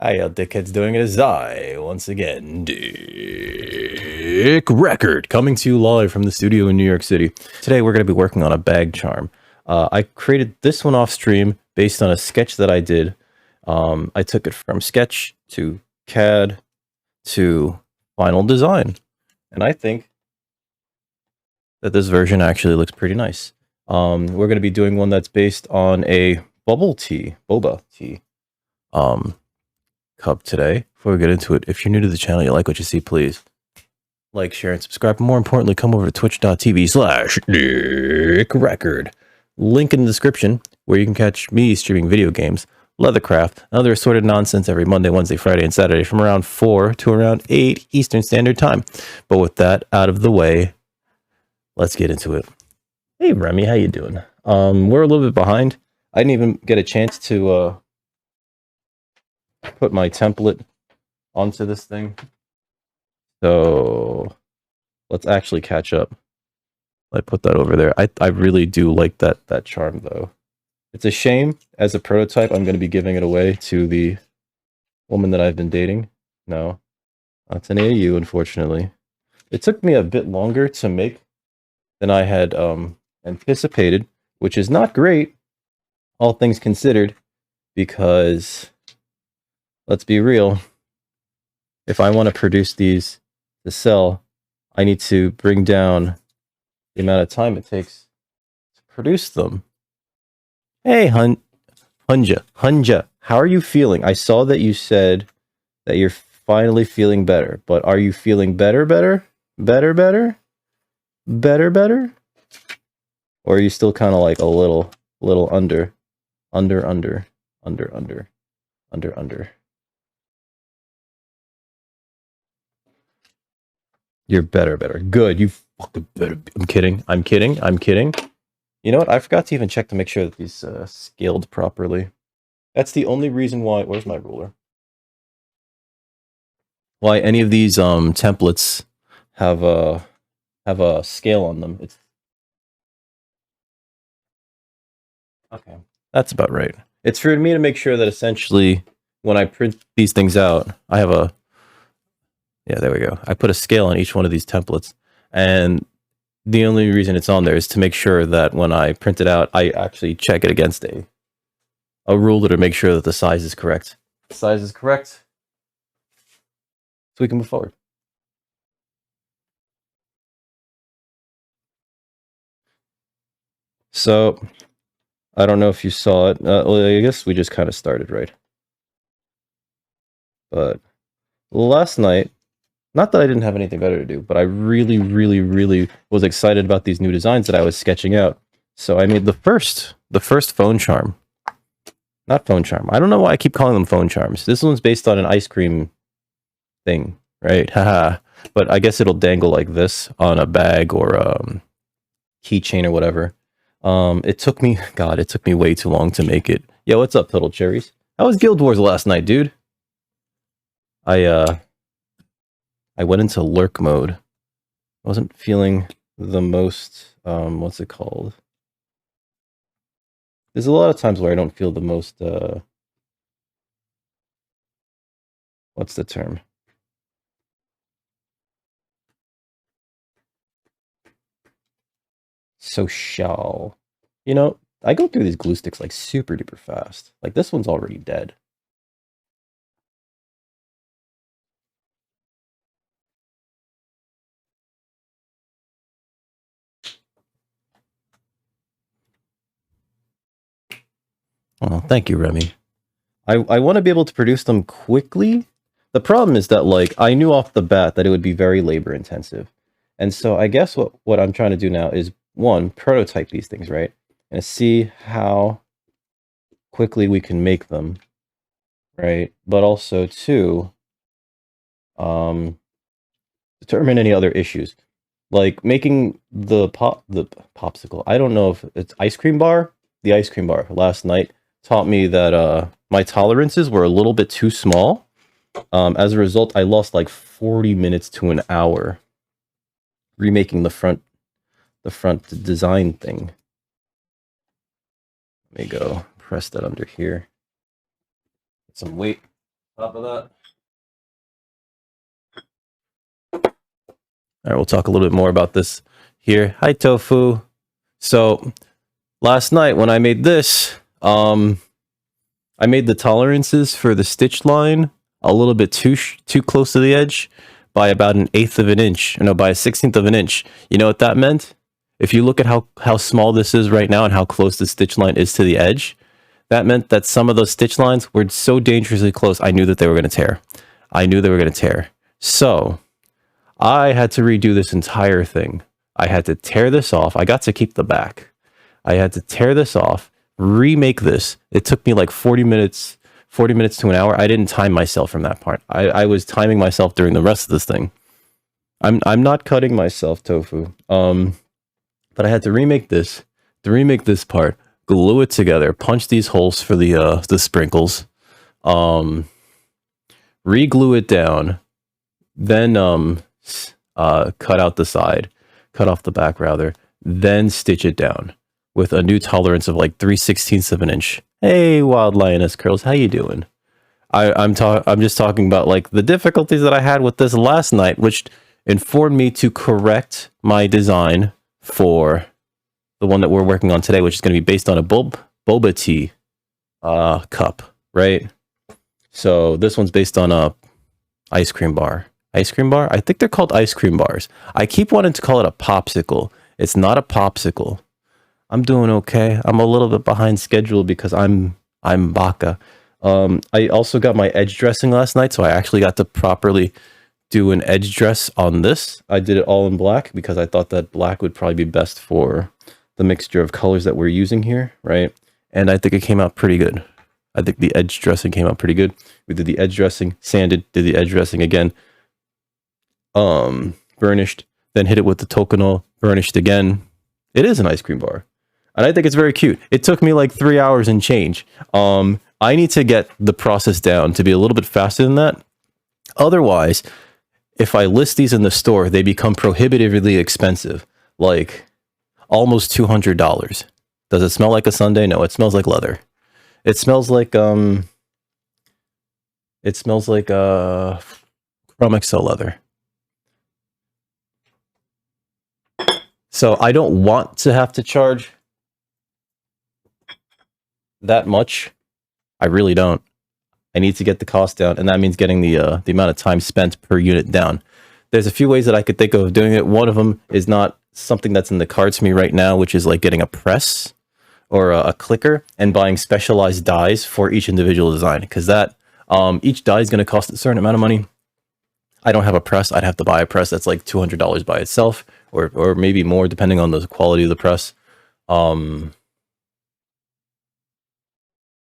How y'all dickheads doing? It is I, once again, Dick Record, coming to you live from the studio in New York City. Today we're going to be working on a bag charm. I created this one off stream based on a sketch that I did. I took it from sketch to CAD to final design. And I think that this version actually looks pretty nice. We're going to be doing one that's based on a Boba tea. Cup today. Before we get into it, if you're new to the channel, you like what you see, please like, share, and subscribe. But more importantly, come over to twitch.tv/DickRecord. Link in the description where you can catch me streaming video games, Leathercraft, and other assorted nonsense every Monday, Wednesday, Friday, and Saturday from around 4 to around 8 Eastern Standard Time. But with that out of the way, let's get into it. Hey, Remy, how you doing? We're a little bit behind. I didn't even get a chance to put my template onto this thing, so let's actually catch up. I put that over there. I really do like that charm, though. It's a shame, as a prototype, I'm going to be giving it away to the woman that I've been dating. No, not an AU, unfortunately. It took me a bit longer to make than I had anticipated, which is not great, all things considered, because let's be real, if I want to produce these to sell, I need to bring down the amount of time it takes to produce them. Hey, Hunja, how are you feeling? I saw that you said that you're finally feeling better, but are you feeling better? Or are you still kind of like a little under? You're better. Good. You fucking better. I'm kidding. You know what? I forgot to even check to make sure that these scaled properly. That's the only reason why. Where's my ruler? Why any of these templates have a scale on them? It's okay. That's about right. It's for me to make sure that essentially when I print these things out, I have a. Yeah, there we go. I put a scale on each one of these templates, and the only reason it's on there is to make sure that when I print it out, I actually check it against a ruler to make sure that the size is correct. The size is correct, so we can move forward. So, I don't know if you saw it. Well, I guess we just kind of started, right? But last night, not that I didn't have anything better to do, but I really was excited about these new designs that I was sketching out. So I made the first phone charm. Not phone charm. I don't know why I keep calling them phone charms. This one's based on an ice cream thing, right? Haha. But I guess it'll dangle like this on a bag or keychain or whatever. It took me way too long to make it. Yo, what's up, Total Cherries? How was Guild Wars last night, dude? I went into lurk mode. I wasn't feeling the most, what's it called? There's a lot of times where I don't feel the most, what's the term? Social. You know, I go through these glue sticks like super duper fast. Like this one's already dead. Oh, thank you, Remy. I want to be able to produce them quickly. The problem is that, like, I knew off the bat that it would be very labor intensive. And so I guess what I'm trying to do now is, one, prototype these things, right? And see how quickly we can make them, right? But also, two, determine any other issues. Like making the popsicle. I don't know if it's ice cream bar. The ice cream bar last night taught me that my tolerances were a little bit too small. As a result, I lost like 40 minutes to an hour remaking the front design thing. Let me go press that under here. Put some weight Top of that. All right, we'll talk a little bit more about this here. Hi, Tofu. So last night when I made this, I made the tolerances for the stitch line a little bit too close to the edge by about an eighth of an inch. No, by a 16th of an inch. You know what that meant? If you look at how small this is right now and how close the stitch line is to the edge, that meant that some of those stitch lines were so dangerously close, I knew that they were going to tear. I knew they were going to tear. So I had to redo this entire thing. I had to tear this off. I got to keep the back. I had to tear this off, remake this. It took me like 40 minutes to an hour. I didn't time myself from that part. I was timing myself during the rest of this thing. I'm not cutting myself, Tofu. But I had to remake this part, glue it together, punch these holes for the sprinkles, re-glue it down, then cut out the side, cut off the back rather, then stitch it down with a new tolerance of like 3/16 of an inch. Hey, Wild Lioness Curls, how you doing? I'm just talking about like the difficulties that I had with this last night, which informed me to correct my design for the one that we're working on today, which is going to be based on a boba tea cup, right? So this one's based on a ice cream bar. Ice cream bar? I think they're called ice cream bars. I keep wanting to call it a popsicle. It's not a popsicle. I'm doing okay. I'm a little bit behind schedule because I'm baka. I also got my edge dressing last night, so I actually got to properly do an edge dress on this. I did it all in black because I thought that black would probably be best for the mixture of colors that we're using here, right? And I think it came out pretty good. I think the edge dressing came out pretty good. We did the edge dressing, sanded, did the edge dressing again, burnished, then hit it with the Tokonol, burnished again. It is an ice cream bar. And I think it's very cute. It took me like 3 hours and change. I need to get the process down to be a little bit faster than that. Otherwise, if I list these in the store, they become prohibitively expensive. Like almost $200. Does it smell like a sundae? No, it smells like leather. It smells like Chrome XL leather. So I don't want to have to charge that much. I really don't. I need to get the cost down, and that means getting the amount of time spent per unit down. There's a few ways that I could think of doing it. One of them is not something that's in the cards for me right now, which is like getting a press or a clicker and buying specialized dies for each individual design, because that each die is going to cost a certain amount of money. I don't have a press. I'd have to buy a press that's like $200 by itself, or maybe more depending on the quality of the press.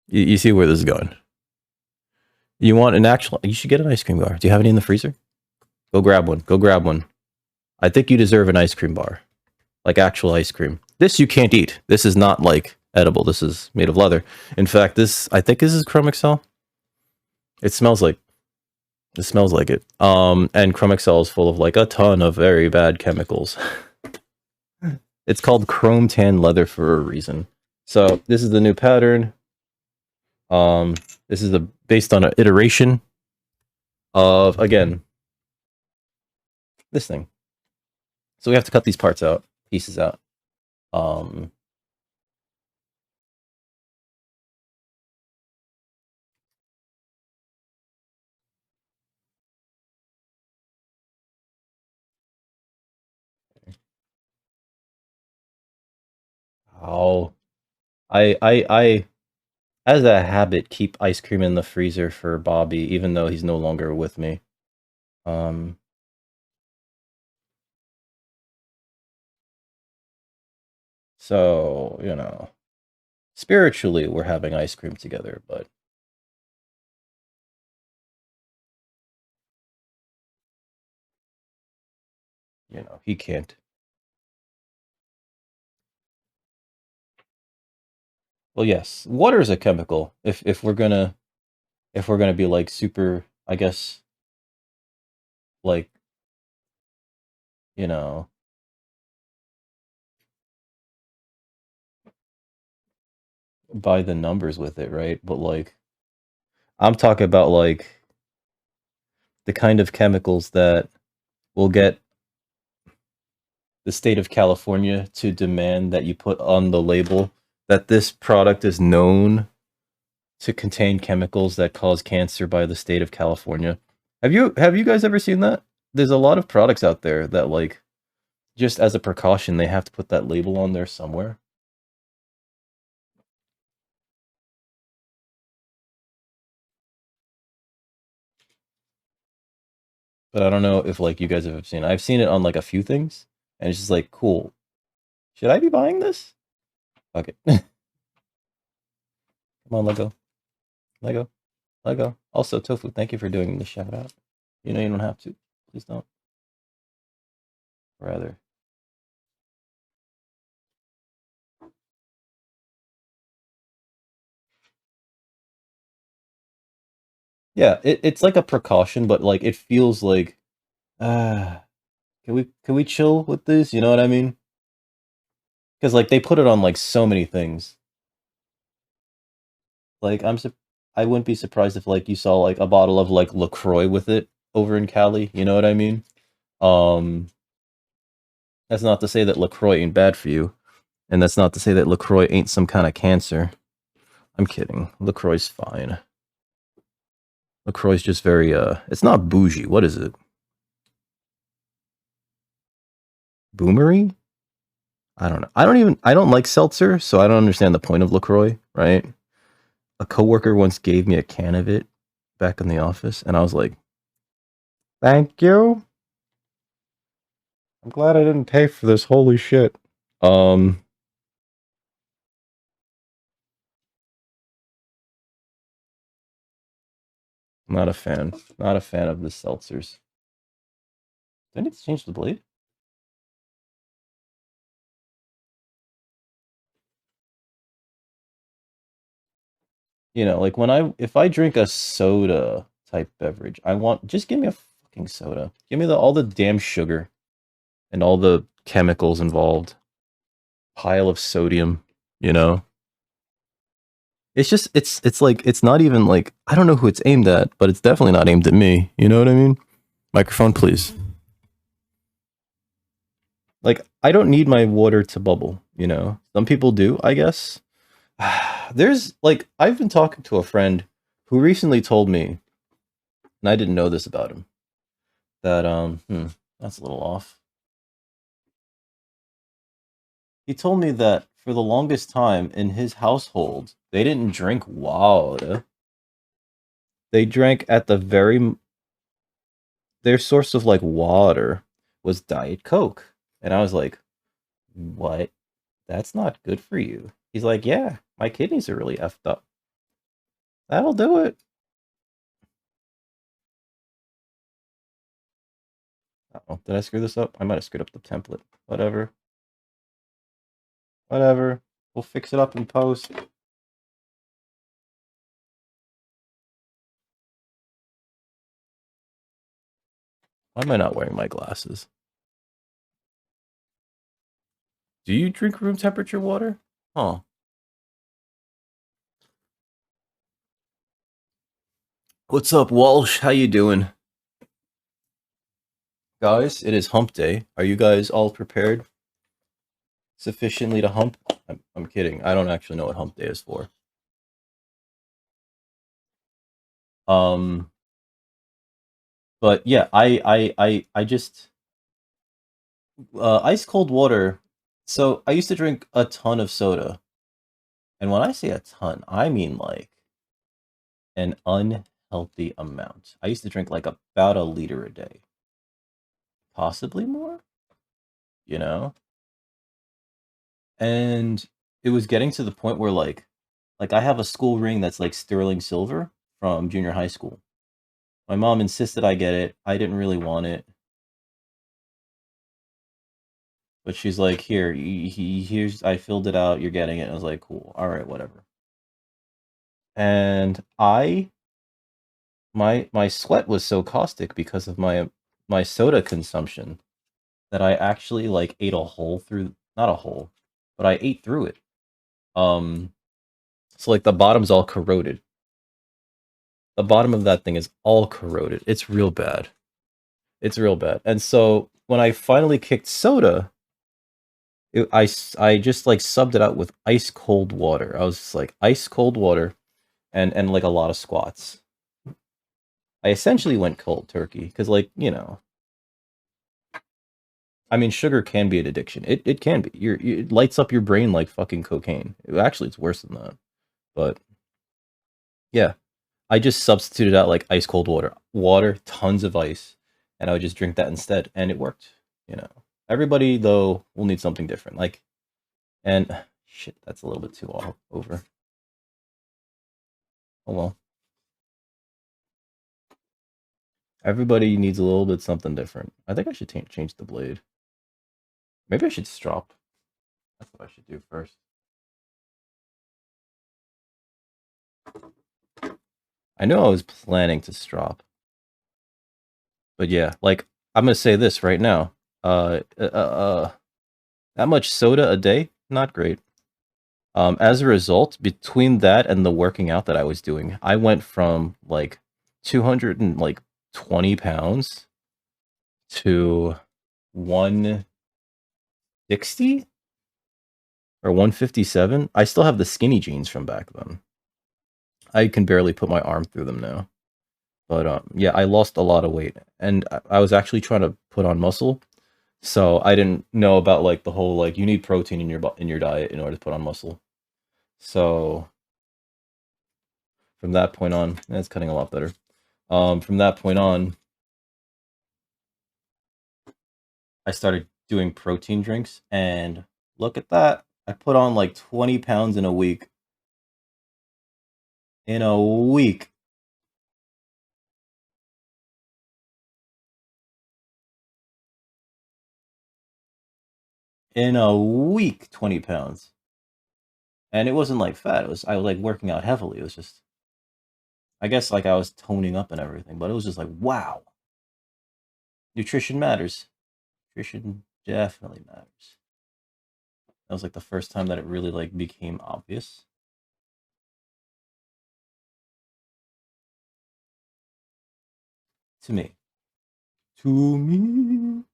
You see where this is going. You want an actual... You should get an ice cream bar. Do you have any in the freezer? Go grab one. Go grab one. I think you deserve an ice cream bar. Like actual ice cream. This you can't eat. This is not like edible. This is made of leather. In fact, this... I think this is Chrome XL. It smells like... It smells like it. And Chrome XL is full of like a ton of very bad chemicals. It's called Chrome Tan Leather for a reason. So this is the new pattern. This is based on an iteration of, again, this thing. So we have to cut these parts out, pieces out. Oh, I as a habit, keep ice cream in the freezer for Bobby, even though he's no longer with me. So, you know, spiritually, we're having ice cream together, but you know, he can't. Well, yes, water is a chemical. If we're gonna be like super, I guess, like, you know, by the numbers with it, right? But like, I'm talking about like the kind of chemicals that will get the state of California to demand that you put on the label that this product is known to contain chemicals that cause cancer by the state of California. Have you guys ever seen that? There's a lot of products out there that like just as a precaution they have to put that label on there somewhere. But I don't know if like you guys have seen it. I've seen it on like a few things and it's just like cool. Should I be buying this? Fuck it. Come on, Lego. Lego. Lego. Also, Tofu, thank you for doing the shout out. You know you don't have to. Please don't. Rather. Yeah, it's like a precaution, but like it feels like uh can we chill with this? You know what I mean? Because like they put it on like so many things. Like I wouldn't be surprised if like you saw like a bottle of like LaCroix with it over in Cali. You know what I mean? Um, that's not to say that LaCroix ain't bad for you, and that's not to say that LaCroix ain't some kind of cancer. I'm kidding. LaCroix's fine. LaCroix's just very it's not bougie. What is it? Boomery? I don't know. I don't like seltzer, so I don't understand the point of LaCroix, right? A coworker once gave me a can of it back in the office, and I was like, "Thank you. I'm glad I didn't pay for this. Holy shit." Um, not a fan. Not a fan of the seltzers. Do I need to change the blade? You know, like when if I drink a soda type beverage, I want just give me a fucking soda. Give me all the damn sugar and all the chemicals involved. Pile of sodium, you know? It's just it's like it's not even like I don't know who it's aimed at, but it's definitely not aimed at me. You know what I mean? Microphone, please. Like I don't need my water to bubble, you know? Some people do, I guess. There's like I've been talking to a friend who recently told me, and I didn't know this about him, that that's a little off. He told me that for the longest time in his household, they didn't drink water. They drank at the very their source of like water was Diet Coke. And I was like, "What? That's not good for you." He's like, "Yeah, my kidneys are really effed up. That'll do it." Oh, did I screw this up? I might have screwed up the template. Whatever. Whatever. We'll fix it up in post. Why am I not wearing my glasses? Do you drink room temperature water? Huh. What's up, Walsh? How you doing? Guys, it is hump day. Are you guys all prepared sufficiently to hump? I'm kidding. I don't actually know what hump day is for. Um, but yeah, I just ice cold water. So I used to drink a ton of soda, and when I say a ton, I mean like an unhealthy amount. I used to drink like about a liter a day, possibly more. You know, and it was getting to the point where like I have a school ring that's like sterling silver from junior high school. My mom insisted I get it. I didn't really want it, but she's like, "Here, here's I filled it out. You're getting it." And I was like, "Cool, all right, whatever." And my sweat was so caustic because of my soda consumption that I actually like ate a hole through not a hole, but I ate through it. Um, so like the bottom's all corroded. the bottom of that thing is all corroded. It's real bad. It's real bad. And so when I finally kicked soda, I just like subbed it out with ice cold water. I was just like ice cold water and like a lot of squats. I essentially went cold turkey because, like, you know, I mean, sugar can be an addiction. It can be. It lights up your brain like fucking cocaine. Actually, it's worse than that. But yeah, I just substituted out like ice cold water, tons of ice, and I would just drink that instead, and it worked. You know, everybody though will need something different. Like, and shit, that's a little bit too all over. Oh well. Everybody needs a little bit something different. I think I should change the blade. Maybe I should strop. That's what I should do first. I know I was planning to strop. But yeah, like, I'm gonna say this right now. That much soda a day, not great. As a result, between that and the working out that I was doing, I went from like 220 pounds to 160 or 157. I still have the skinny jeans from back then. I can barely put my arm through them now. But yeah, I lost a lot of weight, and I was actually trying to put on muscle. So I didn't know about like the whole like you need protein in your diet in order to put on muscle. So from that point on, it's cutting a lot better. From that point on, I started doing protein drinks, and look at that. I put on like 20 pounds in a week. In a week. In a week, 20 pounds. And it wasn't like fat. I was like working out heavily. It was just, I guess like I was toning up and everything, but it was just like, wow. Nutrition matters. Nutrition definitely matters. That was like the first time that it really like became obvious to me. To me.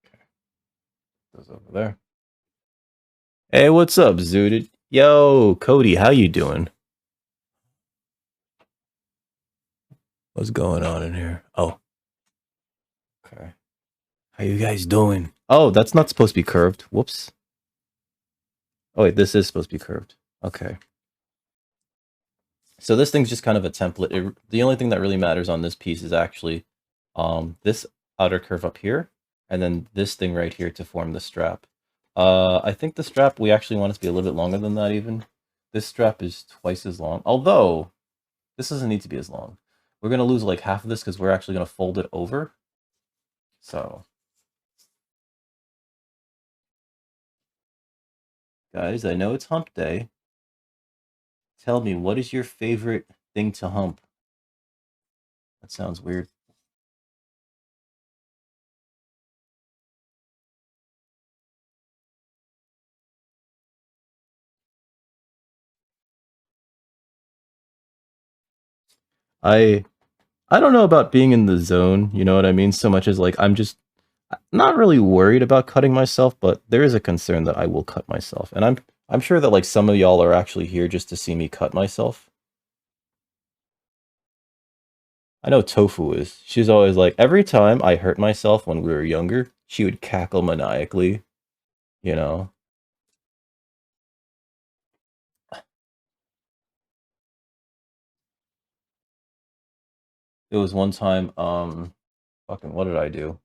Okay. Those over there. Hey, what's up, Zooted? Yo, Cody, how you doing? What's going on in here? Oh. Okay. How you guys doing? Oh, that's not supposed to be curved. Whoops. Oh wait, this is supposed to be curved. Okay. So this thing's just kind of a template. The only thing that really matters on this piece is actually this outer curve up here, and then this thing right here to form the strap. I think the strap, we actually want it to be a little bit longer than that even. This strap is twice as long, although this doesn't need to be as long. We're going to lose like half of this because we're actually going to fold it over. So, guys, I know it's hump day. Tell me, what is your favorite thing to hump? That sounds weird. I don't know about being in the zone, you know what I mean? So much as like I'm just not really worried about cutting myself, but there is a concern that I will cut myself. And I'm sure that like some of y'all are actually here just to see me cut myself. I know Tofu is. She's always like, every time I hurt myself when we were younger, she would cackle maniacally, you know. It was one time, fucking, what did I do?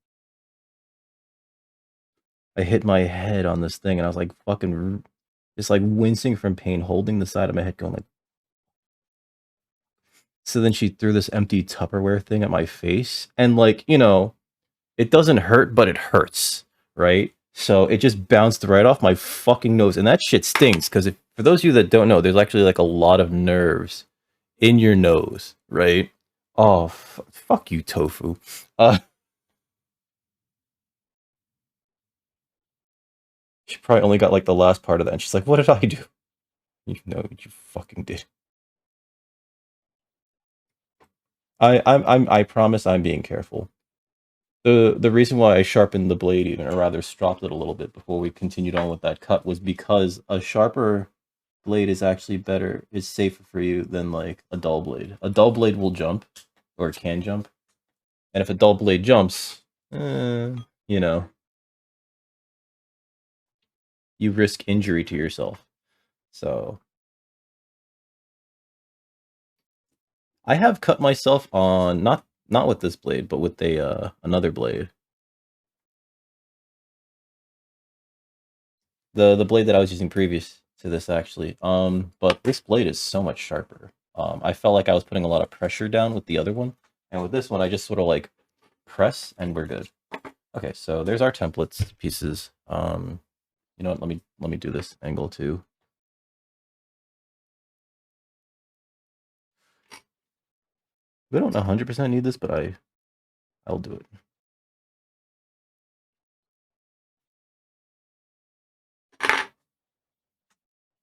I hit my head on this thing and I was like fucking just like wincing from pain, holding the side of my head, going like. So then she threw this empty Tupperware thing at my face, and like, you know, it doesn't hurt, but it hurts, right? So it just bounced right off my fucking nose, and that shit stings. Because if for those of you that don't know, there's actually like a lot of nerves in your nose, right? Oh, fuck you, Tofu. Uh, she probably only got like the last part of that, and she's like, "What did I do?" You know what you fucking did. I promise I'm being careful. The reason why I sharpened the blade even, or rather stropped it a little bit before we continued on with that cut, was because a sharper blade is actually better, is safer for you than like a dull blade. A dull blade will jump, or it can jump, and if a dull blade jumps, you know, you risk injury to yourself. So I have cut myself on not with this blade, but with a another blade. The blade that I was using previous to this actually. But this blade is so much sharper. I felt like I was putting a lot of pressure down with the other one, and with this one I just sort of like press and we're good. Okay, so there's our templates pieces. You know what? Let me do this angle too. We don't 100% need this, but I'll do it.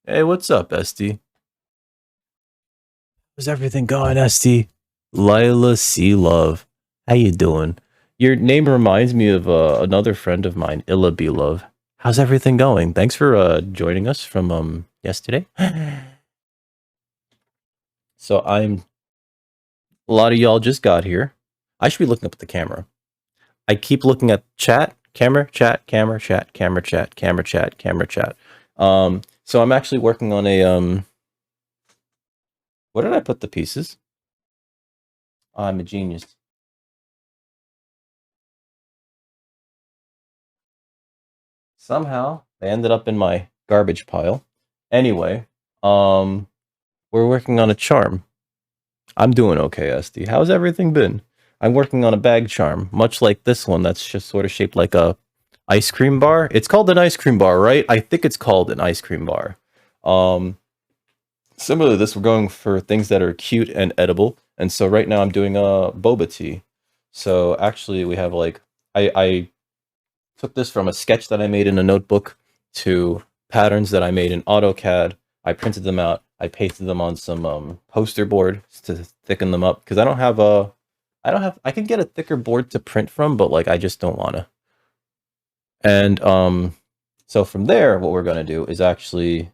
Hey, what's up, Esty? How's everything going, Esty? Lila C Love, how you doing? Your name reminds me of another friend of mine, Illa B Love. How's everything going? Thanks for joining us from yesterday. So I'm a lot of y'all just got here. I should be looking up at the camera. I keep looking at chat, camera, chat, camera, chat, camera, chat, camera, chat, camera, chat. So I'm actually working on a Where did I put the pieces? Oh, I'm a genius. Somehow they ended up in my garbage pile. Anyway, um, we're working on a charm. I'm doing okay, SD. How's everything been? I'm working on a bag charm, much like this one that's just sort of shaped like a ice cream bar. It's called an ice cream bar, right? I think it's called an ice cream bar. Um, Similar to this, we're going for things that are cute and edible. And so right now I'm doing a boba tea. So actually we have like I took this from a sketch that I made in a notebook to patterns that I made in AutoCAD. I printed them out. I pasted them on some poster board to thicken them up because I can get a thicker board to print from, but like I just don't want to. And so from there, what we're gonna do is actually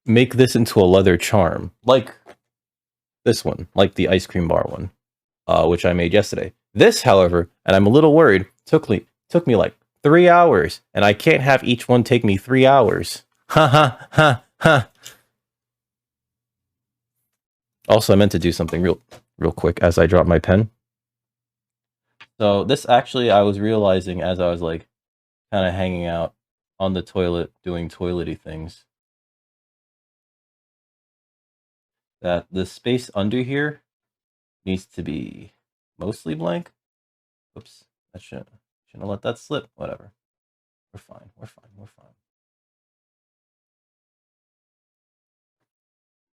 make this into a leather charm, like this one, like the ice cream bar one, which I made yesterday. This, however, and I'm a little worried, took me like 3 hours, and I can't have each one take me 3 hours. Ha ha ha ha. Also, I meant to do something real quick as I drop my pen. So this actually, I was realizing as I was like kind of hanging out on the toilet doing toilety things, that the space under here needs to be mostly blank. Oops, I shouldn't let that slip. Whatever. We're fine. We're fine. We're fine.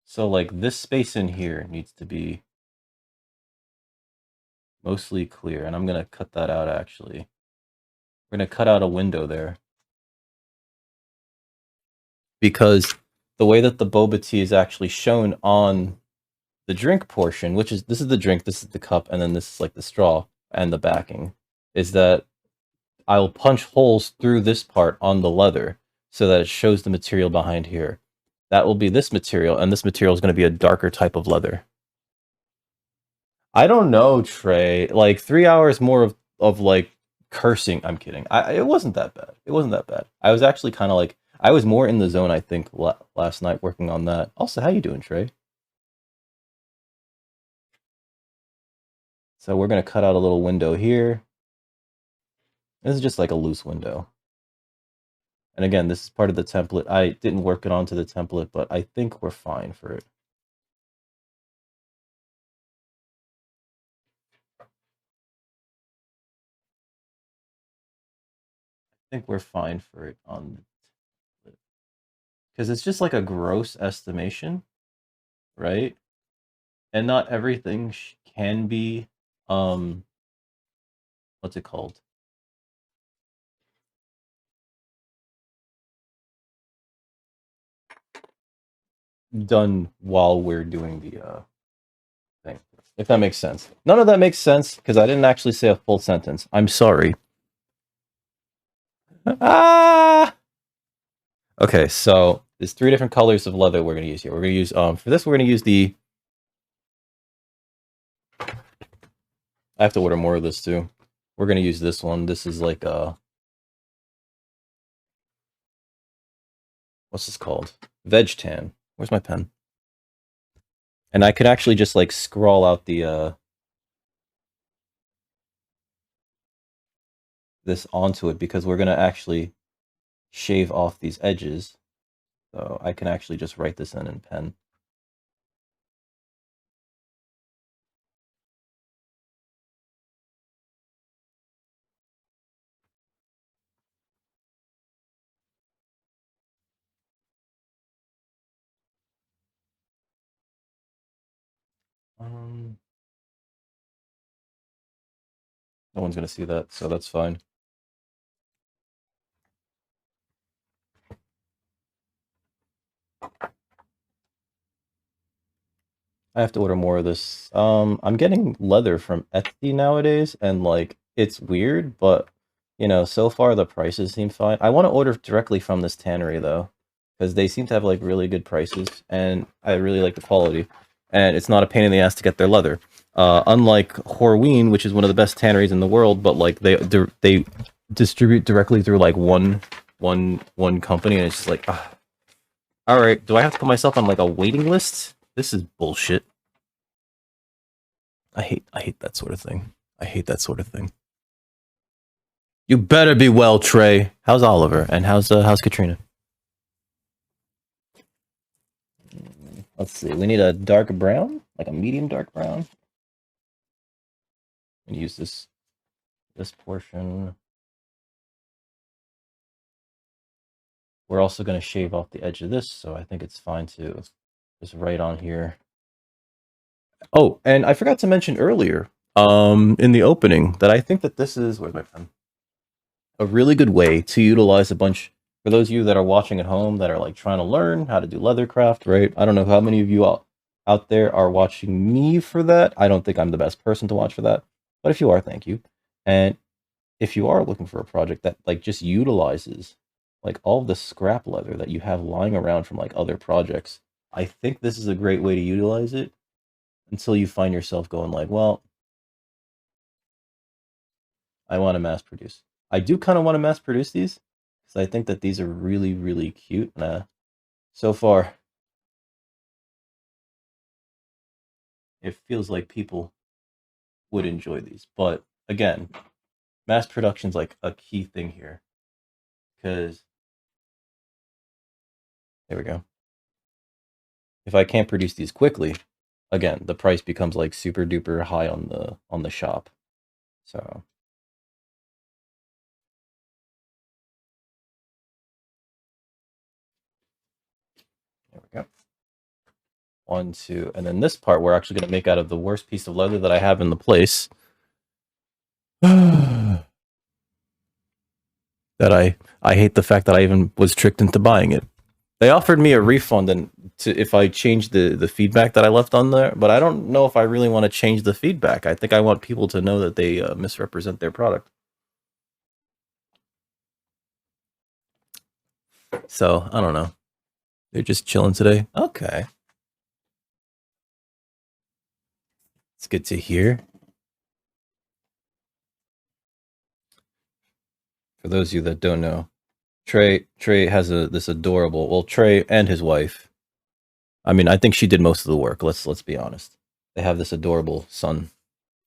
So like this space in here needs to be mostly clear, and I'm gonna cut that out actually. We're gonna cut out a window there. Because the way that the boba tea is actually shown on the drink portion, which is this is the drink, this is the cup, and then this is like the straw and the backing, is that I'll punch holes through this part on the leather so that it shows the material behind here. That will be this material, and this material is going to be a darker type of leather. I don't know, Trey. Like 3 hours more of like cursing. I'm kidding. It wasn't that bad. It wasn't that bad. I was actually kind of like I was more in the zone. I think last night working on that. Also, how you doing, Trey? So we're gonna cut out a little window here. This is just like a loose window. And again, this is part of the template. I didn't work it onto the template, but I think we're fine for it. I think we're fine for it on. because it's just like a gross estimation, right? And not everything can be, what's it called? Done while we're doing the thing. If that makes sense. None of that makes sense because I didn't actually say a full sentence. I'm sorry. Ah! Okay, so there's 3 different colors of leather we're gonna use here. We're gonna use for this we're gonna use the. I have to order more of this too. We're gonna use this one. This is like what's this called? Veg tan. Where's my pen? And I could actually just like scroll out the this onto it because we're gonna actually shave off these edges. So I can actually just write this in pen. No one's gonna see that, so that's fine. I have to order more of this. I'm getting leather from Etsy nowadays, and like it's weird, but you know, so far the prices seem fine. I want to order directly from this tannery though, because they seem to have like really good prices, and I really like the quality, and it's not a pain in the ass to get their leather. Unlike Horween, which is one of the best tanneries in the world, but like they distribute directly through like one company, and it's just like, all right, do I have to put myself on like a waiting list? This is bullshit. I hate that sort of thing. I hate that sort of thing. You better be well, Trey. How's Oliver? And how's Katrina? Let's see. We need a dark brown, like a medium dark brown. And use this portion. We're also going to shave off the edge of this, so I think it's fine to just write on here. Oh, and I forgot to mention earlier, in the opening, that I think that this is, where's my pen? A really good way to utilize a bunch, for those of you that are watching at home that are like trying to learn how to do leathercraft, right? I don't know how many of you out there are watching me for that. I don't think I'm the best person to watch for that, but if you are, thank you. And if you are looking for a project that like just utilizes like all the scrap leather that you have lying around from like other projects, I think this is a great way to utilize it until you find yourself going like, well, I want to mass produce. I do kind of want to mass produce these because I think that these are really, really cute. And so far, it feels like people would enjoy these. But again, mass production's like a key thing here because there we go. If I can't produce these quickly, again, the price becomes like super duper high on the shop. So there we go. 1, 2, and then this part we're actually going to make out of the worst piece of leather that I have in the place. That I hate the fact that I even was tricked into buying it. They offered me a refund and if I change the feedback that I left on there, but I don't know if I really want to change the feedback. I think I want people to know that they misrepresent their product. So I don't know. They're just chilling today. Okay, it's good to hear. For those of you that don't know, Trey has this adorable. Well, Trey and his wife. I mean, I think she did most of the work. Let's be honest. They have this adorable son.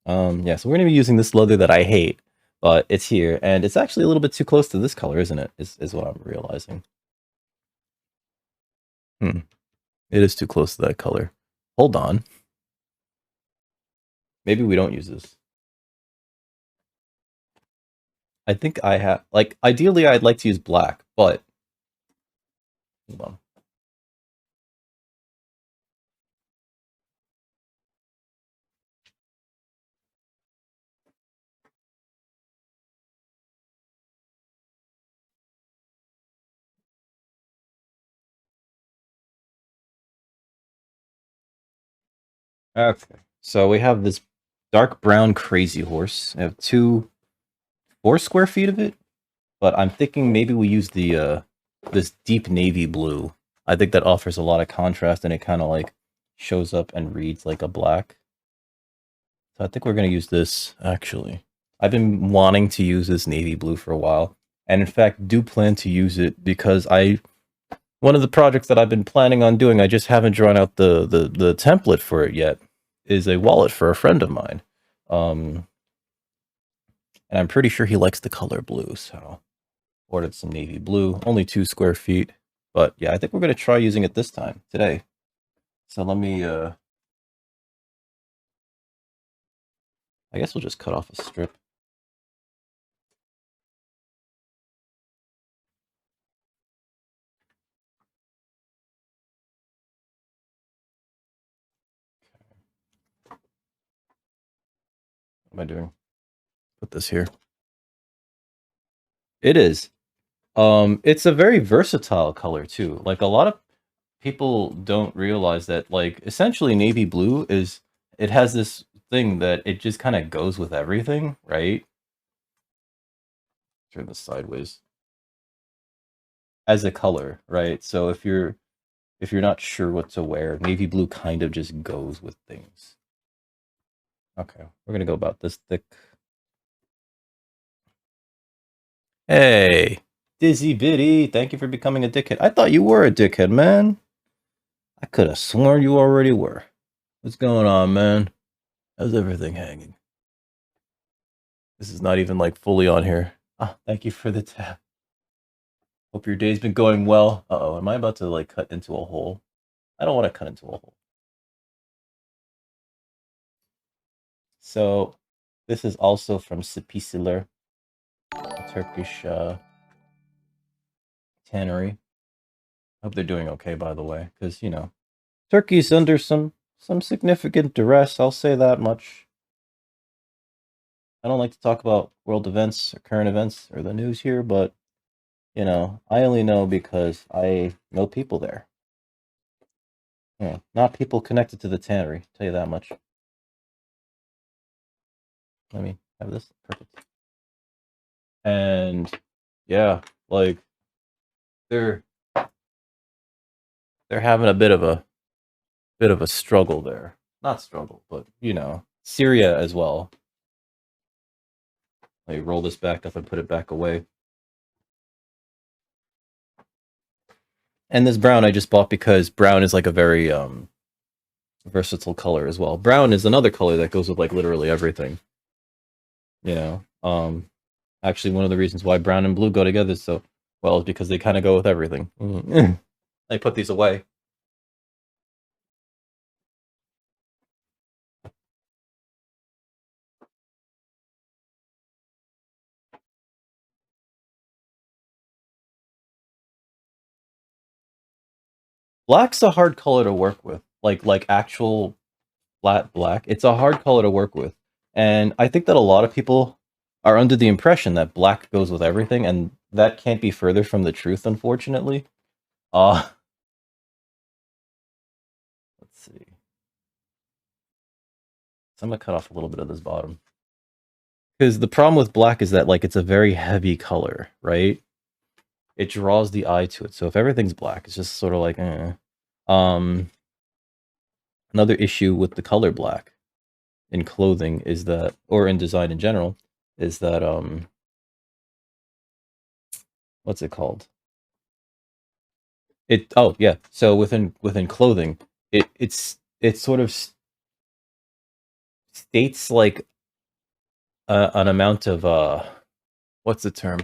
Yeah, so we're gonna be using this leather that I hate, but it's here, and it's actually a little bit too close to this color, isn't it? Is what I'm realizing. It is too close to that color. Hold on. Maybe we don't use this. I think I have, like, ideally I'd like to use black, but hold on. Okay. So we have this dark brown crazy horse. I have 4 square feet of it, but I'm thinking maybe we use the this deep navy blue. I think that offers a lot of contrast and it kind of like shows up and reads like a black. So I think we're going to use this actually. I've been wanting to use this navy blue for a while, and in fact do plan to use it because one of the projects that I've been planning on doing, I just haven't drawn out the template for it yet, is a wallet for a friend of mine. Um, and I'm pretty sure he likes the color blue, so ordered some navy blue, only 2 square feet. But yeah, I think we're going to try using it this time, today. So let me, I guess we'll just cut off a strip. What am I doing? Put this here. It is. It's a very versatile color too. Like a lot of people don't realize that like essentially navy blue is it has this thing that it just kind of goes with everything, right? Turn this sideways. As a color, right? So if you're not sure what to wear, navy blue kind of just goes with things. Okay, we're gonna go about this thick. Hey, Dizzy Biddy, thank you for becoming a dickhead. I thought you were a dickhead, man. I could have sworn you already were. What's going on, man? How's everything hanging? This is not even like fully on here. Ah, thank you for the tap. Hope your day's been going well. Uh-oh, am I about to like cut into a hole? I don't want to cut into a hole. So, this is also from Spiciler, a Turkish tannery. Hope they're doing okay, by the way, because you know, Turkey's under some significant duress. I'll say that much. I don't like to talk about world events or current events or the news here, but you know, I only know because I know people there. Yeah, not people connected to the tannery. Tell you that much. Let me have this. Perfect. And yeah, like they're having a bit of a struggle there. Not struggle, but you know, Syria as well. Let me roll this back up and put it back away. And this brown I just bought because brown is like a very versatile color as well. Brown is another color that goes with like literally everything. You know, actually one of the reasons why brown and blue go together so well is because they kind of go with everything. I put these away. Black's a hard color to work with, like actual flat black. It's a hard color to work with, and I think that a lot of people are under the impression that black goes with everything, and that can't be further from the truth, unfortunately. Let's see. So I'm gonna cut off a little bit of this bottom because the problem with black is that like it's a very heavy color, right? It draws the eye to it. So if everything's black, it's just sort of like, um, another issue with the color black in clothing is that, or in design in general, is that what's it called? It oh yeah. So within clothing, it sort of states like an amount of what's the term?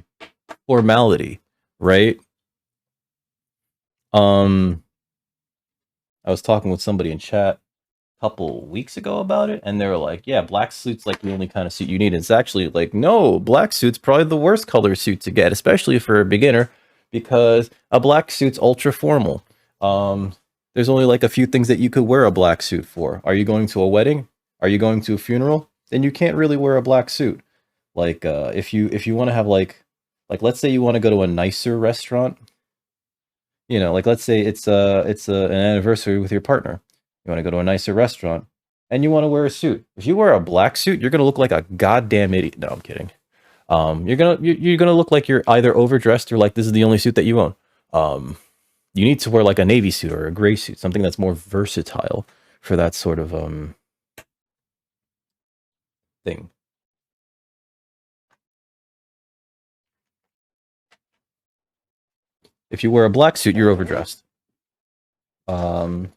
Formality, right? Um, I was talking with somebody in chat couple weeks ago about it, and they were like, "Yeah, black suit's like the only kind of suit you need." And it's actually like, no, black suit's probably the worst color suit to get, especially for a beginner, because a black suit's ultra formal. There's only like a few things that you could wear a black suit for. Are you going to a wedding? Are you going to a funeral? Then you can't really wear a black suit. Like, if you want to have like let's say you want to go to a nicer restaurant, you know, like let's say it's an anniversary with your partner. You want to go to a nicer restaurant. and you want to wear a suit. If you wear a black suit, you're gonna look like a goddamn idiot. No, I'm kidding. You're gonna look like you're either overdressed or like this is the only suit that you own. You need to wear like a navy suit or a gray suit, something that's more versatile for that sort of thing. If you wear a black suit, you're overdressed. Um,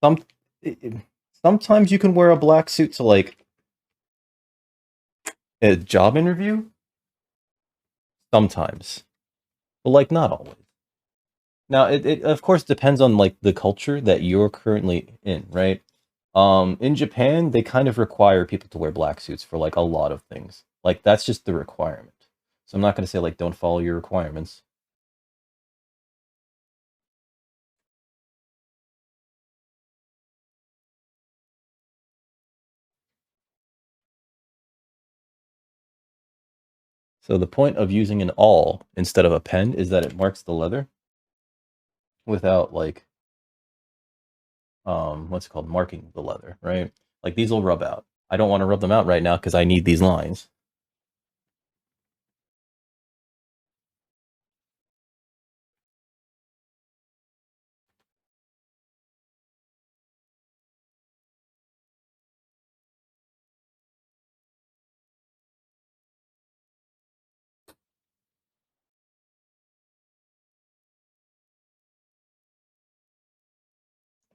some sometimes you can wear a black suit to like a job interview. Sometimes, but like not always. Now, it of course depends on like the culture that you're currently in, right? In Japan, they kind of require people to wear black suits for like a lot of things. Like that's just the requirement. So I'm not going to say like don't follow your requirements. So the point of using an awl instead of a pen is that it marks the leather without like what's it called, marking the leather, right? Like these will rub out. I don't want to rub them out right now because I need these lines.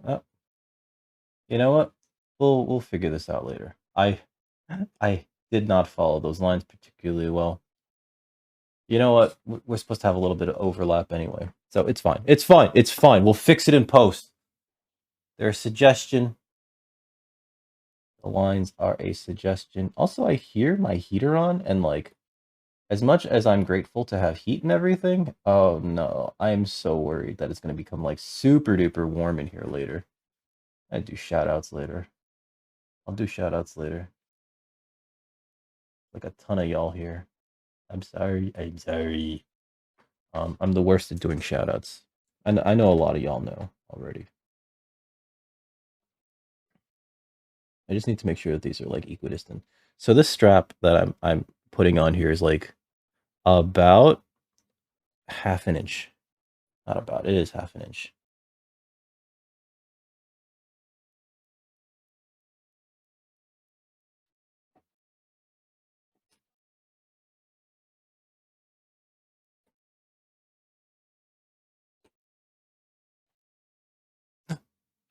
Oh, you know what? We'll figure this out later. I did not follow those lines particularly well. You know what? We're supposed to have a little bit of overlap anyway. So it's fine. It's fine. It's fine. We'll fix it in post. They're a suggestion. The lines are a suggestion. Also, I hear my heater on, and like, as much as I'm grateful to have heat and everything, oh no, I'm so worried that it's going to become like super duper warm in here later. I do shout outs later. I'll do shout outs later. Like a ton of y'all here. I'm sorry. I'm sorry. I'm the worst at doing shout outs. I know a lot of y'all know already. I just need to make sure that these are like equidistant. So this strap that I'm putting on here is like about half an inch. Not about, it is half an inch.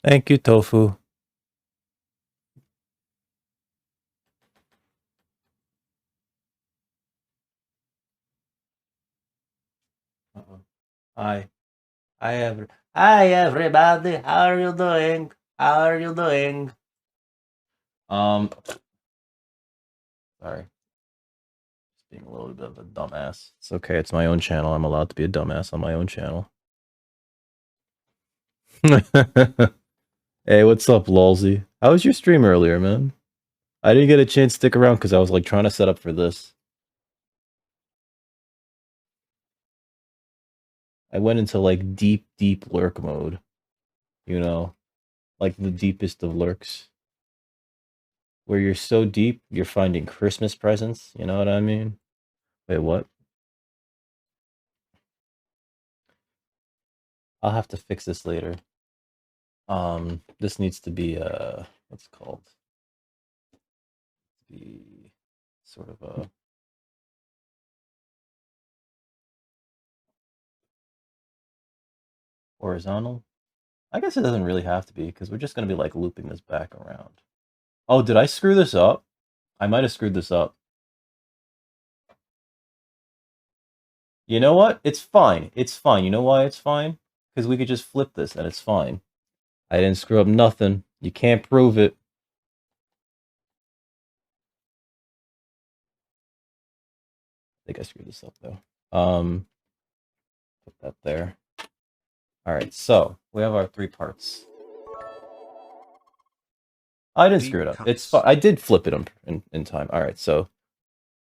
Thank you, Tofu. Uh-oh. Hi. Hi everybody. How are you doing? How are you doing? Sorry. Just being a little bit of a dumbass. It's okay. It's my own channel. I'm allowed to be a dumbass on my own channel. Hey, what's up, Lolsy? How was your stream earlier, man? I didn't get a chance to stick around because I was like trying to set up for this. I went into like deep, deep lurk mode. You know, like the deepest of lurks. Where you're so deep, you're finding Christmas presents. You know what I mean? Wait, what? I'll have to fix this later. This needs to be what's it called? The sort of a horizontal. I guess it doesn't really have to be because we're just gonna be like looping this back around. Oh, did I screw this up? I might have screwed this up. You know what? It's fine. It's fine. You know why it's fine? Because we could just flip this and it's fine. I didn't screw up nothing. You can't prove it. I think I screwed this up though. Put that there. All right, so we have our 3 parts. I didn't screw it up. It's fine. I did flip it in time. All right, so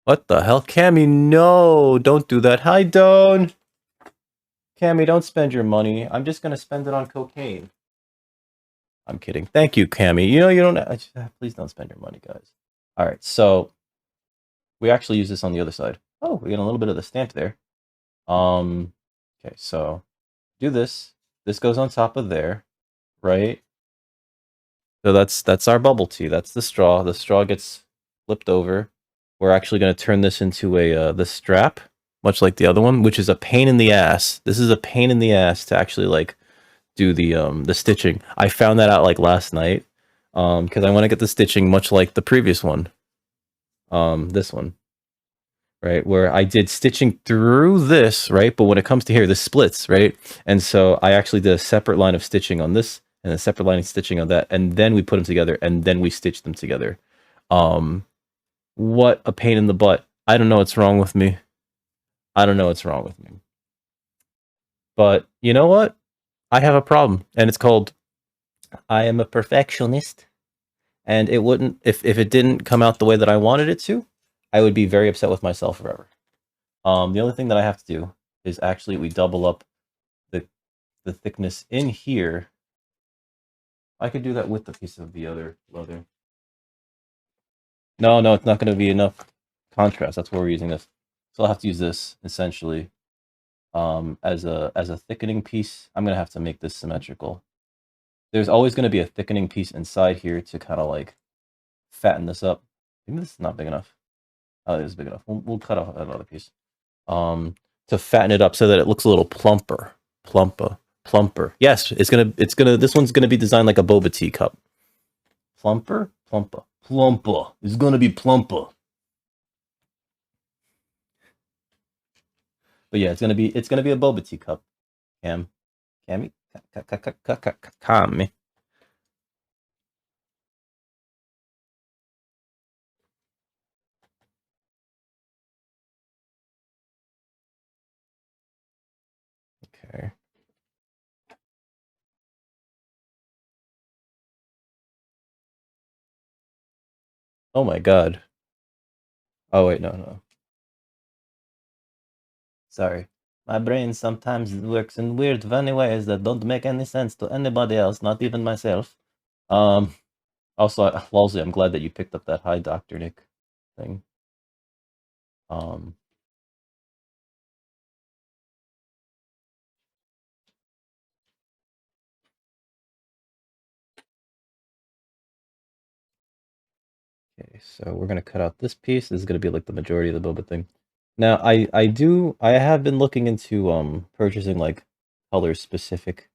what the hell, Cammy? No, don't do that. Hi, Doan. Cammy, don't spend your money. I'm just gonna spend it on cocaine. I'm kidding. Thank you, Cammy. You know, you don't. Please don't spend your money, guys. All right, so we actually use this on the other side. Oh, we get a little bit of the stamp there. Okay, so do this. This goes on top of there, right? So that's our bubble tea. That's the straw. The straw gets flipped over. We're actually going to turn this into a the strap, much like the other one, which is a pain in the ass. This is a pain in the ass to actually like do the stitching. I found that out like last night because I want to get the stitching much like the previous one. This one, right, where I did stitching through this, right, but when it comes to here, this splits, right, and so I actually did a separate line of stitching on this and a separate line of stitching on that, and then we put them together, and then we stitch them together. What a pain in the butt. I don't know what's wrong with me. I don't know what's wrong with me. But you know what? I have a problem, and it's called I am a perfectionist, and it wouldn't if it didn't come out the way that I wanted it to, I would be very upset with myself forever. The only thing that I have to do is actually we double up the thickness in here. I could do that with the piece of the other leather. No, it's not going to be enough contrast. That's why we're using this. So I'll have to use this essentially as a thickening piece. I'm going to have to make this symmetrical. There's always going to be a thickening piece inside here to kind of like fatten this up. Maybe this is not big enough. Oh, it is big enough. We'll cut off another piece. To fatten it up so that it looks a little plumper. Plumper. Yes, this one's gonna be designed like a boba tea cup. Plumper. It's gonna be plumper. But yeah, it's gonna be a boba tea cup. Cammy. Okay. Oh my god. Oh wait, no. Sorry. My brain sometimes works in weird, funny ways that don't make any sense to anybody else, not even myself. Also, Lawsy, I'm glad that you picked up that Hi Dr. Nick thing. Okay, so we're gonna cut out this piece. This is gonna be like the majority of the boba thing. Now, I have been looking into purchasing like colors specific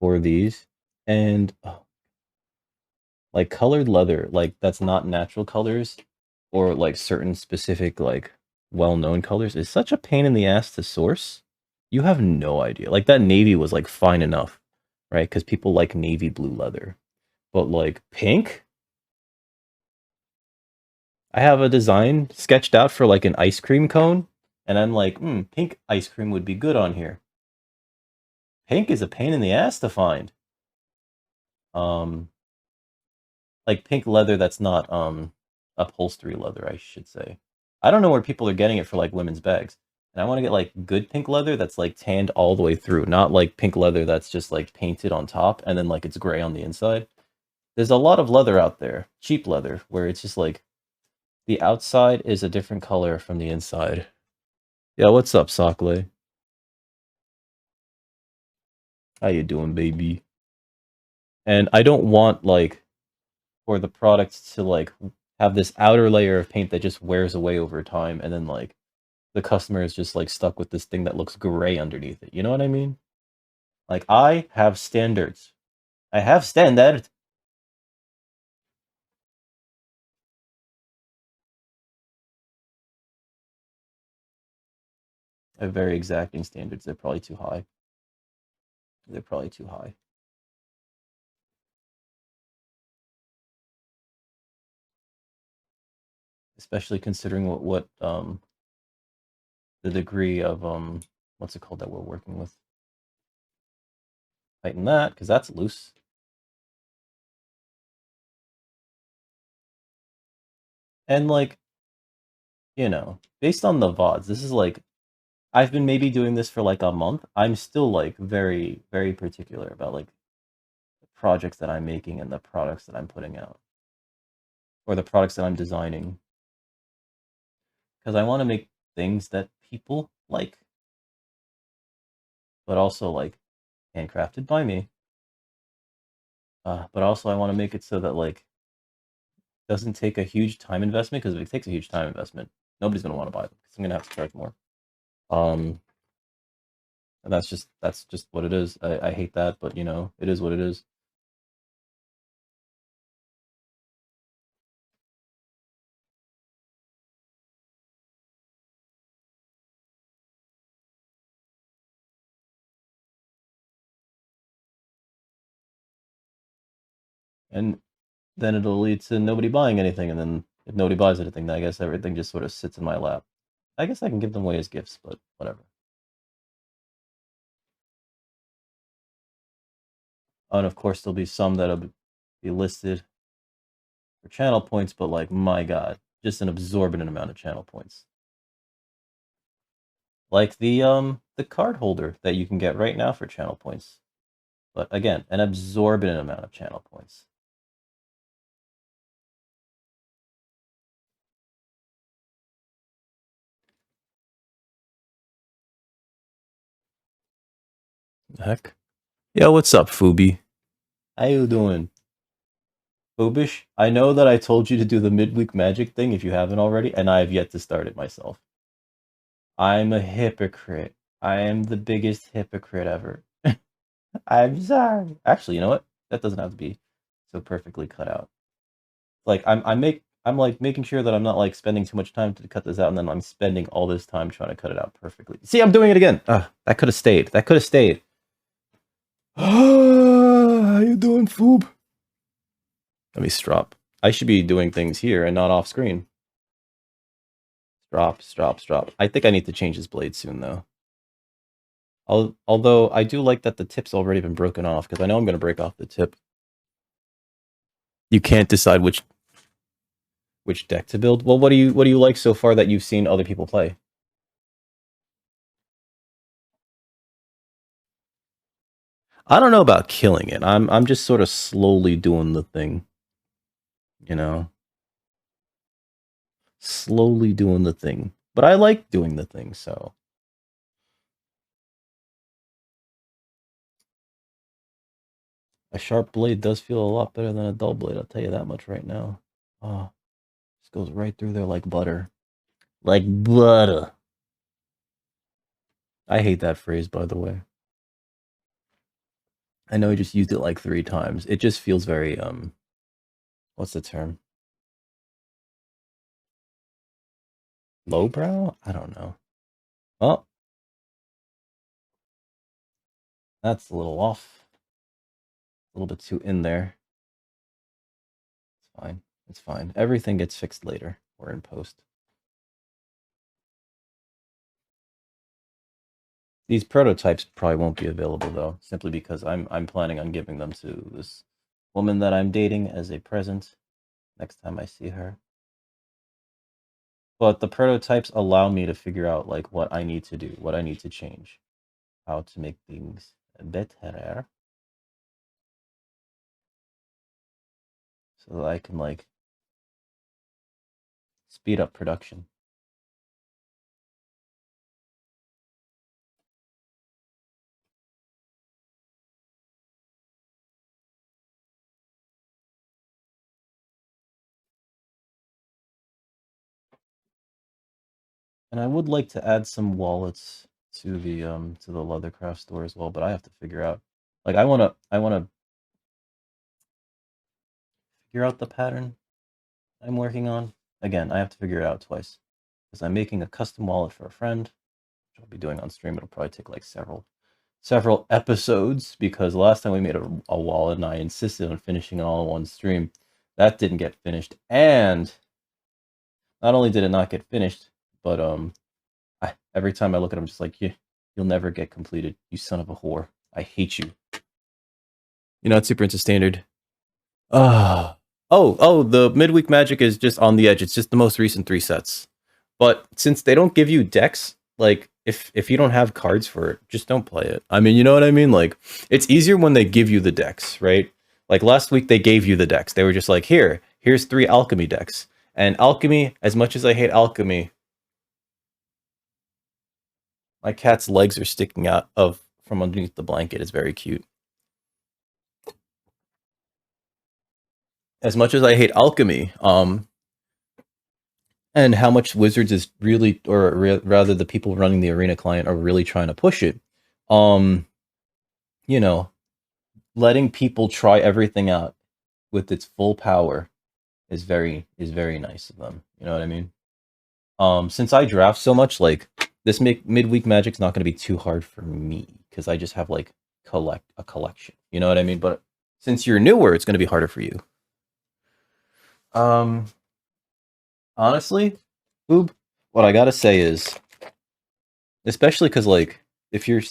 for these, and like colored leather, like that's not natural colors or like certain specific like well-known colors is such a pain in the ass to source. You have no idea. Like that navy was like fine enough, right? Because people like navy blue leather, but like pink. I have a design sketched out for like an ice cream cone, and I'm like, pink ice cream would be good on here. Pink is a pain in the ass to find. Like pink leather that's not upholstery leather, I should say. I don't know where people are getting it for like women's bags. And I want to get like good pink leather that's like tanned all the way through, not like pink leather that's just like painted on top and then like it's gray on the inside. There's a lot of leather out there, cheap leather, where it's just like the outside is a different color from the inside. Yeah, what's up, Sokle? How you doing, baby? And I don't want like for the product to like have this outer layer of paint that just wears away over time, and then like the customer is just like stuck with this thing that looks gray underneath it. You know what I mean? Like I have standards. I have standards. I have very exacting standards. They're probably too high. They're probably too high. Especially considering what the degree of what's it called that we're working with. Tighten that because that's loose. And like, you know, based on the VODs, this is like I've been maybe doing this for like a month. I'm still like very, very particular about like projects that I'm making and the products that I'm putting out, or the products that I'm designing, because I want to make things that people like, but also like handcrafted by me. But also I want to make it so that like doesn't take a huge time investment, because if it takes a huge time investment, nobody's gonna want to buy them because I'm gonna have to charge more. And that's just what it is. I hate that, but you know, it is what it is. And then it'll lead to nobody buying anything, and then if nobody buys anything, then I guess everything just sort of sits in my lap. I guess I can give them away as gifts, but whatever. Oh, and of course there'll be some that'll be listed for channel points, but like, my god, just an exorbitant amount of channel points. Like the card holder that you can get right now for channel points. But again, an exorbitant amount of channel points. Heck. Yo, what's up, Fubi? How you doing? Fubish, I know that I told you to do the midweek magic thing if you haven't already, and I have yet to start it myself. I'm a hypocrite. I am the biggest hypocrite ever. I'm sorry. Actually, you know what? That doesn't have to be so perfectly cut out. Like I'm like making sure that I'm not like spending too much time to cut this out, and then I'm spending all this time trying to cut it out perfectly. See, I'm doing it again. That could have stayed. That could have stayed. How you doing, Foob? Let me strop. I should be doing things here and not off screen. Strop. I think I need to change this blade soon, though. Although I do like that the tip's already been broken off, because I know I'm going to break off the tip. You can't decide which deck to build. Well, what do you like so far that you've seen other people play? I don't know about killing it. I'm just sort of slowly doing the thing. You know? Slowly doing the thing. But I like doing the thing, so. A sharp blade does feel a lot better than a dull blade, I'll tell you that much right now. Oh, this goes right through there like butter. Like butter. I hate that phrase, by the way. I know I just used it like 3 times. It just feels very, what's the term? Lowbrow? I don't know. Oh. That's a little off. A little bit too in there. It's fine. It's fine. Everything gets fixed later or in post. These prototypes probably won't be available though, simply because I'm planning on giving them to this woman that I'm dating as a present next time I see her. But the prototypes allow me to figure out like what I need to do, what I need to change, how to make things better, so that I can like speed up production. And I would like to add some wallets to the Leathercraft store as well, but I have to figure out, like, I wanna figure out the pattern I'm working on. Again, I have to figure it out twice, because I'm making a custom wallet for a friend, which I'll be doing on stream. It'll probably take like several episodes, because last time we made a wallet and I insisted on finishing it all in one stream. That didn't get finished, and not only did it not get finished, but every time I look at him, I'm just like, yeah, you'll never get completed, you son of a whore. I hate you. You're not super into standard. Oh, the midweek magic is just on the edge. It's just the most recent 3 sets. But since they don't give you decks, like, if you don't have cards for it, just don't play it. I mean, you know what I mean? Like, it's easier when they give you the decks, right? Like last week, they gave you the decks. They were just like, here's 3 alchemy decks. And alchemy, as much as I hate alchemy, my cat's legs are sticking out from underneath the blanket. It's very cute. As much as I hate alchemy, and how much Wizards is really, or rather the people running the arena client are really trying to push it, you know, letting people try everything out with its full power is very nice of them. You know what I mean? Since I draft so much, like this midweek Magic's not going to be too hard for me because I just have like a collection. You know what I mean? But since you're newer, it's going to be harder for you. Honestly, Boob, what I gotta say is, especially because like if you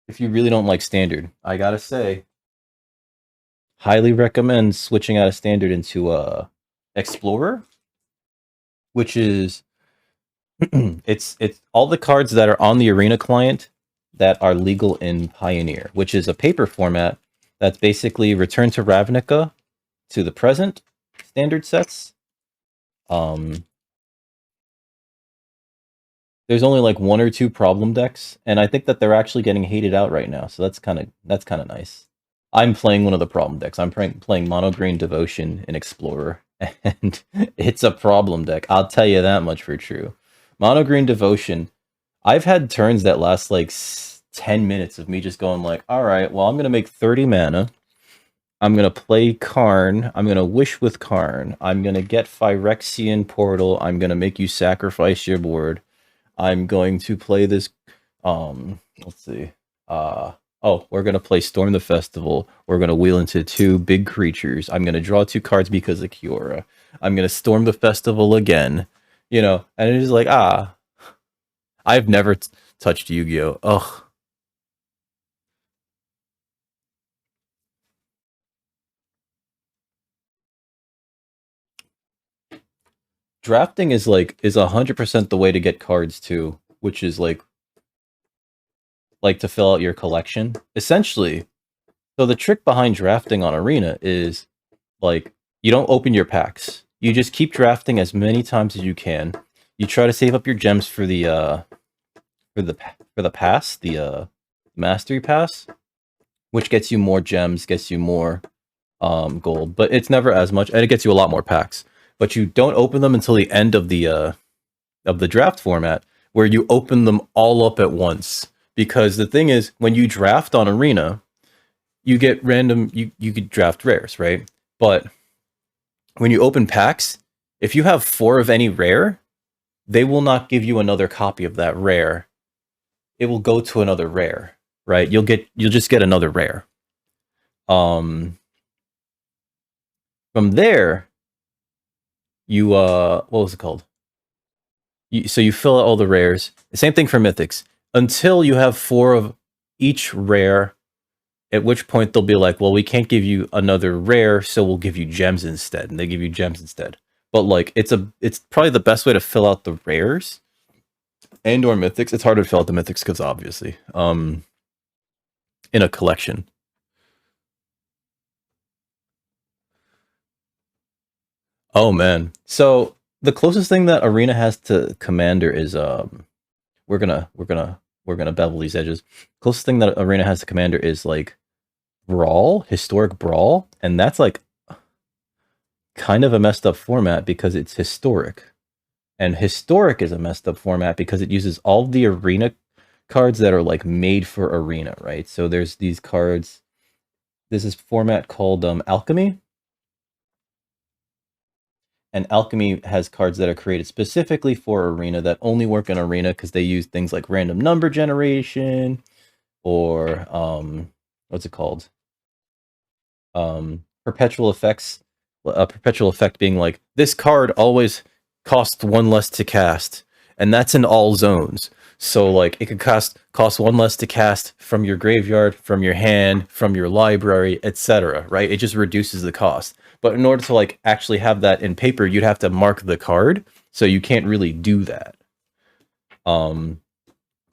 really don't like standard, I gotta say, highly recommend switching out of standard into Explorer, which is it's all the cards that are on the arena client that are legal in Pioneer, which is a paper format that's basically Return to Ravnica to the present standard sets. There's only like 1 or 2 problem decks, and I think that they're actually getting hated out right now, so that's kind of nice. I'm playing one of the problem decks. I'm playing Mono Green Devotion in Explorer, and it's a problem deck. I'll tell you that much for true. Mono Green Devotion, I've had turns that last like 10 minutes of me just going like, all right, well, I'm going to make 30 mana. I'm going to play Karn. I'm going to wish with Karn. I'm going to get Phyrexian Portal. I'm going to make you sacrifice your board. I'm going to play this, let's see. Oh, we're going to play Storm the Festival. We're going to wheel into 2 big creatures. I'm going to draw 2 cards because of Kiora. I'm going to Storm the Festival again. You know, and it is like, I've never touched Yu-Gi-Oh! Ugh. Drafting is 100% the way to get cards too, which is like to fill out your collection. Essentially, so the trick behind drafting on Arena is like you don't open your packs. You just keep drafting as many times as you can. You try to save up your gems for the pass, the mastery pass, which gets you more gems, gets you more gold, but it's never as much, and it gets you a lot more packs. But you don't open them until the end of the draft format, where you open them all up at once. Because the thing is, when you draft on Arena, you get random, you could draft rares, right? But when you open packs, if you have 4 of any rare, they will not give you another copy of that rare. It will go to another rare, right? You'll just get another rare. From there, you what was it called? So you fill out all the rares. The same thing for mythics until you have 4 of each rare. At which point they'll be like, well, we can't give you another rare, so we'll give you gems instead. And they give you gems instead. But like, it's probably the best way to fill out the rares and or mythics. It's harder to fill out the mythics because obviously, in a collection. Oh man. So the closest thing that Arena has to Commander is we're gonna bevel these edges. Closest thing that Arena has to Commander is like Brawl, Historic Brawl, and that's like kind of a messed up format because it's historic. And historic is a messed up format because it uses all the Arena cards that are like made for Arena, right? So there's these cards. This is format called Alchemy. And Alchemy has cards that are created specifically for Arena that only work in Arena because they use things like random number generation or what's it called? Perpetual effects. A perpetual effect being like, this card always costs 1 less to cast, and that's in all zones. So like it could cost 1 less to cast from your graveyard, from your hand, from your library, etc. Right? It just reduces the cost. But in order to like actually have that in paper, you'd have to mark the card, so you can't really do that. What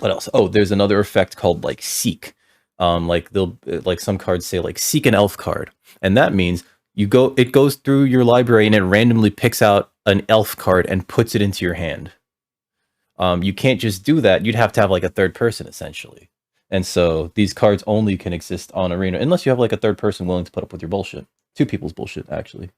else? Oh, there's another effect called like Seek. Like they'll like some cards say like seek an elf card, and that means it goes through your library and it randomly picks out an elf card and puts it into your hand. You can't just do that. You'd have to have like a third person essentially. And so these cards only can exist on Arena unless you have like a third person willing to put up with your bullshit. Two people's bullshit, actually.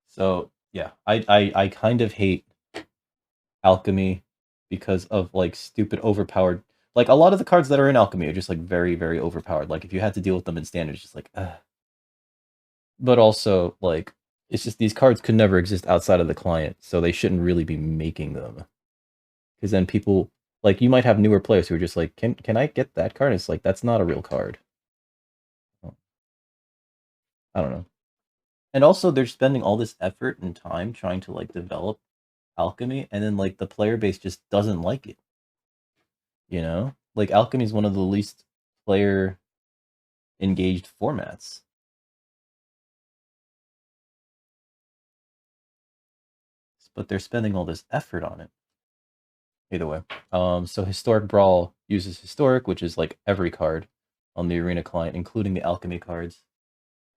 So yeah, I kind of hate alchemy because of like stupid overpowered. Like a lot of the cards that are in alchemy are just like very very overpowered. Like if you had to deal with them in standard, it's just like. But also like it's just these cards could never exist outside of the client, so they shouldn't really be making them. Because then people like you might have newer players who are just like, can I get that card? And it's like that's not a real card. I don't know. And also they're spending all this effort and time trying to like develop alchemy, and then like the player base just doesn't like it. You know? Like alchemy is one of the least player engaged formats. But they're spending all this effort on it. Either way. So Historic Brawl uses Historic, which is like every card on the Arena client, including the Alchemy cards.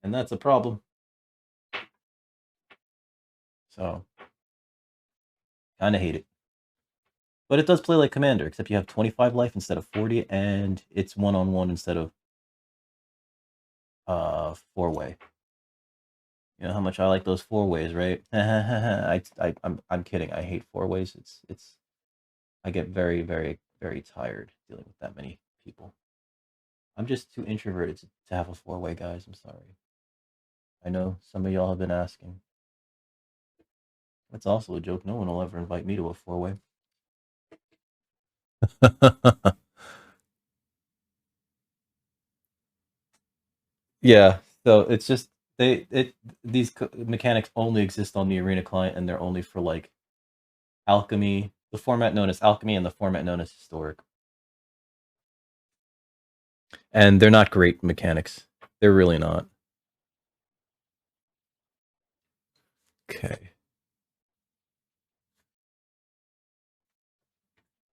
And that's a problem. So, kind of hate it. But it does play like Commander, except you have 25 life instead of 40, and it's one-on-one instead of four-way. You know how much I like those four-ways, right? I'm kidding. I hate four-ways. It's I get very, very, very tired dealing with that many people. I'm just too introverted to have a four-way, guys. I'm sorry. I know some of y'all have been asking. That's also a joke. No one will ever invite me to a four-way. Yeah, so it's just these mechanics only exist on the Arena client, and they're only for like alchemy, the format known as alchemy, and the format known as historic. And they're not great mechanics. They're really not. Okay.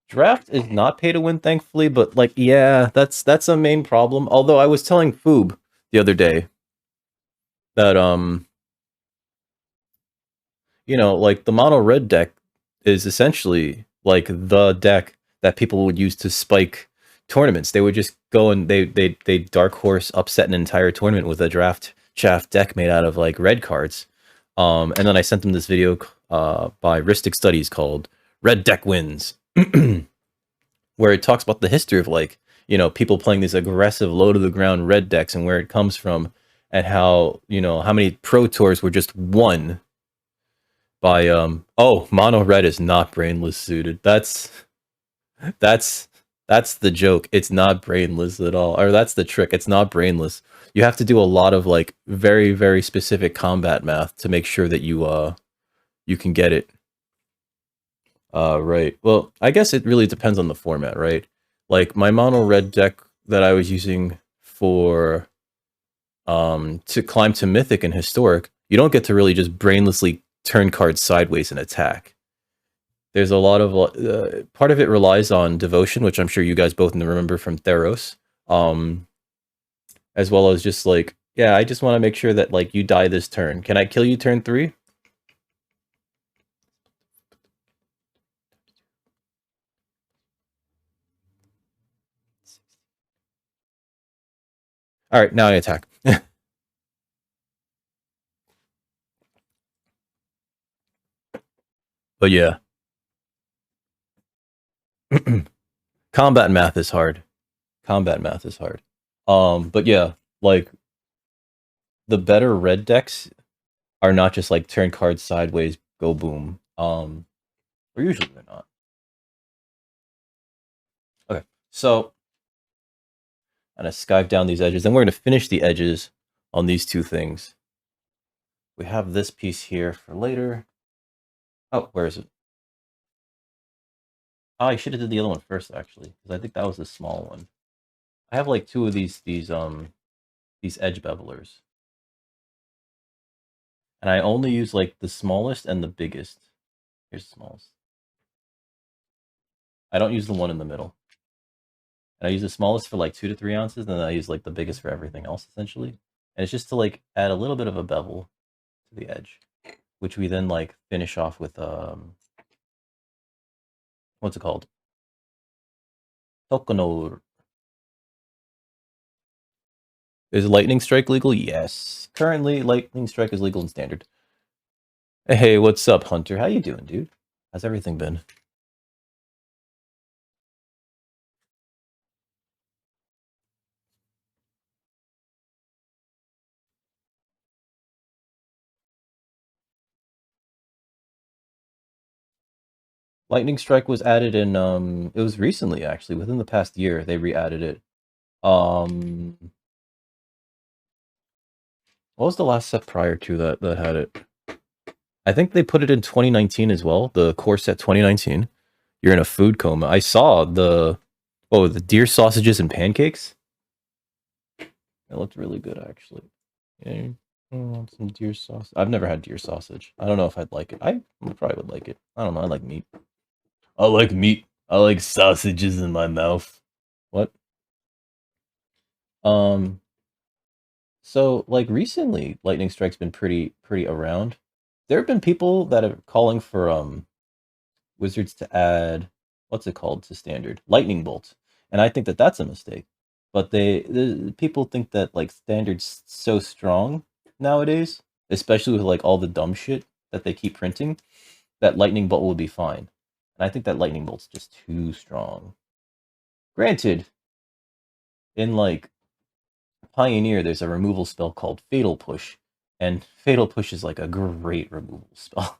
Draft is not pay to win, thankfully, but like, yeah, that's a main problem. Although I was telling Foob the other day that you know, like the mono red deck is essentially like the deck that people would use to spike tournaments. They would just go and they dark horse upset an entire tournament with a draft chaff deck made out of like red cards. And then I sent them this video by Ristic Studies called Red Deck Wins, where it talks about the history of like, you know, people playing these aggressive low to the ground red decks and where it comes from, and how, you know, how many pro tours were just won by oh, mono red is not brainless suited. That's that's the joke. It's not brainless at all. Or that's the trick. It's not brainless. You have to do a lot of like very very specific combat math to make sure that you can get it. Right. Well, I guess it really depends on the format, right? Like my mono red deck that I was using for to climb to mythic and historic, you don't get to really just brainlessly turn cards sideways and attack. There's a lot of part of it relies on devotion, which I'm sure you guys both remember from Theros, as well as just like, yeah, I just want to make sure that like you die this turn. Can I kill you turn 3? All right, now I attack. But yeah, combat math is hard. Combat math is hard. But yeah, like the better red decks are not just like turn cards sideways, go boom. Or usually they're not. Okay, so I'm gonna skive down these edges, and we're gonna finish the edges on these two things. We have this piece here for later. Oh, where is it? Oh, I should have did the other one first, actually, because I think that was the small one. I have like two of these edge bevelers. And I only use like the smallest and the biggest. Here's the smallest. I don't use the one in the middle. And I use the smallest for like 2 to 3 ounces, and then I use like the biggest for everything else essentially. And it's just to like add a little bit of a bevel to the edge, which we then like finish off with what's it called? Tokonor. Is lightning strike legal? Yes. Currently, lightning strike is legal in standard. Hey, what's up, Hunter? How you doing, dude? How's everything been? Lightning strike was added in it was recently actually, within the past year they re-added it. What was the last set prior to that that had it? I think they put it in 2019 as well, the core set 2019. You're in a food coma. I saw the deer sausages and pancakes. It looked really good actually. Yeah, I want some deer sausage. I've never had deer sausage. I don't know if I'd like it. I probably would like it. I don't know. I like meat. I like meat. I like sausages in my mouth. What? Um. So like recently, lightning strike's been pretty around. There have been people that are calling for wizards to add what's it called to standard lightning bolt, and I think that that's a mistake. But the people think that like standard's so strong nowadays, especially with like all the dumb shit that they keep printing, that lightning bolt would be fine. And I think that lightning bolt's just too strong. Granted, in like Pioneer, there's a removal spell called Fatal Push, and Fatal Push is like a great removal spell.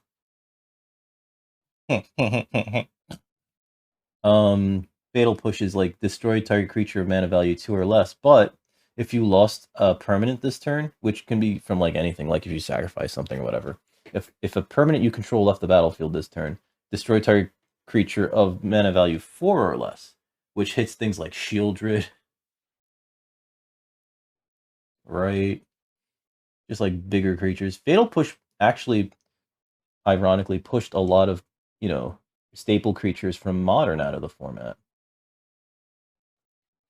Fatal Push is like destroy target creature of mana value 2 or less, but if you lost a permanent this turn, which can be from like anything, like if you sacrifice something or whatever, if a permanent you control left the battlefield this turn, destroy target creature of mana value 4 or less, which hits things like Shieldred, right? Just like bigger creatures. Fatal Push actually, ironically, pushed a lot of, staple creatures from Modern out of the format.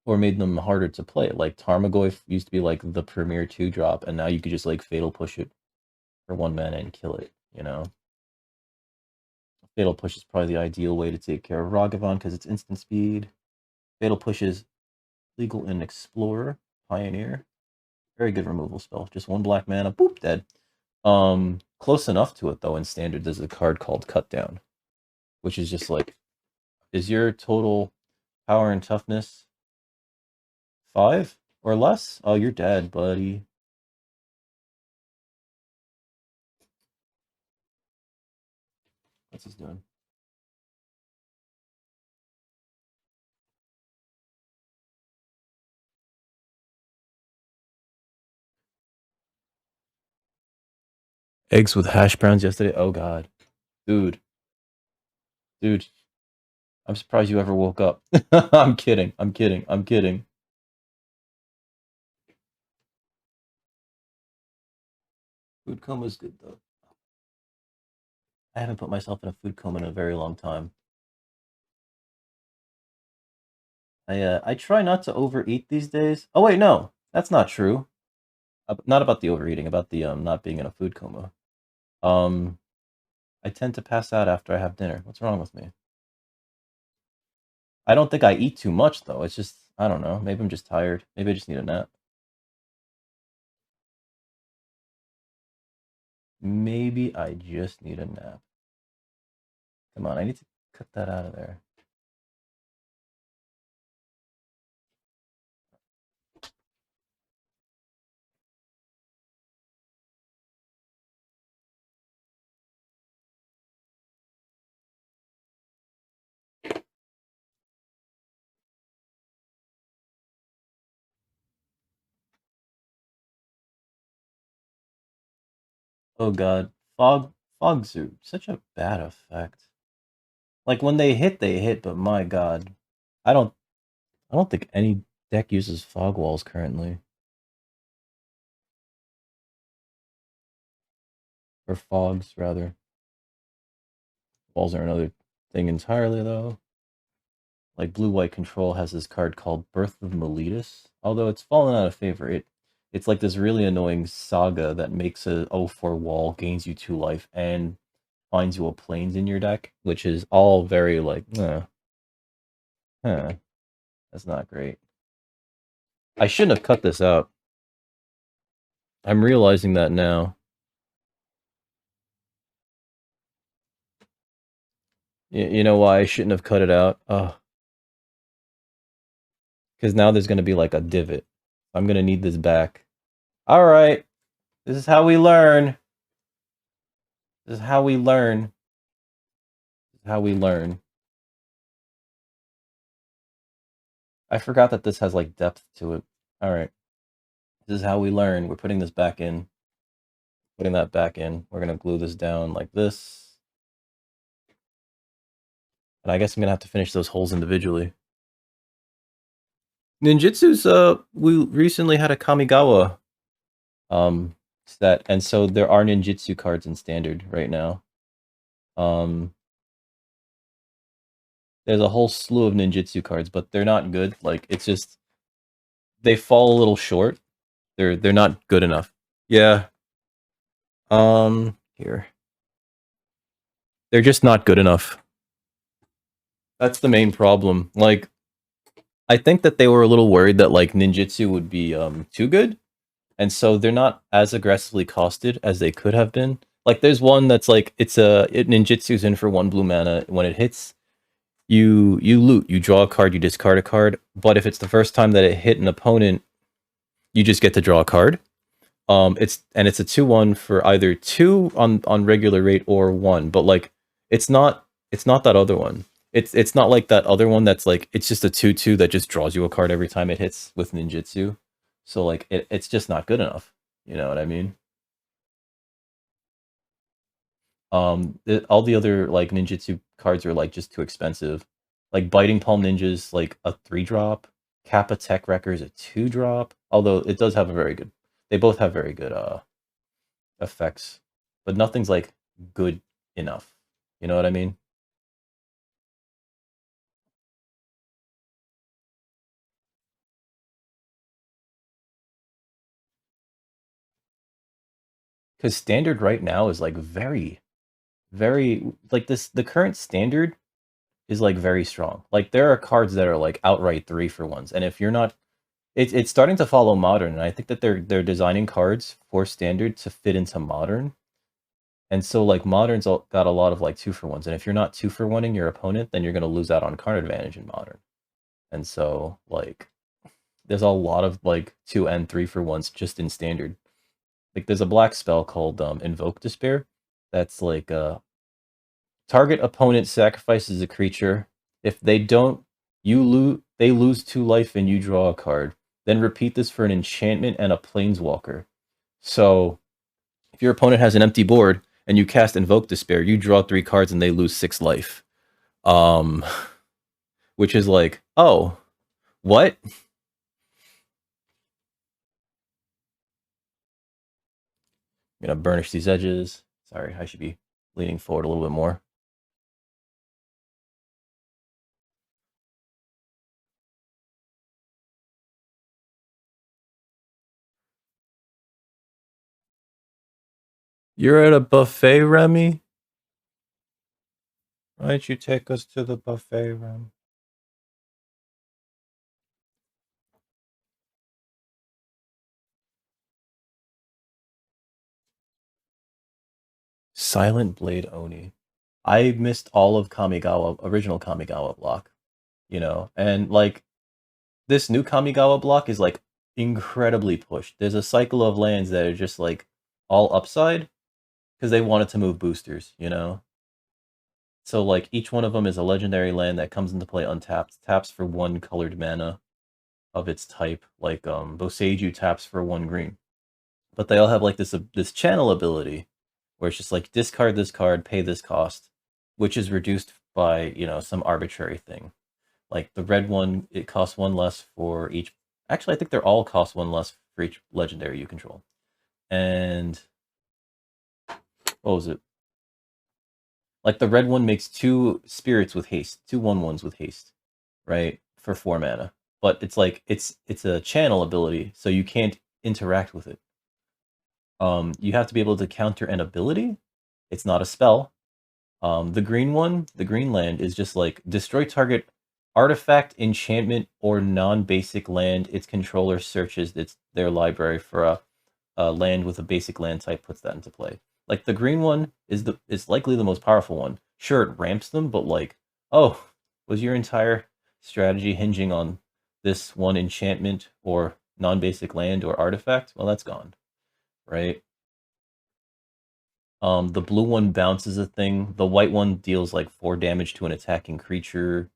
Or made them harder to play. Like Tarmogoyf used to be like the premier 2-drop, and now you could just like Fatal Push it for 1 mana and kill it, Fatal Push is probably the ideal way to take care of Ragavan because it's instant speed. Fatal Push is legal in Explorer, Pioneer. Very good removal spell. Just 1 black mana, boop, dead. Close enough to it though in standard there's a card called Cut Down, which is just like, is your total power and toughness 5 or less? Oh, you're dead, buddy. What's this doing? Eggs with hash browns yesterday. Oh god. Dude. Dude. I'm surprised you ever woke up. I'm kidding. I'm kidding. I'm kidding. Food coma is good though. I haven't put myself in a food coma in a very long time. I try not to overeat these days. Oh wait, no. That's not true. Not about the overeating, about the not being in a food coma. Um I tend to pass out after I have dinner. What's wrong with me? I don't think I eat too much though. It's just, I don't know. Maybe I'm just tired. Maybe I just need a nap. Maybe I just need a nap. Come on, I need to cut that out of there. Oh god. Fogs are such a bad effect. Like when they hit, but my god. I don't I don't think any deck uses fog walls currently. Or fogs, rather. Walls are another thing entirely, though. Like blue-white control has this card called Birth of Meletus. Although it's fallen out of favor. It's like this really annoying saga that makes a 0/4 wall, gains you 2 life, and finds you a planes in your deck, which is all very like, that's not great. I shouldn't have cut this out. I'm realizing that now. You know why I shouldn't have cut it out? Because now there's going to be like a divot. I'm going to need this back. Alright. This is how we learn. This is how we learn. This is how we learn. I forgot that this has like depth to it. Alright. This is how we learn. We're putting this back in. Putting that back in. We're going to glue this down like this. And I guess I'm going to have to finish those holes individually. Ninjutsu's, we recently had a Kamigawa set, and so there are ninjutsu cards in standard right now. There's a whole slew of ninjutsu cards, but they're not good. Like, it's just they fall a little short. They're not good enough. Yeah. Here. They're just not good enough. That's the main problem. Like, I think that they were a little worried that like ninjutsu would be too good. And so they're not as aggressively costed as they could have been. Like there's one that's like ninjutsu's in for 1 blue mana. When it hits, you loot, you draw a card, you discard a card. But if it's the first time that it hit an opponent, you just get to draw a card. It's a 2/1 for either 2 on regular rate or 1. But like it's not that other one. It's not like that other one that's like it's just a 2/2 that just draws you a card every time it hits with ninjutsu. So like it's just not good enough. You know what I mean? All the other like ninjutsu cards are like just too expensive. Like Biting Palm Ninja's like a 3-drop. Kappa Tech Wrecker's a 2-drop. Although it does have a very good. They both have very good effects, but nothing's like good enough. You know what I mean? Because standard right now is like very, very like this. The current standard is like very strong. Like there are cards that are like outright 3-for-1s, and if you're not, it's starting to follow modern. And I think that they're designing cards for standard to fit into modern. And so like modern's got a lot of like 2-for-1s, and if you're not 2-for-1ing your opponent, then you're gonna lose out on card advantage in modern. And so like there's a lot of like 2 and 3-for-1s just in standard. Like there's a black spell called Invoke Despair. That's like target opponent sacrifices a creature. If they don't, they lose 2 life and you draw a card. Then repeat this for an enchantment and a planeswalker. So if your opponent has an empty board and you cast Invoke Despair, you draw 3 cards and they lose 6 life. Which is like, oh, what? I'm gonna burnish these edges. Sorry, I should be leaning forward a little bit more. You're at a buffet, Remy? Why don't you take us to the buffet, Remy? Silent Blade Oni. I missed all of original Kamigawa block, you know, and like this new Kamigawa block is like incredibly pushed. There's a cycle of lands that are just like all upside because they wanted to move boosters, you know. So like each one of them is a legendary land that comes into play untapped, taps for 1 colored mana of its type. Like Boseiju taps for 1 green, but they all have like this channel ability where it's just like discard this card, pay this cost, which is reduced by, you know, some arbitrary thing. Like the red one, it costs 1 less for each. Actually, I think they're all cost 1 less for each legendary you control. And what was it? Like the red one makes 2 spirits with haste, 2 1/1s with haste, right? For 4 mana. But it's like it's a channel ability, so you can't interact with it. You have to be able to counter an ability. It's not a spell. The green one, the green land, is just like destroy target artifact, enchantment, or non-basic land its controller searches their library for a land with a basic land type, puts that into play. Like the green one is likely the most powerful one. Sure, it ramps them, but like, oh, was your entire strategy hinging on this one enchantment or non-basic land or artifact? Well, that's gone, right? The blue one bounces a thing. The white one deals like 4 damage to an attacking creature,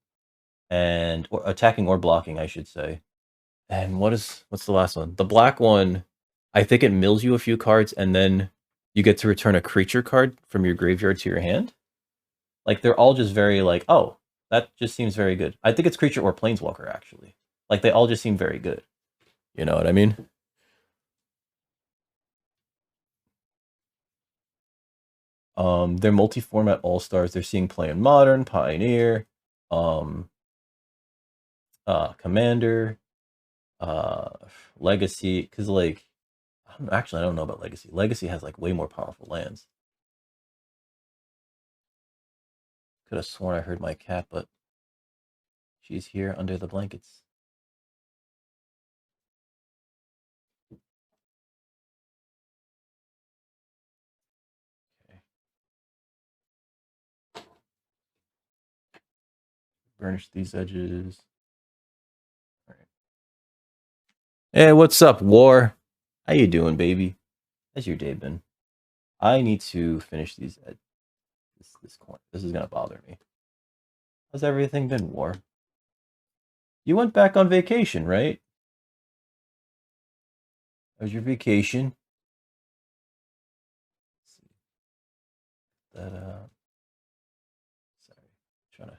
or attacking or blocking, I should say. And what's the last one? The black one, I think it mills you a few cards, and then you get to return a creature card from your graveyard to your hand. Like they're all just very like, oh, that just seems very good. I think it's creature or planeswalker actually. Like they all just seem very good. You know what I mean? They're multi-format all-stars. They're seeing play in Modern, Pioneer, Commander, Legacy, because like actually I don't know about Legacy. Legacy has like way more powerful lands. Could have sworn I heard my cat, but she's here under the blankets. Okay. Burnish these edges. All right. Hey, what's up, War? How you doing, baby? How's your day been? I need to finish these this corner. This is gonna bother me. How's everything been, War? You went back on vacation, right? How's your vacation? Let's see. That sorry, trying to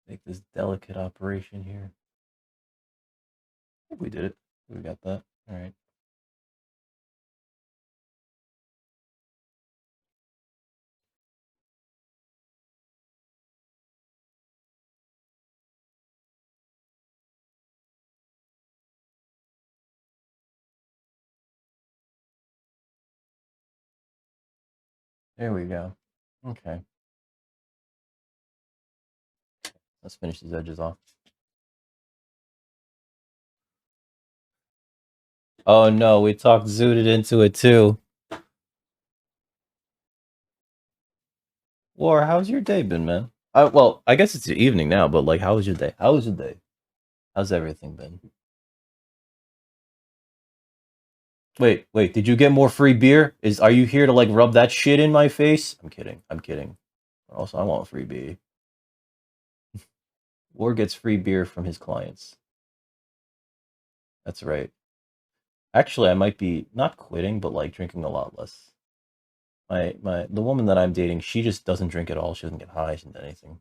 make this delicate operation here. I think we did it. We got that. All right. There we go. Okay. Let's finish these edges off. Oh no, we talked zooted into it too. War, how's your day been, man? Well, I guess it's your evening now, but like, how was your day? How was your day? How's everything been? Wait, did you get more free beer? Are you here to like rub that shit in my face? I'm kidding. I'm kidding. Also, I want free beer. War gets free beer from his clients. That's right. Actually, I might be not quitting, but like drinking a lot less. The woman that I'm dating, she just doesn't drink at all. She doesn't get high. She doesn't do anything.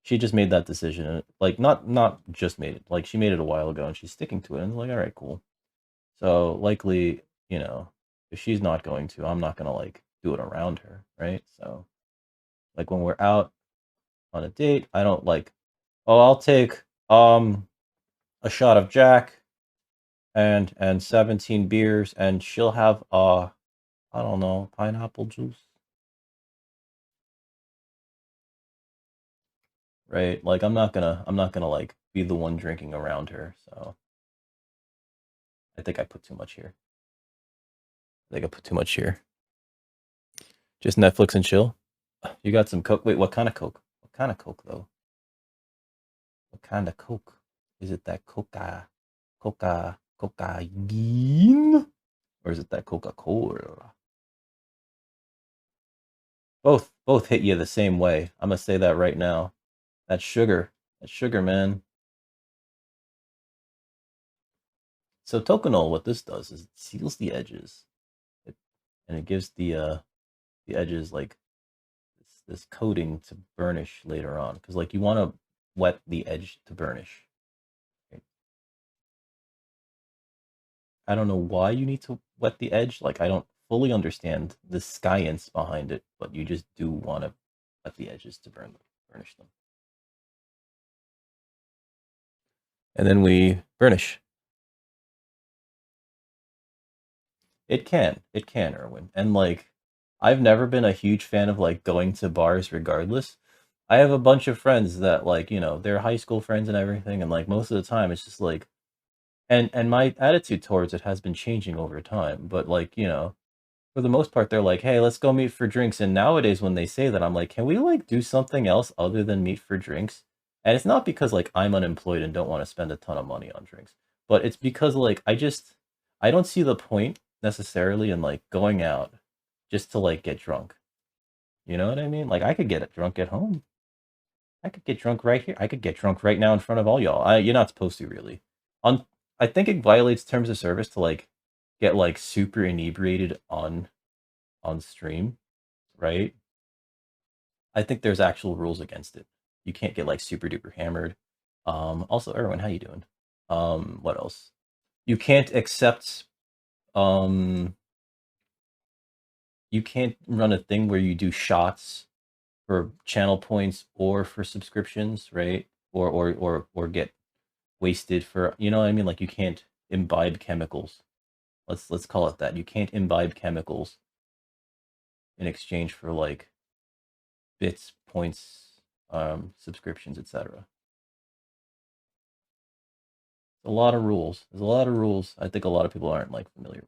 She just made that decision, and like not just made it. Like she made it a while ago, and she's sticking to it. And like, all right, cool. So likely, if she's not going to, I'm not gonna like do it around her, right? So like when we're out on a date, I don't like, oh, I'll take a shot of Jack and 17 beers, and she'll have I don't know, pineapple juice. Right? Like I'm not gonna like be the one drinking around her. So I think I put too much here. I think I put too much here. Just Netflix and chill. You got some Coke? Wait, what kind of Coke? What kind of Coke though? What kind of Coke? Is it that cocaine? Or is it that Coca-Cola? Both hit you the same way. I'm gonna say that right now. That's sugar. That's sugar, man. So Tokonol, what this does is it seals the edges, and it gives the edges like this coating to burnish later on, because like you want to wet the edge to burnish. Right? I don't know why you need to wet the edge. Like I don't fully understand the science behind it, but you just do want to let the edges to burnish them. And then we burnish. It can, Erwin. And like, I've never been a huge fan of like going to bars regardless. I have a bunch of friends that like, you know, they're high school friends and everything, and like most of the time it's just like, and my attitude towards it has been changing over time, but like, you know, for the most part they're like, "Hey, let's go meet for drinks." And nowadays when they say that, I'm like, "Can we like do something else other than meet for drinks?" And it's not because like I'm unemployed and don't want to spend a ton of money on drinks, but it's because like I don't see the point necessarily in like going out just to like get drunk. You know what I mean? Like I could get drunk at home. I could get drunk right here. I could get drunk right now in front of all y'all. You're not supposed to really. On I think it violates terms of service to like get like super inebriated on stream, right? I think there's actual rules against it. You can't get like super duper hammered. Also, Erwin, how you doing? What else? You can't accept um you can't run a thing where you do shots for channel points or for subscriptions, right? Or get wasted for, you know what I mean? Like you can't imbibe chemicals. Let's call it that. You can't imbibe chemicals in exchange for like bits, points, subscriptions, etc. A lot of rules. There's a lot of rules. I think a lot of people aren't like familiar.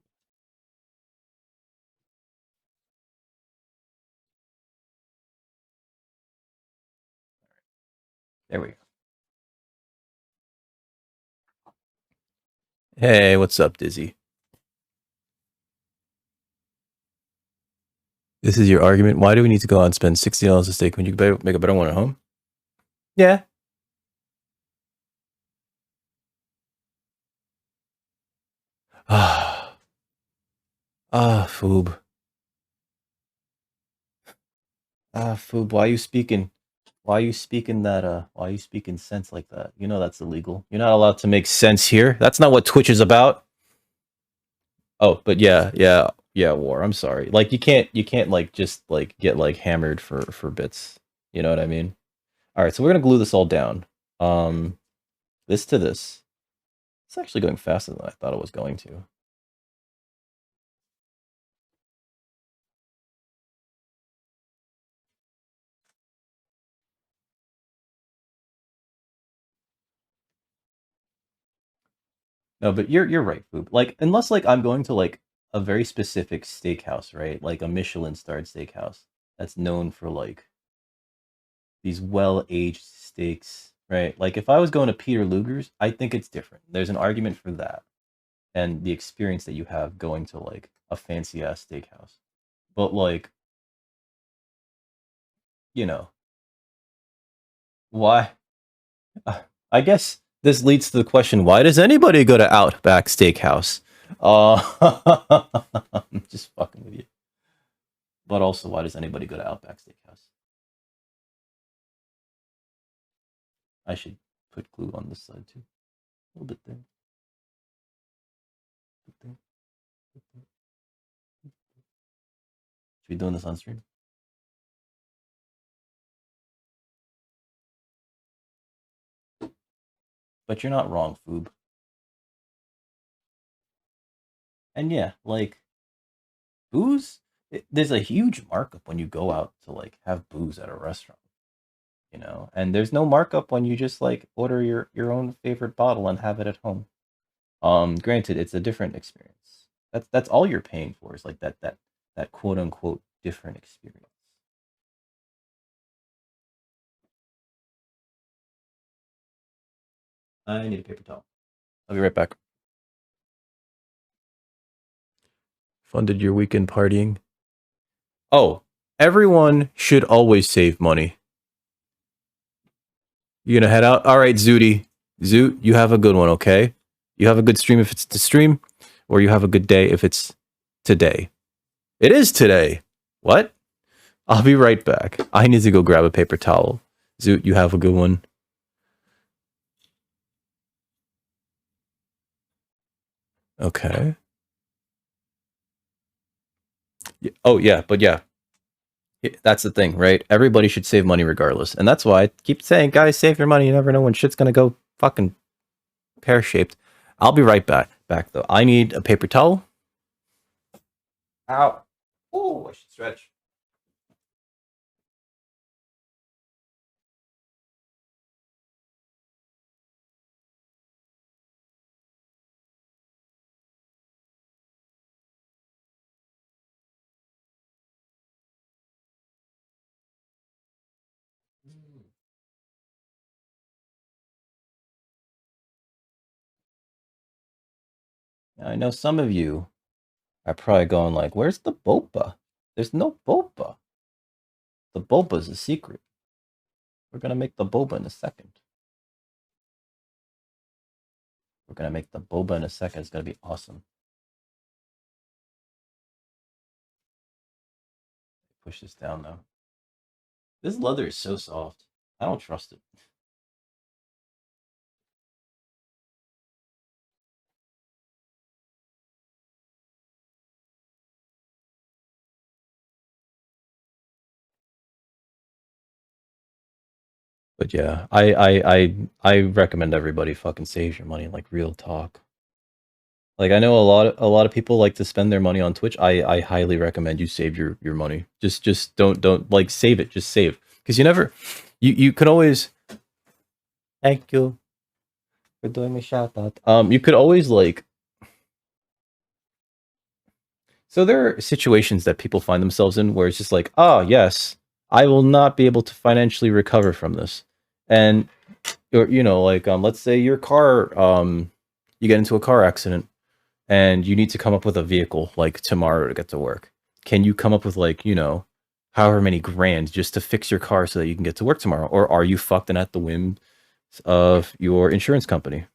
There we go. Hey, what's up, Dizzy? This is your argument. Why do we need to go out and spend $60 a steak when you can make a better one at home? Yeah. Ah, Foob. Foob, why are you speaking? Why are you speaking that? Why are you speaking sense like that? You know that's illegal. You're not allowed to make sense here. That's not what Twitch is about. Oh, but yeah, War. I'm sorry. Like you can't like just like get like hammered for bits. You know what I mean? All right, so we're gonna glue this all down. This to this. It's actually going faster than I thought it was going to. No, but you're right, Boop. Like unless like I'm going to like a very specific steakhouse, right? Like a Michelin starred steakhouse that's known for like these well-aged steaks, right? Like if I was going to Peter Luger's, I think it's different. There's an argument for that and the experience that you have going to like a fancy ass steakhouse. But like, you know, why I guess this leads to the question, why does anybody go to Outback Steakhouse? I'm just fucking with you. But also, why does anybody go to Outback Steakhouse? I should put glue on this side too. A little bit there. Should we be doing this on stream? But you're not wrong, Foob. And yeah, like booze, there's a huge markup when you go out to like have booze at a restaurant, you know. And there's no markup when you just like order your own favorite bottle and have it at home. Granted, it's a different experience. That's all you're paying for is like that quote unquote different experience. I need a paper towel. I'll be right back. Funded your weekend partying? Oh, everyone should always save money. You gonna head out? All right, Zooty. Zoot, you have a good one, okay? You have a good stream if it's to stream, or you have a good day if it's today. It is today. What? I'll be right back. I need to go grab a paper towel. Zoot, you have a good one. Okay. Oh yeah, but yeah, that's the thing, right? Everybody should save money regardless, and that's why I keep saying, guys, save your money. You never know when shit's gonna go fucking pear shaped. I'll be right back. Back though, I need a paper towel. Ow! Oh, I should stretch. I know some of you are probably going like, "Where's the boba?" There's no boba. The boba's a secret. We're gonna make the boba in a second. We're gonna make the boba in a second. It's gonna be awesome. Push this down though. This leather is so soft. I don't trust it. But yeah, I recommend everybody fucking save your money, like real talk. Like I know a lot of people like to spend their money on Twitch. I highly recommend you save your money. Just don't like save it. Just save because you never you could always. Thank you for doing me shout out. You could always like. So there are situations that people find themselves in where it's just like, oh yes, I will not be able to financially recover from this, and or you know like let's say your car you get into a car accident and you need to come up with a vehicle like tomorrow to get to work. Can you come up with like, you know, however many grand just to fix your car so that you can get to work tomorrow? Or are you fucked and at the whim of your insurance company?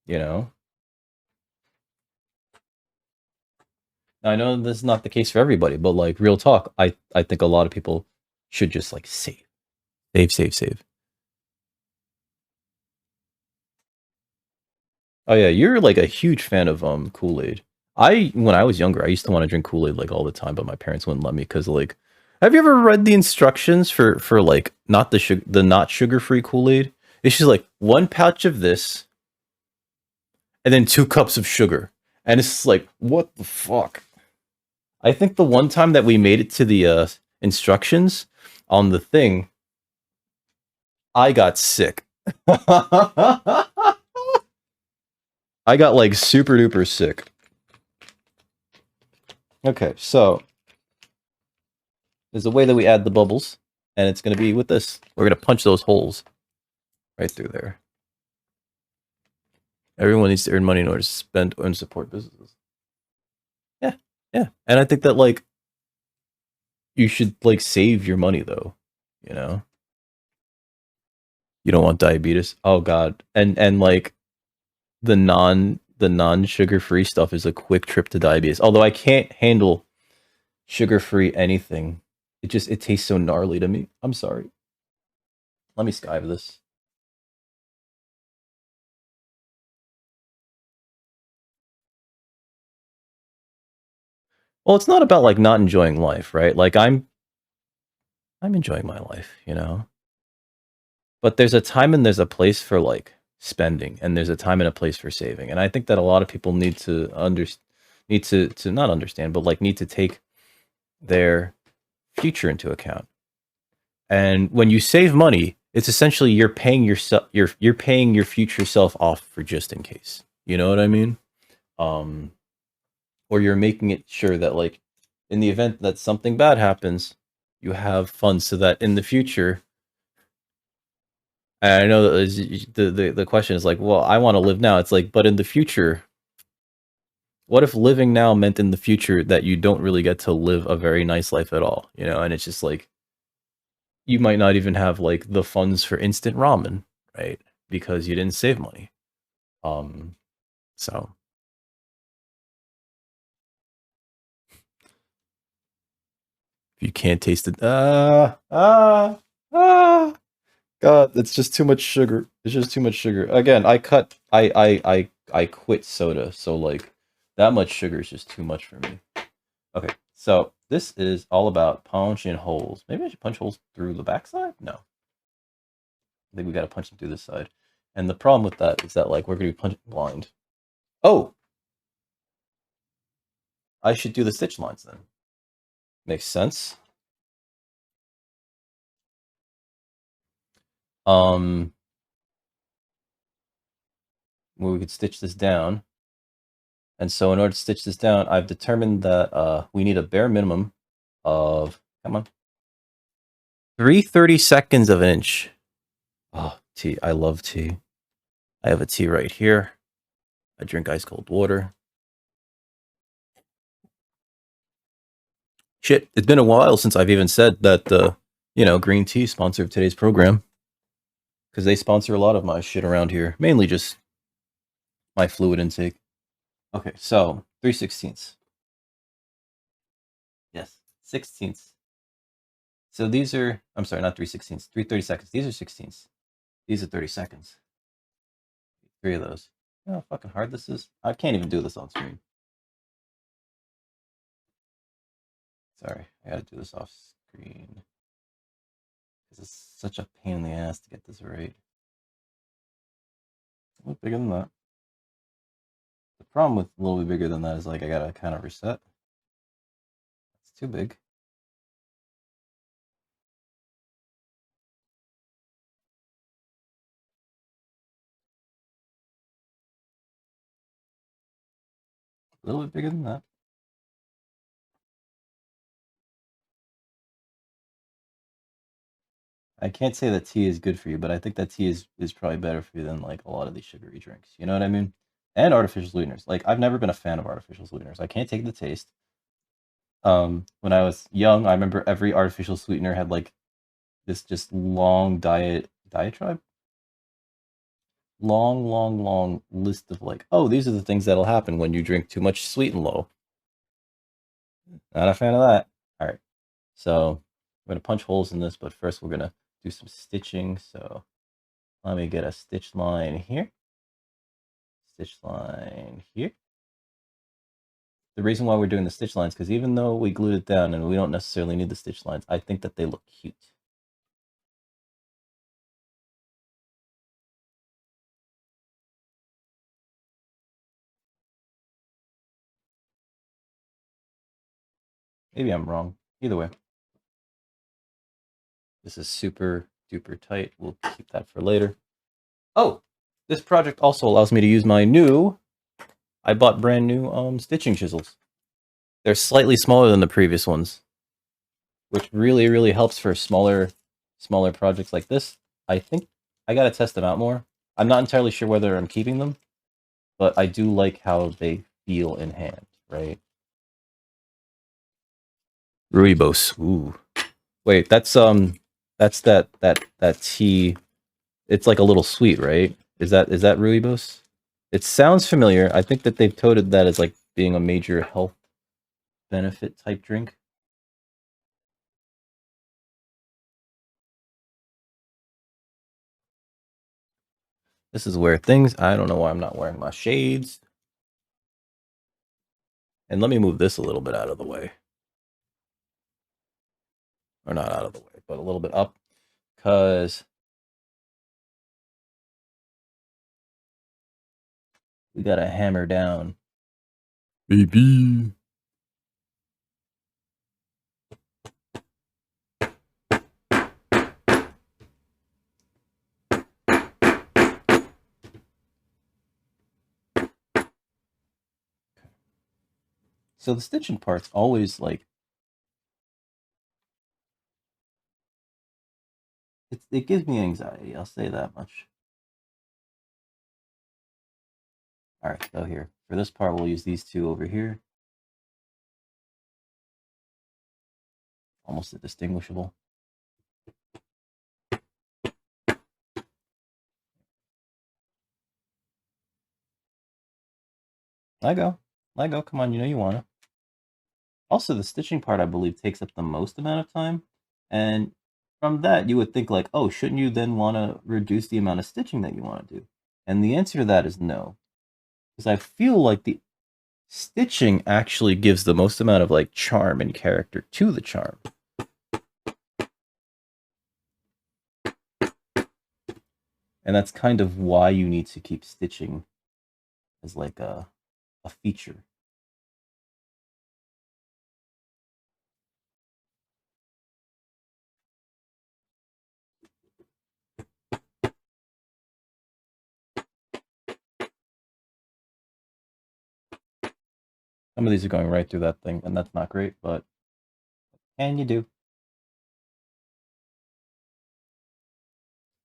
You know? I know this is not the case for everybody, but like real talk, I think a lot of people should just like save. Save. Oh yeah, you're like a huge fan of Kool-Aid. I when I was younger, I used to want to drink Kool-Aid like all the time, but my parents wouldn't let me because like, have you ever read the instructions for like not the not sugar-free Kool-Aid? It's just like one pouch of this and then 2 cups of sugar, and it's just like what the fuck. I think the one time that we made it to the instructions on the thing, I got sick. I got like super duper sick. Okay, so there's a way that we add the bubbles, and it's going to be with this. We're going to punch those holes right through there. Everyone needs to earn money in order to spend and support businesses. Yeah, yeah. And I think that, like, you should, like, save your money, though, you know? You don't want diabetes. Oh, God. And like, the non-sugar-free stuff is a quick trip to diabetes. Although I can't handle sugar-free anything. It tastes so gnarly to me. I'm sorry. Let me skive this. Well, it's not about like not enjoying life, right? Like I'm enjoying my life, you know? But there's a time and there's a place for like spending and there's a time and a place for saving. And I think that a lot of people need to need to not understand, but like need to take their future into account. And when you save money, it's essentially you're paying yourself you're paying your future self off for just in case. You know what I mean? Um or you're making it sure that like in the event that something bad happens, you have funds so that in the future. And I know that the question is like, well, I want to live now. It's like, but in the future, what if living now meant in the future that you don't really get to live a very nice life at all, you know? And it's just like you might not even have like the funds for instant ramen, right? Because you didn't save money. Um, so if you can't taste it, God, it's just too much sugar. It's just too much sugar. Again, I quit soda, so like that much sugar is just too much for me. Okay, So this is all about punching holes. Maybe I should punch holes through the backside? No. I think we got to punch them through this side. And the problem with that is that, like, we're going to be punching blind. Oh! I should do the stitch lines then. Makes sense. Well, we could stitch this down. And so in order to stitch this down, I've determined that we need a bare minimum of, come on, 3/32 of an inch. Oh, tea. I love tea. I have a tea right here. I drink ice cold water. Shit, it's been a while since I've even said that, green tea sponsored today's program. Because they sponsor a lot of my shit around here. Mainly just my fluid intake. Okay, so 3/16. Yes, 16ths. So these are, I'm sorry, not 3/16, 3/32. These are 16ths. These are 30 seconds. 3 of those. You know how fucking hard this is? I can't even do this on screen. Sorry, I gotta do this off screen. Because it's such a pain in the ass to get this right. A little bigger than that. The problem with a little bit bigger than that is, like, I gotta kind of reset. It's too big. A little bit bigger than that. I can't say that tea is good for you, but I think that tea is probably better for you than, like, a lot of these sugary drinks. You know what I mean? And artificial sweeteners. Like, I've never been a fan of artificial sweeteners. I can't take the taste. When I was young, I remember every artificial sweetener had, like, this just long diatribe? Long list of, like, oh, these are the things that'll happen when you drink too much sweet and low. Not a fan of that. Alright. So, I'm gonna punch holes in this, but first we're gonna do some stitching. So, let me get a stitch line here. Stitch line here. The reason why we're doing the stitch lines, because even though we glued it down and we don't necessarily need the stitch lines, I think that they look cute. Maybe I'm wrong. Either way. This is super duper tight. We'll keep that for later. Oh! This project also allows me to use my new... I bought brand new stitching chisels. They're slightly smaller than the previous ones, which really helps for smaller projects like this. I think I gotta test them out more. I'm not entirely sure whether I'm keeping them, but I do like how they feel in hand, right? Rooibos. Ooh. Wait, that's that tea. It's like a little sweet, right? Is that rooibos? It sounds familiar. I think that they've touted that as, like, being a major health benefit type drink. This is where things... I don't know why I'm not wearing my shades. And let me move this a little bit out of the way. Or not out of the way, but a little bit up. Because we gotta hammer down. Baby. So the stitching part's always, like... It gives me anxiety, I'll say that much. Alright, so here. For this part, we'll use these two over here. Almost indistinguishable. Let go. Let go. Come on, you know you want to. Also, the stitching part, I believe, takes up the most amount of time. And from that, you would think, like, oh, shouldn't you then want to reduce the amount of stitching that you want to do? And the answer to that is no. Because I feel like the stitching actually gives the most amount of like charm and character to the charm. And that's kind of why you need to keep stitching as like a feature. Some of these are going right through that thing, and that's not great, but what can you do?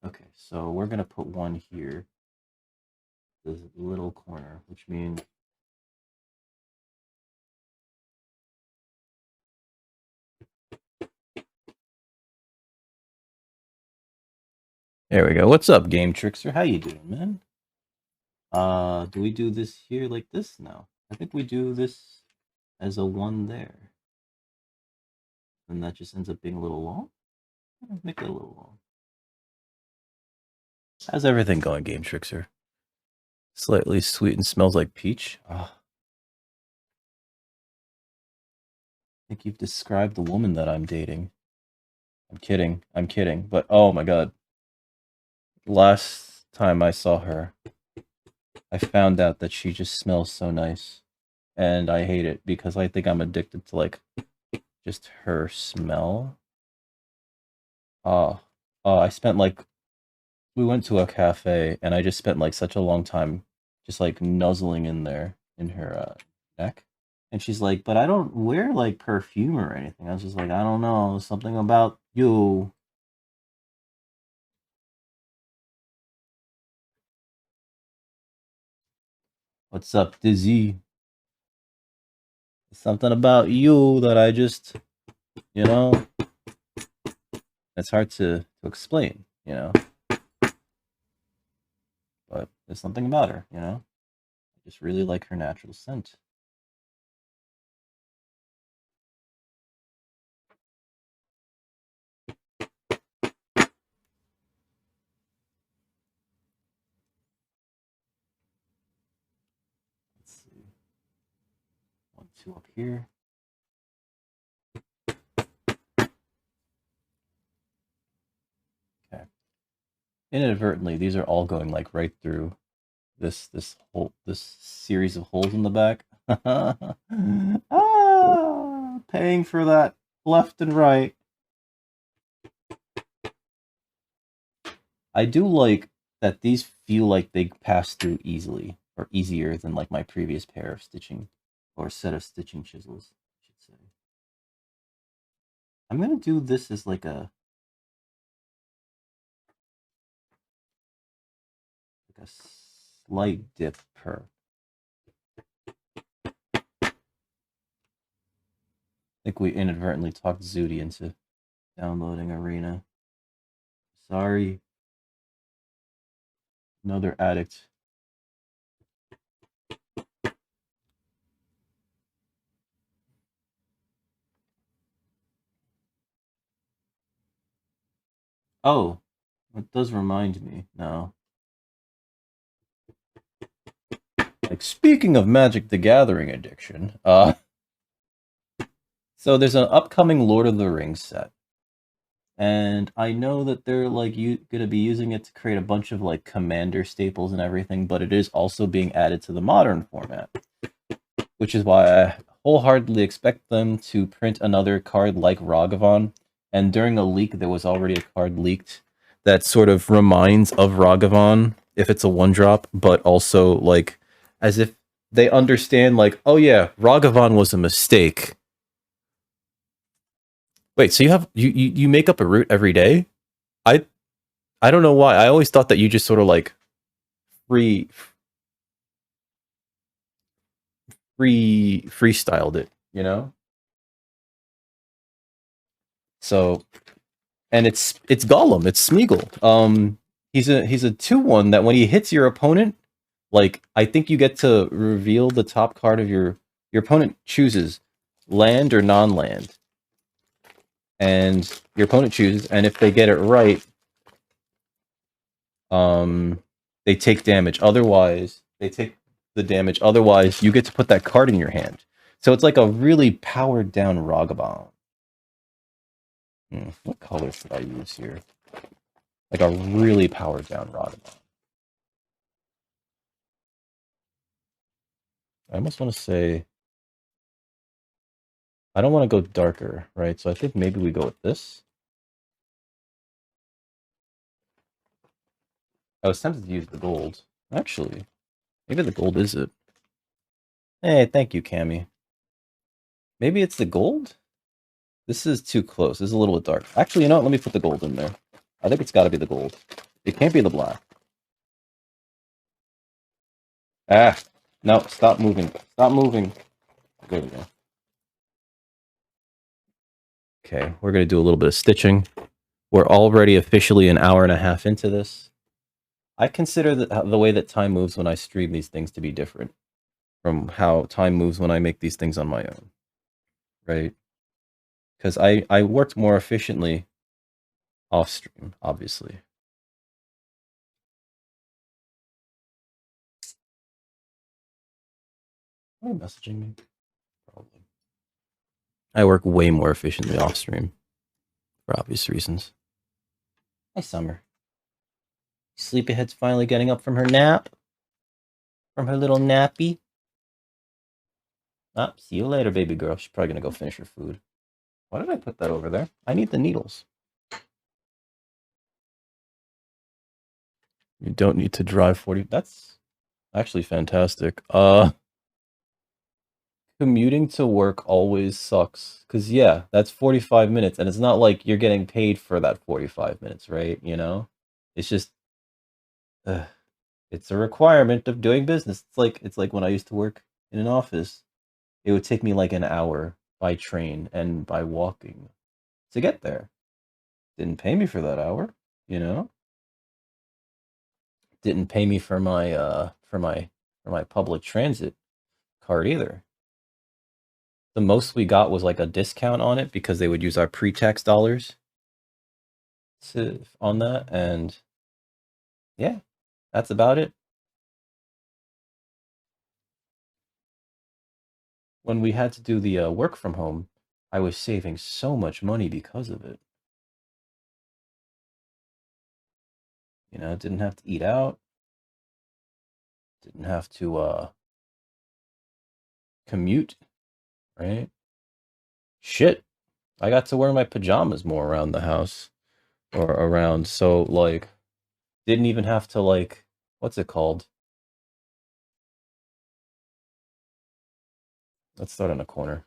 Okay, so we're gonna put one here, this little corner, which means there we go. What's up, Game Trickster? How you doing, man? Do we do this here like this? No. I think we do this as a one there. And that just ends up being a little long. Make it a little long. How's everything going, Game Trickster? Slightly sweet and smells like peach. Oh. I think you've described the woman that I'm dating. I'm kidding. But oh my god. Last time I saw her, I found out that she just smells so nice. And I hate it because I think I'm addicted to like just her smell. I spent like, we went to a cafe and I just spent like such a long time just like nuzzling in there in her neck. And she's like, but I don't wear like perfume or anything. I was just like, I don't know, something about you. What's up, Dizzy? Something about you that I just, you know, it's hard to explain, you know. But there's something about her, you know. I just really like her natural scent. Let's see. 1, 2 up here. Okay. Inadvertently, these are all going like right through this series of holes in the back. Paying for that left and right. I do like that these feel like they pass through easily, or easier than like my previous pair of stitching, or set of stitching chisels, I should say. I'm gonna do this as like a slight dip per. I think we inadvertently talked Zooty into downloading Arena. Sorry. Another addict. Oh, it does remind me now. Like, speaking of Magic the Gathering addiction, so there's an upcoming Lord of the Rings set. And I know that they're like gonna be using it to create a bunch of like commander staples and everything, but it is also being added to the modern format. Which is why I wholeheartedly expect them to print another card like Ragavan. And during a leak, there was already a card leaked that sort of reminds of Ragavan if it's a 1-drop, but also like as if they understand like, oh yeah, Ragavan was a mistake. Wait, so you make up a route every day? I don't know why. I always thought that you just sort of like freestyled it, you know? So, and it's Gollum, it's Smeagol. He's a 2/1 that when he hits your opponent, like I think you get to reveal the top card of your opponent chooses land or non-land. And your opponent chooses, and if they get it right, they take damage. Otherwise, they take the damage. Otherwise, you get to put that card in your hand. So it's like a really powered down Ragabomb. What color should I use here? Like a really powered down Ragabomb. I almost want to say... I don't want to go darker, right? So I think maybe we go with this. I was tempted to use the gold. Actually, maybe the gold is it. Hey, thank you, Cammy. Maybe it's the gold? This is too close. This is a little bit dark. Actually, you know what? Let me put the gold in there. I think it's got to be the gold. It can't be the black. Ah, no, stop moving. Stop moving. There we go. Okay, we're going to do a little bit of stitching. We're already officially an hour and a half into this. I consider the way that time moves when I stream these things to be different from how time moves when I make these things on my own, right? Because I worked more efficiently off stream, obviously. Are you messaging me? Probably. I work way more efficiently off stream for obvious reasons. Hi, Summer. Sleepyhead's finally getting up from her nap. From her little nappy. Ah, see you later, baby girl. She's probably going to go finish her food. Why did I put that over there? I need the needles. You don't need to drive 40. That's actually fantastic. Commuting to work always sucks. Because, yeah, that's 45 minutes. And it's not like you're getting paid for that 45 minutes, right? You know? It's just... it's a requirement of doing business. It's like when I used to work in an office. It would take me like an hour by train and by walking to get there. Didn't pay me for that hour, you know? Didn't pay me for my public transit card either. The most we got was like a discount on it because they would use our pre-tax dollars on that, and yeah, that's about it. When we had to do the work from home, I was saving so much money because of it. You know, didn't have to eat out, didn't have to commute, right? Shit, I got to wear my pajamas more around the house or around, so like didn't even have to like, what's it called? Let's start in a corner.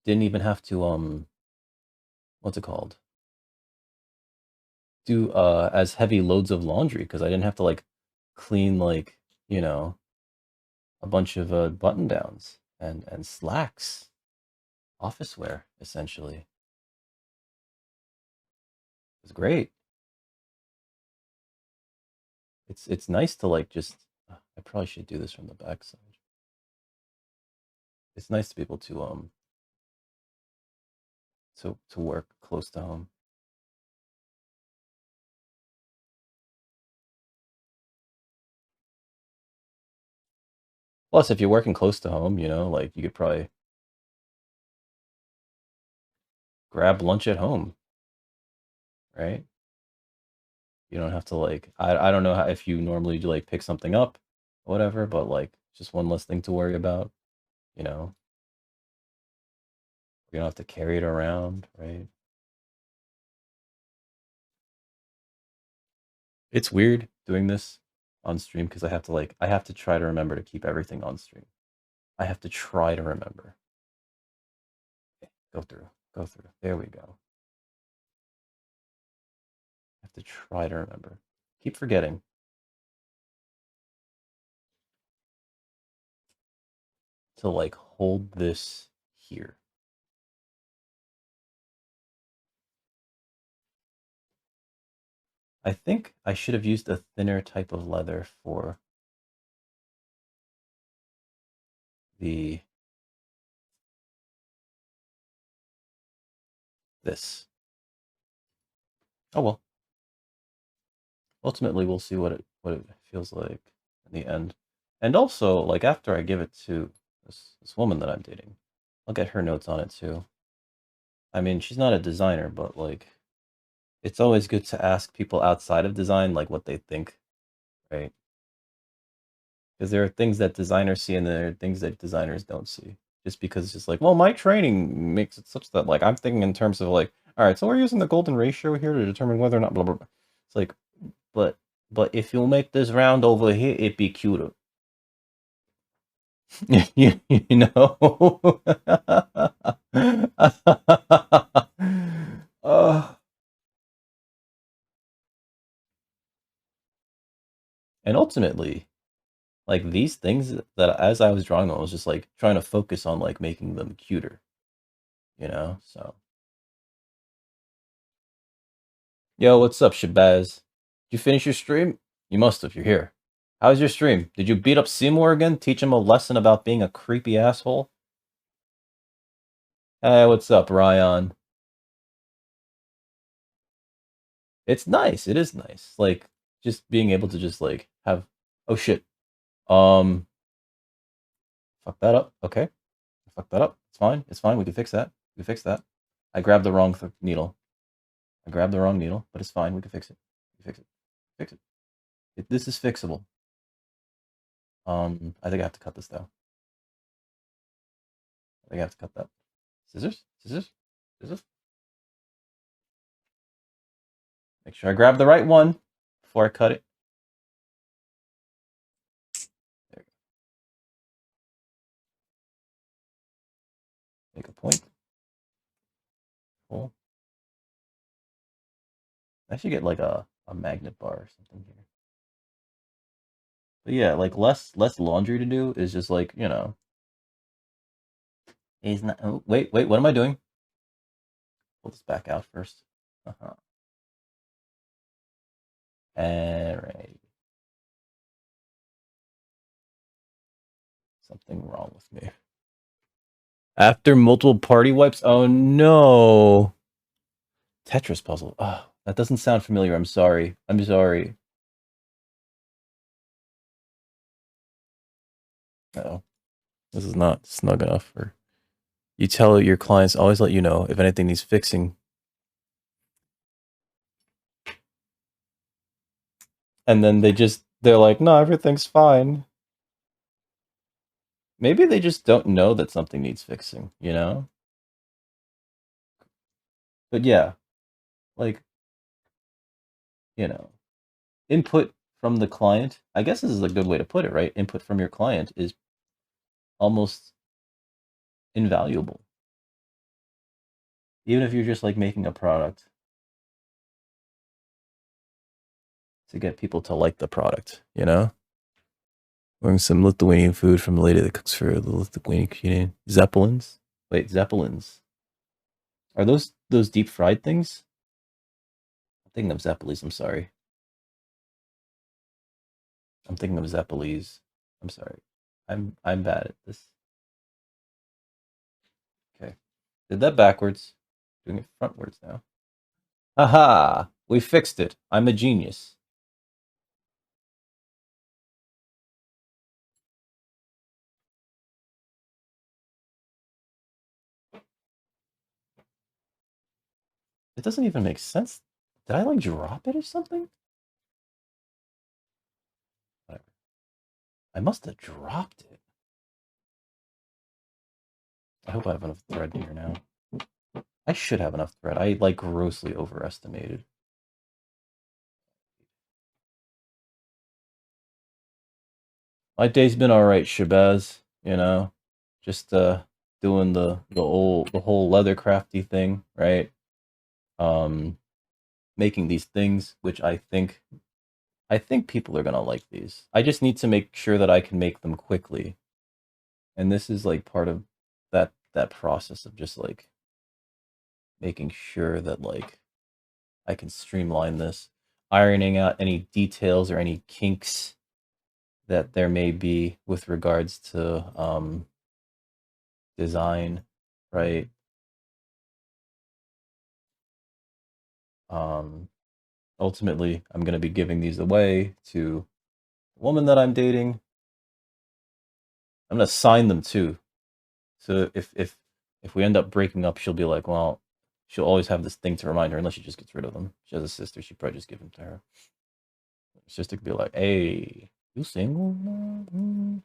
Didn't even have to what's it called? Do as heavy loads of laundry because I didn't have to like clean like, you know, a bunch of button downs and slacks, office wear essentially. It was great. It's nice to like just I probably should do this from the back side. It's nice to be able to work close to home. Plus, if you're working close to home, you know, like you could probably grab lunch at home, right? You don't have to like I don't know how, if you normally do like pick something up or whatever, but like just one less thing to worry about, you know. You don't have to carry it around, right? It's weird doing this on stream because I have to try to remember to keep everything on stream. I have to try to remember. Okay, go through. Go through. There we go. I have to try to remember. Keep forgetting. To like hold this here. I think I should have used a thinner type of leather for this. Oh well. Ultimately, we'll see what it feels like in the end. And also, like, after I give it to this woman that I'm dating, I'll get her notes on it too. I mean, she's not a designer, but like, it's always good to ask people outside of design, like, what they think, right? Because there are things that designers see and there are things that designers don't see. Just because it's just like, well, my training makes it such that, like, I'm thinking in terms of like, all right, so we're using the golden ratio here to determine whether or not blah blah blah. It's like, but if you make this round over here, it'd be cuter. You know. uh, and ultimately, like these things that as I was drawing them, I was just like trying to focus on like making them cuter, you know? So, yo, what's up, Shabazz? Did you finish your stream? You must have, you're here. How's your stream? Did you beat up Seymour again? Teach him a lesson about being a creepy asshole? Hey, what's up, Ryan? It's nice. It is nice. Like, just being able to just like have, oh shit. Um, Fuck that up. Okay. Fuck that up. It's fine. It's fine. We can fix that. We can fix that. I grabbed the wrong needle. I grabbed the wrong needle, but it's fine. We can fix it. We can fix it. Fix it. This is fixable. I think I have to cut this though. I think I have to cut that. Scissors? Scissors? Scissors? Make sure I grab the right one before I cut it. There we go. Make a point. Pull. I should get like a magnet bar or something here. But yeah, like less laundry to do is just like, you know. He's not. Oh, wait. What am I doing? Pull this back out first. Uh-huh. Alright. Something wrong with me. After multiple party wipes? Oh no. Tetris puzzle. Oh, that doesn't sound familiar. I'm sorry. I'm sorry. Uh-oh. This is not snug enough for you. Tell your clients, always let you know if anything needs fixing. And then they're like, no, everything's fine. Maybe they just don't know that something needs fixing, you know? But yeah, like, you know, input from the client. I guess this is a good way to put it, right? Input from your client is almost invaluable. Even if you're just like making a product to get people to like the product, you know? Ordering some Lithuanian food from the lady that cooks for the Lithuanian cuisine. Zeppelins? Wait, Zeppelins. Are those deep fried things? I'm thinking of Zeppelis, I'm sorry. I'm thinking of Zeppelis. I'm sorry. I'm bad at this. Okay. Did that backwards. Doing it frontwards now. Haha! We fixed it. I'm a genius. It doesn't even make sense. Did I like drop it or something? Whatever. I must have dropped it. I hope I have enough thread here now. I should have enough thread. I like grossly overestimated. My day's been alright, Shabazz. You know, just doing the whole Leathercrafty thing, right? Making these things, which I think people are gonna like these. I just need to make sure that I can make them quickly, and this is like part of that process of just like making sure that like I can streamline this, ironing out any details or any kinks that there may be with regards to design, right? Ultimately, I'm going to be giving these away to the woman that I'm dating. I'm gonna sign them too. So if we end up breaking up, she'll be like, well, she'll always have this thing to remind her, unless she just gets rid of them. She has a sister, she'd probably just give them to her. Her sister could be like, hey, you single?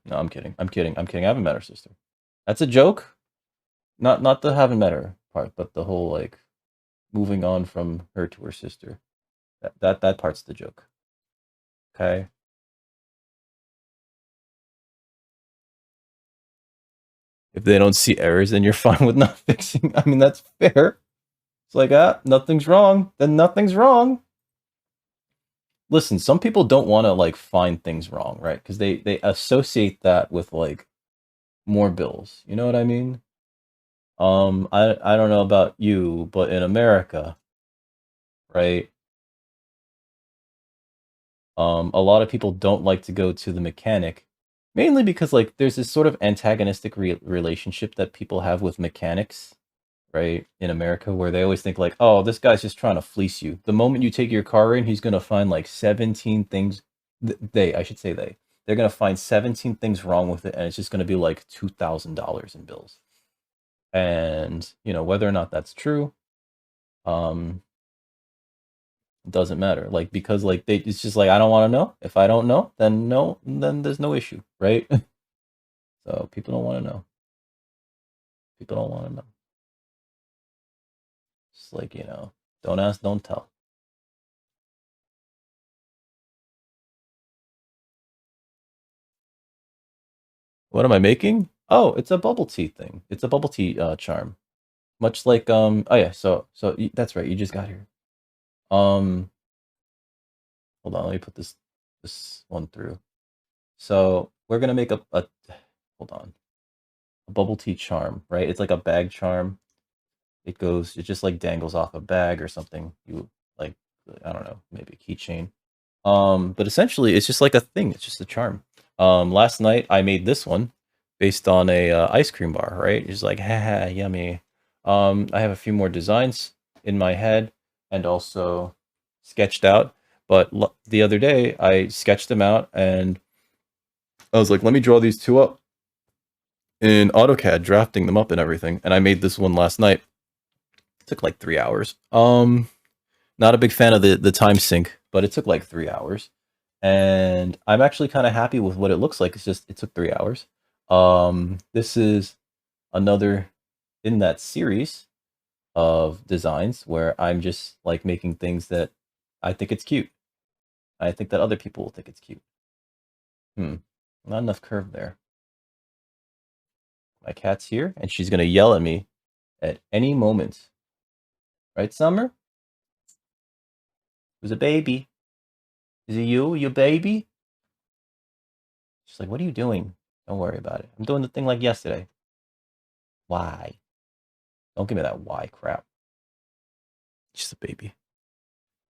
No, I'm kidding. I'm kidding. I'm kidding. I haven't met her sister. That's a joke. Not the haven't met her part, but the whole like moving on from her to her sister. That part's the joke. Okay. If they don't see errors, then you're fine with not fixing. I mean, that's fair. It's like, nothing's wrong. Then nothing's wrong. Listen, some people don't want to like find things wrong, right? Because they associate that with like more bills. You know what I mean? I don't know about you, but in America, right? A lot of people don't like to go to the mechanic, mainly because like there's this sort of antagonistic relationship that people have with mechanics, right? In America, where they always think like, oh, this guy's just trying to fleece you. The moment you take your car in, he's gonna find like 17 things. I should say they're gonna find 17 things wrong with it, and it's just gonna be like $2,000 in bills. And you know whether or not that's true, um, doesn't matter. Like because like it's just like I don't want to know. If I don't know, then no, then there's no issue, right? So people don't want to know. People don't want to know. It's like don't ask, don't tell. What am I making? Oh, it's a bubble tea thing. It's a bubble tea charm. Much like oh yeah, so that's right, you just got here. Hold on, let me put this one through. So we're gonna make a hold on. A bubble tea charm, right? It's like a bag charm. It just like dangles off a bag or something. You like I don't know, maybe a keychain. But essentially it's just like a thing. It's just a charm. Last night I made this one based on a ice cream bar, right? It's like, haha, yummy. I have a few more designs in my head and also sketched out. But the other day I sketched them out and I was like, let me draw these two up in AutoCAD, drafting them up and everything. And I made this one last night. It took like 3 hours. Not a big fan of the time sync, but it took like 3 hours. And I'm actually kind of happy with what it looks like. It's just it took 3 hours. This is another in that series of designs where I'm just like making things that I think it's cute. I think that other people will think it's cute. Not enough curve there. My cat's here, and she's gonna yell at me at any moment. Right, Summer? Who's a baby? Is it you? You baby? She's like, what are you doing? Don't worry about it. I'm doing the thing like yesterday. Why? Don't give me that why crap. She's a baby.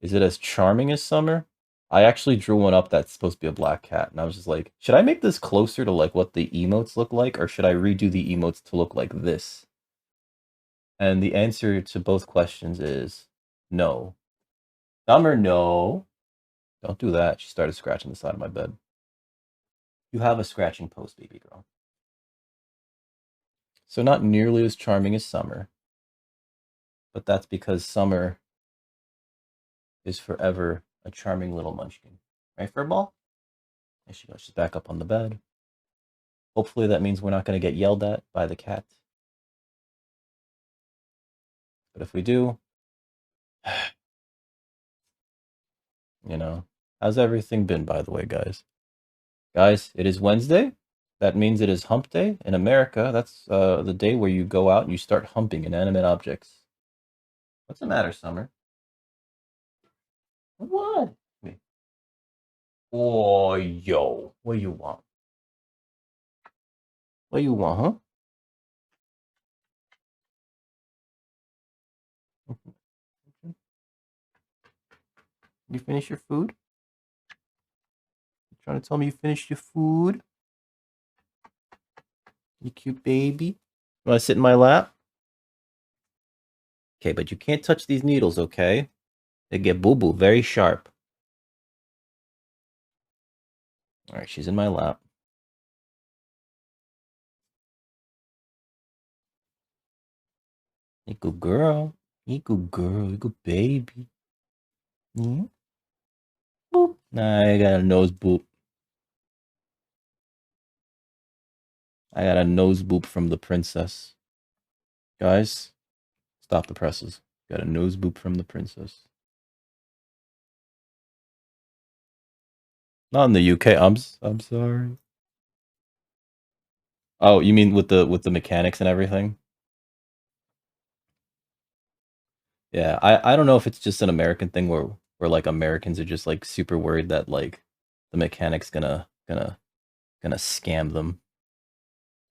Is it as charming as Summer? I actually drew one up that's supposed to be a black cat, and I was just like, should I make this closer to like what the emotes look like, or should I redo the emotes to look like this? And the answer to both questions is no. Summer, no. Don't do that. She started scratching the side of my bed. You have a scratching post, baby girl. So not nearly as charming as Summer, but that's because Summer is forever a charming little munchkin. Right, Furball? There she goes. She's back up on the bed. Hopefully that means we're not going to get yelled at by the cat. But if we do, how's everything been, by the way, guys? Guys, it is Wednesday. That means it is hump day. In America, that's the day where you go out and you start humping inanimate objects. What's the matter, Summer? What? Oh, yo. What do you want? What do you want, huh? You finish your food? You trying to tell me you finished your food? You cute baby. You want to sit in my lap? Okay, but you can't touch these needles, okay? They get boo-boo, very sharp. All right, she's in my lap. You good girl. You good girl. You good baby. Hmm? Boop. Nah, I got a nose boop. I got a nose boop from the princess. Guys, stop the presses. Got a nose boop from the princess. Not in the UK. I'm sorry. Oh, you mean with the mechanics and everything? Yeah, I don't know if it's just an American thing where like Americans are just like super worried that like the mechanics gonna scam them.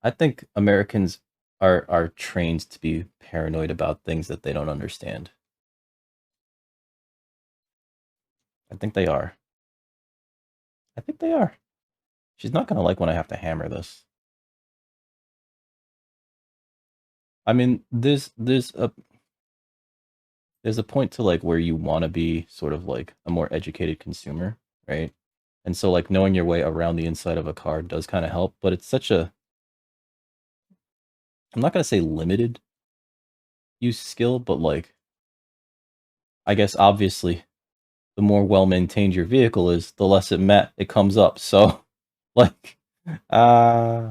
I think Americans are trained to be paranoid about things that they don't understand. I think they are. I think they are. She's not gonna like when I have to hammer this. I mean, there's a point to like where you want to be sort of like a more educated consumer, right? And so like knowing your way around the inside of a car does kind of help, but it's such a I'm not gonna say limited use skill, but like I guess obviously the more well maintained your vehicle is, the less it comes up. So like uh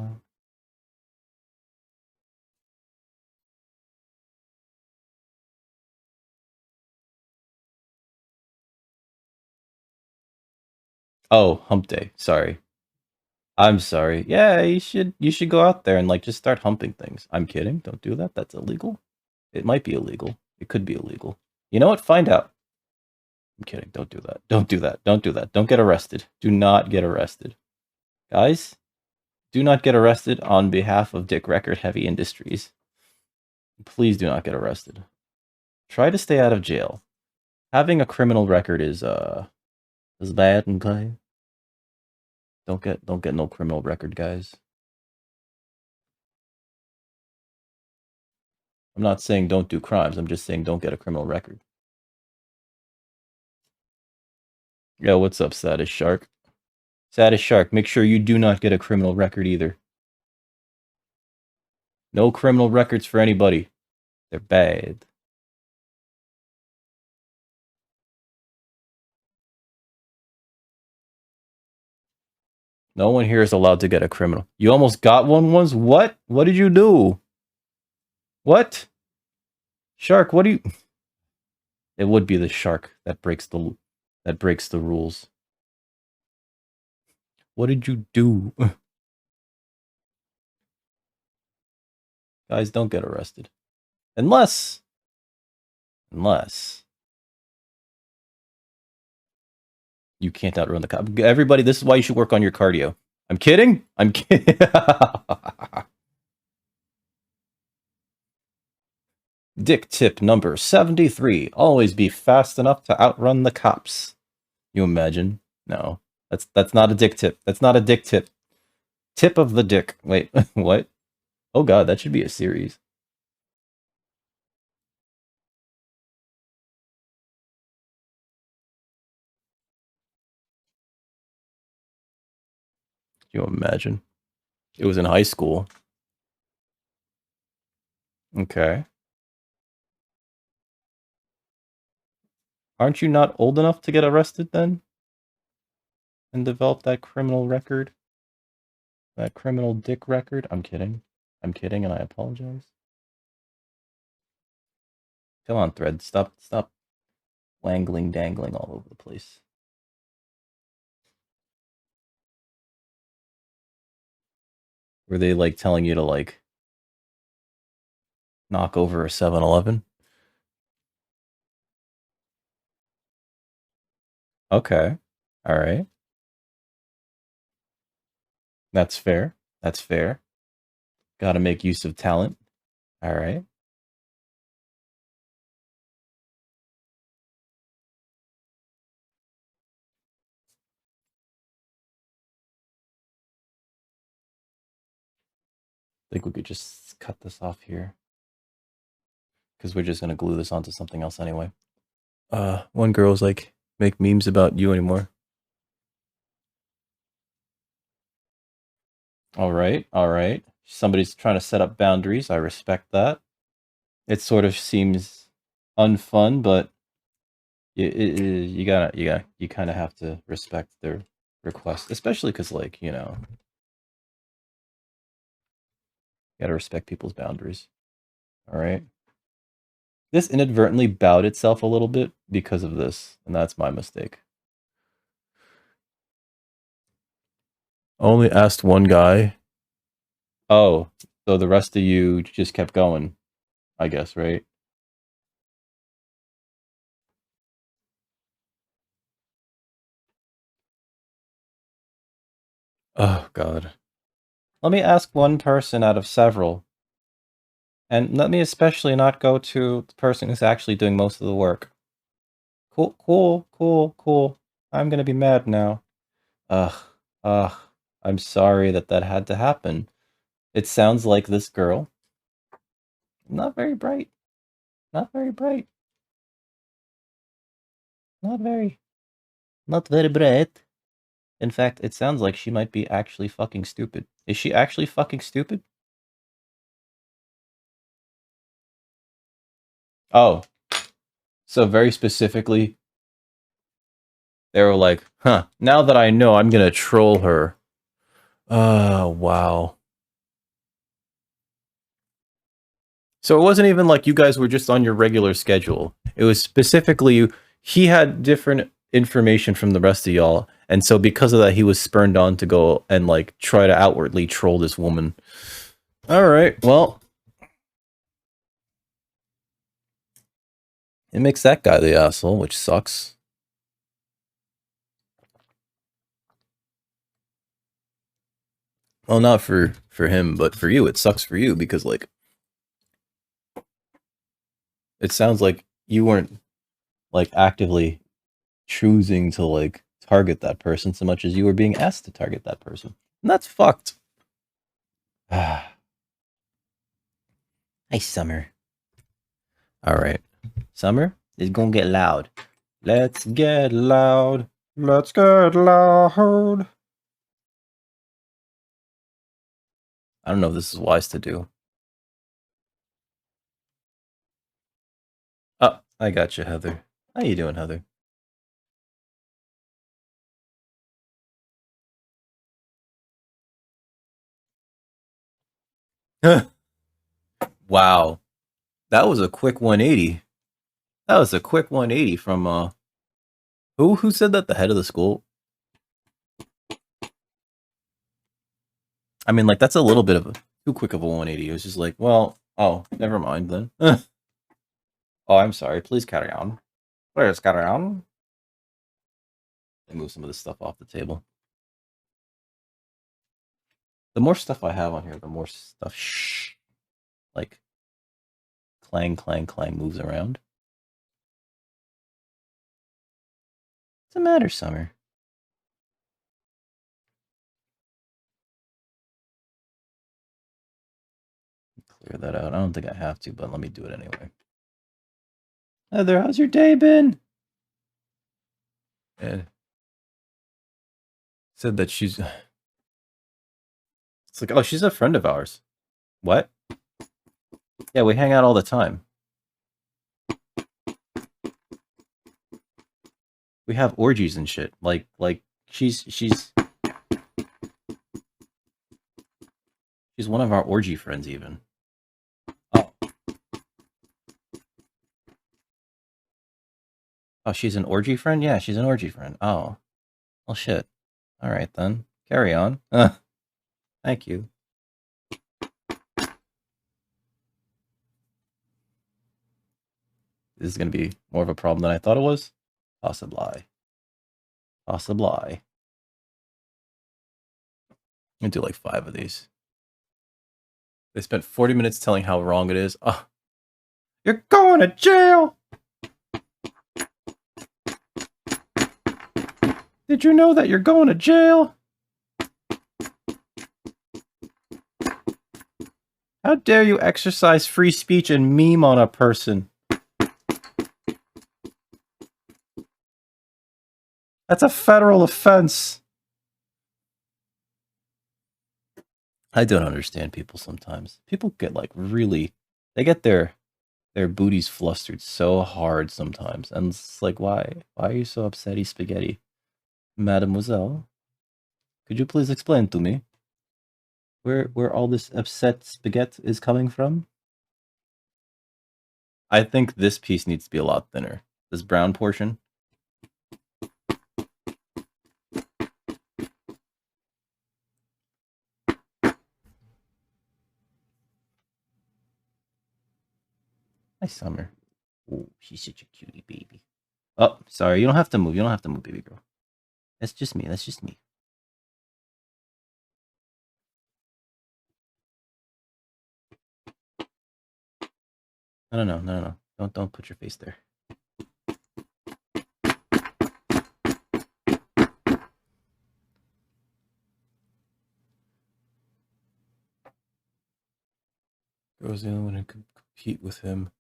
oh, hump day. Sorry. I'm sorry. Yeah, you should go out there and like just start humping things. I'm kidding. Don't do that. That's illegal. It might be illegal. It could be illegal. You know what? Find out. I'm kidding. Don't do that. Don't do that. Don't do that. Don't get arrested. Do not get arrested. Guys, do not get arrested on behalf of Dick Record Heavy Industries. Please do not get arrested. Try to stay out of jail. Having a criminal record is bad, okay? Don't get no criminal record, guys. I'm not saying don't do crimes. I'm just saying don't get a criminal record. Yo, what's up, Saddest Shark? Saddest Shark, make sure you do not get a criminal record either. No criminal records for anybody. They're bad. No one here is allowed to get a criminal. You almost got one once? What? What did you do? What? Shark, what do you It would be the shark that breaks the rules. What did you do? Guys, don't get arrested. Unless you can't outrun the cop. Everybody, this is why you should work on your cardio. I'm kidding. I'm kidding. Dick tip number 73. Always be fast enough to outrun the cops. You imagine? No. That's not a dick tip. That's not a dick tip. Tip of the dick. Wait, what? Oh god, that should be a series. You imagine? It was in high school. Okay. Aren't you not old enough to get arrested then? And develop that criminal record? That criminal dick record? I'm kidding. I'm kidding and I apologize. Come on, Thread. Stop wangling, dangling all over the place. Were they like telling you to like knock over a 7-Eleven? Okay. All right. That's fair. That's fair. Got to make use of talent. All right. I think we could just cut this off here because we're just gonna glue this onto something else anyway. One girl's like, make memes about you anymore. All right, all right. Somebody's trying to set up boundaries. I respect that. it sort of seems unfun, but you kind of have to respect their request, especially because, like, you know, you gotta respect people's boundaries. All right. This inadvertently bowed itself a little bit because of this, and that's my mistake. Only asked one guy. Oh, so the rest of you just kept going, I guess, right? Oh, God. Let me ask one person out of several. And let me especially not go to the person who's actually doing most of the work. Cool, cool, cool, cool. I'm gonna be mad now. Ugh, ugh. I'm sorry that that had to happen. It sounds like this girl, not very bright. Not very bright. Not very. Not very bright. In fact, it sounds like she might be actually fucking stupid. Is she actually fucking stupid? Oh, so very specifically, they were like, huh, now that I know, I'm gonna troll her. Oh, wow. So it wasn't even like you guys were just on your regular schedule. It was specifically, he had different information from the rest of y'all. And so because of that, he was spurned on to go and like try to outwardly troll this woman. All right, well, it makes that guy the asshole, which sucks. Well, not for him, but for you, it sucks for you because like it sounds like you weren't like actively choosing to like target that person so much as you were being asked to target that person. And that's fucked. Hi, Summer. All right. Summer is gonna get loud. Let's get loud. Let's get loud. I don't know if this is wise to do. Oh, I got you, Heather. How you doing, Heather? Wow. That was a quick 180. That was a quick 180 from who said that, the head of the school? I mean, like that's a little bit of a too quick of a 180. It was just like, well, oh, never mind then. Oh, I'm sorry. Please carry on. Please carry on. Let me move some of this stuff off the table. The more stuff I have on here, the more stuff like clang, clang, clang moves around. What's the matter, Summer? Clear that out. I don't think I have to, but let me do it anyway. Heather, how's your day been? Yeah. Said that she's. It's like, oh, she's a friend of ours. What? Yeah, we hang out all the time. We have orgies and shit. Like she's one of our orgy friends even. Oh. Oh, she's an orgy friend? Yeah, she's an orgy friend. Oh. Well, shit. All right, then. Carry on. Thank you. This is going to be more of a problem than I thought it was. Possibly. Possibly. I'm going to do like 5 of these. They spent 40 minutes telling how wrong it is. Oh. You're going to jail! Did you know that you're going to jail? How dare you exercise free speech and meme on a person? That's a federal offense. I don't understand people sometimes. People get like really, they get their their booties flustered so hard sometimes. And it's like, why? Why are you so upsetty, spaghetti? Mademoiselle, could you please explain to me where all this upset spaghetti is coming from? I think this piece needs to be a lot thinner. This brown portion. Hi, Summer. Oh, she's such a cutie baby. Oh, sorry. You don't have to move. You don't have to move, baby girl. That's just me. That's just me. No, no, no, no, no. Don't put your face there. Girl's the only one who can compete with him.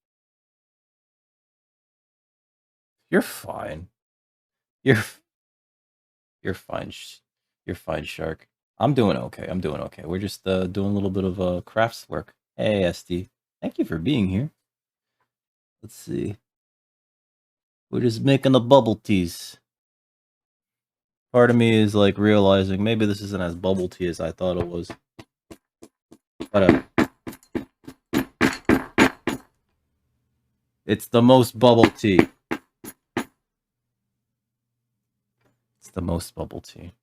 You're fine. You're fine. You're fine, Shark. I'm doing okay. I'm doing okay. We're just doing a little bit of crafts work. Hey, SD. Thank you for being here. Let's see. We're just making the bubble teas. Part of me is like realizing maybe this isn't as bubble tea as I thought it was. But it's the most bubble tea. It's the most bubble tea.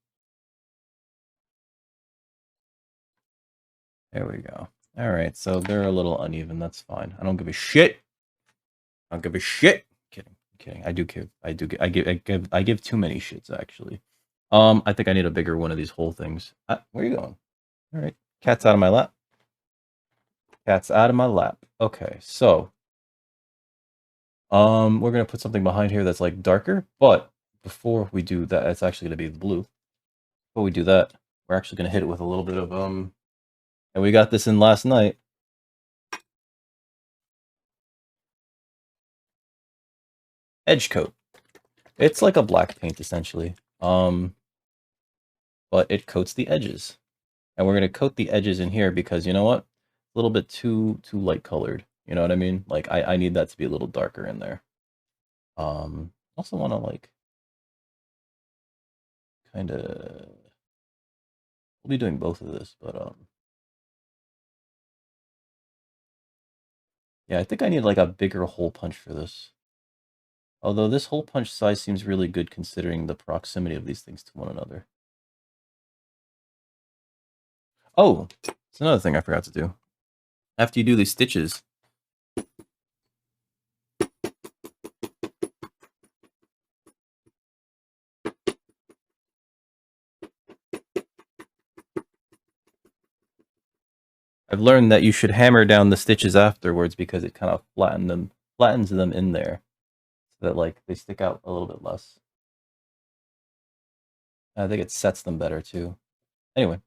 There we go. All right, so they're a little uneven. That's fine. I don't give a shit. I don't give a shit. Kidding. Kidding. I do give. I give too many shits actually. I think I need a bigger one of these whole things. Where are you going? All right, cat's out of my lap. Cat's out of my lap. Okay, so we're gonna put something behind here that's like darker, but before we do that, it's actually gonna be blue. Before we do that, we're actually gonna hit it with a little bit of and we got this in last night. Edge coat. It's like a black paint essentially. But it coats the edges. And we're gonna coat the edges in here because you know what? A little bit too light colored. You know what I mean? Like I need that to be a little darker in there. Also wanna like kinda we'll be doing both of this, but yeah, I think I need like a bigger hole punch for this. Although this hole punch size seems really good considering the proximity of these things to one another. Oh, it's another thing I forgot to do. After you do these stitches, I've learned that you should hammer down the stitches afterwards because it kind of flattens them in there so that like they stick out a little bit less. I think it sets them better too. Anyway,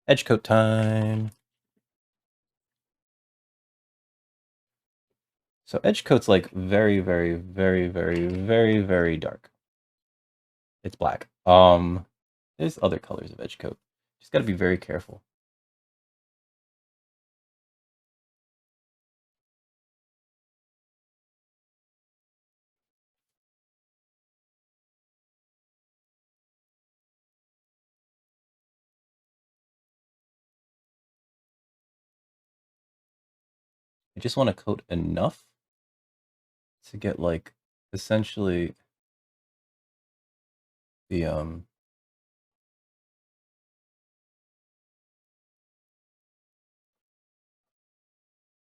edge coat time. So edge coat's like very, very, very, very, very, very dark. It's black. There's other colors of edge coat. Just gotta be very careful. I just want to coat enough to get like essentially the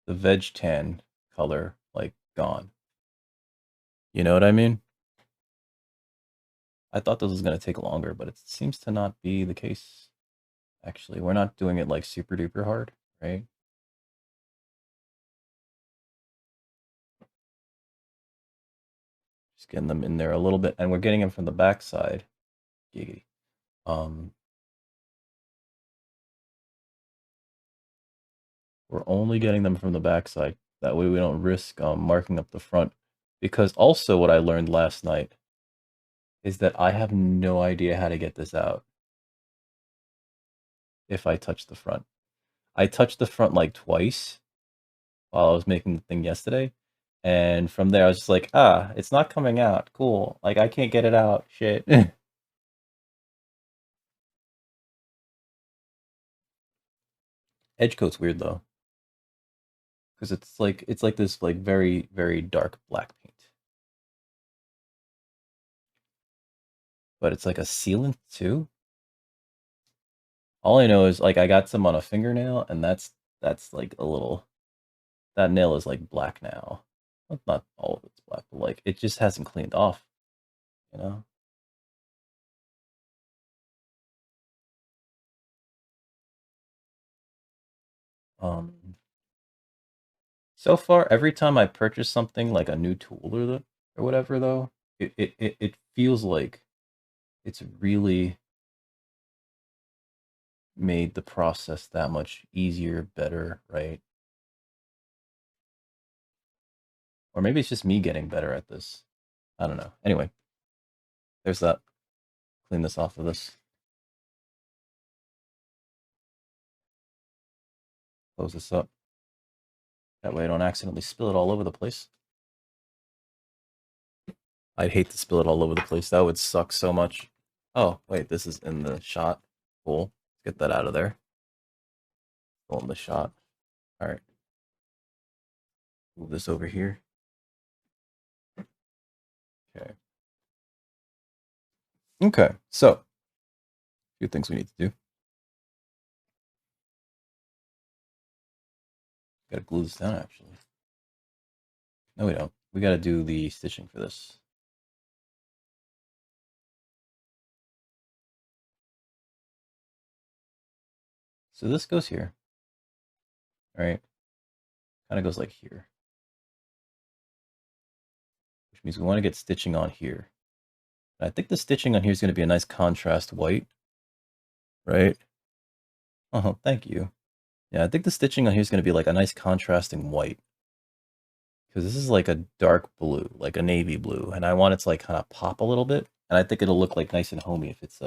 veg tan color like gone. You know what I mean? I thought this was going to take longer, but it seems to not be the case. Actually, we're not doing it like super duper hard, right? Just getting them in there a little bit, and we're getting them from the back side. Giggity. We're only getting them from the back side. That way we don't risk marking up the front. Because also what I learned last night is that I have no idea how to get this out if I touch the front. I touched the front like twice while I was making the thing yesterday, And from there, I was just like, it's not coming out. Cool. Like, I can't get it out. Shit. Edge coat's weird though, because it's like this like very very dark black paint, but it's like a sealant too. All I know is like I got some on a fingernail, and that's like a little. That nail is like black now. Well, not all of it's black, but like it just hasn't cleaned off. You know. Um. So far, every time I purchase something like a new tool or whatever, though, it feels like it's really made the process that much easier, better, right? Or maybe it's just me getting better at this. I don't know. Anyway, there's that. Clean this off of this. Close this up. That way I don't accidentally spill it all over the place. I'd hate to spill it all over the place. That would suck so much. Oh, wait, this is in the shot. Cool. Let's get that out of there. Still in the shot. All right. Move this over here. Okay. Okay, so a few things we need to do. Gotta glue this down, actually. No, we don't. We gotta do the stitching for this. So this goes here. All right. Kind of goes like here. Which means we want to get stitching on here. I think the stitching on here is going to be a nice contrast white. Right? Oh, thank you. Yeah, I think the stitching on here is going to be like a nice contrasting white. Because this is like a dark blue, like a navy blue. And I want it to like kind of pop a little bit. And I think it'll look like nice and homey if it's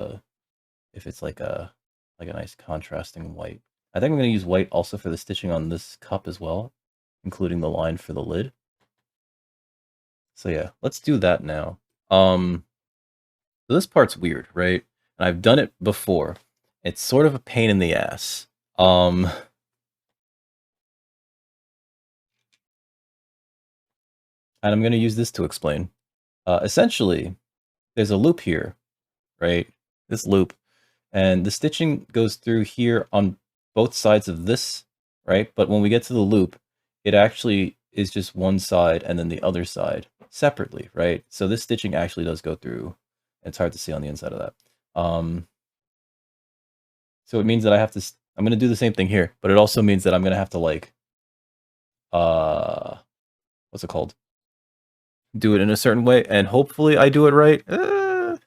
like a nice contrasting white. I think I'm going to use white also for the stitching on this cup as well, including the line for the lid. So yeah, let's do that now. So this part's weird, right? And I've done it before. It's sort of a pain in the ass. And I'm going to use this to explain. Essentially, there's a loop here, right? This loop, and the stitching goes through here on both sides of this, right? But when we get to the loop, it actually is just one side and then the other side separately, right? So this stitching actually does go through. It's hard to see on the inside of that. So it means that I'm going to do the same thing here, but it also means that I'm going to have to like, what's it called? Do it in a certain way, and hopefully I do it right. A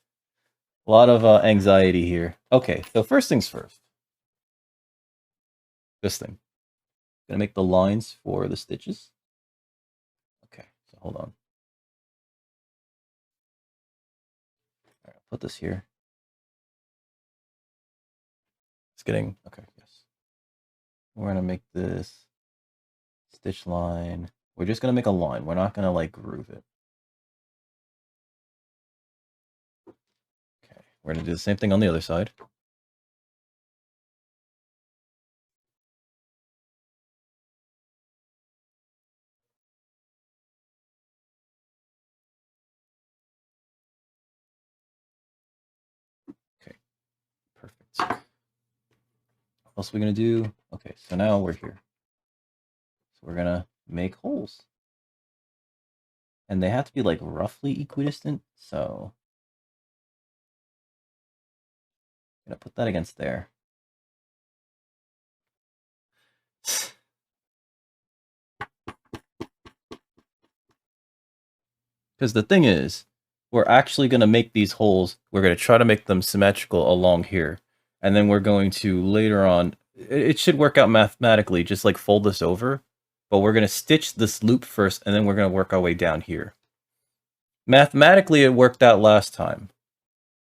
lot of anxiety here. Okay, so first things first. This thing. Gonna make the lines for the stitches. Okay, so hold on. All right, I'll put this here. It's getting, okay, yes. We're gonna make this stitch line. We're just gonna make a line. We're not gonna like groove it. Okay, we're gonna do the same thing on the other side. Okay, perfect. What else are we gonna do? Okay, so now we're here. So we're gonna make holes. And they have to be like roughly equidistant, so I'm gonna put that against there. Because the thing is, we're actually going to make these holes, we're going to try to make them symmetrical along here. And then we're going to later on, it should work out mathematically, just like fold this over. But we're going to stitch this loop first, and then we're going to work our way down here. Mathematically, it worked out last time.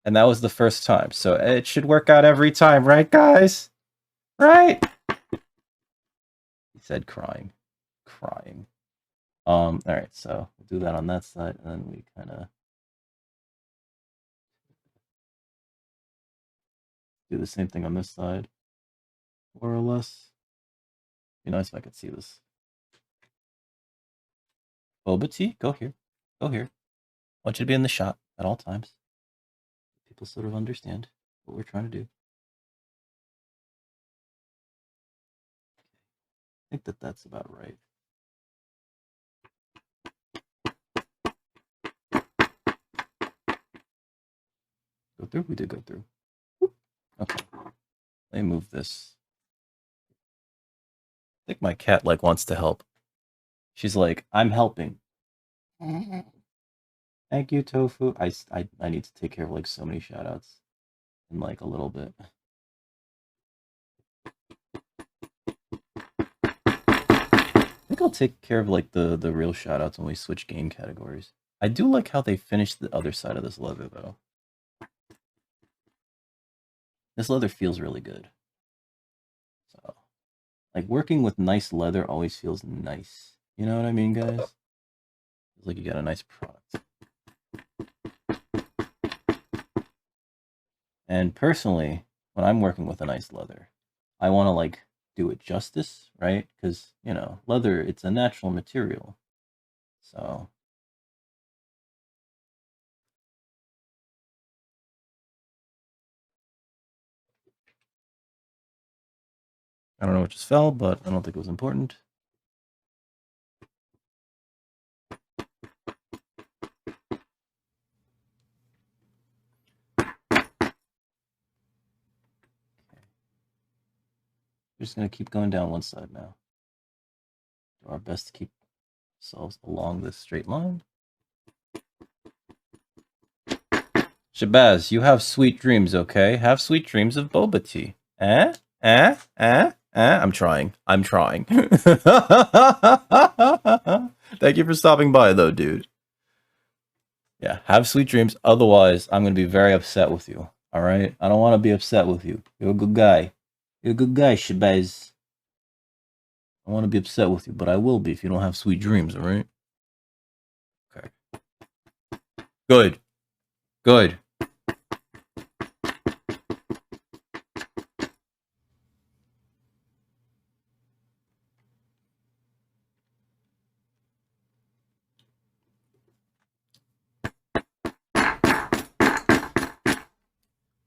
And that was the first time. So it should work out every time, right, guys? Right? He said crying. Crying. All right, so we'll do that on that side, and then we kind of do the same thing on this side, more or less. Be nice if I could see this. Boba tea, go here, go here. I want you to be in the shot at all times. People sort of understand what we're trying to do. I think that that's about right. Go through? We did go through. Okay. Let me move this. I think my cat like wants to help. She's like, I'm helping. Thank you, Tofu. I need to take care of like so many shoutouts in like a little bit. I think I'll take care of like the real shoutouts when we switch game categories. I do like how they finished the other side of this leather though. This leather feels really good. So, like working with nice leather always feels nice. You know what I mean, guys? It's like you got a nice product. And personally, when I'm working with a nice leather, I want to like do it justice, right? Because, you know, leather, it's a natural material. So I don't know what just fell, but I don't think it was important. We're just going to keep going down one side now. Do our best to keep ourselves along this straight line. Shabazz, you have sweet dreams, okay? Have sweet dreams of boba tea. I'm trying. I'm trying. Thank you for stopping by, though, dude. Yeah, have sweet dreams. Otherwise, I'm going to be very upset with you. All right? I don't want to be upset with you. You're a good guy. You're a good guy, Shabazz. I want to be upset with you, but I will be if you don't have sweet dreams, all right? Okay. Good. Good.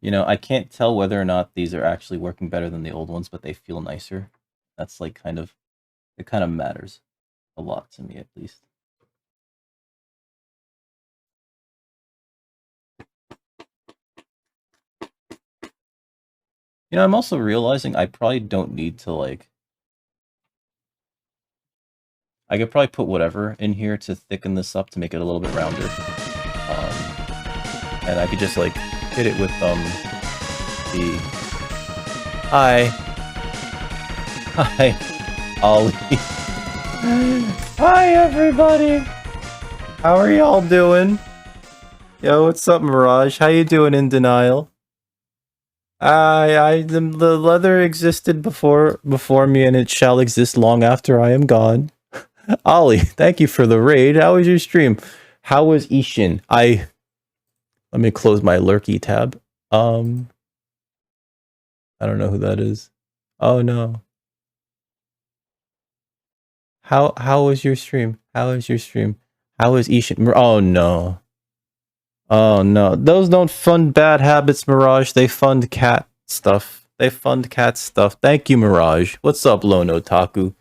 You know, I can't tell whether or not these are actually working better than the old ones, but they feel nicer. That's like kind of, it kind of matters a lot to me at least. You know, I'm also realizing I probably don't need to like, I could probably put whatever in here to thicken this up to make it a little bit rounder. And I could just like hit it with the hi Ollie. Hi everybody, how are y'all doing? Yo, what's up, Mirage? How you doing in denial? The leather existed before me, and it shall exist long after I am gone. Ollie, thank you for the raid. How was your stream? How was Ishin? Let me close my lurky tab. I don't know who that is. Oh no. How was your stream? How was your stream? How was Ishin? Oh no. Oh no. Those don't fund bad habits, Mirage. They fund cat stuff. They fund cat stuff. Thank you, Mirage. What's up, Lone Otaku?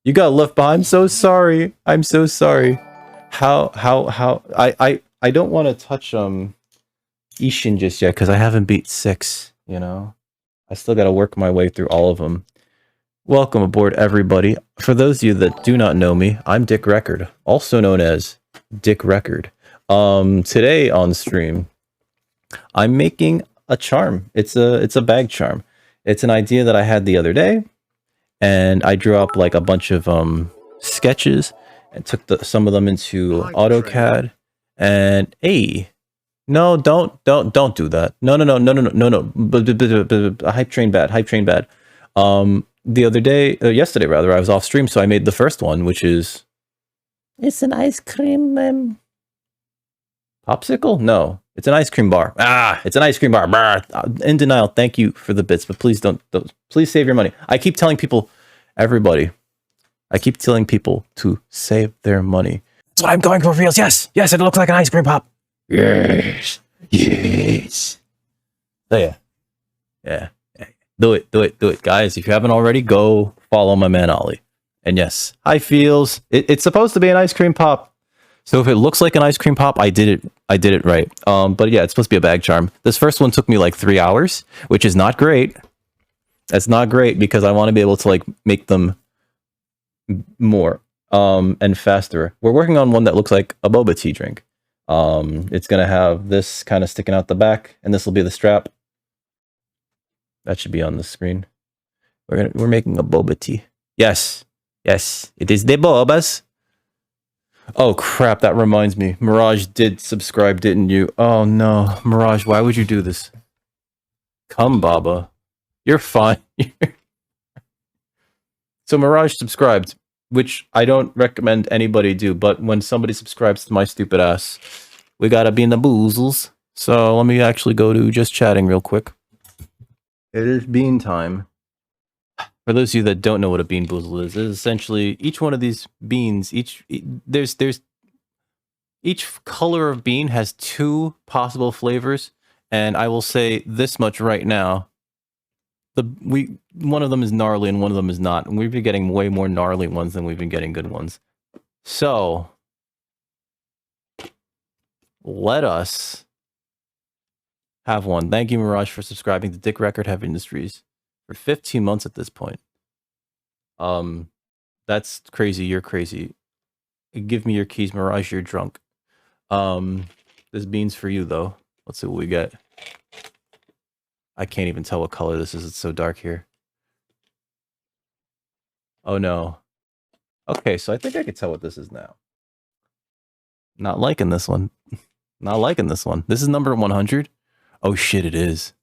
You got left behind. I'm so sorry. I'm so sorry. How I don't want to touch Ishin just yet because I haven't beat 6, you know. I still got to work my way through all of them. Welcome aboard, everybody. For those of you that do not know me, I'm Dick Record, also known as Dick Record. Today on stream, I'm making a charm. It's a bag charm. It's an idea that I had the other day, and I drew up like a bunch of sketches and took some of them into AutoCAD. And no, don't do that. No. Hype train bad. The other day, yesterday rather, I was off stream, so I made the first one, which is It's an ice cream popsicle? No, it's an ice cream bar. Ah, it's an ice cream bar. In denial. Thank you for the bits, but please don't. Please save your money. I keep telling people, everybody, I keep telling people to save their money. That's what I'm going for, reals. Yes, yes, it looks like an ice cream pop. Yes, yes. So yeah. Do it, guys. If you haven't already, go follow my man Ollie. And yes, hi feels. It's supposed to be an ice cream pop. So if it looks like an ice cream pop, I did it right. But yeah, it's supposed to be a bag charm. This first one took me like 3 hours, which is not great. That's not great because I want to be able to like make them more and faster. We're working on one that looks like a boba tea drink. It's gonna have this kind of sticking out the back, and this will be the strap. That should be on the screen. We're making a boba tea. Yes, it is the bobas. Oh crap! That reminds me. Mirage did subscribe, didn't you? Oh no, Mirage, why would you do this? Come, Baba. You're fine. So Mirage subscribed, which I don't recommend anybody do, but when somebody subscribes to my stupid ass, we gotta be in the boozles. So let me actually go to just chatting real quick. It is bean time. For those of you that don't know what a bean boozle is essentially each one of these beans, there's each color of bean has 2 possible flavors, and I will say this much right now. One of them is gnarly and one of them is not, and we've been getting way more gnarly ones than we've been getting good ones. So let us have one. Thank you, Mirage, for subscribing to Dick Record Heavy Industries for 15 months at this point. That's crazy. You're crazy. Give me your keys, Mirage. You're drunk. This bean's for you, though. Let's see what we get. I can't even tell what color this is. It's so dark here. Oh, no. Okay, so I think I can tell what this is now. Not liking this one. Not liking this one. This is number 100. Oh, shit, it is.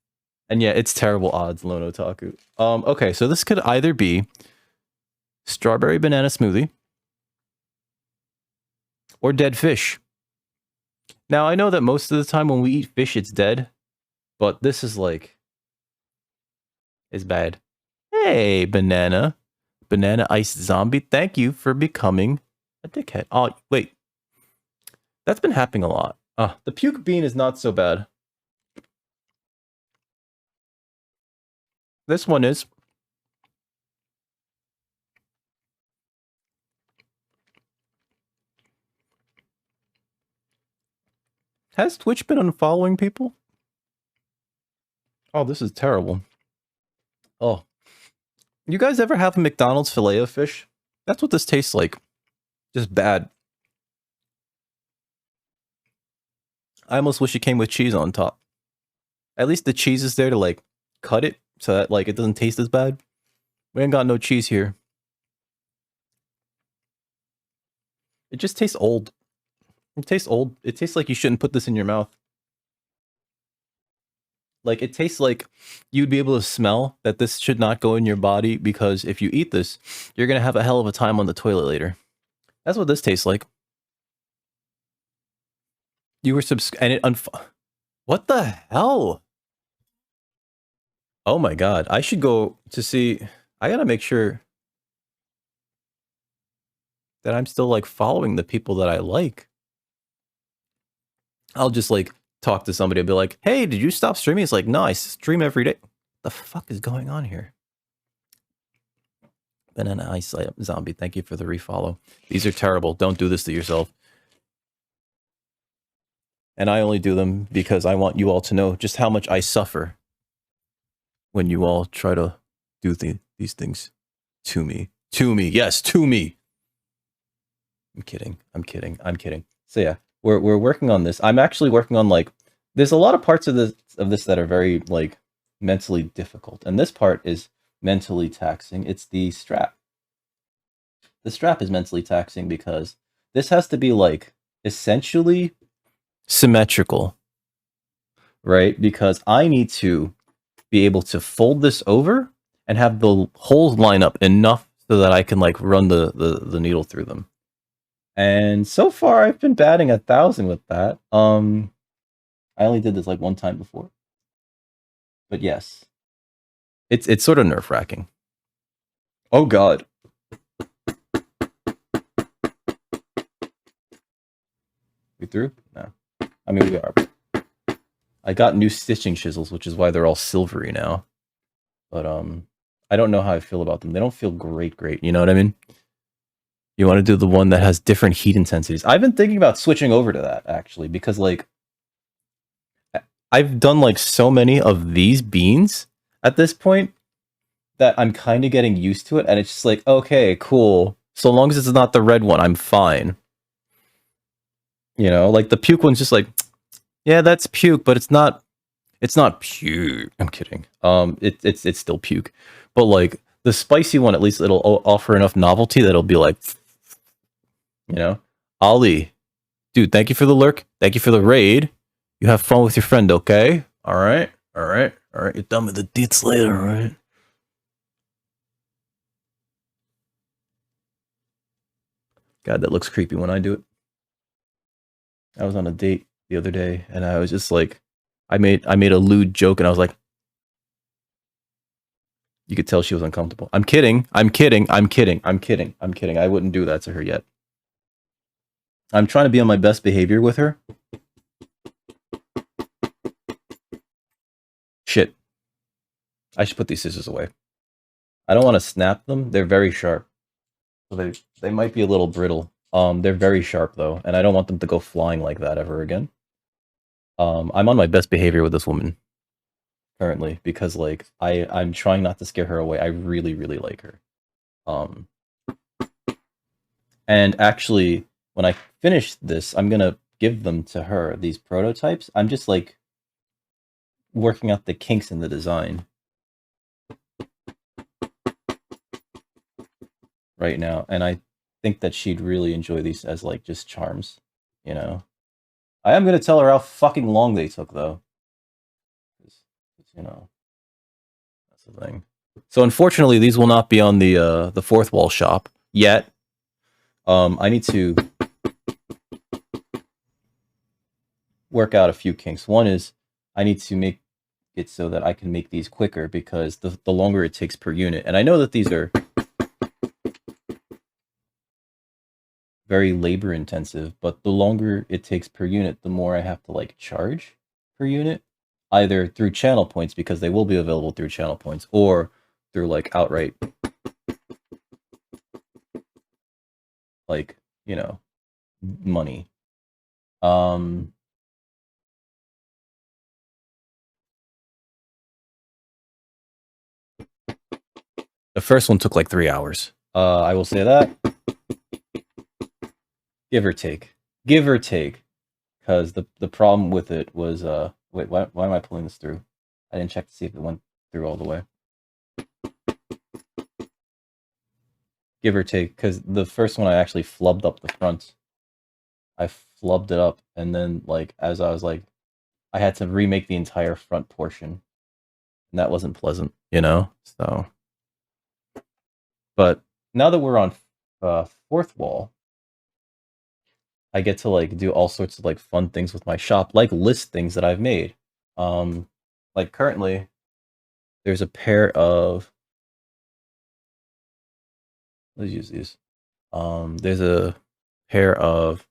And yeah, it's terrible odds, Lone Otaku. Okay, so this could either be strawberry banana smoothie or dead fish. Now, I know that most of the time when we eat fish, it's dead, but this is like, it's bad. Hey, banana ice zombie. Thank you for becoming a dickhead. Oh, wait. That's been happening a lot. The puke bean is not so bad. This one is. Has Twitch been unfollowing people? Oh, this is terrible. Oh. You guys ever have a McDonald's filet of fish? That's what this tastes like. Just bad. I almost wish it came with cheese on top. At least the cheese is there to like cut it so that like it doesn't taste as bad. We ain't got no cheese here. It just tastes old. It tastes old. It tastes like you shouldn't put this in your mouth. Like, it tastes like you'd be able to smell that this should not go in your body because if you eat this, you're going to have a hell of a time on the toilet later. That's what this tastes like. You were and it what the hell? Oh my god. I should go to see. I gotta make sure that I'm still like following the people that I like. I'll just like talk to somebody and be like, hey, did you stop streaming? It's like, no, I stream every day. What the fuck is going on here? Banana Ice Zombie, thank you for the refollow. These are terrible. Don't do this to yourself. And I only do them because I want you all to know just how much I suffer when you all try to do these things to me. To me. Yes, to me. I'm kidding. So yeah, we're working on this. I'm actually working on like, there's a lot of parts of this that are very like mentally difficult. And this part is mentally taxing. It's the strap. The strap is mentally taxing because this has to be like essentially symmetrical, right? Because I need to be able to fold this over and have the holes line up enough so that I can like run the needle through them. And so far, I've been batting 1,000 with that. I only did this like one time before, but yes, it's sort of nerve wracking. Oh God, we through? No, I mean we are. I got new stitching chisels, which is why they're all silvery now. But I don't know how I feel about them. They don't feel great. You know what I mean? You want to do the one that has different heat intensities. I've been thinking about switching over to that actually because like I've done like so many of these beans at this point that I'm kind of getting used to it, and it's just like, okay, cool. So long as it's not the red one, I'm fine. You know, like the puke one's just like, yeah, that's puke, but it's not. It's not puke. I'm kidding. It's still puke, but like the spicy one, at least it'll offer enough novelty that it'll be like, you know, Ali, dude, thank you for the lurk. Thank you for the raid. You have fun with your friend, okay? All right, all right, all right. You're done with the deets later, all right? God, that looks creepy when I do it. I was on a date the other day, and I was just like, I made a lewd joke, and I was like, you could tell she was uncomfortable. I'm kidding. I'm kidding. I'm kidding. I'm kidding. I'm kidding. I wouldn't do that to her yet. I'm trying to be on my best behavior with her. Shit. I should put these scissors away. I don't want to snap them. They're very sharp. So they might be a little brittle. They're very sharp though, and I don't want them to go flying like that ever again. I'm on my best behavior with this woman currently because like I'm trying not to scare her away. I really like her. Um and actually when I finish this, I'm going to give them to her, these prototypes. I'm just like working out the kinks in the design right now, and I think that she'd really enjoy these as like just charms, you know. I am going to tell her how fucking long they took though. You know, that's the thing. So unfortunately, these will not be on the fourth wall shop yet. I need to work out a few kinks. One is I need to make it so that I can make these quicker because the longer it takes per unit, and I know that these are very labor intensive, but the longer it takes per unit, the more I have to like charge per unit, either through channel points because they will be available through channel points, or through like outright, like, you know, money. Um, the first one took like 3 hours. I will say that, give or take, because the problem with it was wait, why am I pulling this through? I didn't check to see if it went through all the way. Give or take, because the first one I actually flubbed up the front. I flubbed it up, and then like as I was like, I had to remake the entire front portion, and that wasn't pleasant, you know. So, but now that we're on fourth wall, I get to like do all sorts of like fun things with my shop, like list things that I've made. Um, like currently, there's a pair of, let's use these. There's a pair of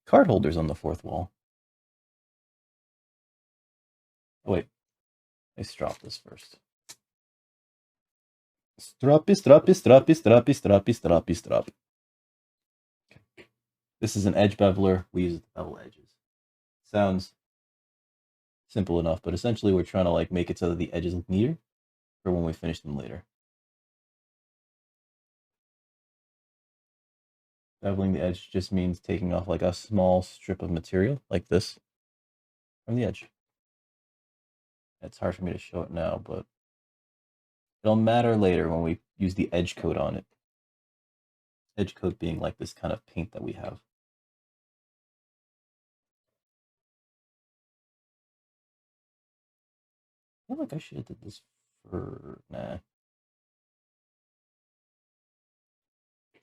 card holders on the fourth wall. Oh, wait, let's drop this first. Strap. This is an edge beveler. We use it to bevel edges. Sounds simple enough, but essentially we're trying to like make it so that the edges look neater for when we finish them later. Beveling the edge just means taking off like a small strip of material like this from the edge. It's hard for me to show it now, but it'll matter later when we use the edge coat on it. Edge coat being like this kind of paint that we have. I feel like I should have did this for, nah.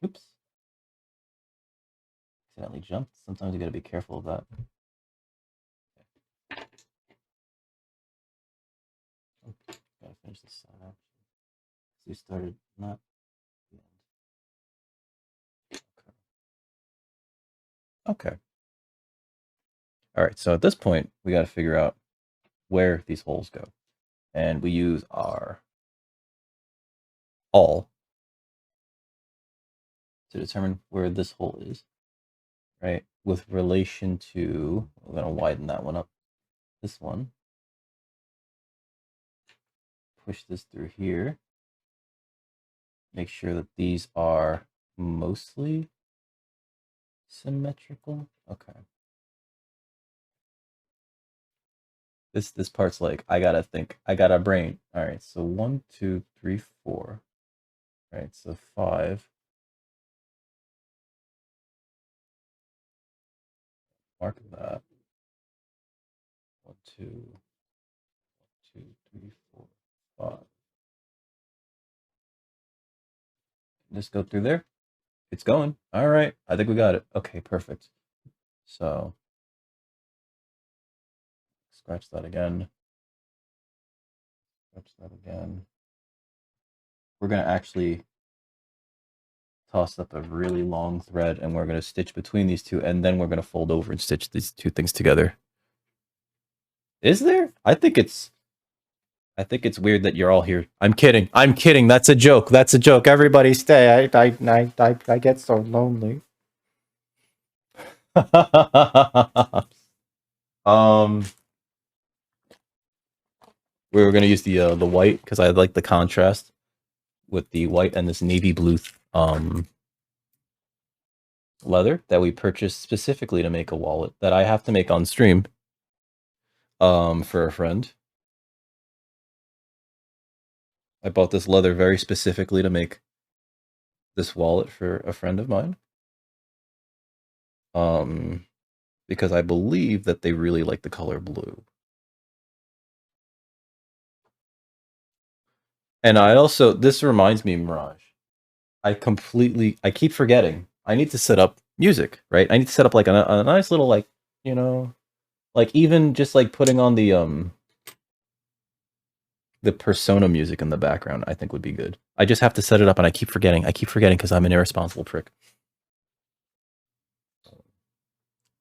Oops. accidentally jumped. Sometimes you gotta be careful of that. Oh, gotta finish this side out. So you started not the end. Okay. Okay. All right. So at this point, we got to figure out where these holes go, and we use our all to determine where this hole is, right? With relation to, we're gonna widen that one up. This one. Push this through here. Make sure that these are mostly symmetrical. Okay. This part's like, I gotta think. I got a brain. All right, so 1, 2, 3, 4. All right, so 5. Mark that. 1, 2, 2, 3, 4, 5. Just go through there. It's going. All right, I think we got it. Okay, perfect. So scratch that again. Scratch that again. We're gonna actually toss up a really long thread, and we're going to stitch between these two, and then we're going to fold over and stitch these two things together. Is there? I think it's weird that you're all here. I'm kidding. I'm kidding. That's a joke. That's a joke. Everybody stay. I get so lonely. We were going to use the white because I like the contrast with the white and this navy blue leather that we purchased specifically to make a wallet that I have to make on stream for a friend. I bought this leather very specifically to make this wallet for a friend of mine. Because I believe that they really like the color blue. And I also, this reminds me, Mirage, I keep forgetting. I need to set up music, right? I need to set up like a nice little, like, you know, like even just like putting on the Persona music in the background, I think would be good. I just have to set it up and I keep forgetting. I keep forgetting because I'm an irresponsible prick.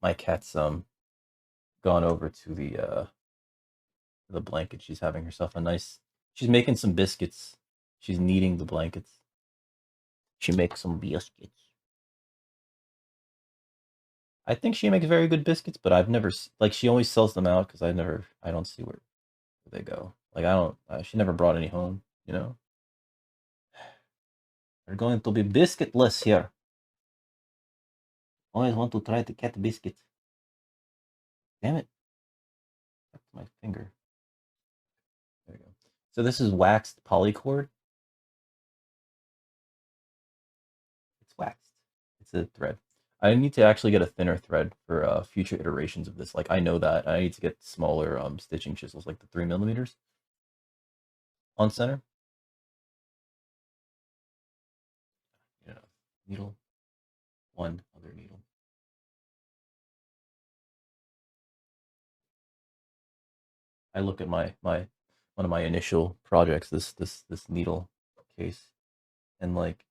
My cat's gone over to the blanket. She's having herself a nice, she's making some biscuits. She's kneading the blankets. She makes some biscuits. I think she makes very good biscuits, but I've never, like, she always sells them out because I don't see where they go. Like, I don't, she never brought any home, you know? We're going to be biscuitless here. Always want to try to get biscuit. Damn it. That's my finger. There we go. So this is waxed polycord. It's waxed. It's a thread. I need to actually get a thinner thread for future iterations of this. Like, I know that. I need to get smaller stitching chisels, like the 3mm on center. You know, needle, one other needle. I look at my one of my initial projects, this needle case, and like,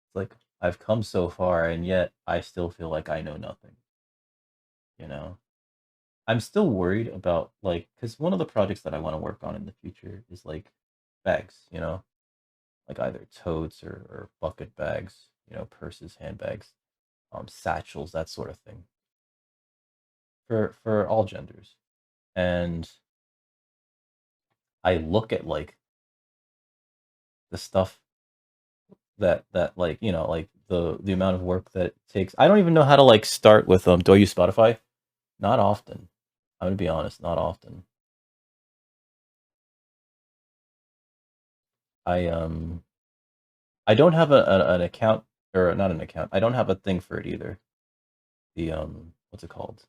it's like I've come so far, and yet I still feel like I know nothing. You know, I'm still worried about, like, because one of the projects that I want to work on in the future is like bags. You know, like either totes or bucket bags. You know, purses, handbags, satchels, that sort of thing. For all genders, and I look at like the stuff that like, you know, like the amount of work that it takes. I don't even know how to like start with do I use Spotify? Not often. I'm gonna be honest, not often. I I don't have an account, or not an account. I don't have a thing for it either. The what's it called?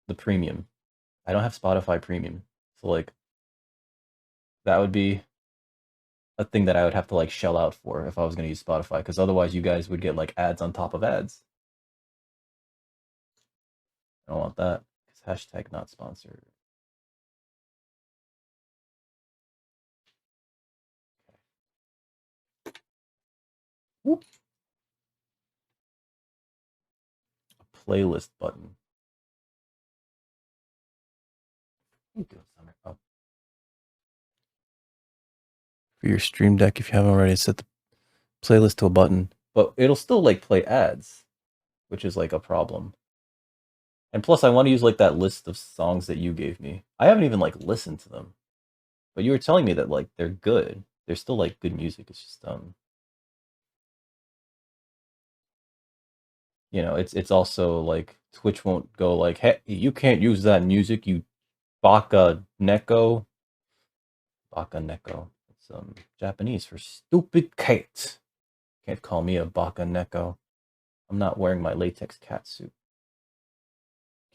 The premium. I don't have Spotify premium. So like that would be a thing that I would have to like shell out for if I was going to use Spotify, because otherwise you guys would get like ads on top of ads. I don't want that. Because hashtag not sponsored. Whoop. A playlist button. Oh. For your Stream Deck, if you haven't already, set the playlist to a button, but it'll still like play ads, which is like a problem. And plus, I want to use like that list of songs that you gave me. I haven't even like listened to them, but you were telling me that like they're good. They're still like good music. It's just you know, it's also like Twitch won't go like, hey, you can't use that music, you baka neko. Baka neko. It's Japanese for stupid cat. Can't call me a baka neko. I'm not wearing my latex cat suit.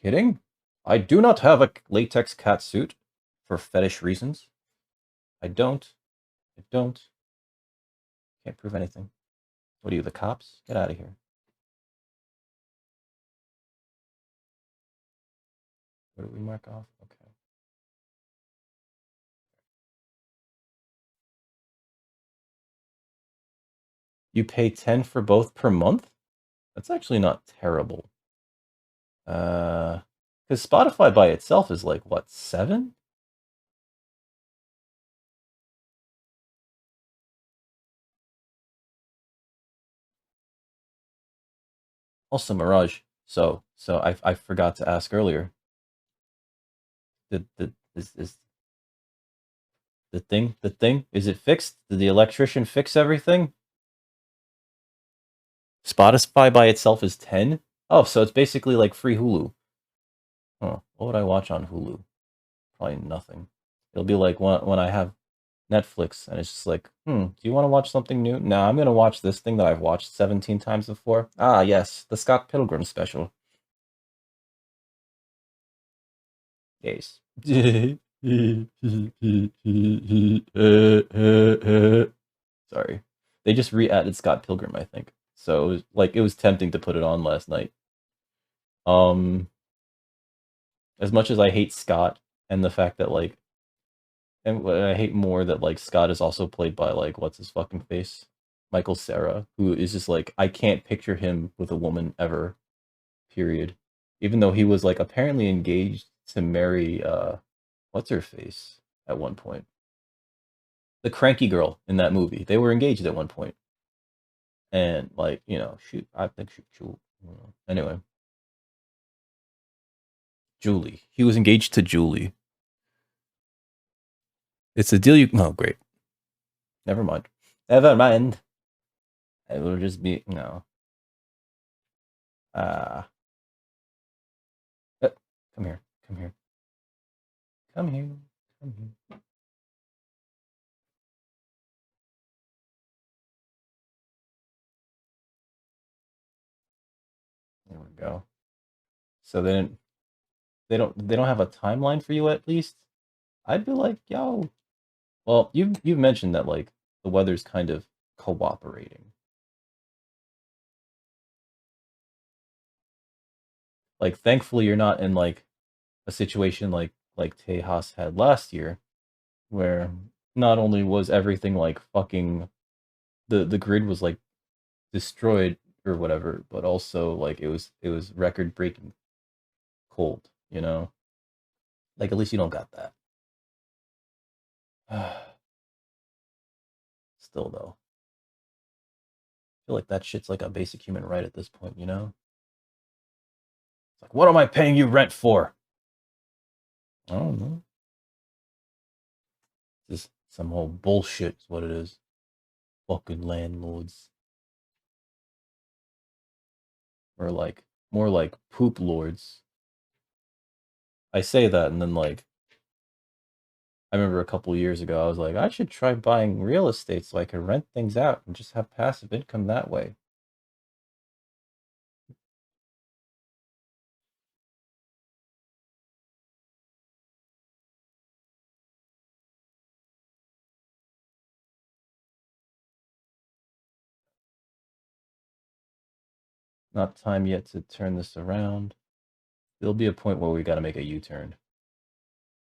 Kidding? I do not have a latex cat suit for fetish reasons. I don't. I don't. Can't prove anything. What are you, the cops? Get out of here. What did we mark off? Okay. You pay 10 for both per month? That's actually not terrible. Because Spotify by itself is like, what, 7? Also, Mirage. So I forgot to ask earlier. Is the thing? Is it fixed? Did the electrician fix everything? Spotify by itself is 10? Oh, so it's basically like free Hulu. Huh. What would I watch on Hulu? Probably nothing. It'll be like when I have Netflix and it's just like, do you want to watch something new? No, I'm going to watch this thing that I've watched 17 times before. Ah, yes, the Scott Pilgrim special. Yes. Sorry. They just re-added Scott Pilgrim, I think. So it was like it was tempting to put it on last night. Um as much as I hate Scott and the fact that like and I hate more that like Scott is also played by like what's his fucking face? Michael Cera, who is just like I can't picture him with a woman ever. Period. Even though he was like apparently engaged to marry what's her face at one point. The cranky girl in that movie. They were engaged at one point. And like, you know, shoot, I think she anyway. Julie. He was engaged to Julie. It's a deal you oh great. Never mind. Never mind. It will just be no. Uh, come here. Come here. Come here. Come here. There we go. So then they don't have a timeline for you at least? I'd be like, yo. Well, you've mentioned that like the weather's kind of cooperating. Like thankfully you're not in like a situation like Tejas had last year, where not only was everything like fucking the grid was like destroyed or whatever, but also like it was record breaking cold, you know? Like at least you don't got that. Still though. I feel like that shit's like a basic human right at this point, you know? It's like, what am I paying you rent for? I don't know. Just some whole bullshit is what it is. Fucking landlords. Or like more like poop lords. I say that and then like I remember a couple years ago I was like, I should try buying real estate so I can rent things out and just have passive income that way. Not time yet to turn this around. There'll be a point where we got to make a U-turn.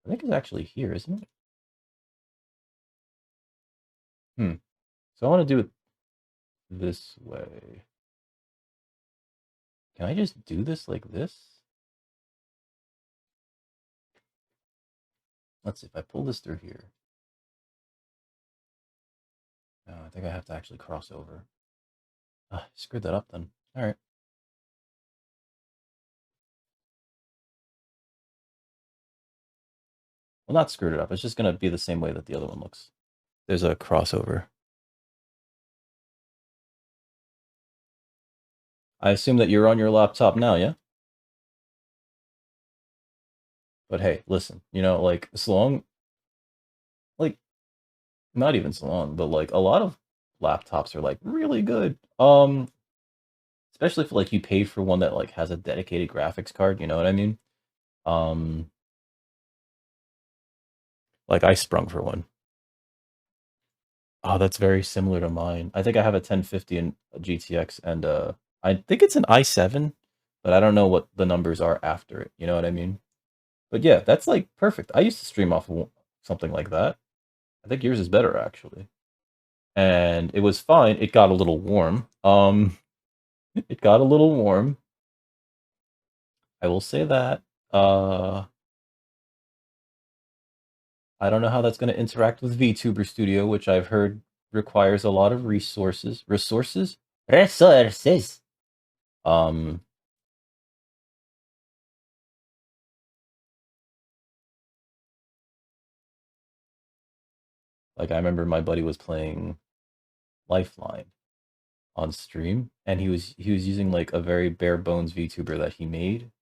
I think it's actually here, isn't it? So I want to do it this way. Can I just do this like this? Let's see if I pull this through here. Oh, I think I have to actually cross over. Screwed that up then. All right. Well, not screwed it up. It's just going to be the same way that the other one looks. There's a crossover. I assume that you're on your laptop now, yeah? But hey, listen, you know, like, so long, like, not even so long, but like, a lot of laptops are like really good. Especially if like you paid for one that like has a dedicated graphics card, you know what I mean? Um, like I sprung for one. Oh, that's very similar to mine. I think I have a 1050 and a GTX, and I think it's an i7, but I don't know what the numbers are after it. You know what I mean? But yeah, that's like perfect. I used to stream off of something like that. I think yours is better actually, and it was fine. It got a little warm. It got a little warm. I will say that. I don't know how that's going to interact with VTuber Studio, which I've heard requires a lot of resources. Resources? Resources. Like I remember my buddy was playing Lifeline on stream, and he was using like a very bare bones VTuber that he made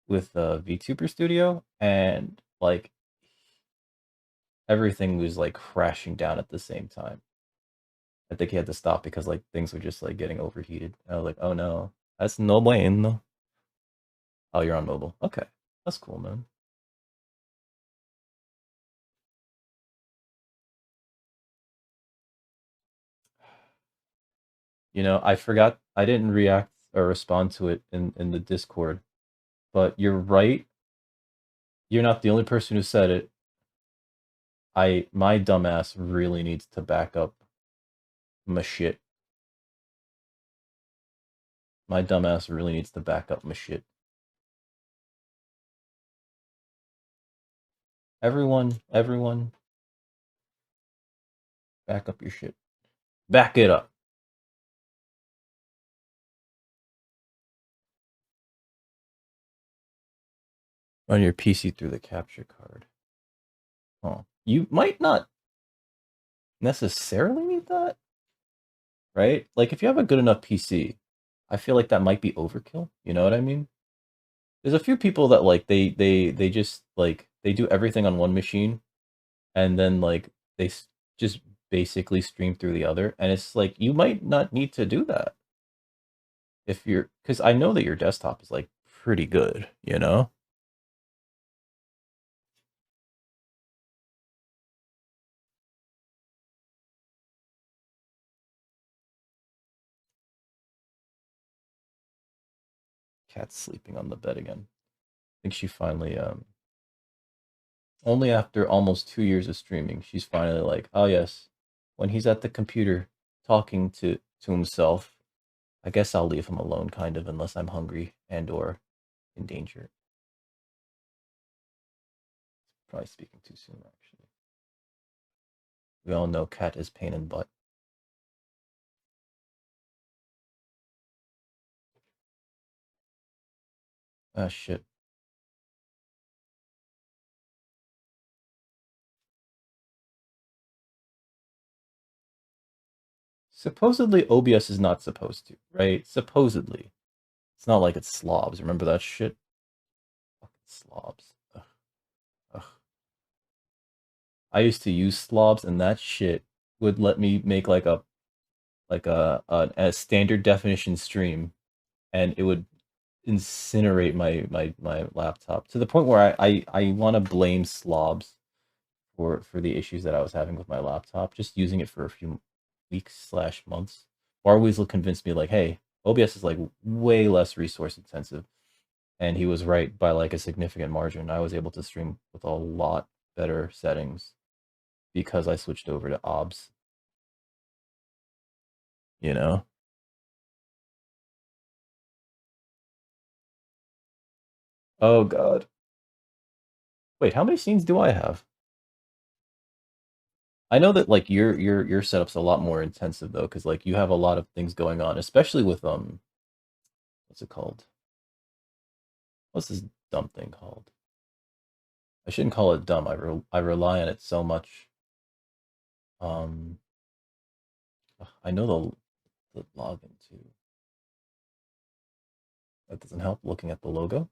with VTuber Studio, and like everything was like crashing down at the same time. I think he had to stop because like things were just like getting overheated. I was like, oh no, that's no bueno. Oh, you're on mobile. Okay, that's cool, man. You know, I forgot I didn't react or respond to it in the Discord, but you're right. You're not the only person who said it. My dumbass really needs to back up my shit. My dumbass really needs to back up my shit. Everyone, back up your shit. Back it up. Run your PC through the capture card. Oh, you might not necessarily need that, right? Like if you have a good enough PC, I feel like that might be overkill. You know what I mean? There's a few people that like they just like they do everything on one machine, and then like they just basically stream through the other, and it's like you might not need to do that if you're, because I know that your desktop is like pretty good, you know. Cat's sleeping on the bed again. I think she finally only after almost 2 years of streaming, she's finally like, oh yes, when he's at the computer talking to himself, I guess I'll leave him alone, kind of, unless I'm hungry and or in danger. Probably speaking too soon, actually. We all know cat is pain in butt. Ah, shit. Supposedly OBS is not supposed to, right? Supposedly. It's not like it's slobs. Remember that shit? Fucking slobs. Ugh. Ugh. I used to use slobs, and that shit would let me make like a standard definition stream, and it would incinerate my laptop to the point where I want to blame slobs for the issues that I was having with my laptop. Just using it for a few weeks/months. Barweasel convinced me like, hey, OBS is like way less resource intensive, and he was right by like a significant margin. I was able to stream with a lot better settings because I switched over to OBS. You know? Oh god. Wait, how many scenes do I have? I know that like your setup's a lot more intensive though, because like you have a lot of things going on, especially with what's it called? What's this dumb thing called? I shouldn't call it dumb. I rely on it so much. Um, I know the login too. That doesn't help. Looking at the logo.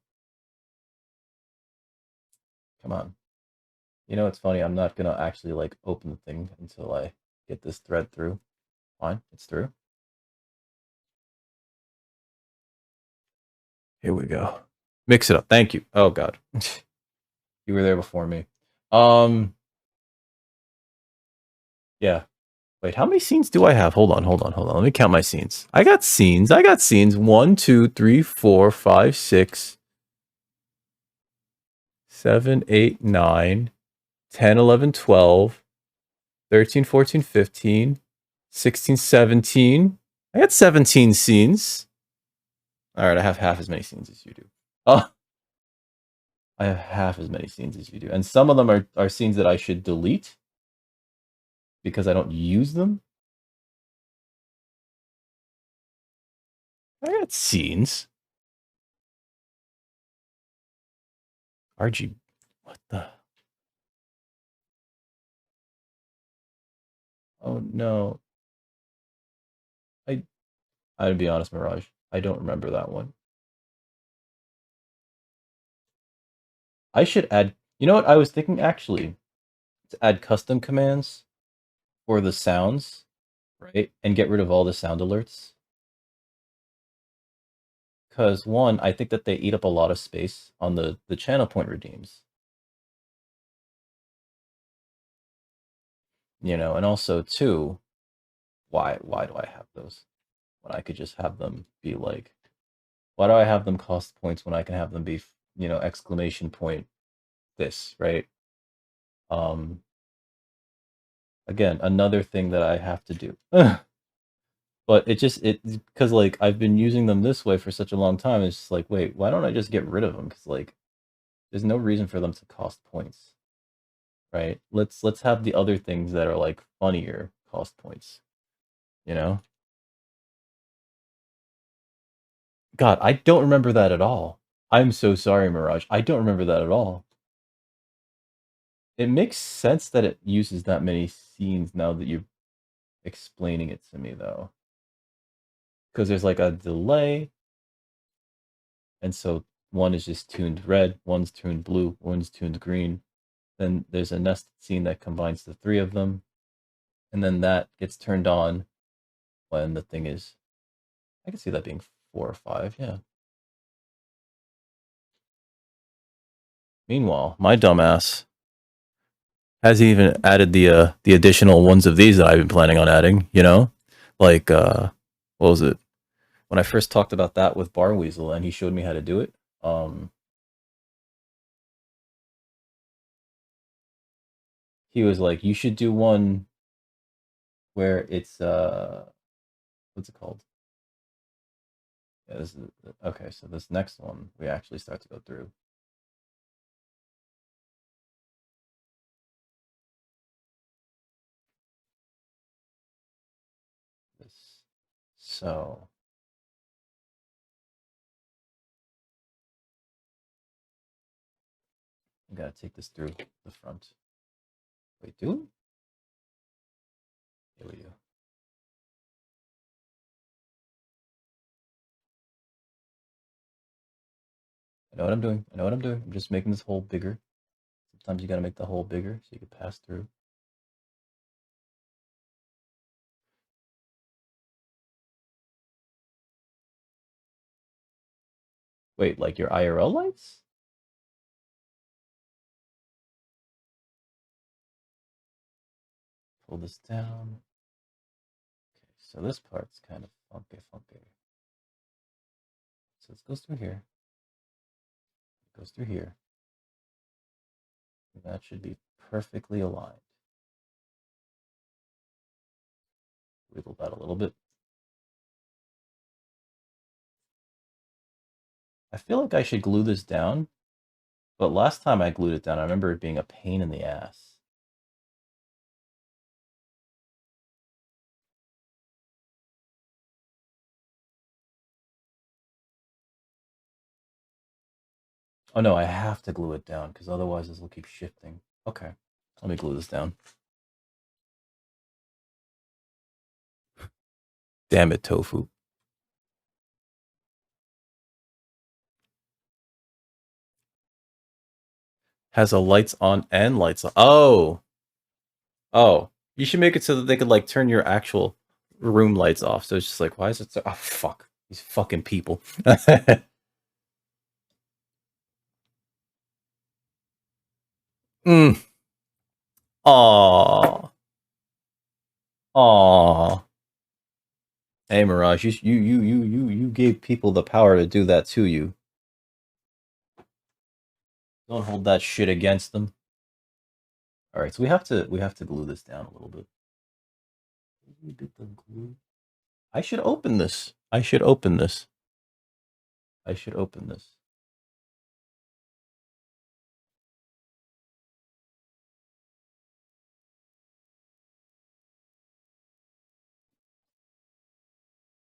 Come on. You know, it's funny. I'm not gonna actually like open the thing until I get this thread through. Fine, it's through. Here we go. Mix it up. Thank you. Oh god. You were there before me. Um yeah. Wait, how many scenes do I have? Hold on, hold on, hold on. Let me count my scenes. I got scenes. I got scenes. 1, 2, 3, 4, 5, 6, 7, 8, 9, 10, 11, 12, 13, 14, 15, 16, 17. I got 17 scenes. All right, I have half as many scenes as you do. Oh, I have half as many scenes as you do. And some of them are scenes that I should delete because I don't use them. I got scenes. RG. What the? Oh no. I'd be honest, Mirage. I don't remember that one. I should add. You know what? I was thinking actually to add custom commands for the sounds, right? And get rid of all the sound alerts. Because one, I think that they eat up a lot of space on the channel point redeems. You know, and also two, why do I have those when I could just have them be like, why do I have them cost points when I can have them be, you know, exclamation point this, right? Um, again, another thing that I have to do. But it because like I've been using them this way for such a long time. It's just like, wait, why don't I just get rid of them? Because like, there's no reason for them to cost points, right? Let's have the other things that are like funnier cost points. You know? God, I don't remember that at all. I'm so sorry, Mirage. I don't remember that at all. It makes sense that it uses that many scenes now that you're explaining it to me, though. Because there's like a delay, and so one is just tuned red, one's tuned blue, one's tuned green. Then there's a nested scene that combines the three of them, and then that gets turned on when the thing is. I can see that being 4 or 5, yeah. Meanwhile, my dumbass hasn't even added the additional ones of these that I've been planning on adding. You know, like what was it? When I first talked about that with Bar Weasel, and he showed me how to do it. He was like, "You should do one where it's what's it called?" Yeah, this is, okay, so this next one we actually start to go through. This, so I gotta take this through the front. Wait, do it? Here we go. I know what I'm doing. I know what I'm doing. I'm just making this hole bigger. Sometimes you gotta make the hole bigger so you can pass through. Wait, like your IRL lights? Pull this down. Okay, so this part's kind of funky. so this goes through here. It goes through here. And that should be perfectly aligned. Wiggle that a little bit. I feel like I should glue this down, but last time I glued it down, I remember it being a pain in the ass. Oh no, I have to glue it down because otherwise this will keep shifting. Okay, let me glue this down. Damn it, tofu. Has a lights on and lights on. Oh! Oh. You should make it so that they could, like, turn your actual room lights off. So it's just like, why is it so... Oh, fuck. These fucking people. Mm. Aww. Aww. Hey, Mirage, you gave people the power to do that to you. Don't hold that shit against them. All right, so we have to glue this down a little bit. A bit of glue. I should open this. I should open this. I should open this.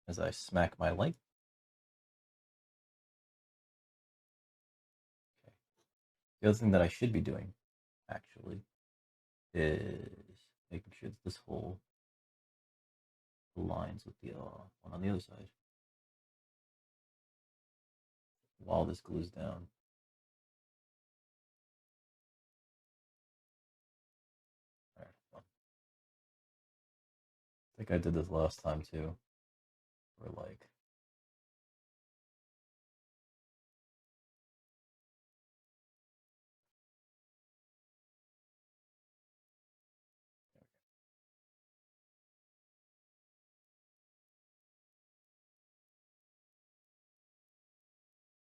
As I smack my light. Okay. The other thing that I should be doing, actually, is making sure that this hole aligns with the one on the other side while this glues down. All right, I think I did this last time too. We're like,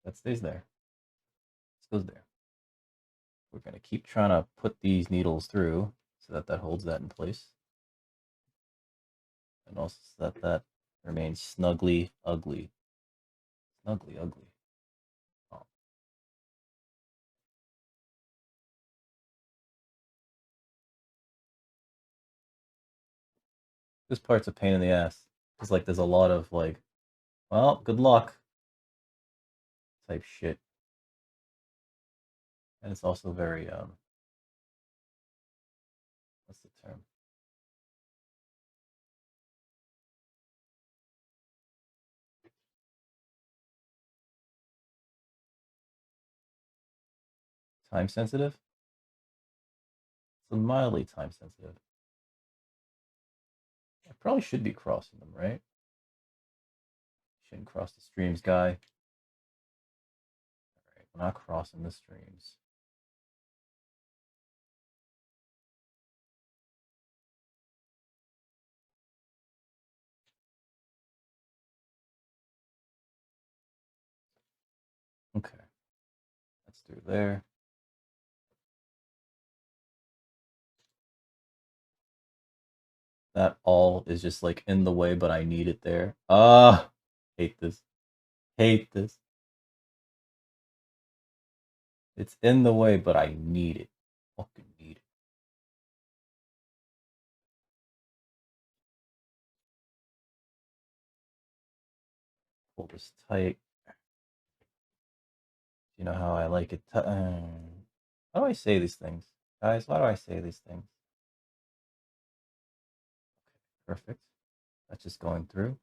that stays there. This goes there. We're going to keep trying to put these needles through so that that holds that in place. And also so that that remains snugly ugly. Snugly ugly. Oh. This part's a pain in the ass. It's like there's a lot of like, well, good luck type shit. And it's also very, what's the term? Time sensitive? So mildly time sensitive. I probably should be crossing them, right? Shouldn't cross the streams, guy. Alright, we're not crossing the streams. Okay. That's through there. That all is just like in the way, but I need it there. Hate this. Hate this. It's in the way, but I need it. Fucking need it. Pull this tight. You know how I like it. How do I say these things? Guys, why do I say these things? Okay, perfect. That's just going through.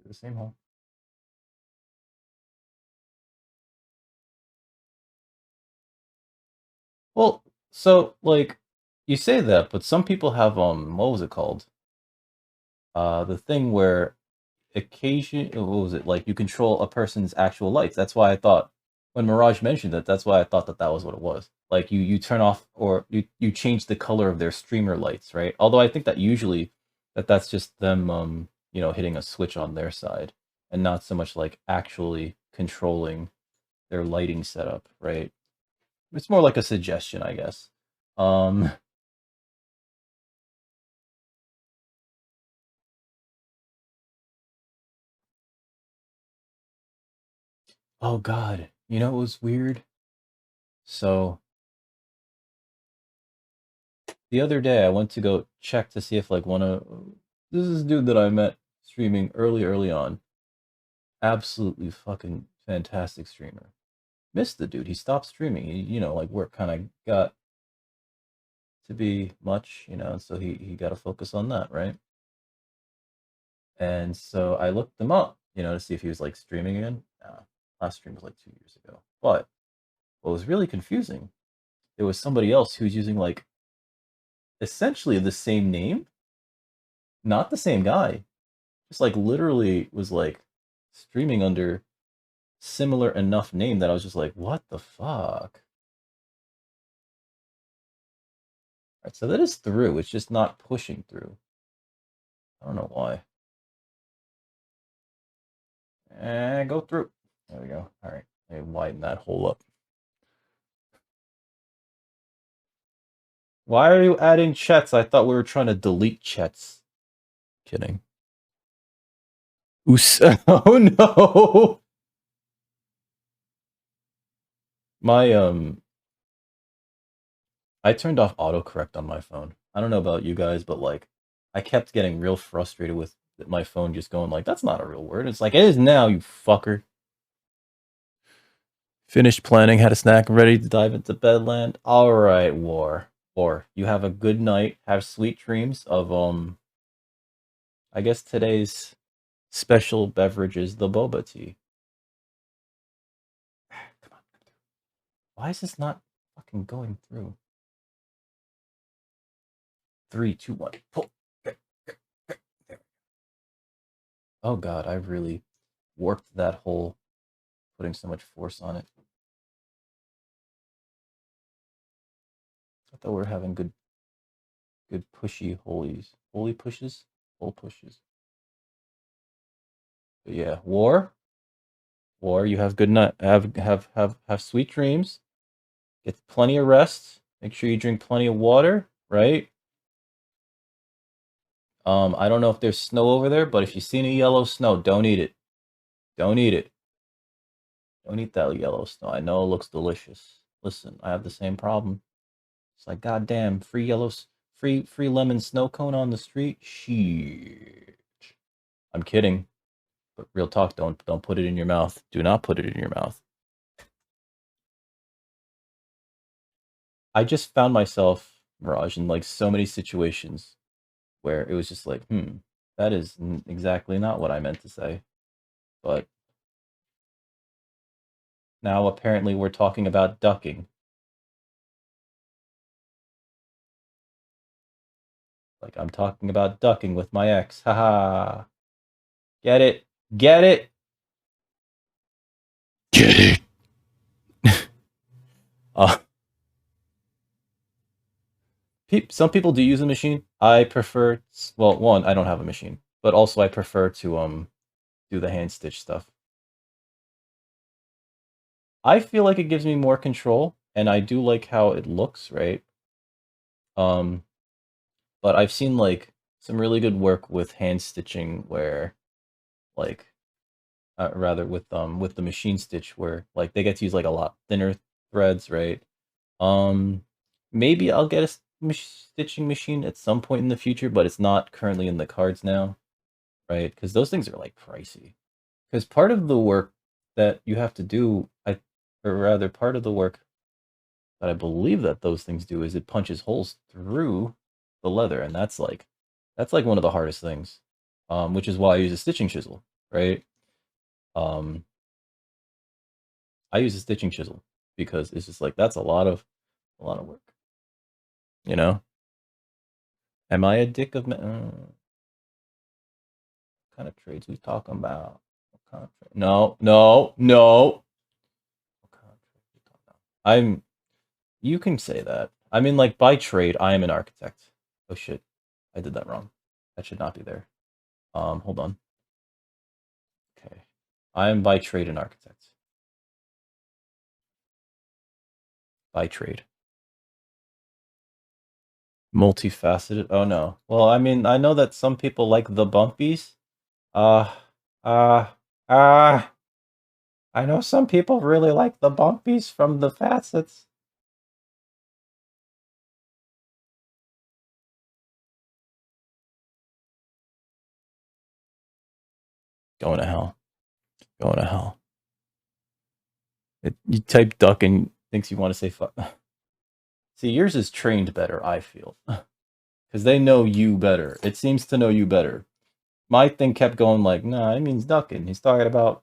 Do the same hole. Well, so like you say that, but some people have what was it called? The thing where what was it, like you control a person's actual lights. That's why I thought when Mirage mentioned it, that's why I thought that that was what it was. Like you turn off or you change the color of their streamer lights, right? Although I think that usually that's just them hitting a switch on their side and not so much like actually controlling their lighting setup, right? It's more like a suggestion, I guess. Oh God, you know it was weird. So the other day I went to go check to see if like this is a dude that I met streaming early on. Absolutely fucking fantastic streamer. Missed the dude. He stopped streaming. Like work kind of got to be much, and so he got to focus on that, right? And so I looked him up, to see if he was like streaming again. Last stream was like 2 years ago. But what was really confusing, there was somebody else who's using like essentially the same name, not the same guy, just like literally was like streaming under similar enough name that I was just like, what the fuck? Alright, so that is through. It's just not pushing through. I don't know why. And go through. There we go. Alright. Let me widen that hole up. Why are you adding chats? I thought we were trying to delete chats. Kidding. Oh no! My I turned off autocorrect on my phone. I don't know about you guys, but like I kept getting real frustrated with my phone just going like, that's not a real word. It's like, it is now, you fucker. Finished planning, had a snack, ready to dive into bedland. Alright, War. You have a good night. Have sweet dreams of I guess today's special beverage is the boba tea. Come on. Why is this not fucking going through? 3, 2, 1. Pull. Oh god, I really warped that hole, putting so much force on it. I thought we were having good pushy holies. Holy pushes? Hole pushes. But yeah, War, you have good night. Have sweet dreams. Get plenty of rest. Make sure you drink plenty of water, right? I don't know if there's snow over there, but if you see any yellow snow, don't eat it. Don't eat it. Don't eat that yellow snow. I know it looks delicious. Listen, I have the same problem. It's like, goddamn, free lemon snow cone on the street. Shit. I'm kidding, but real talk. Don't put it in your mouth. Do not put it in your mouth. I just found myself, Mirage, in like so many situations where it was just like, that is exactly not what I meant to say. But now apparently we're talking about ducking. Like I'm talking about ducking with my ex. Haha. Get it? Get it? Get it? Some people do use a machine. I prefer, well, one, I don't have a machine, but also I prefer to do the hand stitch stuff. I feel like it gives me more control, and I do like how it looks, right? But I've seen like some really good work with hand stitching where like rather with the machine stitch where like they get to use like a lot thinner threads, right? Maybe I'll get a stitching machine at some point in the future, but it's not currently in the cards now, right? Because those things are like pricey. Because part of the work that you have to do, or rather part of the work that I believe that those things do is it punches holes through the leather, and that's like one of the hardest things. Which is why I use a stitching chisel, right? I use a stitching chisel because it's just like that's a lot of work. You know? Am I a dick of kind kind of trades we talking about? What kind of no, no, no. What kind of trades we talking about? You can say that. I mean, like, by trade, I am an architect. Oh shit, I did that wrong. That should not be there. Hold on. Okay. I am by trade an architect. By trade. Multifaceted. Oh no. Well, I mean, I know that some people like the bumpies. Uh, uh, uh, I know some people really like the bumpies from the facets. Going to hell. Going to hell. You type duck and thinks you want to say fuck. See, yours is trained better, I feel. Because they know you better. It seems to know you better. My thing kept going like, nah, it means ducking. He's talking about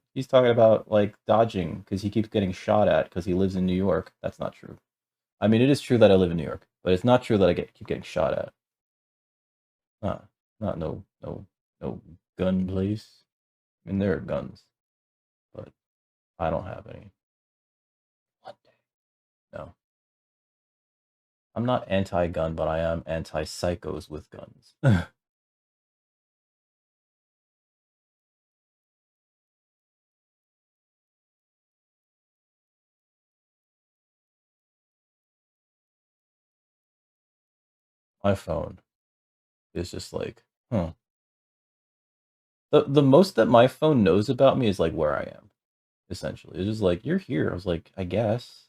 like dodging because he keeps getting shot at because he lives in New York. That's not true. I mean, it is true that I live in New York, but it's not true that keep getting shot at. Not no gun place. I mean, there are guns, but I don't have any. One day, no. I'm not anti-gun, but I am anti-psychos with guns. My phone is just like, huh. The most that my phone knows about me is like where I am, essentially. It's just like, you're here. I was like, I guess.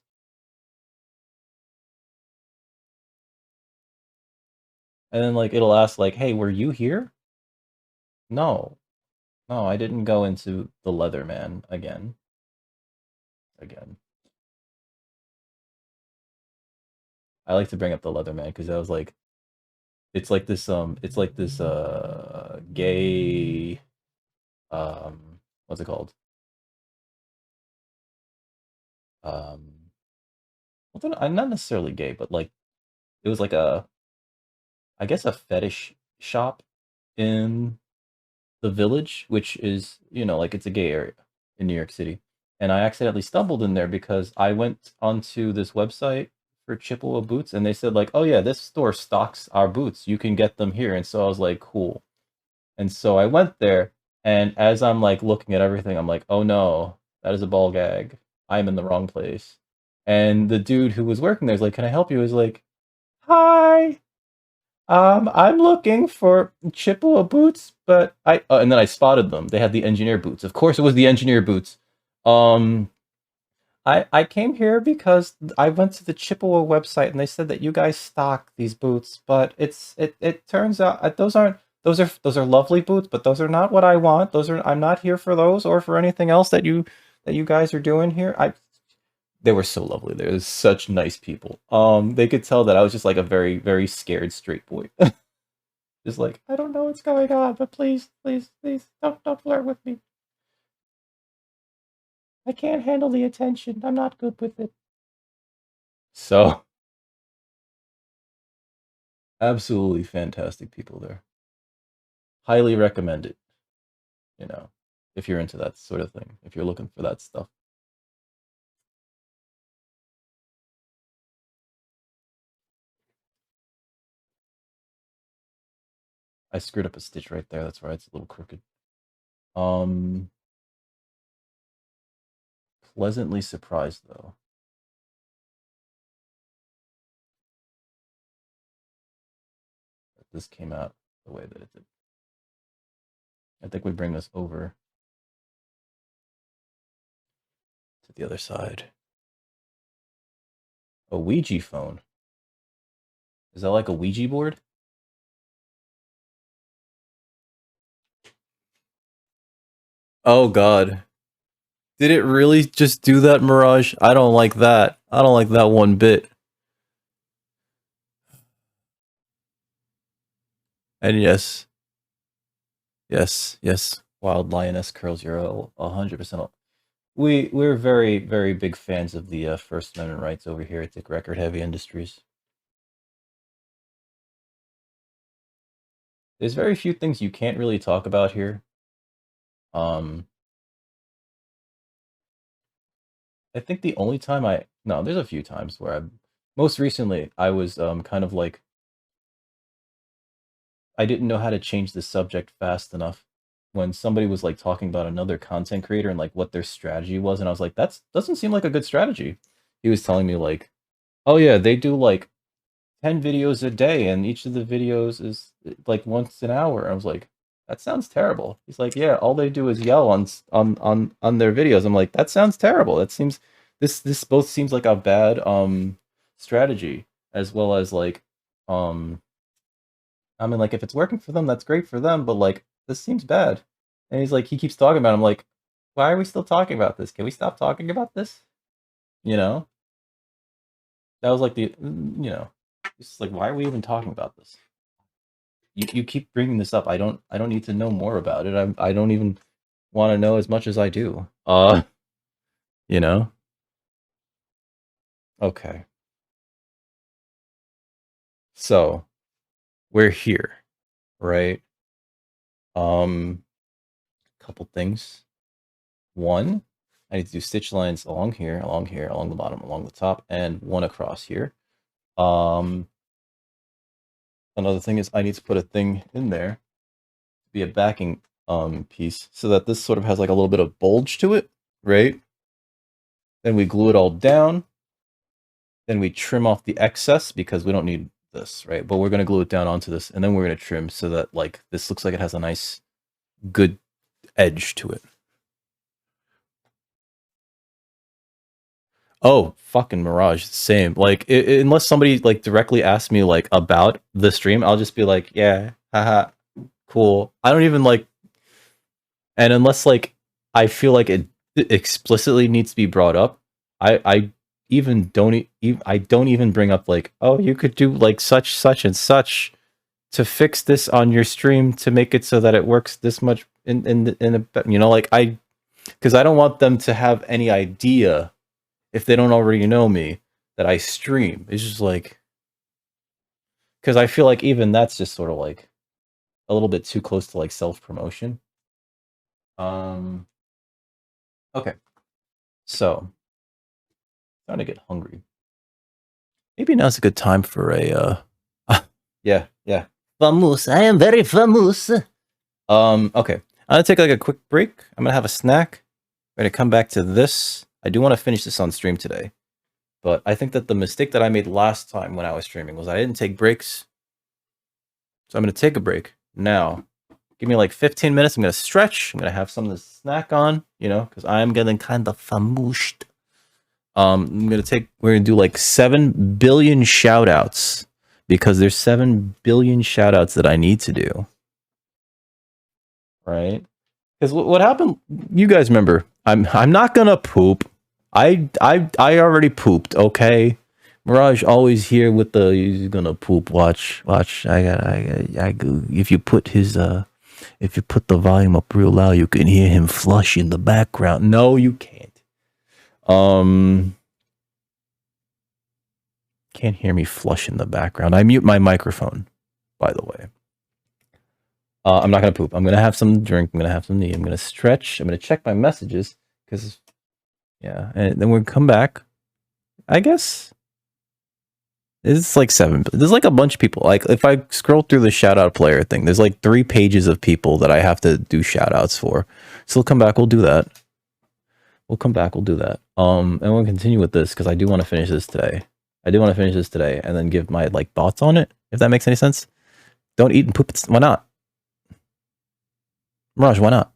And then like it'll ask like, hey, were you here? No. No, I didn't go into the Leatherman again. Again. I like to bring up the Leatherman because I was like, it's like this gay what's it called? Um well, I'm not necessarily gay, but like it was like I guess a fetish shop in the Village, which is, like it's a gay area in New York City. And I accidentally stumbled in there because I went onto this website for Chippewa boots and they said like, "Oh yeah, this store stocks our boots. You can get them here." And so I was like, "Cool." And so I went there and as I'm like looking at everything, I'm like, "Oh no, that is a ball gag. I'm in the wrong place." And the dude who was working there is like, "Can I help you?" He was like, "Hi. I'm looking for Chippewa boots, but and then I spotted them. They had the engineer boots. Of course, it was the engineer boots. Um, I came here because I went to the Chippewa website and they said that you guys stock these boots, but it turns out those are lovely boots, but those are not what I want. Those are I'm not here for those or for anything else that you guys are doing here. I They were so lovely. They were such nice people. They could tell that I was just like a very, very scared straight boy. Just like, I don't know what's going on, but please, please, please, don't flirt with me. I can't handle the attention. I'm not good with it. So, absolutely fantastic people there. Highly recommend it, you know, if you're into that sort of thing, if you're looking for that stuff. I screwed up a stitch right there. That's right. It's a little crooked. Um, Pleasantly surprised though. That this came out the way that it did. I think we bring this over to the other side. A Ouija phone. Is that like a Ouija board? Oh god. Did it really just do that, Mirage? I don't like that. I don't like that one bit. And yes, yes. Wild Lioness Curls, you're 100%. We're very, very big fans of the First Amendment rights over here at Dick Record Heavy Industries. There's very few things you can't really talk about here. Um, I think the only time no, there's a few times where most recently I was kind of like I didn't know how to change the subject fast enough when somebody was like talking about another content creator and like what their strategy was, and I was like, that doesn't seem like a good strategy. He was telling me like, oh yeah, they do like 10 videos a day, and each of the videos is like once an hour. I was like, that sounds terrible. He's like, yeah, all they do is yell on their videos. I'm like, that sounds terrible. That seems this both seems like a bad strategy, as well as like I mean, like if it's working for them, that's great for them, but like this seems bad. And he's like, he keeps talking about it. I'm like, why are we still talking about this? Can we stop talking about this? You know? That was like it's like, why are we even talking about this? You keep bringing this up. I don't need to know more about it. I don't even want to know as much as I do. You know? Okay. So, we're here, right? Couple things. One, I need to do stitch lines along here, along the bottom, along the top, and one across here. Another thing is I need to put a thing in there to be a backing piece so that this sort of has like a little bit of bulge to it, right? Then we glue it all down. Then we trim off the excess because we don't need this, right? But we're going to glue it down onto this, and then we're going to trim so that like this looks like it has a nice, good edge to it. Oh, fucking Mirage, same. Like, unless somebody like directly asks me like about the stream, I'll just be like, yeah, haha, cool. I don't even like, and unless like I feel like it explicitly needs to be brought up, I even I don't even bring up like, oh, you could do like such and such to fix this on your stream to make it so that it works this much in a, you know, like because I don't want them to have any idea, if they don't already know me, that I stream. It's just like, because I feel like even that's just sort of like a little bit too close to like self-promotion. Okay. So, starting to get hungry. Maybe now's a good time for a yeah. Famous. I am very famous. Okay. I'm gonna take like a quick break. I'm gonna have a snack. I'm gonna come back to this. I do want to finish this on stream today. But I think that the mistake that I made last time when I was streaming was I didn't take breaks. So I'm going to take a break now. Give me like 15 minutes. I'm going to stretch. I'm going to have something to snack on, you know, because I'm getting kind of famooshed. We're going to do like 7 billion shout outs because there's 7 billion shout outs that I need to do. Right? Because what happened, you guys remember, I'm not going to poop. I already pooped, okay? Mirage always here with the he's gonna poop. Watch. I go. If you put the volume up real loud, you can hear him flush in the background. No, you can't. Can't hear me flush in the background. I mute my microphone, by the way. I'm not gonna poop. I'm gonna have some drink. I'm gonna have some tea. I'm gonna stretch. I'm gonna check my messages because, yeah, and then we'll come back. I guess. It's like 7. There's like a bunch of people. Like if I scroll through the shout out player thing, there's like 3 pages of people that I have to do shout outs for. So we'll come back. We'll do that. We'll come back. We'll do that. And we'll continue with this because I do want to finish this today. And then give my like thoughts on it. If that makes any sense. Don't eat and poop. Why not? Mirage, why not?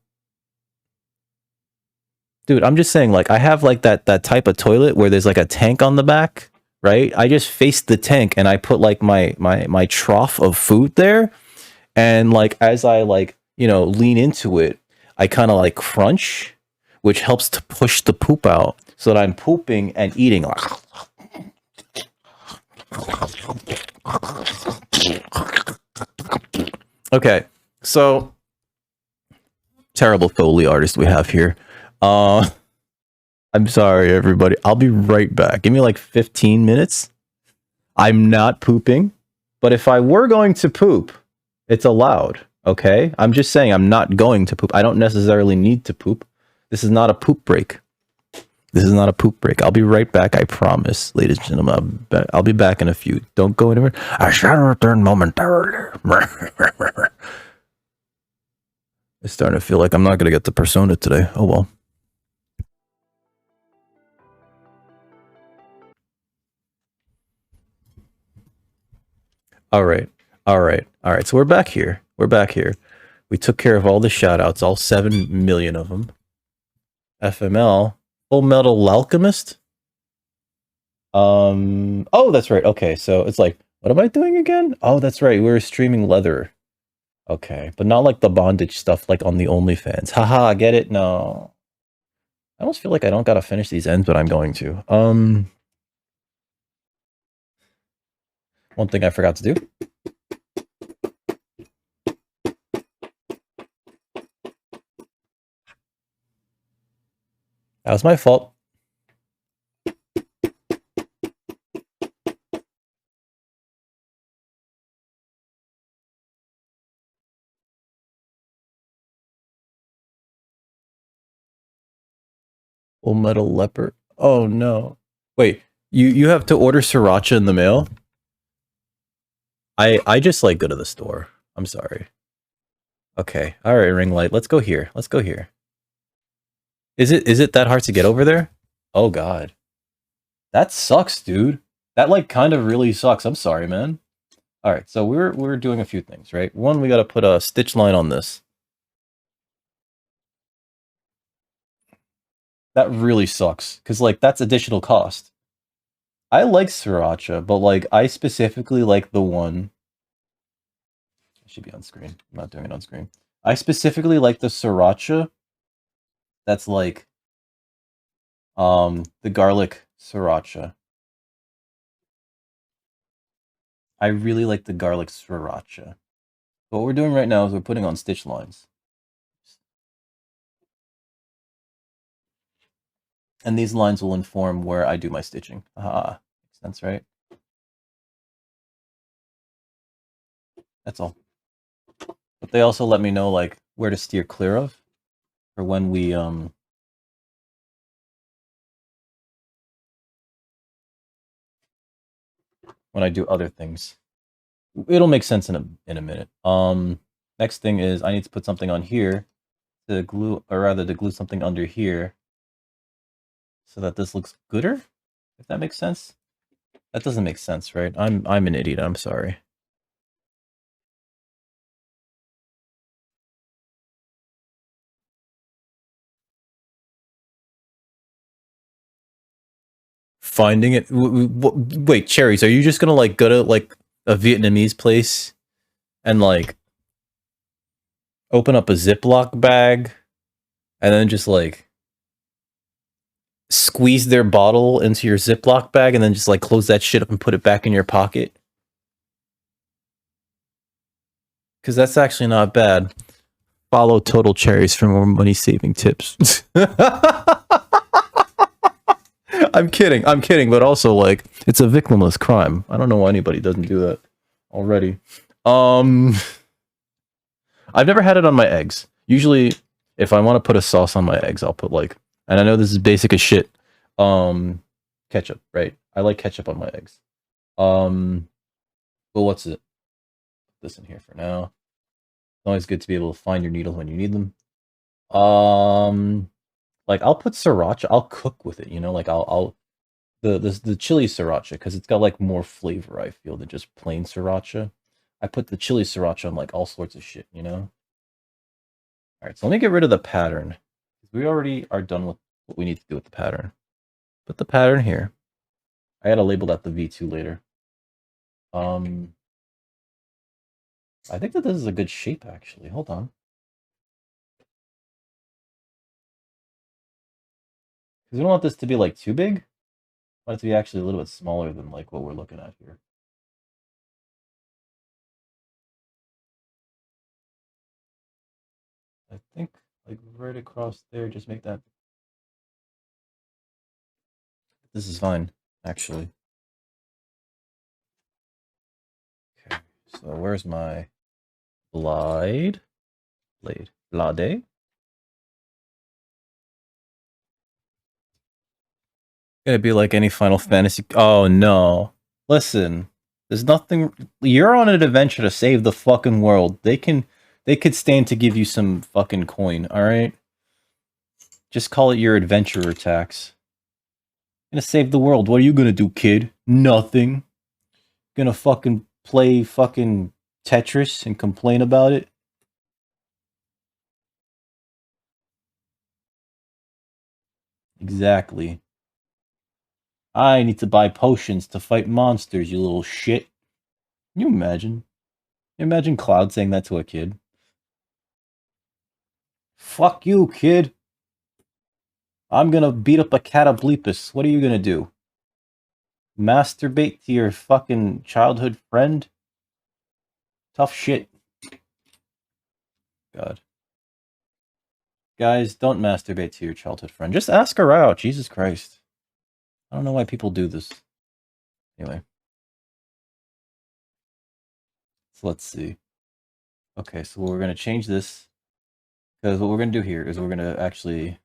Dude, I'm just saying, like, I have like that type of toilet where there's like a tank on the back. Right, I just faced the tank and I put like my trough of food there, and like as I like, you know, lean into it, I kind of like crunch, which helps to push the poop out so that I'm pooping and eating. Okay, so terrible Foley artist we have here. I'm sorry, everybody. I'll be right back. Give me like 15 minutes. I'm not pooping, but if I were going to poop, it's allowed. Okay? I'm just saying I'm not going to poop. I don't necessarily need to poop. This is not a poop break. This is not a poop break. I'll be right back, I promise, ladies and gentlemen. I'll be back in a few. Don't go anywhere. I shall return momentarily. It's starting to feel like I'm not going to get the persona today. Oh well. All right. All right. All right. So we're back here. We're back here. We took care of all the shout outs, all 7 million of them. FML. Full Metal Alchemist. Oh, that's right. Okay. So it's like, what am I doing again? Oh, that's right. We were streaming Leather. Okay. But not like the bondage stuff like on the OnlyFans. Haha, get it? No. I almost feel like I don't gotta finish these ends, but I'm going to. One thing I forgot to do. That was my fault. Full Metal Leopard. Oh no. Wait, you have to order sriracha in the mail? I just like go to the store. I'm sorry. Okay. All right, ring light. Let's go here. Let's go here. Is it that hard to get over there? Oh god. That sucks, dude. That like kind of really sucks. I'm sorry, man. All right. So we're doing a few things, right? One, we got to put a stitch line on this. That really sucks cuz like that's additional cost. I like sriracha, but like I specifically like the one. It should be on screen. I'm not doing it on screen. I specifically like the sriracha that's like the garlic sriracha. I really like the garlic sriracha. What we're doing right now is we're putting on stitch lines. And these lines will inform where I do my stitching. Ah, makes sense, right? That's all. But they also let me know like where to steer clear of for when we when I do other things. It'll make sense in a minute. Next thing is I need to put something on here to glue, or rather to glue something under here so that this looks gooder, if that makes sense. That doesn't make sense, right? I'm an idiot, I'm sorry. Finding it. Wait, Cherries, are you just gonna like go to like a Vietnamese place and like open up a Ziploc bag and then just like squeeze their bottle into your Ziploc bag and then just like close that shit up and put it back in your pocket? Because that's actually not bad. Follow Total Cherries for more money saving tips. I'm kidding, but also like it's a victimless crime. I don't know why anybody doesn't do that already. I've never had it on my eggs. Usually, if I want to put a sauce on my eggs, I'll put like, and I know this is basic as shit, ketchup, right? I like ketchup on my eggs. Well, what's it? Put this in here for now. It's always good to be able to find your needles when you need them. Like I'll put sriracha. I'll cook with it, you know. Like I'll the chili sriracha because it's got like more flavor. I feel than just plain sriracha. I put the chili sriracha on like all sorts of shit, you know. All right, so let me get rid of the pattern. We already are done with what we need to do with the pattern. Put the pattern here. I gotta label that the V2 later. I think that this is a good shape actually. Hold on. Because we don't want this to be like too big. I want it to be actually a little bit smaller than like what we're looking at here. I think like right across there, just make that. This is fine, actually. Okay, so where's my Blade. Blade. Gonna be like any Final Fantasy. Oh no. Listen, there's nothing. You're on an adventure to save the fucking world. They could stand to give you some fucking coin, alright? Just call it your adventurer tax. Gonna save the world. What are you gonna do, kid? Nothing. Gonna fucking play fucking Tetris and complain about it? Exactly. I need to buy potions to fight monsters, you little shit. Can you imagine? Imagine Cloud saying that to a kid. Fuck you, kid. I'm gonna beat up a Catoblepus. What are you gonna do? Masturbate to your fucking childhood friend? Tough shit. God. Guys, don't masturbate to your childhood friend. Just ask her out. Jesus Christ. I don't know why people do this. Anyway. So let's see. Okay, so we're gonna change this. Because what we're gonna do here is we're gonna actually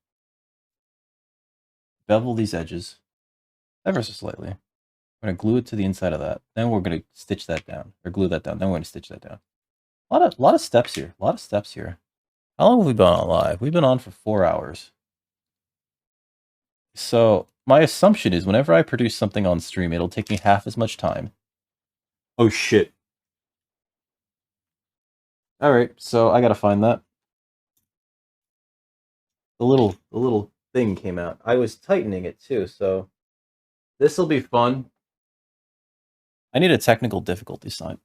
bevel these edges ever so slightly. We're gonna glue it to the inside of that. Then we're gonna stitch that down. Or glue that down. Then we're gonna stitch that down. A lot of steps here. A lot of steps here. How long have we been on live? We've been on for 4 hours. So my assumption is whenever I produce something on stream, it'll take me half as much time. Oh shit. Alright, so I gotta find that. The little thing came out. I was tightening it too, so this'll be fun. I need a technical difficulty sign.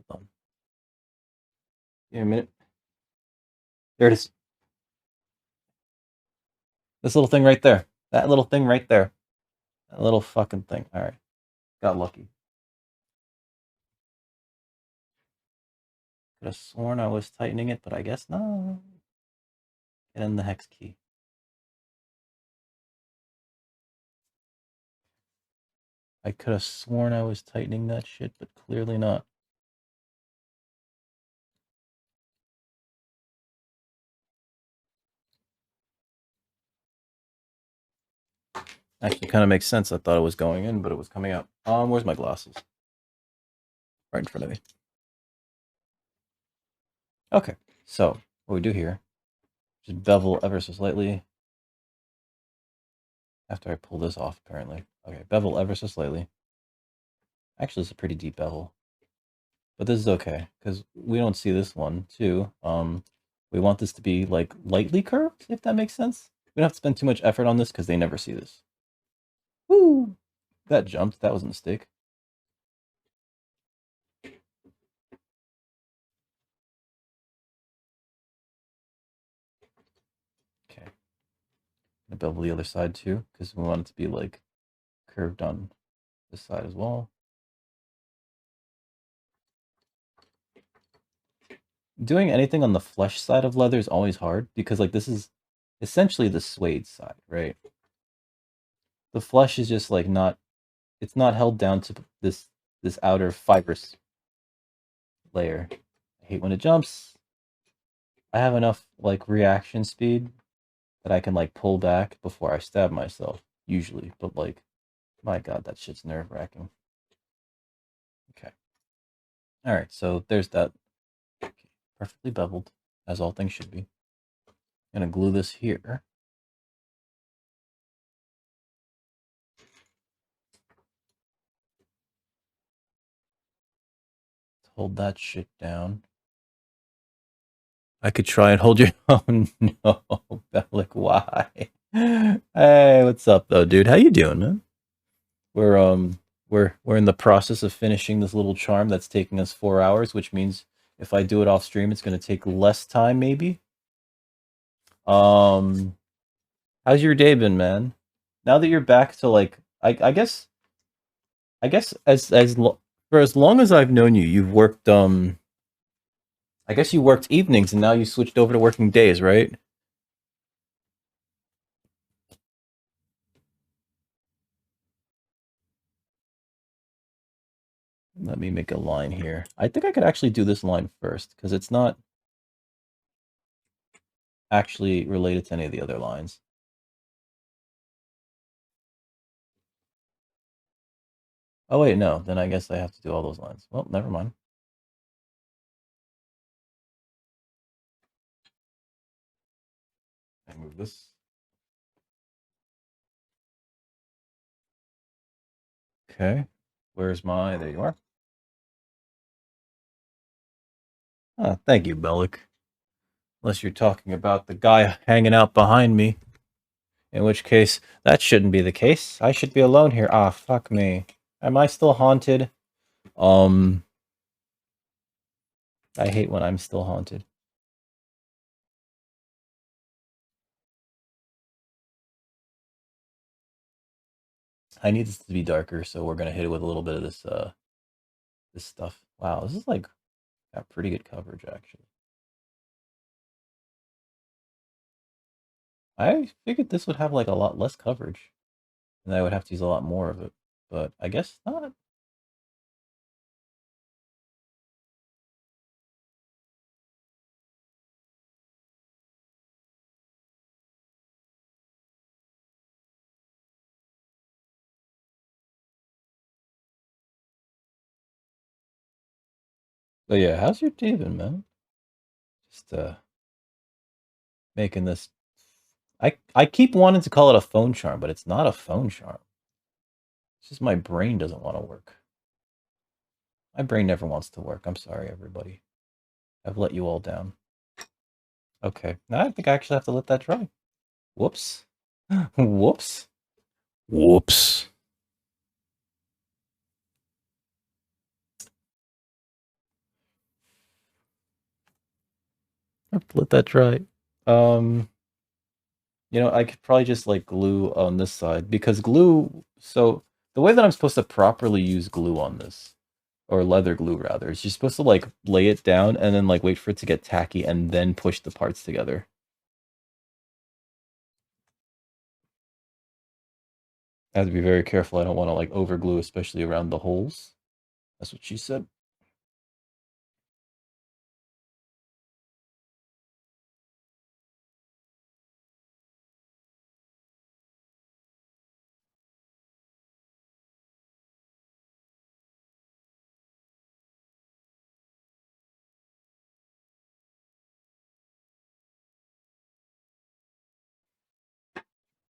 Hold on. Give me a minute. There it is. This little thing right there. That little thing right there. That little fucking thing. Alright. Got lucky. Could have sworn I was tightening it, but I guess not. Get in the hex key. I could have sworn I was tightening that shit, but clearly not. Actually, kind of makes sense. I thought it was going in, but it was coming out. Where's my glasses? Right in front of me. Okay, so what we do here, just bevel ever so slightly. After I pull this off, apparently. Okay, bevel ever so slightly. Actually, it's a pretty deep bevel. But this is okay, because we don't see this one, too. We want this to be, like, lightly curved, if that makes sense. We don't have to spend too much effort on this, because they never see this. Woo! That jumped. That was a mistake. Okay. I'm gonna bevel the other side, too, because we want it to be, like, curved on this side as well. Doing anything on the flesh side of leather is always hard because like this is essentially the suede side, right? The flesh is just like not it's not held down to this outer fibrous layer. I hate when it jumps. I have enough like reaction speed that I can like pull back before I stab myself usually, but like my god, that shit's nerve-wracking. Okay. All right, so there's that. Okay. Perfectly beveled as all things should be. I'm going to glue this here. Hold that shit down. I could try and hold your. Oh no, Bellic, why? Hey, what's up, though, dude? How you doing, man? We're in the process of finishing this little charm that's taking us 4 hours, which means if I do it off stream, it's gonna take less time, maybe. How's your day been, man? Now that you're back to like, I guess for as long as I've known you, you've worked I guess you worked evenings and now you switched over to working days, right? Let me make a line here. I think I could actually do this line first because it's not actually related to any of the other lines. Oh wait, no. Then I guess I have to do all those lines. Well, never mind. I move this. Okay. Where's my... There you are. Ah, thank you, Bellic. Unless you're talking about the guy hanging out behind me. In which case, that shouldn't be the case. I should be alone here. Ah, fuck me. Am I still haunted? I hate when I'm still haunted. I need this to be darker, so we're gonna hit it with a little bit of this stuff. Wow, this is like got pretty good coverage actually. I figured this would have like a lot less coverage, and I would have to use a lot more of it, but I guess not. But yeah, how's your day been, man? Just making this. I keep wanting to call it a phone charm, but it's not a phone charm. It's just my brain doesn't want to work. My brain never wants to work. I'm sorry, everybody. I've let you all down. Okay, now I think I actually have to let that dry. Whoops. Whoops. Whoops. I have to let that dry. I could probably just like glue on this side because glue. So the way that I'm supposed to properly use glue on this, or leather glue rather, is you're supposed to like lay it down and then like wait for it to get tacky and then push the parts together. I have to be very careful. I don't want to like over glue, especially around the holes. That's what she said.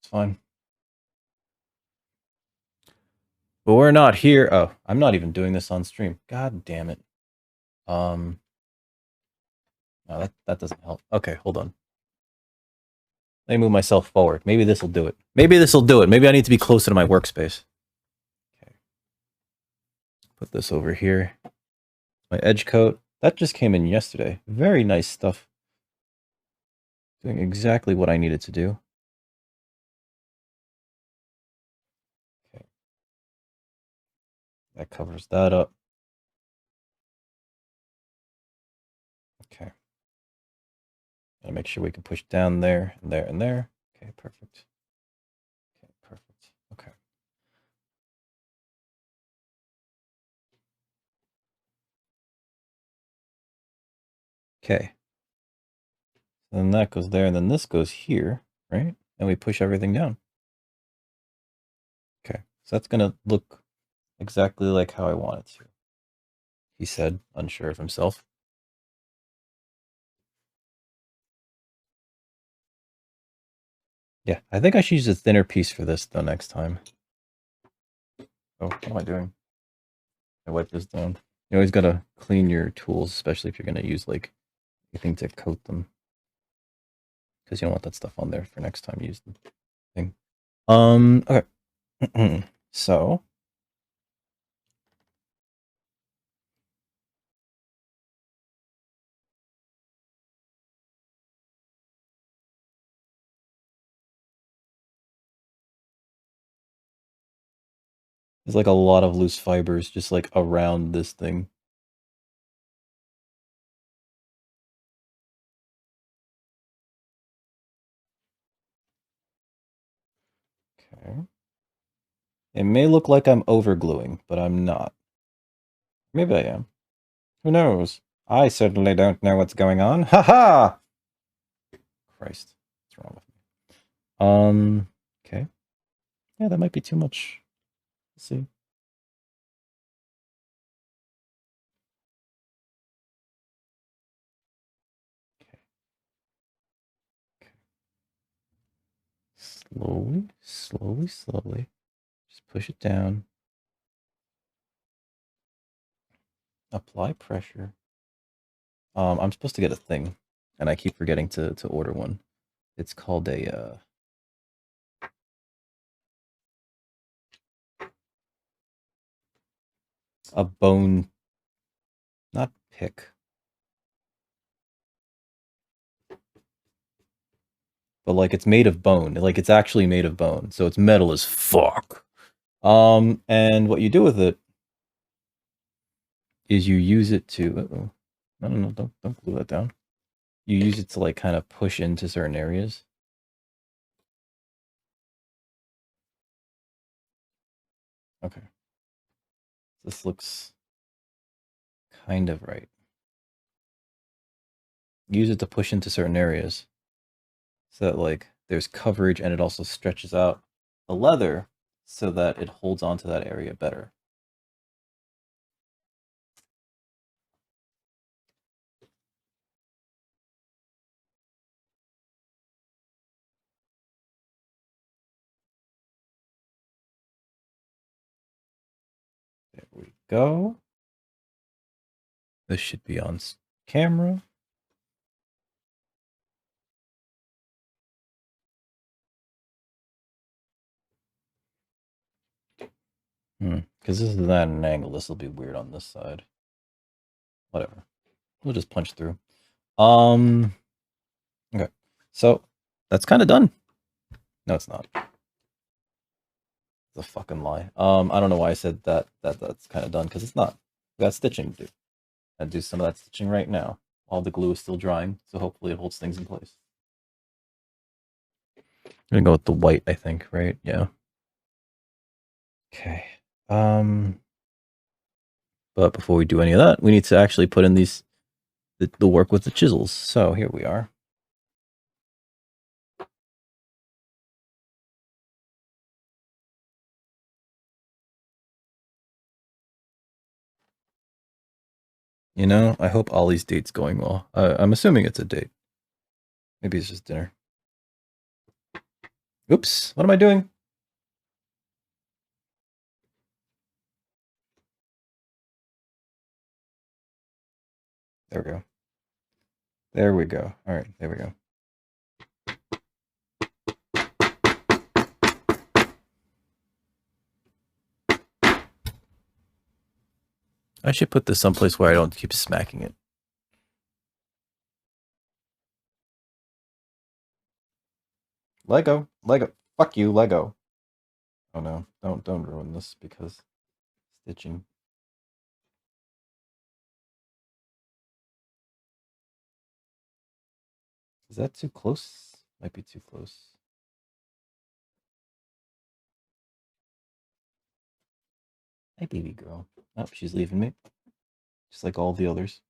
It's fine. But we're not here. Oh, I'm not even doing this on stream. God damn it. No, that doesn't help. Okay, hold on. Let me move myself forward. Maybe this will do it. Maybe this will do it. Maybe I need to be closer to my workspace. Okay. Put this over here. My edge coat. That just came in yesterday. Very nice stuff. Doing exactly what I needed to do. Okay. That covers that up. Okay. Gotta make sure we can push down there and there and there. Okay, perfect. Okay, perfect. Okay. Okay. Then that goes there, and then this goes here, right? And we push everything down. Okay. So that's gonna look exactly like how I want it to. He said, unsure of himself. Yeah, I think I should use a thinner piece for this though next time. Oh, what am I doing? I wipe this down. You always gotta clean your tools, especially if you're gonna use like anything to coat them, because you don't want that stuff on there for next time you use the thing. Okay. So There's like a lot of loose fibers just like around this thing. Okay. It may look like I'm overgluing, but I'm not. Maybe I am. Who knows? I certainly don't know what's going on. Ha ha! Christ. What's wrong with me? Okay. Yeah, that might be too much. Let's see. Okay. Okay. Slowly, slowly, slowly. Just push it down. Apply pressure. I'm supposed to get a thing, and I keep forgetting to order one. It's called a bone, not pick, but like it's made of bone. Like it's actually made of bone, so it's metal as fuck. And what you do with it is you use it to. Uh-oh. No, don't glue that down. You use it to like kind of push into certain areas. Okay. This looks kind of right. Use it to push into certain areas so that like there's coverage and it also stretches out the leather so that it holds onto that area better. There we go. This should be on camera. Because this is at an angle, this will be weird on this side. Whatever. We'll just punch through. Okay. So that's kind of done. No, it's not. It's a fucking lie. I don't know why I said that's kind of done, because it's not. We got stitching to do. I'll do some of that stitching right now. All the glue is still drying, so hopefully it holds things in place. I'm gonna go with the white, I think, right? Yeah. Okay. But before we do any of that, we need to actually put in the work with the chisels. So here we are. You know, I hope Ollie's date's going well. I'm assuming it's a date. Maybe it's just dinner. Oops, what am I doing? There we go. There we go. All right, there we go. I should put this someplace where I don't keep smacking it. Lego. Fuck you, Lego. Oh no, don't ruin this because stitching. Is that too close? Might be too close. Hey, baby girl. Oh, she's leaving me. Just like all the others.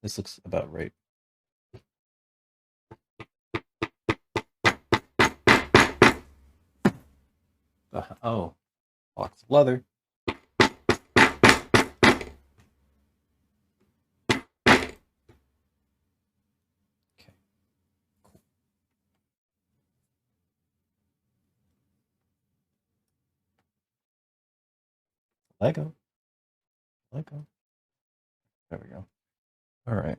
This looks about right. Oh, box of leather. Okay, cool. Lego. There we go. All right.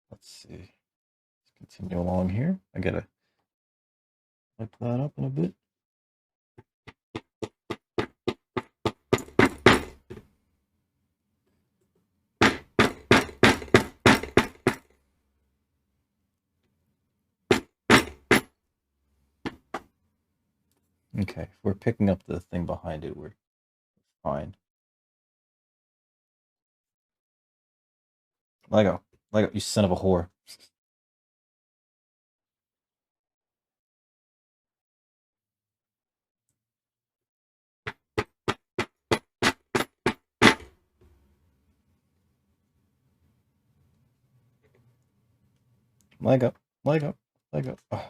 Let's see. Let's continue along here. I gotta lift that up in a bit. Okay, if we're picking up the thing behind it, we're fine. Lego, Lego, you son of a whore. Lego, Lego, Lego. Ugh,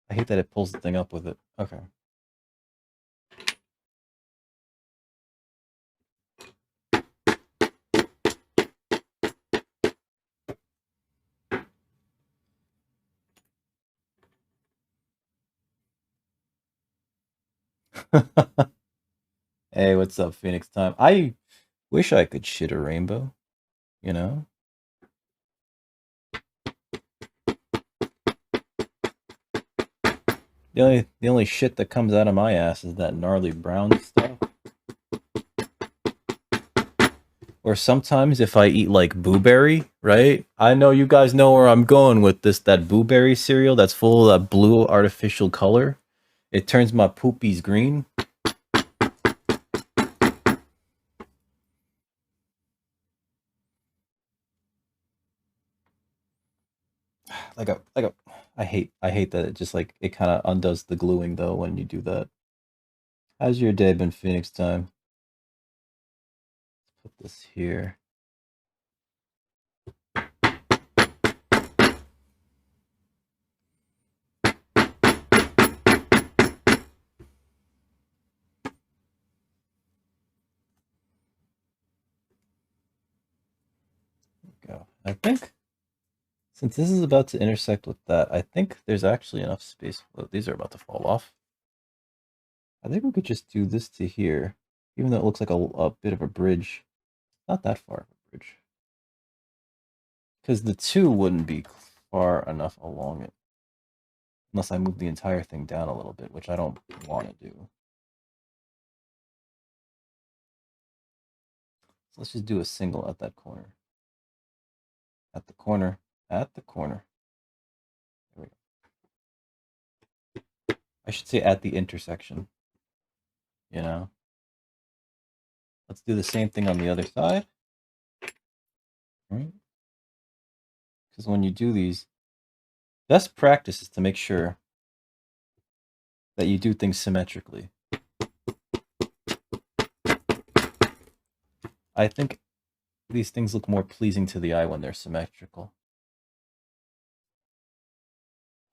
I hate that it pulls the thing up with it. Okay. Hey, what's up, Phoenix Time? I wish I could shit a rainbow, you know? The only shit that comes out of my ass is that gnarly brown stuff. Or sometimes if I eat like blueberry, right? I know you guys know where I'm going with this. That blueberry cereal that's full of that blue artificial color. It turns my poopies green. I hate that it just like it kind of undoes the gluing though when you do that. How's your day been, Phoenix Time? Put this here. Go. I think since this is about to intersect with that, I think there's actually enough space. Oh, these are about to fall off. I think we could just do this to here, even though it looks like a bit of a bridge. Not that far of a bridge. Because the two wouldn't be far enough along it. Unless I move the entire thing down a little bit, which I don't want to do. So let's just do a single at that corner. At the corner. At the corner. There we go. I should say at the intersection. You know? Let's do the same thing on the other side. Right? Because when you do these, best practice is to make sure that you do things symmetrically. I think these things look more pleasing to the eye when they're symmetrical.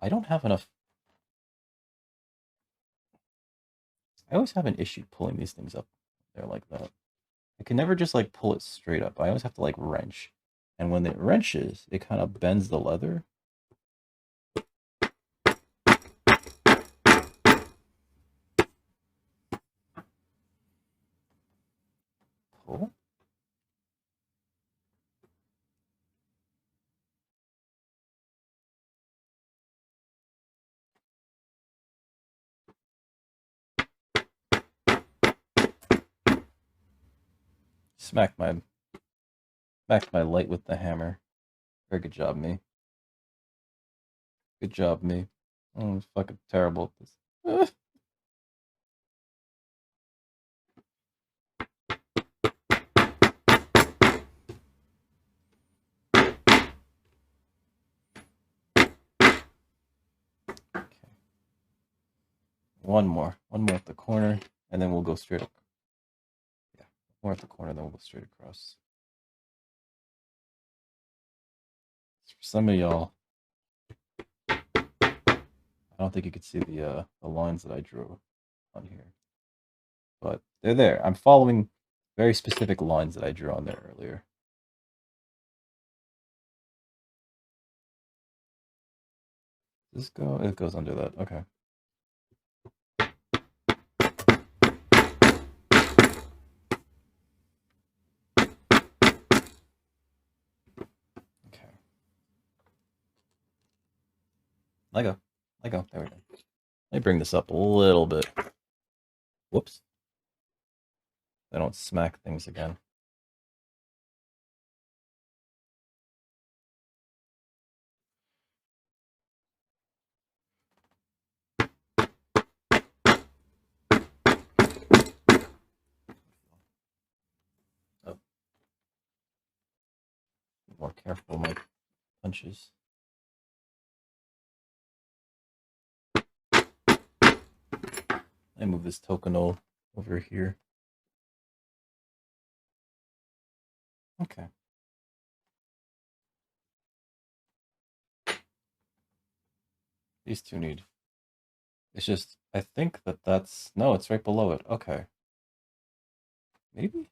I don't have enough. I always have an issue pulling these things up there like that. I can never just like pull it straight up. I always have to like wrench. And when it wrenches, it kind of bends the leather. Pull. Smack my light with the hammer. Very good job, me. Good job, me. I'm fucking terrible at this. Okay. One more at the corner, and then we'll go straight up. Yeah, one more at the corner, then we'll go straight across. For some of y'all, I don't think you could see the lines that I drew on here, but they're there. I'm following very specific lines that I drew on there earlier. Does this go? It goes under that. Okay. Okay. Lego. Lego. There we go. Let me bring this up a little bit. Whoops. I don't smack things again. Be more careful with my punches. I move this tokenol over here. Okay. These two need. It's just, I think that's, no, it's right below it. Okay. Maybe?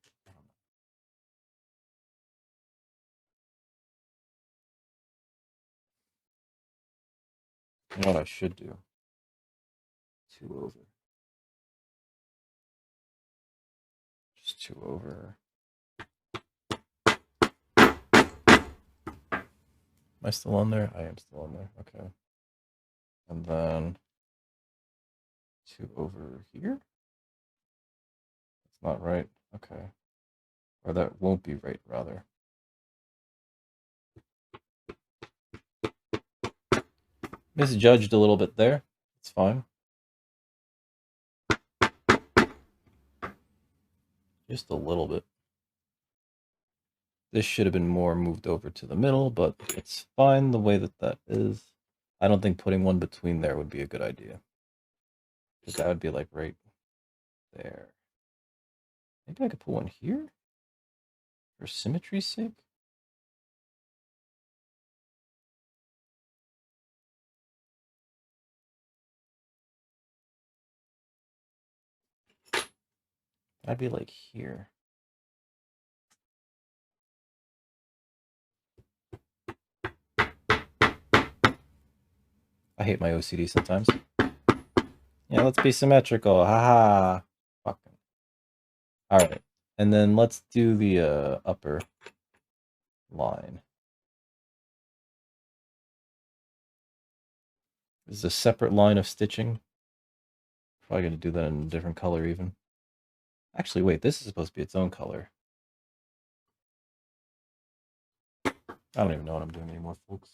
You know what I should do? 2 over. Just 2 over. Am I still on there? I am still on there. Okay. And then 2 over here? That's not right. Okay. Or that won't be right, rather. Misjudged a little bit there. It's fine. Just a little bit. This should have been more moved over to the middle, but it's fine the way that that is. I don't think putting one between there would be a good idea. Because that would be like right there. Maybe I could put one here? For symmetry's sake? That'd be like here. I hate my OCD sometimes. Yeah, let's be symmetrical. Haha. Fucking. Alright. And then let's do the upper line. This is a separate line of stitching. Probably gonna do that in a different color even. Actually, wait, this is supposed to be its own color. I don't even know what I'm doing anymore, folks.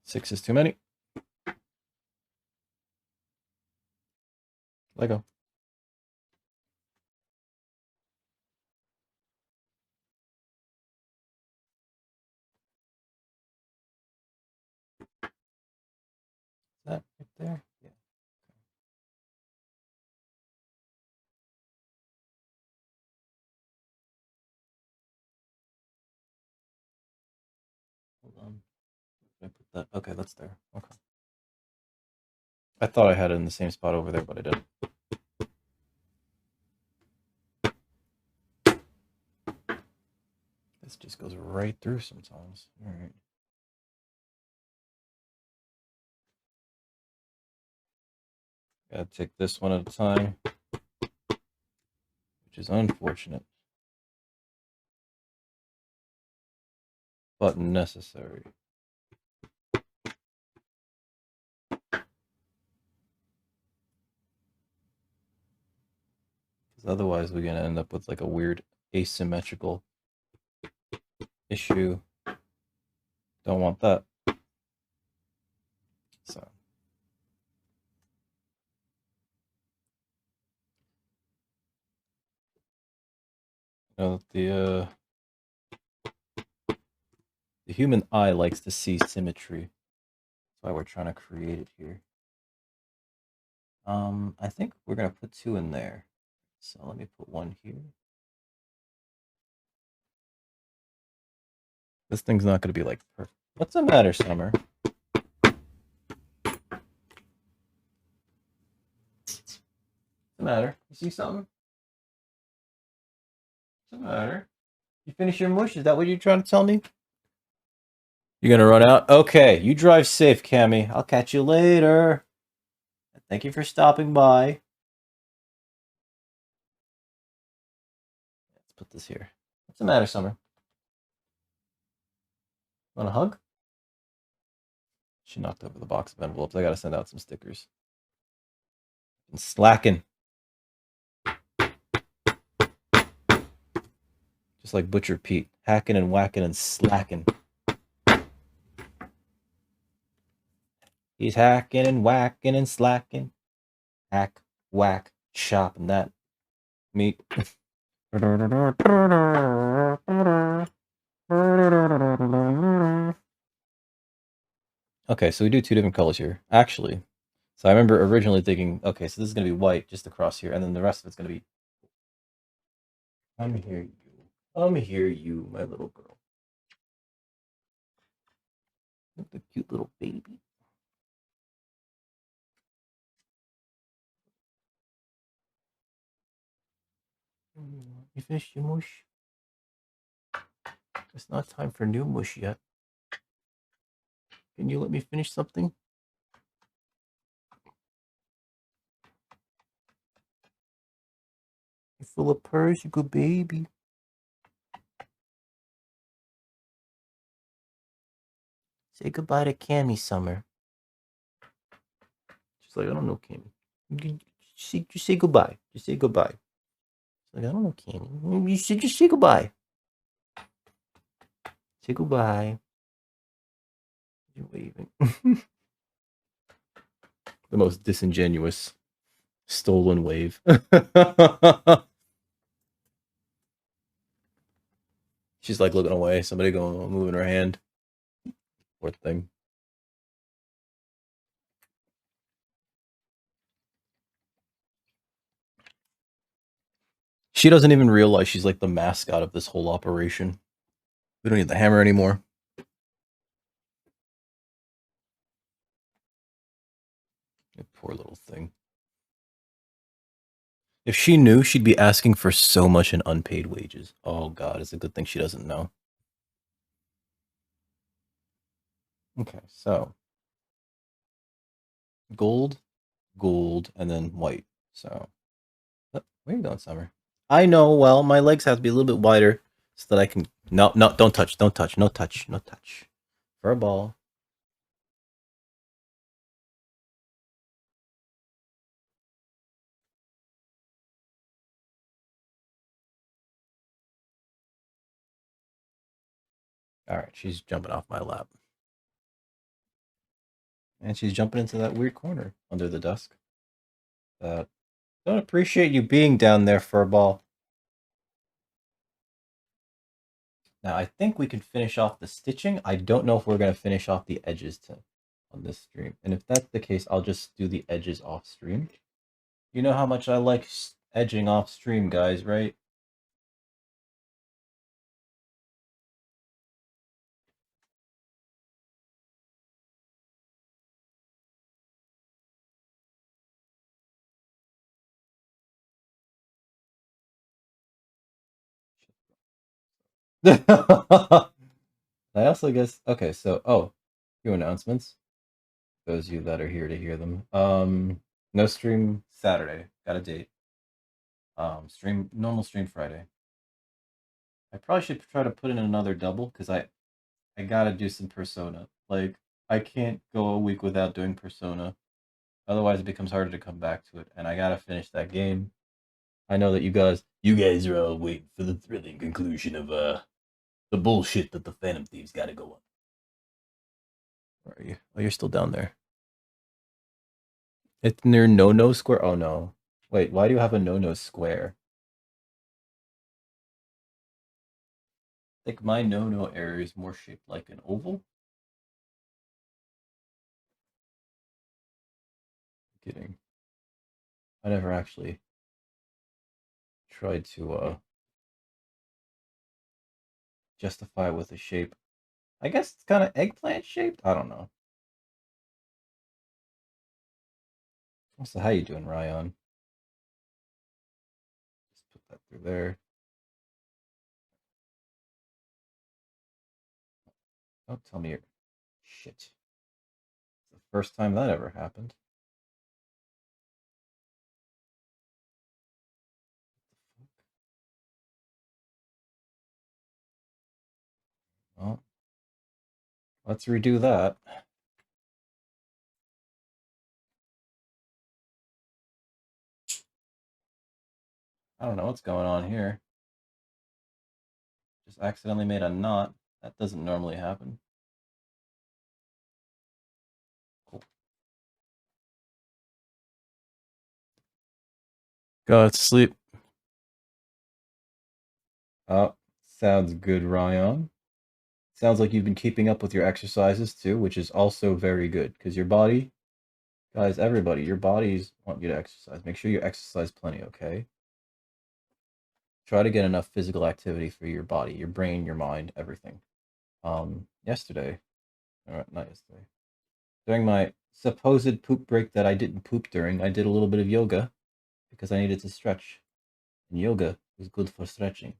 Six is too many. Lego. Is that right there? Yeah. Hold on. Did I put that? Okay, that's there. Okay. I thought I had it in the same spot over there, but I didn't. This just goes right through sometimes. All right. Gotta take this one at a time, which is unfortunate, but necessary. Because otherwise we're gonna end up with like a weird asymmetrical issue. Don't want that. So. You know, the human eye likes to see symmetry. That's why we're trying to create it here. I think we're gonna put 2 in there. So let me put 1 here. This thing's not gonna be like perfect. What's the matter, Summer? What's the matter? You see something? What's the matter? You finish your mush? Is that what you're trying to tell me? You're gonna run out? Okay, you drive safe, Cammy. I'll catch you later. Thank you for stopping by. Let's put this here. What's the matter, Summer? Want a hug? She knocked over the box of envelopes. I gotta send out some stickers. And slacking. Just like Butcher Pete. Hacking and whacking and slacking. He's hacking and whacking and slacking. Hack, whack, chopping that meat. Okay, so we do two different colors here. Actually, so I remember originally thinking, okay, so this is going to be white just across here, and then the rest of it's going to be... Come here, you. Come here, you, my little girl. The cute little baby. You finished your mush? It's not time for new mush yet. Can you let me finish something? You full of purrs, you good baby. Say goodbye to Cammy, Summer. She's like, I don't know Cammy. Just say goodbye. Just say goodbye. She's like, I don't know Cammy. You should just say goodbye. Say goodbye. You're waving. The most disingenuous stolen wave. She's like looking away. Somebody going moving her hand. Poor thing. She doesn't even realize she's like the mascot of this whole operation. We don't need the hammer anymore. Poor little thing. If she knew, she'd be asking for so much in unpaid wages. Oh god, it's a good thing she doesn't know. Okay, so gold, gold, and then white. So where are you going, Summer? I know, well, my legs have to be a little bit wider so that I can... No, don't touch, no touch. For a ball. Alright, she's jumping off my lap. And she's jumping into that weird corner under the desk. Don't appreciate you being down there, Furball. Now, I think we can finish off the stitching. I don't know if we're going to finish off the edges on this stream. And if that's the case, I'll just do the edges off stream. You know how much I like edging off stream, guys, right? I also guess... Okay, so... few announcements. Those of you that are here to hear them. No stream Saturday. Got a date. Normal stream Friday. I probably should try to put in another double because I gotta do some Persona. Like, I can't go a week without doing Persona. Otherwise, it becomes harder to come back to it, and I gotta finish that game. I know that you guys are all waiting for the thrilling conclusion of the bullshit that the Phantom Thieves gotta go on. Where are you? Oh, you're still down there. It's near no square. Oh no! Wait, why do you have a no square? I think my no area is more shaped like an oval. I'm kidding. I never actually tried to justify with a shape. I guess it's kind of eggplant shaped. I don't know. So how you doing, Ryan? Just put that through there. Don't tell me you're... Shit. It's the first time that ever happened. Well, let's redo that. I don't know what's going on here. Just accidentally made a knot. That doesn't normally happen. Cool. Go to sleep. Oh, sounds good, Ryan. Sounds like you've been keeping up with your exercises too, which is also very good because your body, guys, everybody, your bodies want you to exercise. Make sure you exercise plenty, okay? Try to get enough physical activity for your body, your brain, your mind, everything. Yesterday, or not yesterday, during my supposed poop break that I didn't poop during, I did a little bit of yoga because I needed to stretch. And yoga is good for stretching.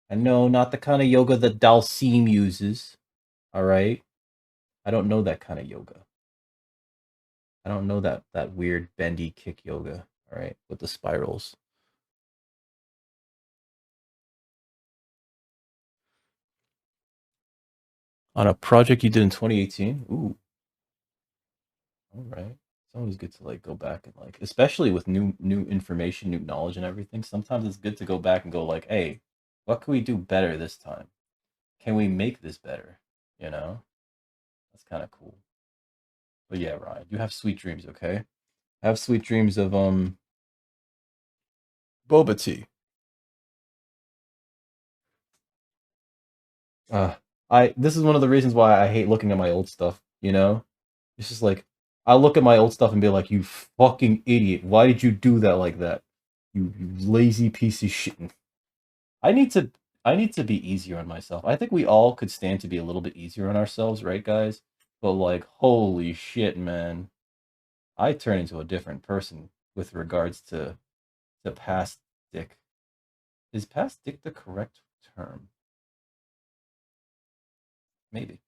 And no, not the kind of yoga that Dalsim uses. All right? I don't know that kind of yoga. I don't know that weird bendy kick yoga, all right, with the spirals. On a project you did in 2018? Ooh, all right. It's always good to like go back and like, especially with new information, new knowledge and everything. Sometimes it's good to go back and go like, "Hey, what can we do better this time? Can we make this better?" You know? That's kind of cool. But yeah, Ryan, you have sweet dreams, okay? Have sweet dreams of boba tea. Uh, I this is one of the reasons why I hate looking at my old stuff, you know? It's just like I look at my old stuff and be like, "You fucking idiot! Why did you do that like that? You lazy piece of shit!" I need to I need to be easier on myself. I think we all could stand to be a little bit easier on ourselves, right, guys? But like, holy shit, man! I turn into a different person with regards to past dick. Is past dick the correct term? Maybe.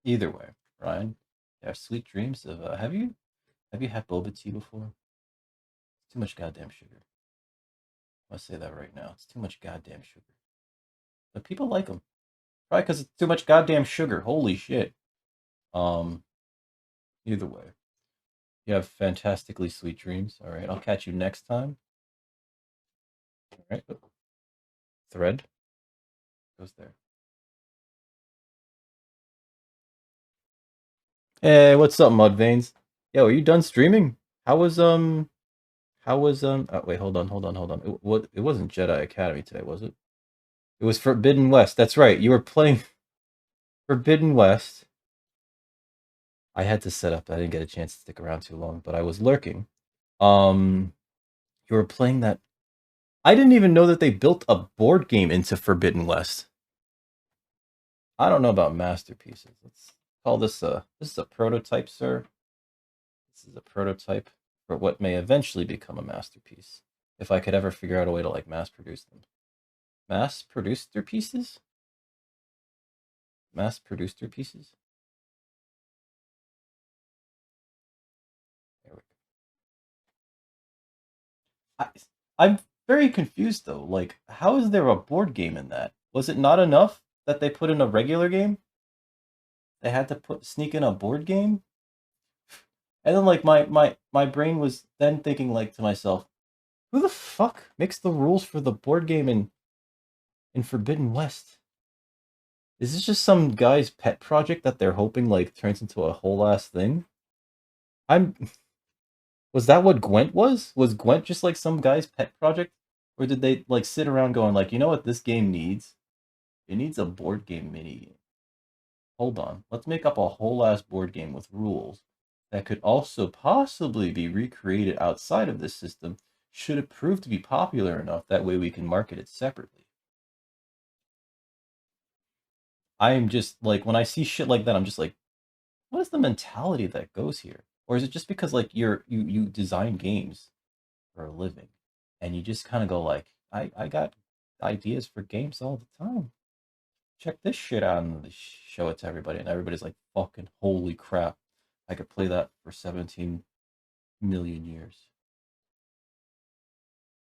Either way, Ryan. Yeah, sweet dreams of have you had boba tea before? It's too much goddamn sugar. I'll say that right now. It's too much goddamn sugar. But people like them. Probably because it's too much goddamn sugar. Holy shit. Um, Either way. You have fantastically sweet dreams. All right. I'll catch you next time. All right. Thread goes there. Hey, what's up, Mudveins? Yo, are you done streaming? How was oh wait, hold on. It wasn't Jedi Academy today, was it? It was Forbidden West. That's right. You were playing Forbidden West. I had to set up. I didn't get a chance to stick around too long, but I was lurking. Um, you were playing that. I didn't even know that they built a board game into Forbidden West. I don't know about masterpieces. Let's call this is a prototype, sir. This is a prototype for what may eventually become a masterpiece. If I could ever figure out a way to like mass produce them. Mass produce their pieces? Mass produce their pieces? There we go. I'm very confused though. Like, how is there a board game in that? Was it not enough that they put in a regular game? They had to sneak in a board game? And then like my brain was then thinking like to myself, who the fuck makes the rules for the board game in Forbidden West? Is this just some guy's pet project that they're hoping like turns into a whole ass thing? I'm Was that what Gwent was? Was Gwent just like some guy's pet project? Or did they like sit around going like, you know what this game needs? It needs a board game mini game. Hold on, let's make up a whole ass board game with rules that could also possibly be recreated outside of this system should it prove to be popular enough. That way we can market it separately. I'm just like, when I see shit like that, I'm just like, what is the mentality that goes here? Or is it just because like you design games for a living and you just kind of go like, I got ideas for games all the time. Check this shit out and show it to everybody, and everybody's like, fucking holy crap, I could play that for 17 million years.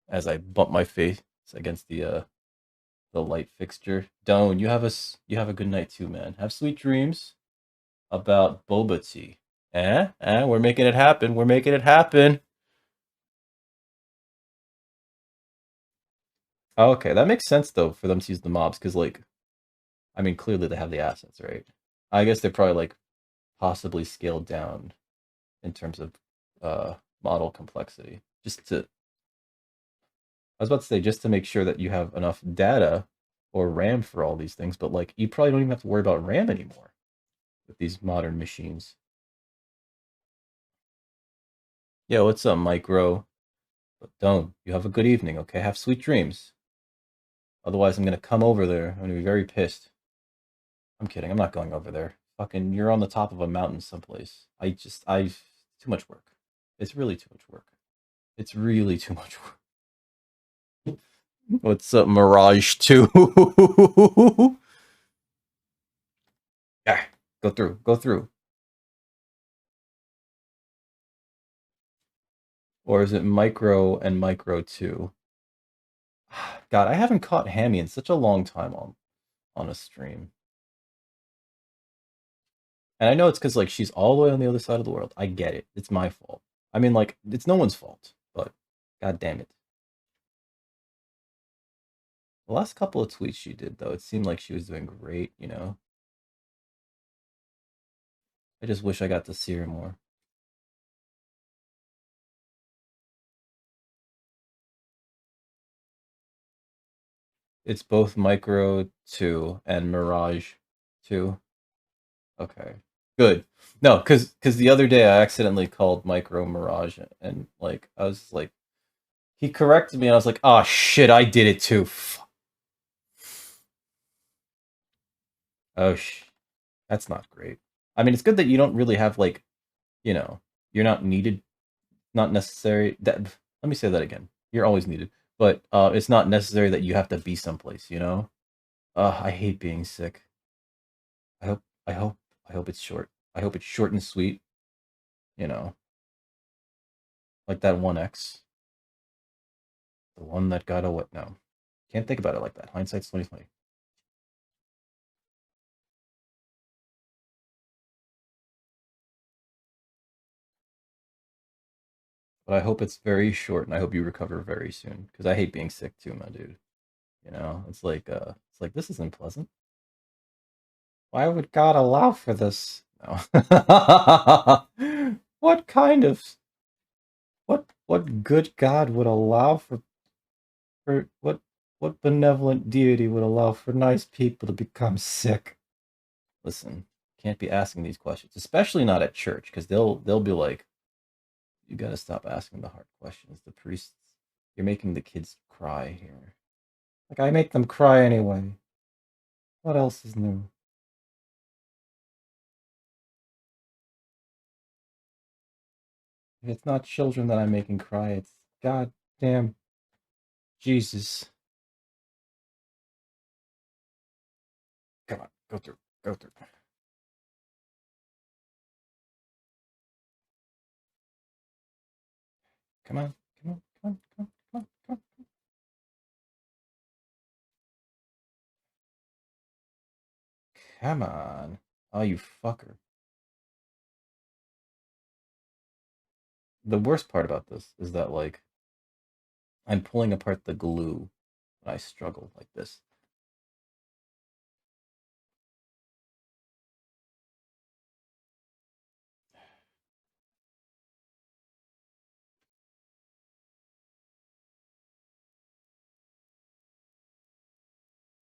As I bump my face against the light fixture. Doan, you have a good night too, man. Have sweet dreams about boba tea. We're making it happen. We're making it happen. Oh, okay, that makes sense though for them to use the mobs because, like, I mean, clearly they have the assets, right? I guess they're probably like possibly scaled down in terms of model complexity, just to was about to say just to make sure that you have enough data or RAM for all these things, but like you probably don't even have to worry about RAM anymore with these modern machines. Yeah, what's up, Micro? But don't. You have a good evening, okay? Have sweet dreams. Otherwise, I'm gonna come over there. I'm gonna be very pissed. I'm kidding. I'm not going over there. Fucking, you're on the top of a mountain someplace. Too much work. It's really too much work. It's really too much work. What's up, Mirage 2? Yeah, go through. Go through. Or is it Micro and Micro 2? God, I haven't caught Hammy in such a long time on a stream. And I know it's because like she's all the way on the other side of the world. I get it. It's my fault. I mean, like, it's no one's fault, but god damn it. The last couple of tweets she did, though, it seemed like she was doing great, you know? I just wish I got to see her more. It's both Micro 2 and Mirage 2. Okay. Good. No, because the other day I accidentally called Micro Mirage, and, like, I was like, he corrected me, and I was like, oh shit, I did it too. Oh, that's not great. I mean, it's good that you don't really have, like, you know, you're not needed, not necessary. Let me say that again. You're always needed, but it's not necessary that you have to be someplace, you know? I hate being sick. I hope, I hope, I hope it's short. I hope it's short and sweet, you know? Like that 1X. The one that got away. No. Can't think about it like that. Hindsight's 2020. But I hope it's very short, and I hope you recover very soon. Because I hate being sick too, my dude. You know, it's like this isn't pleasant. Why would God allow for this? No. What kind of what good God would allow for what benevolent deity would allow for nice people to become sick? Listen, can't be asking these questions, especially not at church, because they'll be like, you gotta stop asking the hard questions. The priests, you're making the kids cry here. Like, I make them cry anyway. What else is new? If it's not children that I'm making cry, it's goddamn Jesus. Come on, go through, go through. Come on, come on, come on, come on, come on, come on. Come on. Oh, you fucker. The worst part about this is that, like, I'm pulling apart the glue when I struggle like this.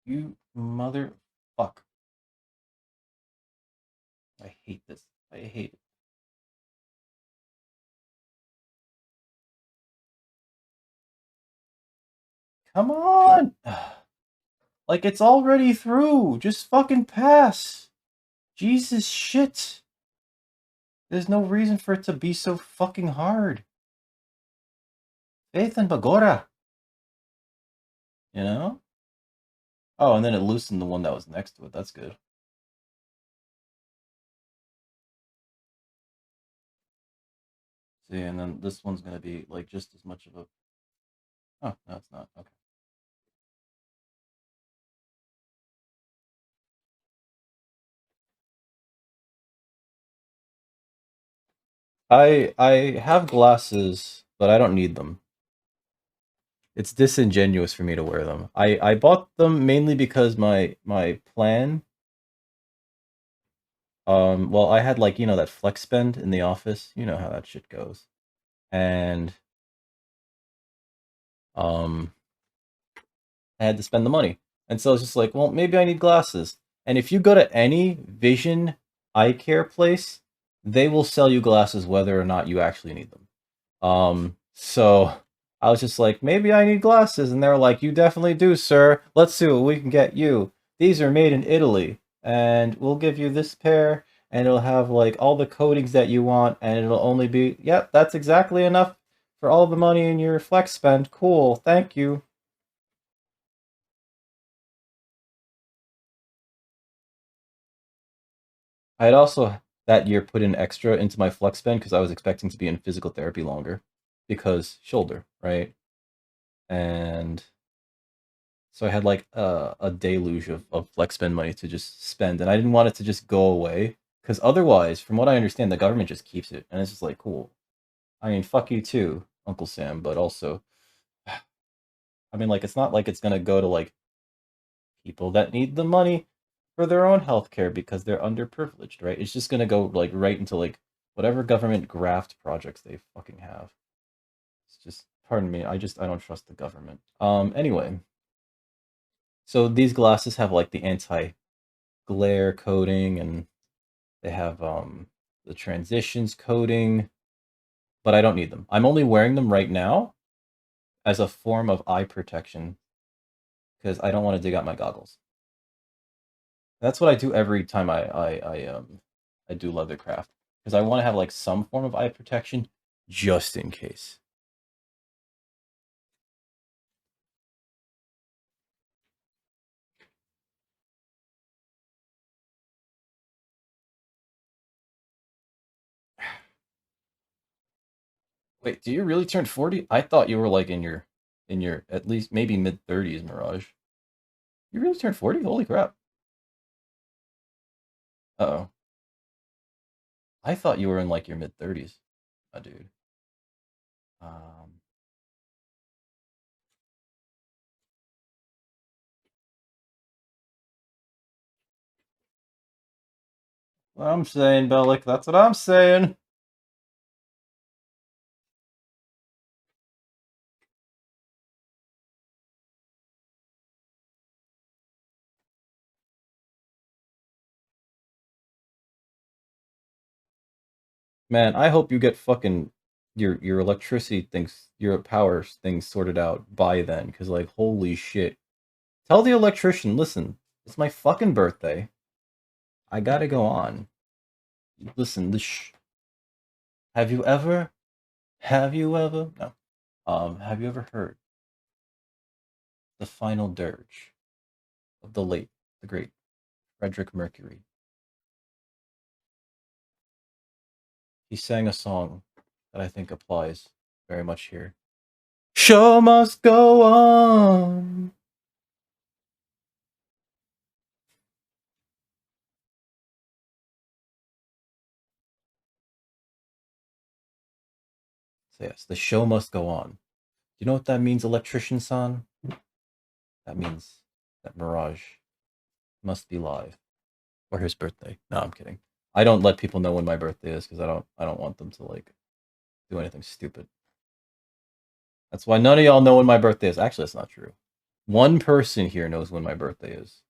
You motherfuck. I hate this. I hate it. Come on! Like, it's already through. Just fucking pass. Jesus shit. There's no reason for it to be so fucking hard. Faith and Bagora. You know? Oh, and then it loosened the one that was next to it. That's good. See, and then this one's gonna be like just as much of a. Oh, no, it's not. Okay. I have glasses, but I don't need them. It's disingenuous for me to wear them. I bought them mainly because my plan. Well, I had, like, you know, that flex spend in the office. You know how that shit goes. And I had to spend the money. And so I was just like, well, maybe I need glasses. And if you go to any vision eye care place, they will sell you glasses whether or not you actually need them. So I was just like, maybe I need glasses. And they're like, you definitely do, sir. Let's see what we can get you. These are made in Italy. And we'll give you this pair. And it'll have like all the coatings that you want. And it'll only be, yep, that's exactly enough for all the money in your flex spend. Cool. Thank you. I had also that year put in extra into my flex spend because I was expecting to be in physical therapy longer because shoulder, right? And so I had like a deluge of flex spend money to just spend, and I didn't want it to just go away because otherwise, from what I understand, the government just keeps it, and it's just like cool. I mean, fuck you too, Uncle Sam, but also, I mean, like it's not like it's gonna go to like people that need the money for their own healthcare because they're underprivileged, right? It's just gonna go like right into like whatever government graft projects they fucking have. It's just, pardon me, I don't trust the government. Anyway, so these glasses have like the anti-glare coating and they have the transitions coating, but I don't need them. I'm only wearing them right now as a form of eye protection because I don't want to dig out my goggles. That's what I do every time I do Leathercraft because I want to have like some form of eye protection just in case. Wait, do you really turn 40? I thought you were like in your at least maybe mid 30s, Mirage. You really turned 40? Holy crap. Uh-oh. I thought you were in like your mid 30s, my dude. Um what I'm saying, Bellic, that's what I'm saying. Man, I hope you get fucking your electricity things, your power things sorted out by then, because like holy shit. Tell the electrician, listen, it's my fucking birthday. I gotta go on. Listen, have you ever no. Have you ever heard the final dirge of the late, the great Frederick Mercury? He sang a song that I think applies very much here. Show must go on. So yes, the show must go on. Do you know what that means, electrician son? That means that Mirage must be live. Or his birthday. No, I'm kidding. I don't let people know when my birthday is because I don't want them to like do anything stupid. That's why none of y'all know when my birthday is. Actually, that's not true. One person here knows when my birthday is.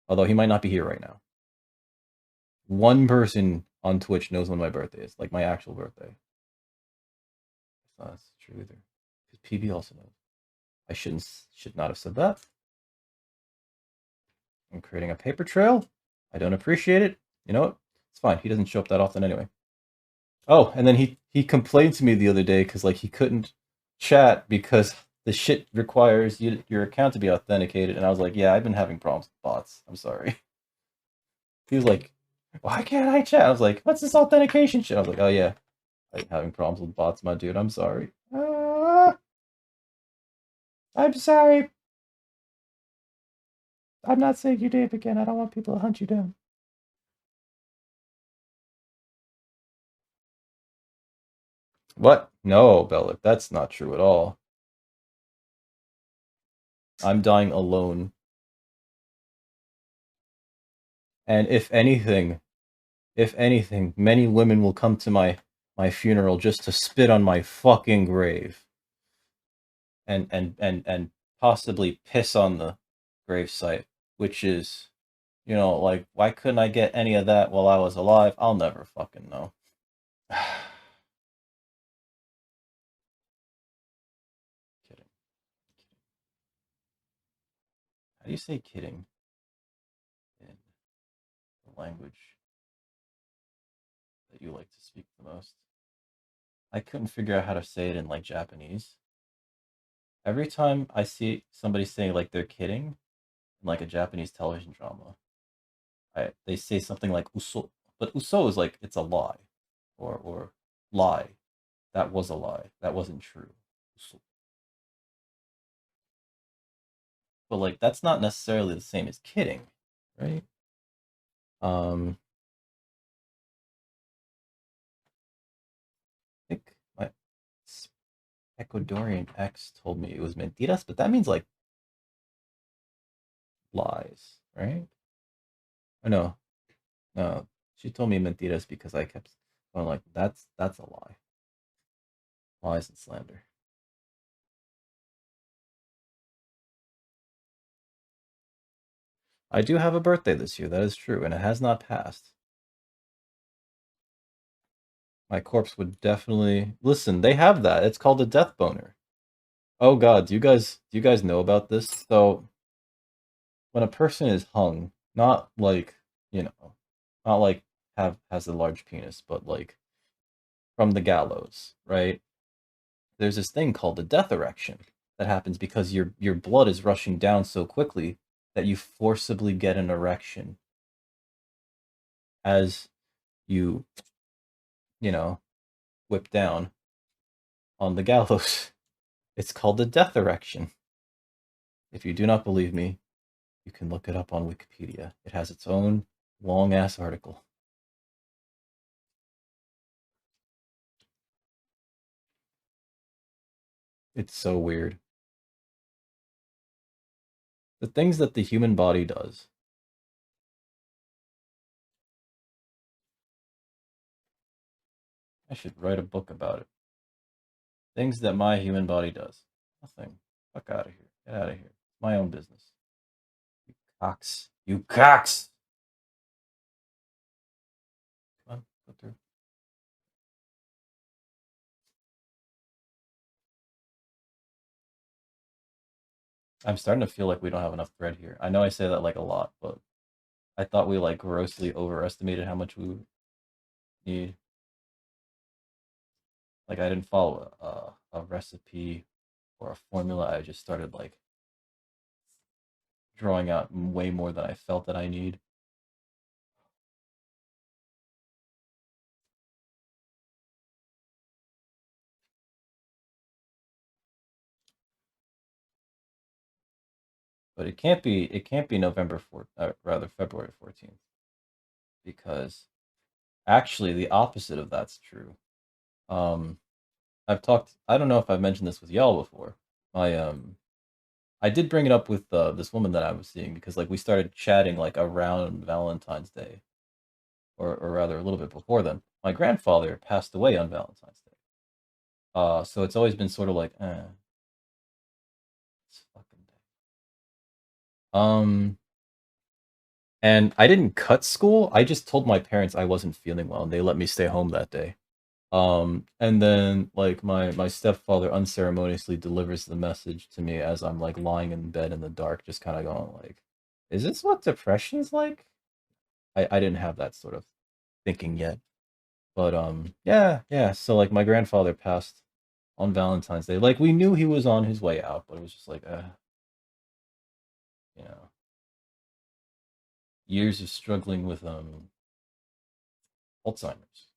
Although he might not be here right now. One person on Twitch knows when my birthday is, like my actual birthday. That's true either. Because PB also knows. I should not have said that. I'm creating a paper trail. I don't appreciate it. You know what? It's fine. He doesn't show up that often anyway. Oh, and then he complained to me the other day because like he couldn't chat because the shit requires your account to be authenticated, and I was like, yeah, I've been having problems with bots. I'm sorry. He was like, why can't I chat? I was like, what's this authentication shit? I was like, oh yeah, I'm having problems with bots, my dude. I'm sorry. I'm sorry. I'm not saying your name again. I don't want people to hunt you down. What? No, Bellic, that's not true at all. I'm dying alone. And if anything, many women will come to my funeral just to spit on my fucking grave. and possibly piss on the gravesite, which is, like, why couldn't I get any of that while I was alive? I'll never fucking know. Kidding. How do you say kidding in the language that you like to speak the most? I couldn't figure out how to say it in like Japanese. Every time I see somebody saying like they're kidding in like a Japanese television drama, they say something like uso, but uso is like it's a lie, or lie. That was a lie. That wasn't true. Uso. But like that's not necessarily the same as kidding, right? Um, I think my Ecuadorian ex told me it was mentiras, but that means like lies, right? Oh, no, no. She told me mentiras because I kept going like that's a lie. Lies and slander. I do have a birthday this year, that is true, and it has not passed. My corpse would definitely listen, they have that. It's called a death boner. Oh god, do you guys know about this? So when a person is hung, not like, you know, not like has a large penis, but like from the gallows, right? There's this thing called the death erection that happens because your blood is rushing down so quickly that you forcibly get an erection as you you know whip down on the gallows. It's called the death erection. If you do not believe me, you can look it up on Wikipedia. It has its own long ass article. It's so weird. The things that the human body does. I should write a book about it. Things that my human body does. Nothing. Fuck out of here. Get out of here. It's my own business. You cocks. You cocks! Come on, go through. I'm starting to feel like we don't have enough thread here. I know I say that like a lot, but I thought we like grossly overestimated how much we would need. Like I didn't follow a recipe or a formula. I just started like drawing out way more than I felt that I need. But it can't be November 4th, rather February 14th, because actually the opposite of that's true. Um, I don't know if I've mentioned this with y'all before. I did bring it up with this woman that I was seeing because like we started chatting like around Valentine's Day, or rather a little bit before then. My grandfather passed away on Valentine's Day. So it's always been sort of like, it's fucking day. Um, and I didn't cut school. I just told my parents I wasn't feeling well, and they let me stay home that day. And then like my stepfather unceremoniously delivers the message to me as I'm like lying in bed in the dark, just kind of going like, "Is this what depression's like?" I didn't have that sort of thinking yet, but yeah, yeah. So like my grandfather passed on Valentine's Day. Like we knew he was on his way out, but it was just like, you know, years of struggling with Alzheimer's,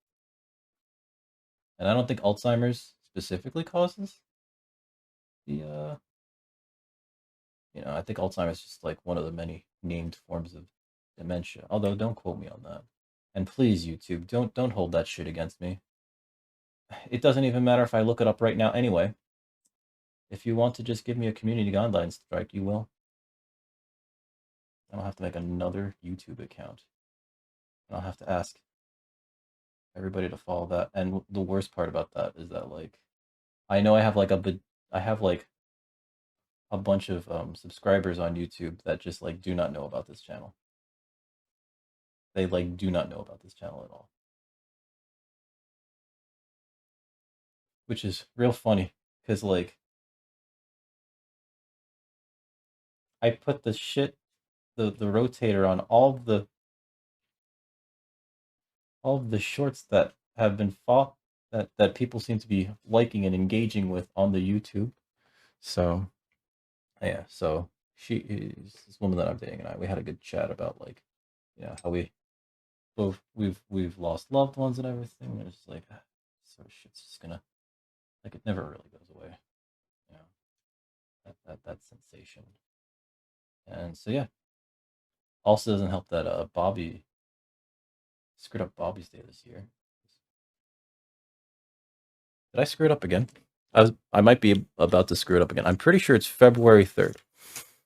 and I don't think Alzheimer's specifically causes the I think Alzheimer's is just like one of the many named forms of dementia. Although don't quote me on that. And please, YouTube, don't hold that shit against me. It doesn't even matter if I look it up right now anyway. If you want to just give me a community guidelines strike, you will. I'll have to make another YouTube account. And I'll have to ask everybody to follow that. And the worst part about that is that like I know I have like a bunch of subscribers on YouTube that just like do not know about this channel. They like do not know about this channel at all. Which is real funny because like I put the rotator on all of the shorts that have been that people seem to be liking and engaging with on the YouTube. So yeah, so she is this woman that I'm dating, and we had a good chat about like, how we've lost loved ones and everything. And it's just like, so shit's just gonna, like, it never really goes away, you know, that sensation. And so yeah, also doesn't help that Bobby screwed up Bobby's day this year. Did I screw it up again? I might be about to screw it up again. I'm pretty sure it's February 3rd.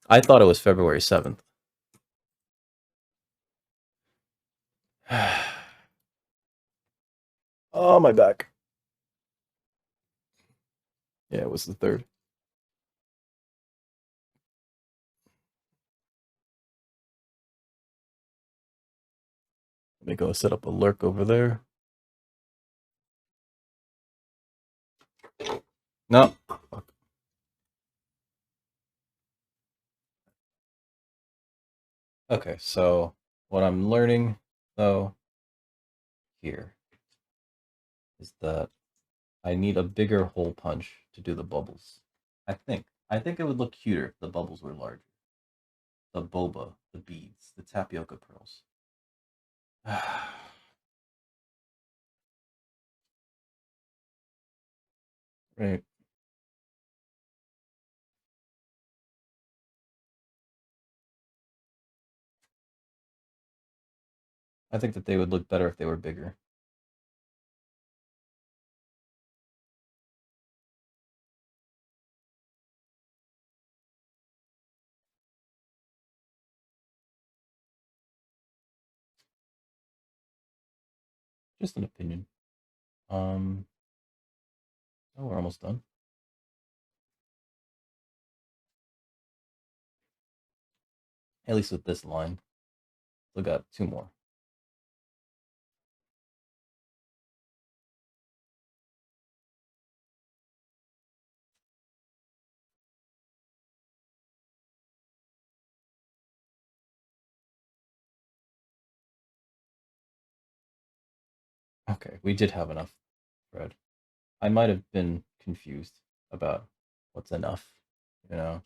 I thought it was February 7th. Oh, my back. Yeah, it was the 3rd. Let me go set up a lurk over there. No. Fuck. Okay, so what I'm learning, though, here is that I need a bigger hole punch to do the bubbles. I think it would look cuter if the bubbles were larger. The boba, the beads, the tapioca pearls. Right. I think that they would look better if they were bigger. Just an opinion. Oh, we're almost done. At least with this line. Still got 2 more. Okay, we did have enough thread. I might have been confused about what's enough, you know?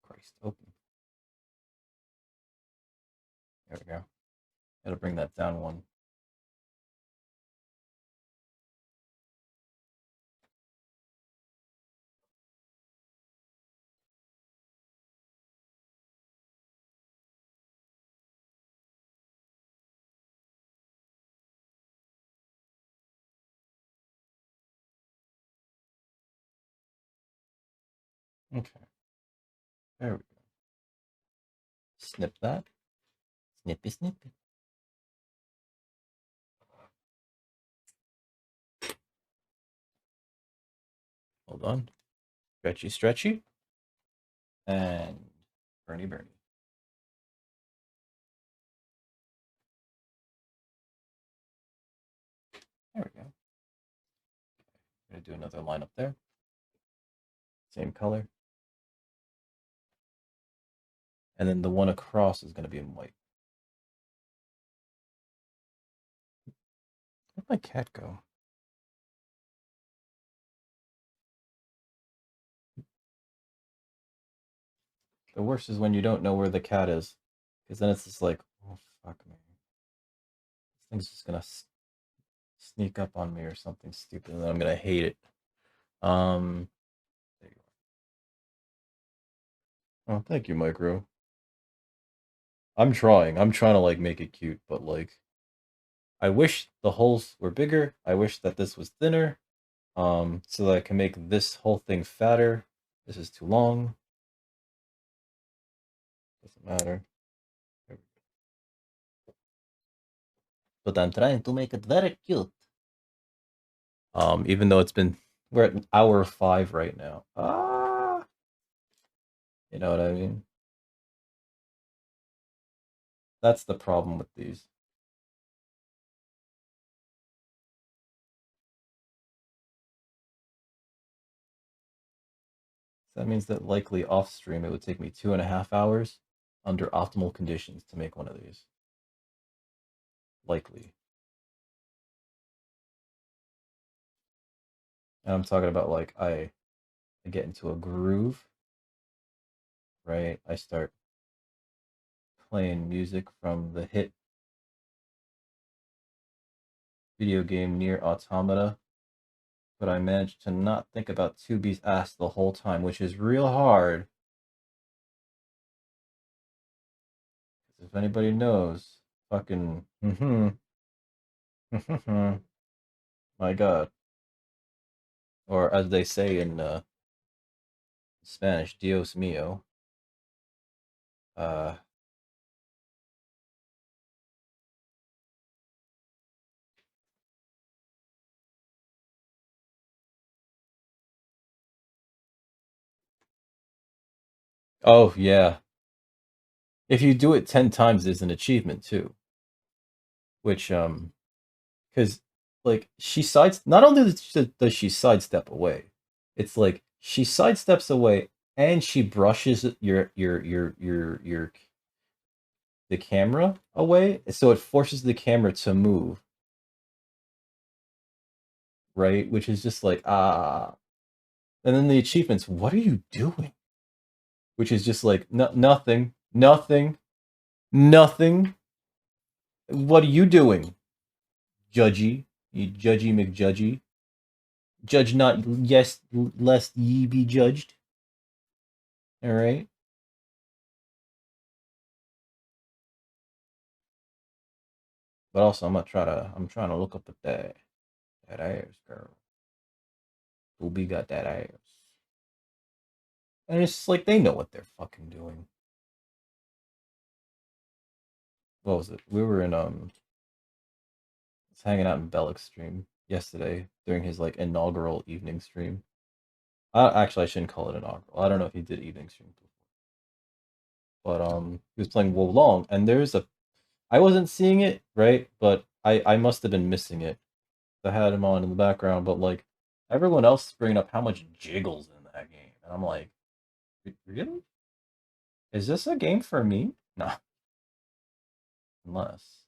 Christ, open. There we go. Gotta bring that down one. Okay. There we go. Snip that. Snippy, snippy. Hold on. Stretchy, stretchy. And Bernie, Bernie. There we go. I'm gonna do another line up there. Same color. And then the one across is gonna be in white. Where'd my cat go? The worst is when you don't know where the cat is. Because then it's just like, oh, fuck me. This thing's just gonna sneak up on me or something stupid, and then I'm gonna hate it. There you are. Oh, thank you, Micro. I'm trying. I'm trying to like make it cute, but like, I wish the holes were bigger. I wish that this was thinner, so that I can make this whole thing fatter. This is too long. Doesn't matter. But I'm trying to make it very cute. Even though it's been We're at hour 5 right now. You know what I mean? That's the problem with these. So that means that likely off stream it would take me 2.5 hours under optimal conditions to make one of these. Likely. And I'm talking about like I get into a groove, right? I start playing music from the hit video game Near Automata, but I managed to not think about 2B's ass the whole time, which is real hard. If anybody knows, fucking, my god. Or as they say in Spanish, Dios mío. Uh, oh, yeah. If you do it 10 times, there's an achievement too. Which, because, like, not only does she sidestep away, it's like she sidesteps away and she brushes the camera away, so it forces the camera to move, right? Which is just like, and then the achievements, what are you doing? Which is just like, nothing, nothing, nothing. What are you doing, judgy? You judgy McJudgy. Judge not, yes, lest ye be judged. All right. But also, I'm trying to look up at that ass, girl. Booby got that ass, and it's just like they know what they're fucking doing. What was it? We were in was hanging out in Bellick's stream yesterday during his like inaugural evening stream. Actually, I shouldn't call it inaugural. I don't know if he did evening stream before, but he was playing Wolong, and I wasn't seeing it right, but I must have been missing it. I had him on in the background, but like everyone else is bringing up how much jiggles in that game, and I'm like, really? Is this a game for me? No, unless.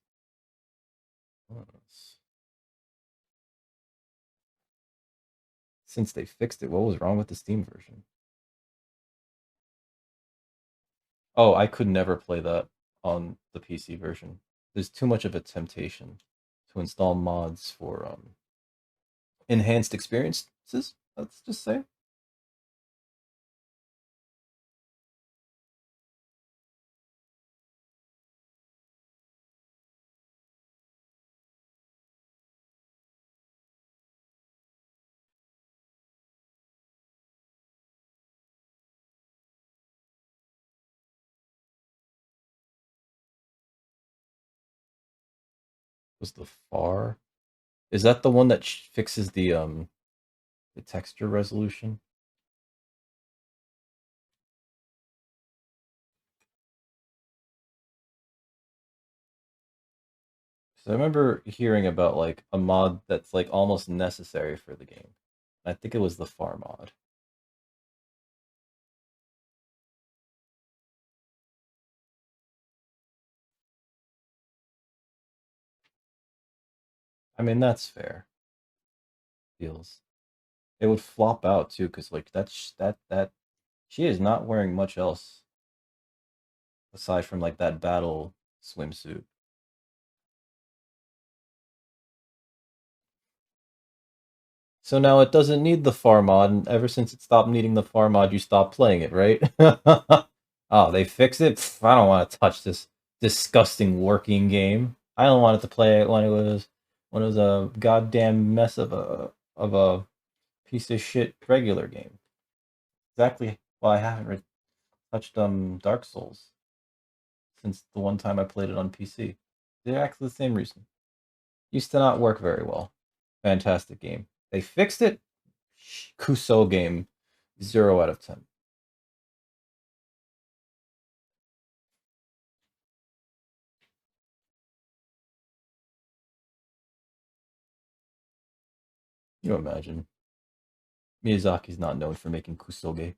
Since they fixed it, what was wrong with the Steam version? Oh, I could never play that on the PC version. There's too much of a temptation to install mods for enhanced experiences. Let's just say. Was the FAR? Is that the one that fixes the texture resolution? So I remember hearing about like a mod that's like almost necessary for the game. I think it was the FAR mod. I mean, that's fair. Feels it would flop out too, because like that she is not wearing much else aside from like that battle swimsuit. So now it doesn't need the FAR mod, and ever since it stopped needing the FAR mod, you stopped playing it, right? Oh, they fixed it? Pff, I don't want to touch this disgusting working game. I don't want it to play it when it was a goddamn mess of a piece of shit regular game. Exactly why I haven't touched Dark Souls since the one time I played it on PC. They're actually the same reason. Used to not work very well. Fantastic game. They fixed it. Kuso game, 0 out of 10. You imagine. Miyazaki's not known for making kusoge.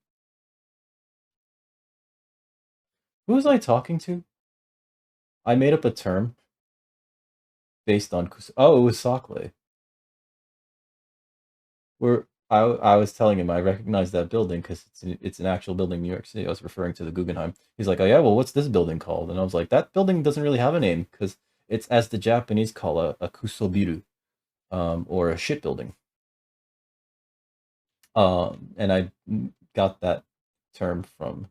Who was I talking to? I made up a term based on kuso. Oh, it was Sakle. Where I was telling him I recognize that building because it's an actual building in New York City. I was referring to the Guggenheim. He's like, oh yeah, well, what's this building called? And I was like, that building doesn't really have a name because it's as the Japanese call a kusobiru, or a shit building. And I got that term from,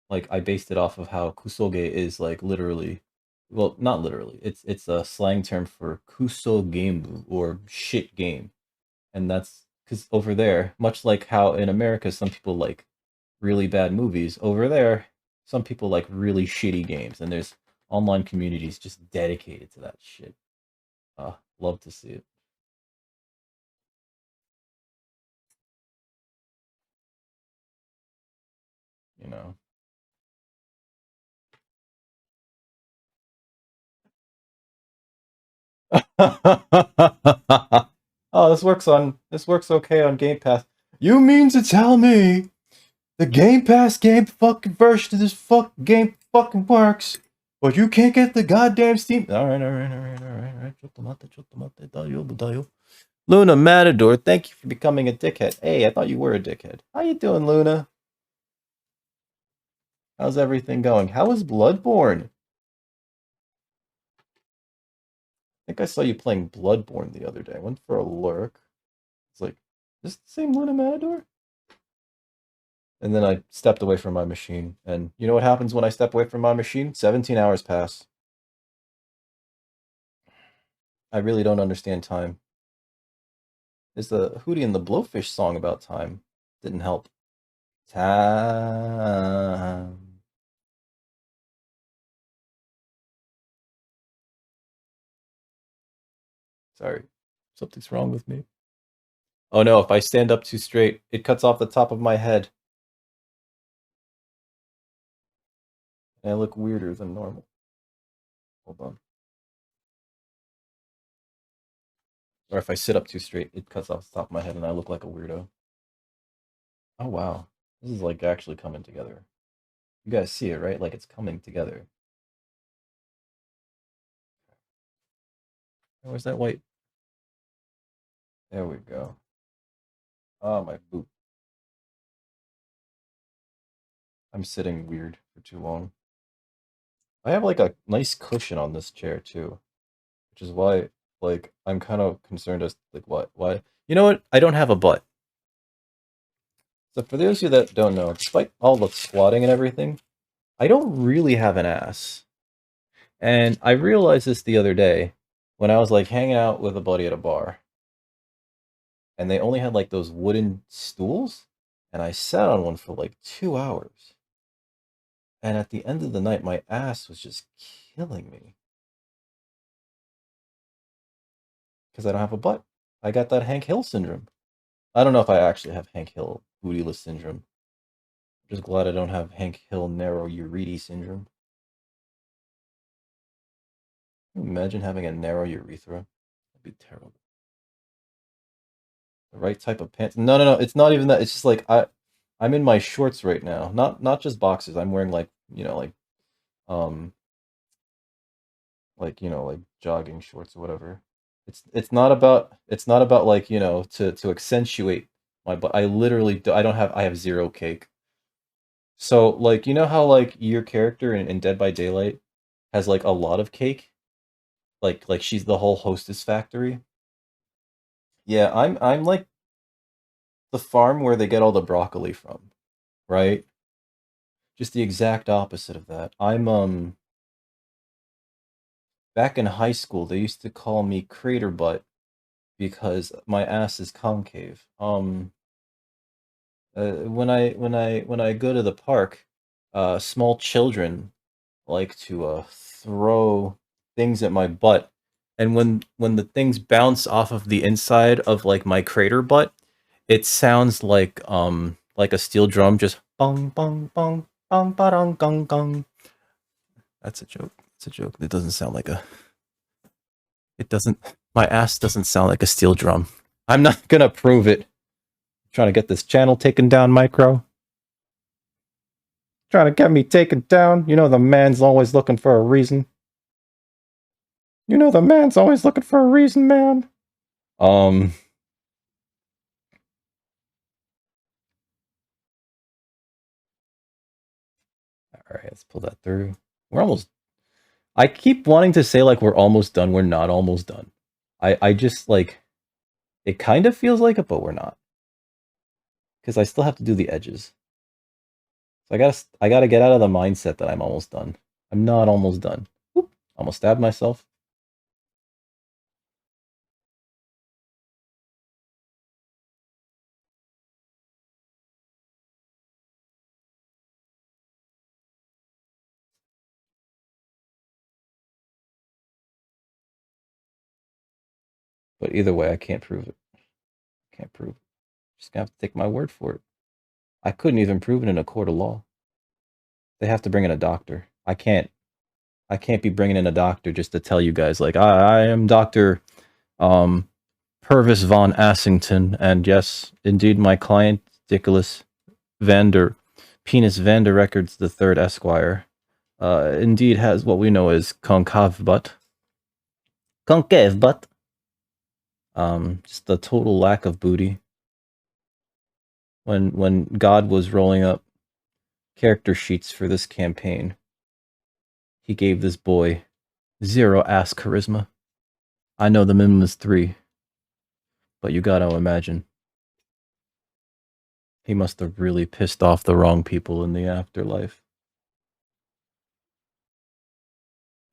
like, I based it off of how kusoge is like literally, well, not literally. It's a slang term for kuso gameu, or shit game, and that's because over there, much like how in America some people like really bad movies, over there some people like really shitty games, and there's online communities just dedicated to that shit. Love to see it. You know. Oh, this works okay on Game Pass. You mean to tell me the Game Pass game fucking version of this fucking game fucking works, but you can't get the goddamn Steam? Alright. Dayo. Luna Matador, thank you for becoming a dickhead. Hey, I thought you were a dickhead. How you doing, Luna? How's everything going? How is Bloodborne? I think I saw you playing Bloodborne the other day. I went for a lurk. It's like, is this the same Luna Matador? And then I stepped away from my machine. And you know what happens when I step away from my machine? 17 hours pass. I really don't understand time. Is the Hootie and the Blowfish song about time? Didn't help. Time. Sorry. Something's wrong with me. Oh no, if I stand up too straight, it cuts off the top of my head. And I look weirder than normal. Hold on. Or if I sit up too straight, it cuts off the top of my head and I look like a weirdo. Oh wow. This is like actually coming together. You guys see it, right? Like it's coming together. Where's that white? There we go. Oh, my boot. I'm sitting weird for too long. I have like a nice cushion on this chair too, which is why, like, I'm kind of concerned as like what why. You know what? I don't have a butt. So for those of you that don't know, despite all the squatting and everything, I don't really have an ass. And I realized this the other day when I was like hanging out with a buddy at a bar, and they only had like those wooden stools, and I sat on one for like 2 hours. And at the end of the night, my ass was just killing me because I don't have a butt. I got that Hank Hill syndrome. I don't know if I actually have Hank Hill bootyless syndrome. I'm just glad I don't have Hank Hill narrow urethra syndrome. Can you imagine having a narrow urethra? That'd be terrible. The right type of pants? No. It's not even that. It's just like I'm in my shorts right now. Not just boxers. I'm wearing like um like jogging shorts or whatever. It's not about like to accentuate my butt. I literally I have zero cake. So like how like your character in Dead by Daylight has like a lot of cake, like she's the whole hostess factory. Yeah, I'm like the farm where they get all the broccoli from, right? Just the exact opposite of that. I'm back in high school they used to call me crater butt because my ass is concave. When I go to the park, small children like to throw things at my butt, and when the things bounce off of the inside of like my crater butt, It sounds like a steel drum, just bong bong bong bong ba dong gong gong. That's a joke. It's a joke. It doesn't sound like a. It doesn't. My ass doesn't sound like a steel drum. I'm not gonna prove it. Trying to get this channel taken down, Micro. Trying to get me taken down. You know the man's always looking for a reason. You know the man's always looking for a reason, man. All right, let's pull that through. We're almost. I keep wanting to say like we're almost done. We're not almost done. I just like it kind of feels like it, but we're not. Because I still have to do the edges. So I gotta get out of the mindset that I'm almost done. I'm not almost done. Whoop, almost stabbed myself. But either way, I can't prove it. Can't prove it. Just gonna have to take my word for it. I couldn't even prove it in a court of law. They have to bring in a doctor. I can't be bringing in a doctor just to tell you guys like I am Dr. Purvis von Assington, and yes, indeed my client Nicholas Vander Penis Vander Records the Third Esquire indeed has what we know as concave butt. Concave butt. Just a total lack of booty. When God was rolling up character sheets for this campaign, he gave this boy 0 ass charisma. I know the minimum is 3, but you gotta imagine. He must have really pissed off the wrong people in the afterlife.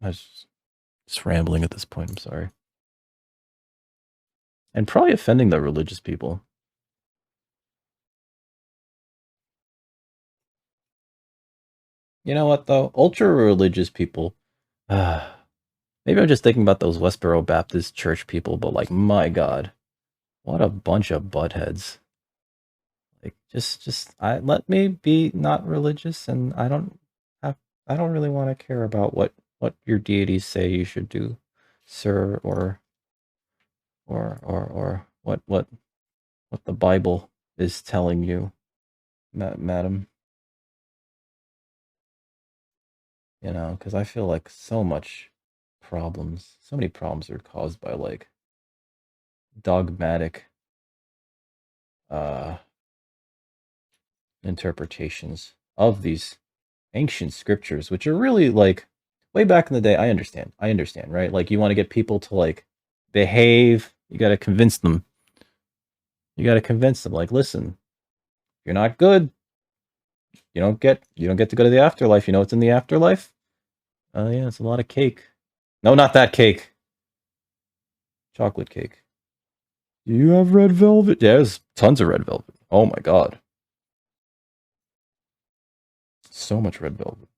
I was just rambling at this point, I'm sorry. And probably offending the religious people. You know what, though? Ultra-religious people. Maybe I'm just thinking about those Westboro Baptist Church people, but like, my God. What a bunch of buttheads. Like, let me be not religious, and I don't really want to care about what your deities say you should do, sir, or what the Bible is telling you, madam. You know, because I feel like so many problems are caused by like dogmatic uh interpretations of these ancient scriptures, which are really like way back in the day. I understand, right? Like you want to get people to like behave, you got to convince them. Like, listen, you're not good. You don't get to go to the afterlife. You know what's in the afterlife? Yeah, it's a lot of cake. No, not that cake. Chocolate cake. Do you have red velvet? Yeah, there's tons of red velvet. Oh my God. So much red velvet.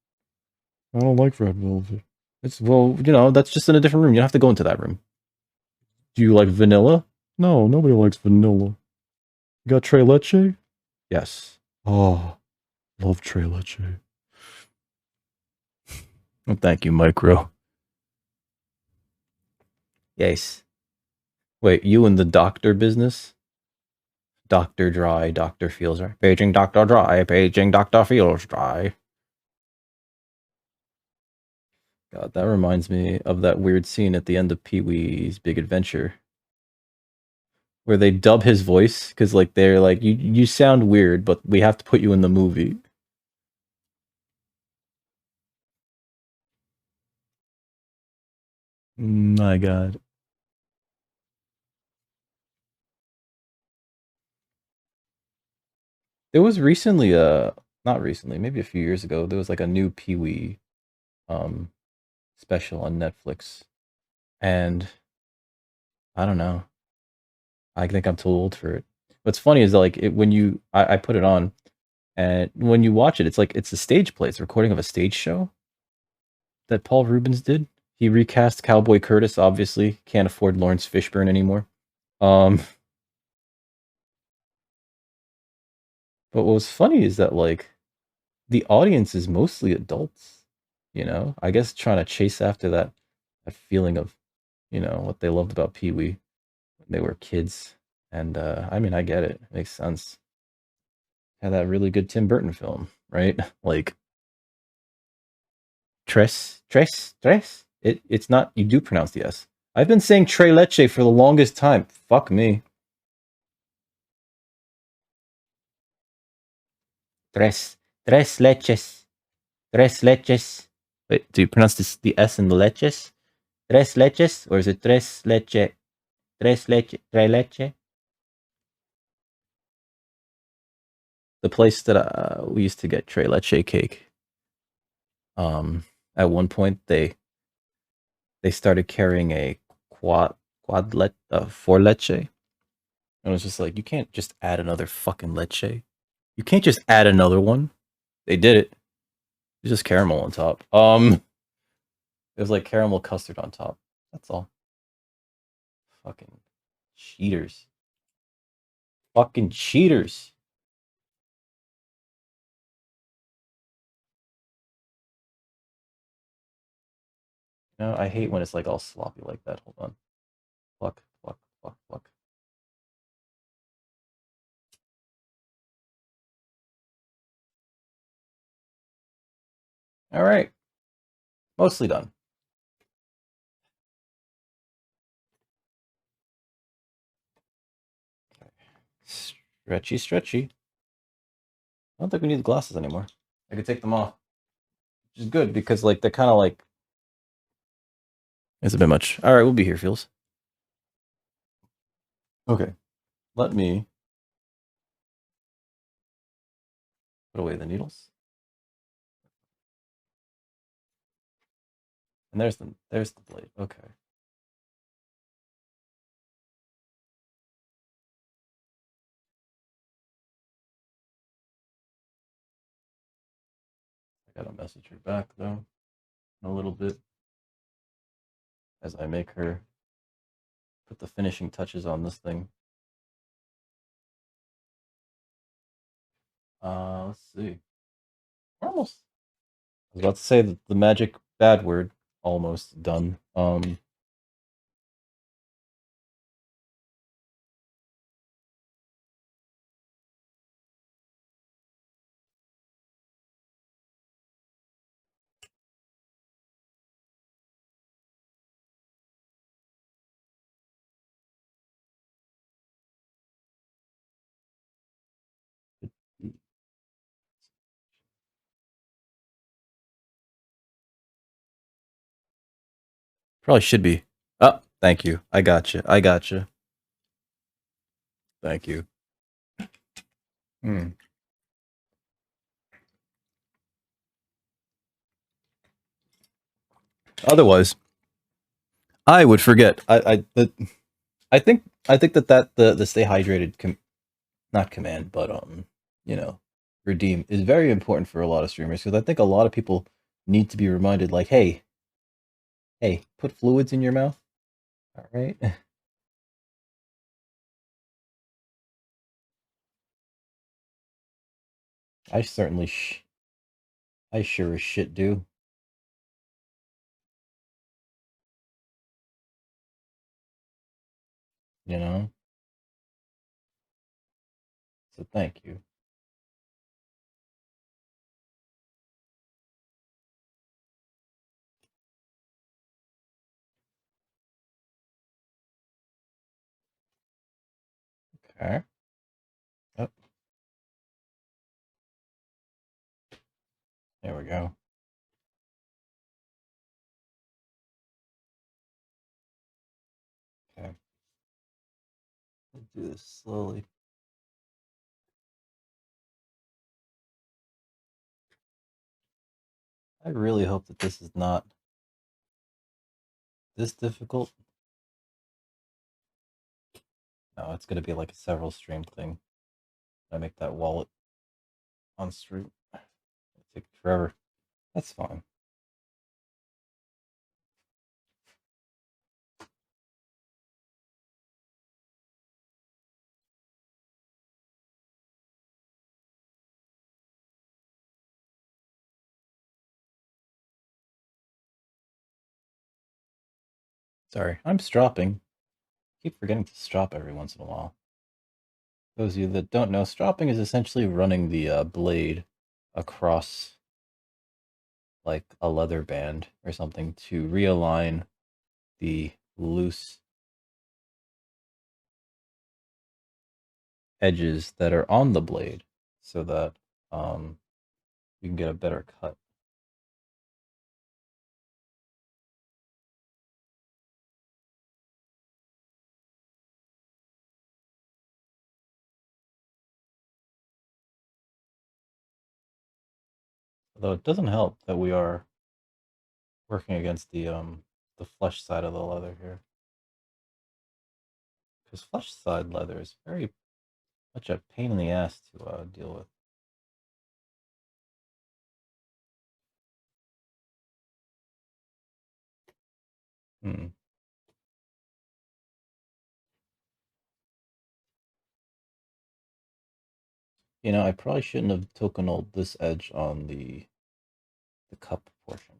I don't like red velvet. It's, well, you know, that's just in a different room. You don't have to go into that room. Do you like vanilla? No, nobody likes vanilla. You got tres leche? Yes. Oh, love tres leche. Well, thank you, Micro. Yes. Wait, you in the doctor business? Doctor Dry, Doctor Feels Dry. Paging Doctor Dry, paging Doctor Feels Dry. God, that reminds me of that weird scene at the end of Pee-wee's Big Adventure, where they dub his voice because like they're like you sound weird, but we have to put you in the movie. My God. There was recently not recently, maybe a few years ago, there was like a new Pee-wee um special on Netflix. And I don't know. I think I'm too old for it. What's funny is that, like when I put it on, and when you watch it, it's like it's a stage play. It's a recording of a stage show that Paul Rubens did. He recast Cowboy Curtis. Obviously, can't afford Lawrence Fishburne anymore. Um, But what was funny is that like the audience is mostly adults, you know? I guess trying to chase after that feeling of, you know, what they loved about Pee-wee when they were kids. And I mean, I get it. It makes sense. Had that really good Tim Burton film, right? Like Tres. It's not, you do pronounce the S. I've been saying Tre Leche for the longest time. Fuck me. Tres leches. Tres leches. Wait, do you pronounce the S in the leches? Tres leches? Or is it tres leche? Tres leche? Tre leche? The place that we used to get Tre leche cake. At one point they started carrying a four leche. And it was just like, you can't just add another fucking leche. You can't just add another one. They did it. It's just caramel on top. It was like caramel custard on top. That's all. Fucking cheaters. Fucking cheaters. No, I hate when it's like all sloppy like that. Hold on. Fuck. All right. Mostly done. Stretchy. I don't think we need the glasses anymore. I could take them off, which is good because like they're kind of like it's a bit much. All right, we'll be here, Feels. Okay, let me put away the needles. And there's the blade. Okay. I gotta message her back though in a little bit as I make her put the finishing touches on this thing. Let's see. We're almost. I was about to say the magic bad word. Almost done. Probably should be. Oh, thank you. I got you. Thank you. Hmm. Otherwise, I would forget. I think that the stay hydrated not command, but you know, redeem is very important for a lot of streamers because I think a lot of people need to be reminded, like, hey, put fluids in your mouth. All right. I certainly I sure as shit do. You know. So thank you. Okay. Oh, there we go. Okay. Let's do this slowly. I really hope that this is not this difficult. No, it's gonna be like a several stream thing. I make that wallet on stream. It'll take forever. That's fine. Sorry, I'm stropping. Keep forgetting to strop every once in a while. Those of you that don't know, stropping is essentially running the blade across like a leather band or something to realign the loose edges that are on the blade so that you can get a better cut. Although it doesn't help that we are working against the flesh side of the leather here. Because flesh side leather is very much a pain in the ass to deal with. Hmm. You know, I probably shouldn't have tokenoled this edge on the cup portion.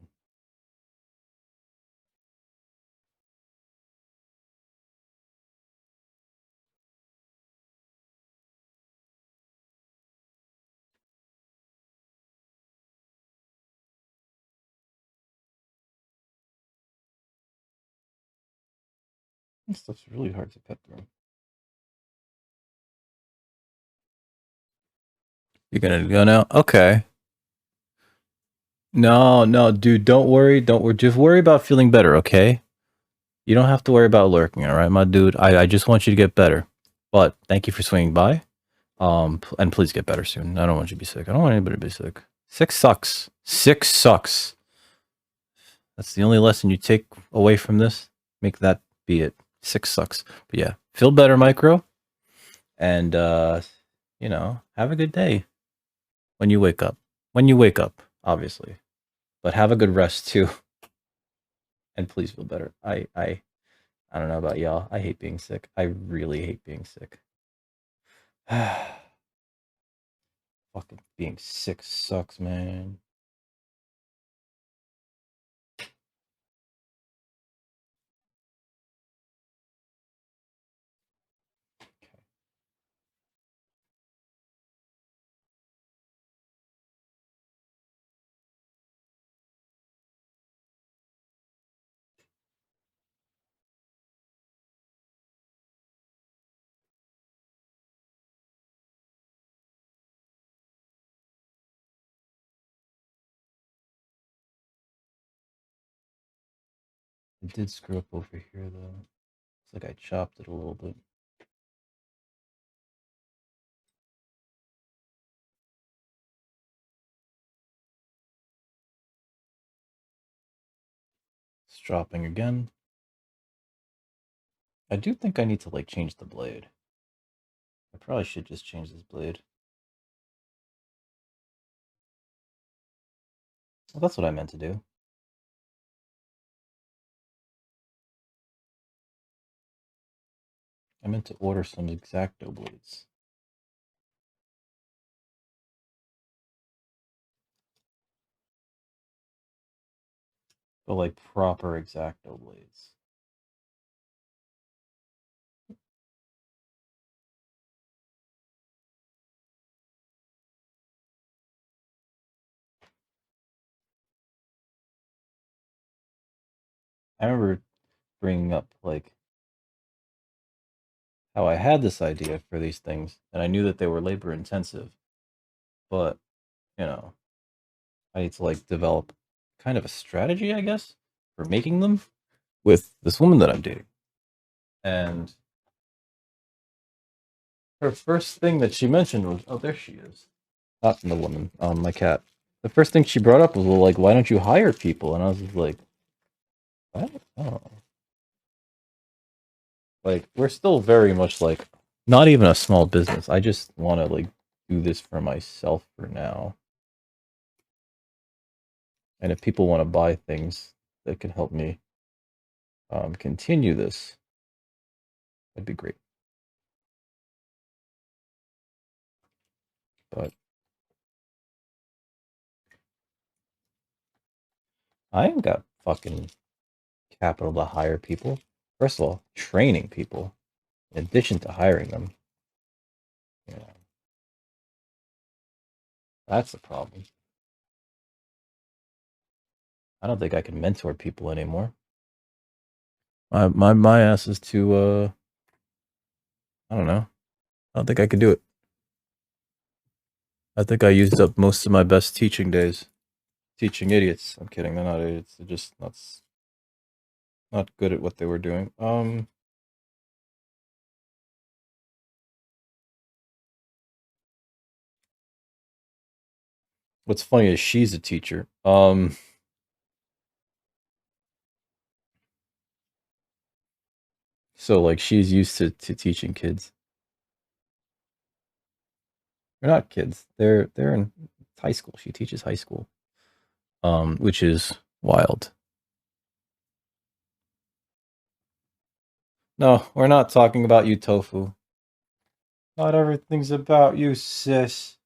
This stuff's really hard to cut through. You're gonna go now? Okay. No, no, dude, don't worry. Don't worry. Just worry about feeling better, okay? You don't have to worry about lurking, all right, my dude? I just want you to get better. But thank you for swinging by. And please get better soon. I don't want you to be sick. I don't want anybody to be sick. Sick sucks. Sick sucks. That's the only lesson you take away from this. Make that be it. Sick sucks. But yeah, feel better, Micro. And, you know, have a good day when you wake up. When you wake up, obviously. But have a good rest too. And please feel better. I don't know about y'all. I hate being sick. I really hate being sick. Fucking being sick sucks, man. I did screw up over here though. It's like I chopped it a little bit. Stropping again. I do think I need to like change the blade. I probably should just change this blade. Well, that's what I meant to do. I meant to order some X-Acto blades. But like proper X-Acto blades. I remember bringing up like how I had this idea for these things, and I knew that they were labor intensive, but you know, I need to like develop kind of a strategy, I guess, for making them with this woman that I'm dating. And her first thing that she mentioned was, oh, there she is. Not the woman, my cat. The first thing she brought up was, well, like, why don't you hire people? And I was just like, what? Oh. Like, we're still very much like, not even a small business. I just want to, like, do this for myself for now. And if people want to buy things that can help me continue this, that'd be great. But I ain't got fucking capital to hire people. First of all, training people in addition to hiring them. Yeah, that's the problem. I don't think I can mentor people anymore. My ass is too I don't know. I don't think I could do it. I think I used up most of my best teaching days. Teaching idiots. I'm kidding, they're not idiots. They're just not good at what they were doing. What's funny is she's a teacher. So like she's used to teaching kids. They're not kids. They're in high school. She teaches high school. Which is wild. No, we're not talking about you, Tofu. Not everything's about you, sis.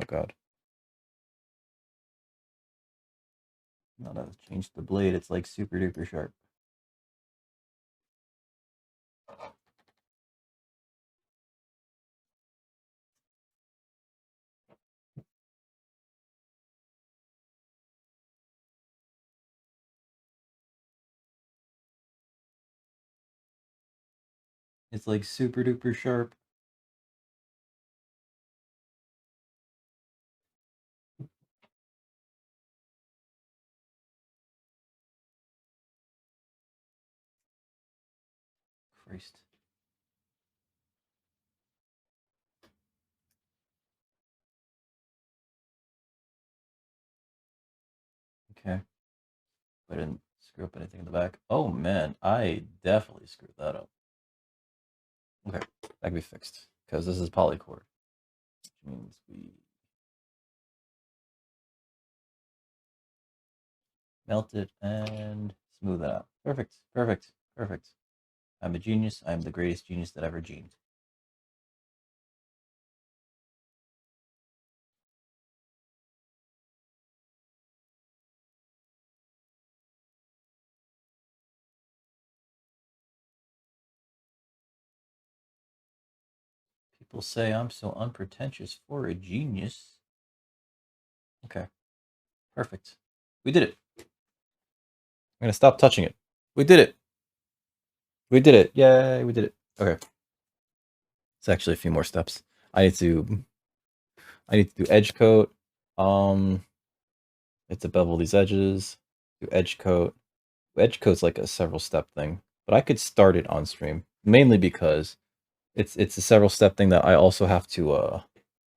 Oh god. Not to change the blade, it's like super duper sharp. It's like super duper sharp. Christ. Okay. I didn't screw up anything in the back. Oh man, I definitely screwed that up. Okay, that can be fixed. Because this is polycord. Which means we melt it and smooth it out. Perfect, perfect, perfect. I'm a genius. I'm the greatest genius that ever gened. People say I'm so unpretentious for a genius. Okay, perfect. We did it. I'm gonna stop touching it. We did it. We did it. Yay, we did it. Okay. It's actually a few more steps. I need to do edge coat. It's to bevel these edges. Do edge coat. Edge coat's like a several step thing, but I could start it on stream mainly because it's a several step thing that I also have to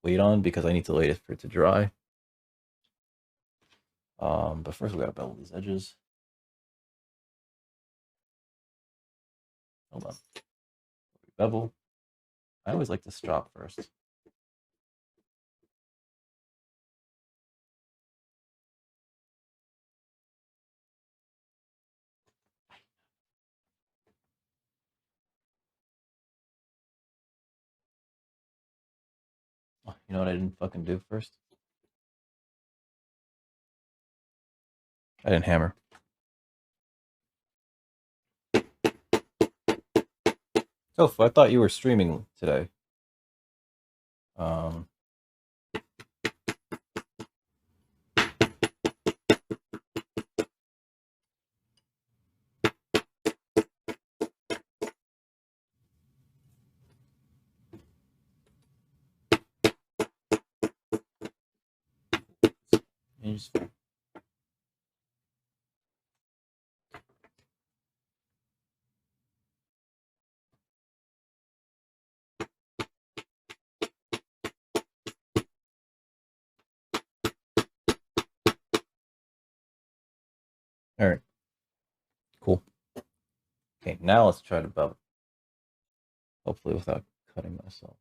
wait on because I need to wait it for it to dry. But first we gotta bevel these edges. Hold on. Bevel. I always like to strop first. Oh, you know what I didn't fucking do first? I didn't hammer. Oh, I thought you were streaming today. Um, just... All right, cool. Okay, now let's try to bevel. Hopefully without cutting myself.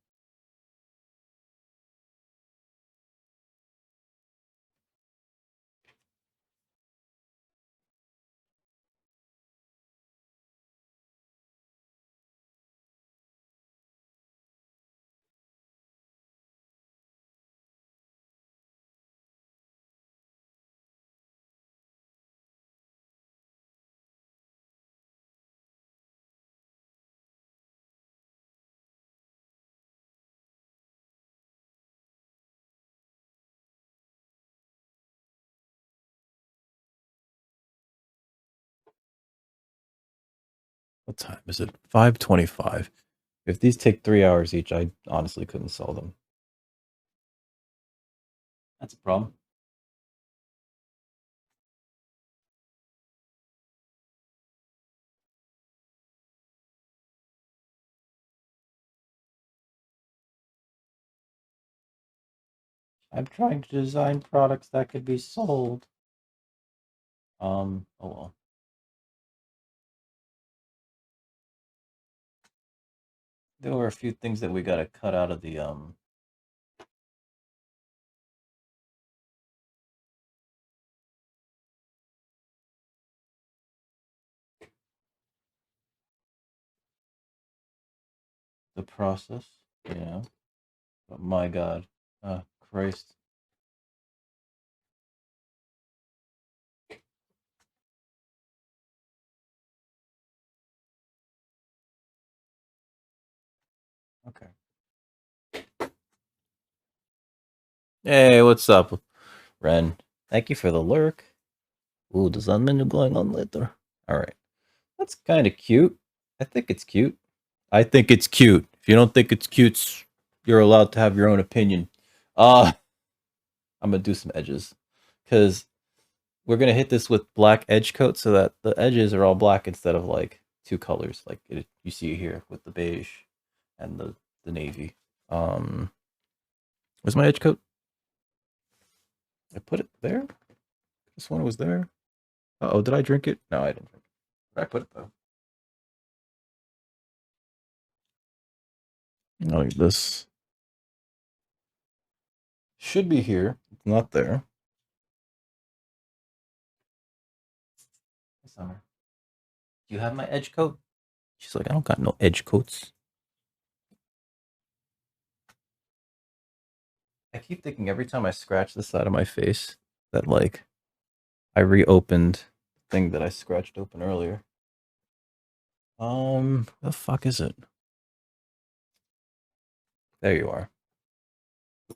What time is it? 5:25. If these take 3 hours each, I honestly couldn't sell them. That's a problem. I'm trying to design products that could be sold. Oh well. There were a few things that we gotta cut out of the process, you know. But my God, Christ. Okay. Hey, what's up, Ren? Thank you for the lurk. Ooh, design menu going on later. All right, that's kind of cute. I think it's cute. I think it's cute. If you don't think it's cute, you're allowed to have your own opinion. I'm gonna do some edges because we're gonna hit this with black edge coat so that the edges are all black instead of like two colors like you see here with the beige and the navy. Where's my edge coat? I put it there. This one was there. Oh, did I drink it? No, I didn't drink it. Where did I put it though? Like this should be here. It's not there. Hey, Summer, do you have my edge coat? She's like, I don't got no edge coats. I keep thinking every time I scratch the side of my face that like I reopened the thing that I scratched open earlier. The fuck is it? There you are.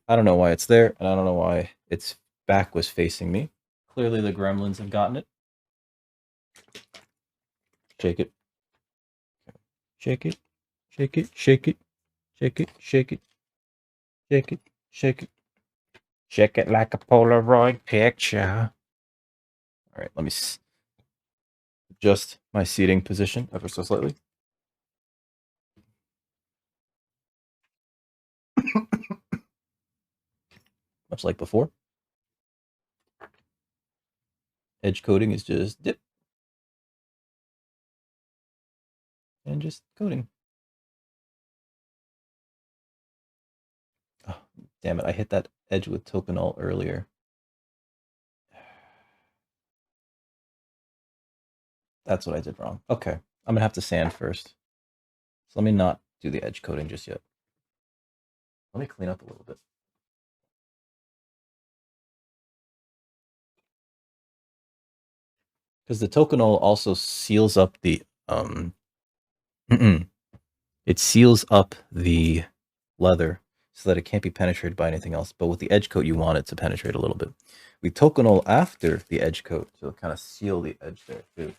I don't know why it's there, and I don't know why its back was facing me. Clearly the gremlins have gotten it. Shake it. Shake it. Shake it. Shake it. Shake it. Shake it. Shake it. Shake it. Shake it like a Polaroid picture. All right, let me adjust my seating position ever so slightly. Much like before. Edge coating is just dip and just coating. Oh, damn it, I hit that edge with Tokenol earlier. That's what I did wrong. Okay, I'm gonna have to sand first. So let me not do the edge coating just yet. Let me clean up a little bit. Because the Tokenol also seals up the it seals up the leather so that it can't be penetrated by anything else. But with the edge coat, you want it to penetrate a little bit. We Tokenol after the edge coat to kind of seal the edge there too.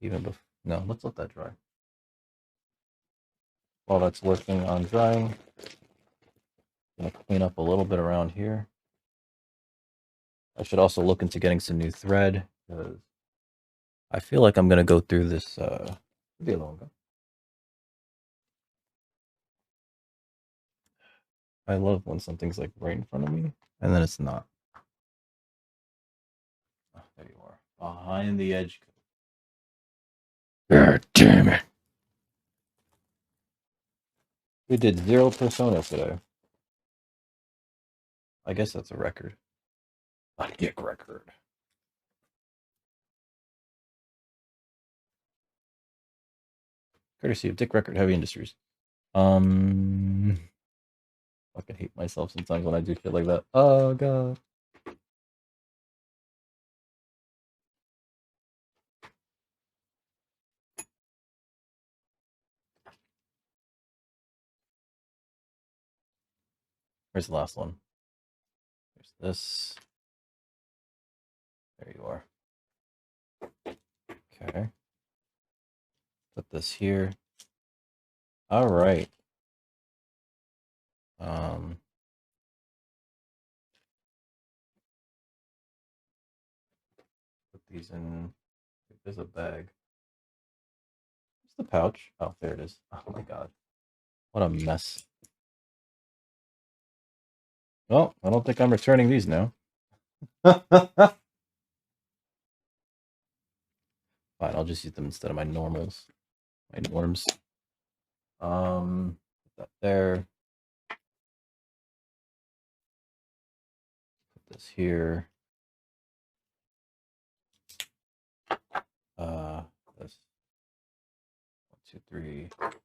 Even before, no, let's let that dry. While that's working on drying, I'm gonna clean up a little bit around here. I should also look into getting some new thread because I feel like I'm gonna go through this. Be a longer. I love when something's like right in front of me and then it's not. Oh, there you are, behind the edge. God damn it! We did 0 personas today. I guess that's a record. A dick record. Courtesy of Dick Record Heavy Industries. Fucking hate myself sometimes when I do shit like that. Oh god. Where's the last one? There's this. There you are. Okay. Put this here. All right. Put these in. There's a bag. Where's the pouch? Oh, there it is. Oh my god. What a mess. Well, I don't think I'm returning these now. Fine, I'll just use them instead of my normals. My norms. Put that there. Put this here. This 1, 2, 3, 4. Okay.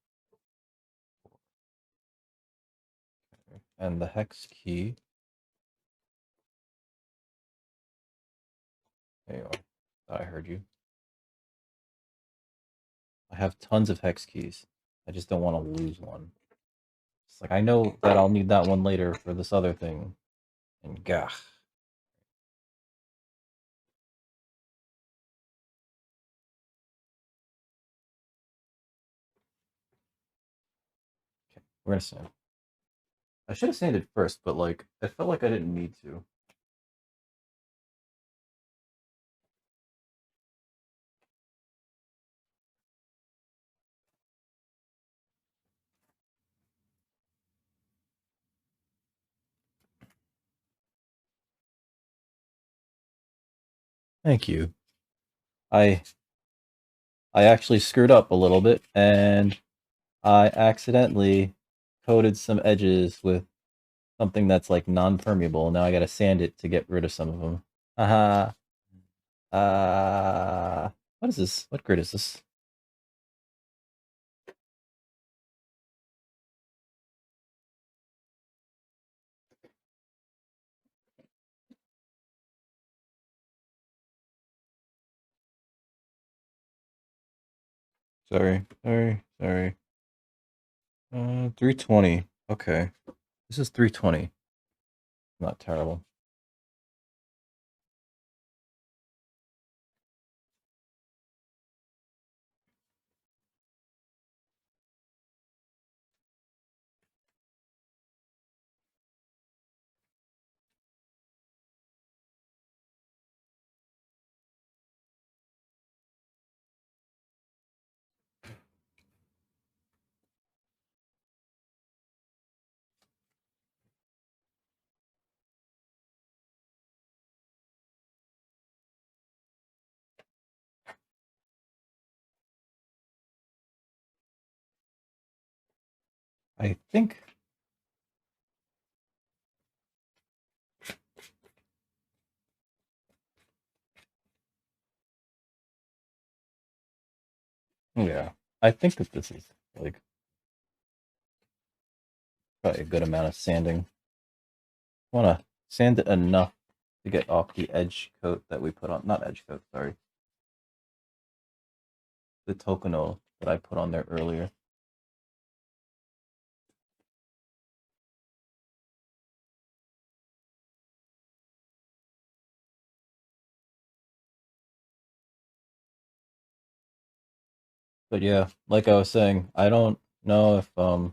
And the hex key. There you are. Thought I heard you. I have tons of hex keys. I just don't want to lose one. It's like I know that I'll need that one later for this other thing. And gah. Okay, we're gonna sand. I should have sanded first, but like I felt like I didn't need to. Thank you. I actually screwed up a little bit, and I accidentally coated some edges with something that's like non-permeable. Now I gotta sand it to get rid of some of them. Haha. What is this? What grid is this? Sorry. 320. Okay. This is 320. Not terrible. I think yeah. I think that this is like probably a good amount of sanding. I want to sand it enough to get off the edge coat that we put on. Not edge coat, sorry. The Tokono that I put on there earlier. But yeah, like I was saying, I don't know if I'll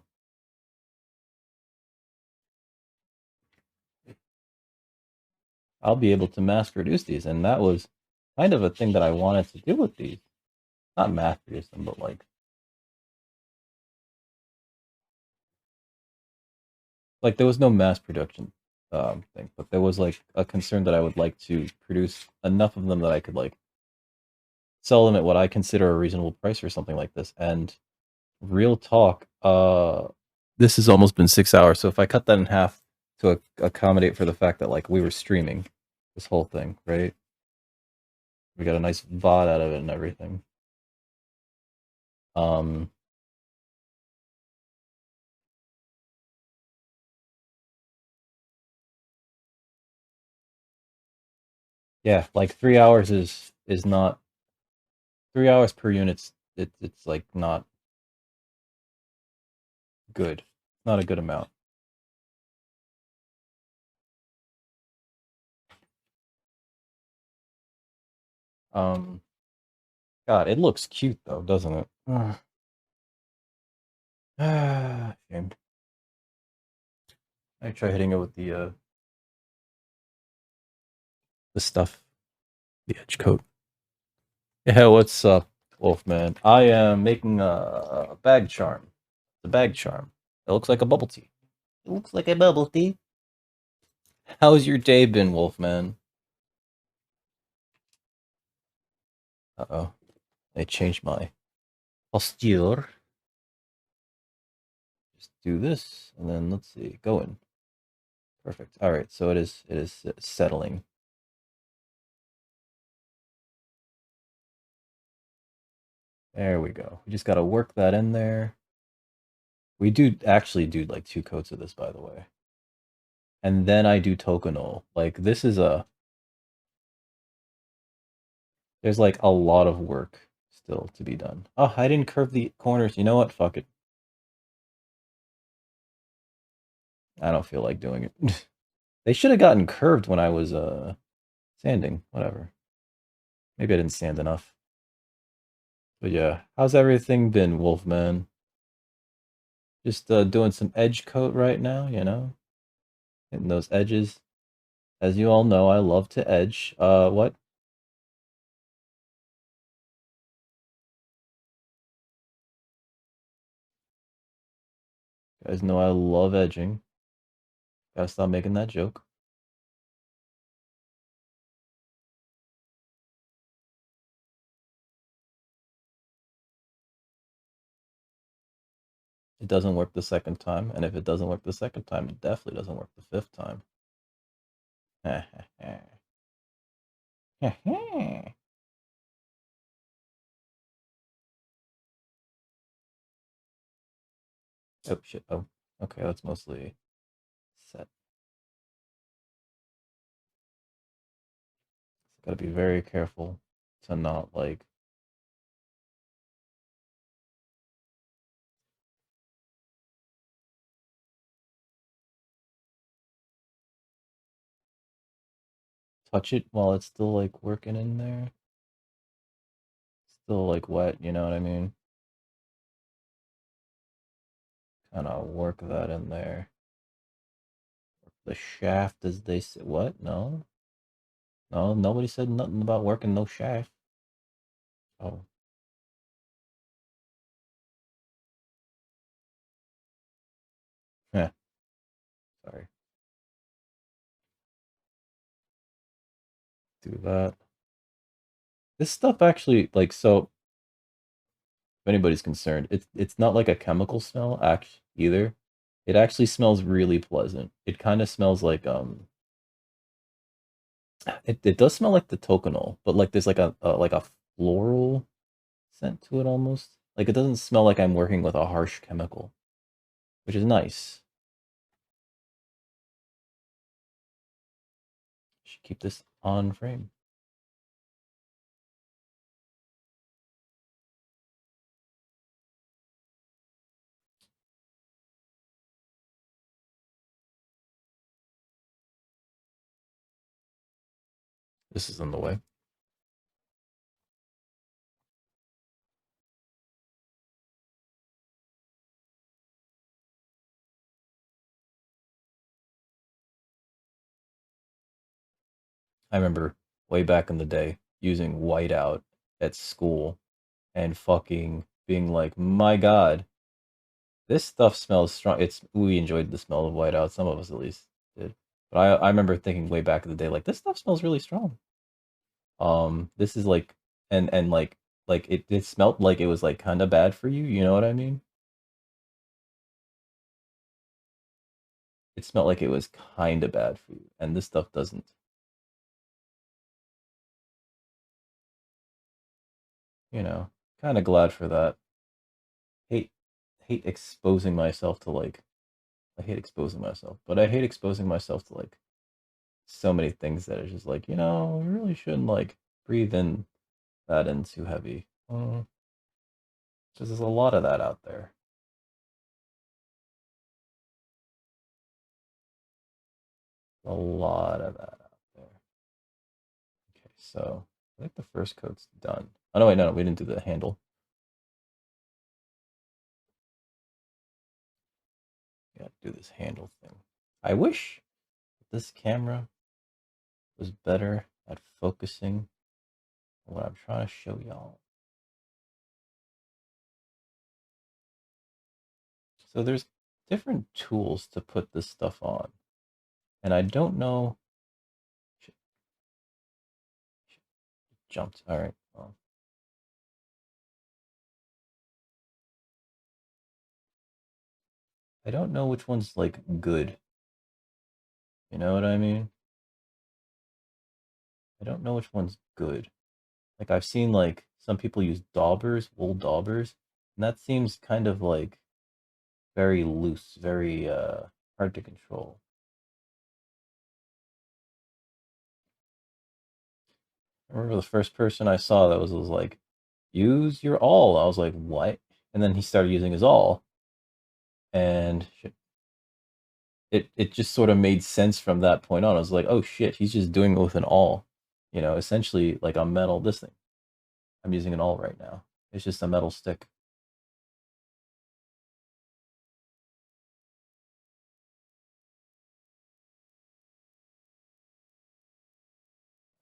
be able to mass produce these, and that was kind of a thing that I wanted to do with these. Not mass produce them, but like there was no mass production thing, but there was like a concern that I would like to produce enough of them that I could like sell them at what I consider a reasonable price or something like this. And real talk, this has almost been 6 hours, so if I cut that in half to accommodate for the fact that like we were streaming this whole thing, right? We got a nice VOD out of it and everything. Yeah, like 3 hours is not 3 hours per unit. It's like not good. Not a good amount. Um, God, it looks cute though, doesn't it? Shame. I try hitting it with the stuff, the edge coat. Yeah, what's up, Wolfman? I am making a bag charm. The bag charm. It looks like a bubble tea. It looks like a bubble tea. How's your day been, Wolfman? Uh-oh. I changed my posture. Just do this, and then let's see, go in. Perfect. All right, so it is settling. There we go. We just got to work that in there. We do actually do like 2 coats of this, by the way. And then I do tokonol. Like this is there's like a lot of work still to be done. Oh, I didn't curve the corners. You know what? Fuck it. I don't feel like doing it. They should have gotten curved when I was sanding. Whatever. Maybe I didn't sand enough. But yeah, how's everything been, Wolfman? Just doing some edge coat right now, you know? Hitting those edges. As you all know, I love to edge. What? You guys know I love edging. Gotta stop making that joke. It doesn't work the second time, and if it doesn't work the second time, it definitely doesn't work the 5th time. Oh shit. Oh, okay, that's mostly set. Gotta be very careful to not like touch it while it's still like working in there. Still like wet, you know what I mean? Kind of work that in there. The shaft, as they say. What? No, no, nobody said nothing about working no shaft. Oh, yeah. Sorry. Do that. This stuff actually, like, so if anybody's concerned, it's not like a chemical smell act either. It actually smells really pleasant. It kind of smells like it does smell like the tokonol, but like there's like a floral scent to it almost. Like it doesn't smell like I'm working with a harsh chemical, which is nice. Should keep this on frame. This is in the way. I remember way back in the day using whiteout at school and fucking being like, my god, this stuff smells strong. We enjoyed the smell of whiteout. Some of us at least did. But I remember thinking way back in the day, like this stuff smells really strong. This is like and like it smelled like it was like kind of bad for you. You know what I mean? It smelled like it was kind of bad for you, and this stuff doesn't. You know, kind of glad for that. Hate hate exposing myself to like I hate exposing myself, but I hate exposing myself to like so many things that are just like, we really shouldn't like breathe in that in too heavy. Because there's a lot of that out there. A lot of that out there. Okay, so I think the first coat's done. Oh no, wait, no, we didn't do the handle. Yeah, do this handle thing. I wish this camera was better at focusing on what I'm trying to show y'all. So there's different tools to put this stuff on. And I don't know. Shit, jumped. All right. Well, I don't know which one's like good. You know what I mean? I don't know which one's good. Like I've seen like some people use daubers, wool daubers, and that seems kind of like very loose, very hard to control. I remember the first person I saw that was like, use your awl. I was like, what? And then he started using his awl, and it just sort of made sense from that point on. I was like, oh shit, he's just doing it with an awl. You know, essentially like a metal. This thing, I'm using an awl right now. It's just a metal stick.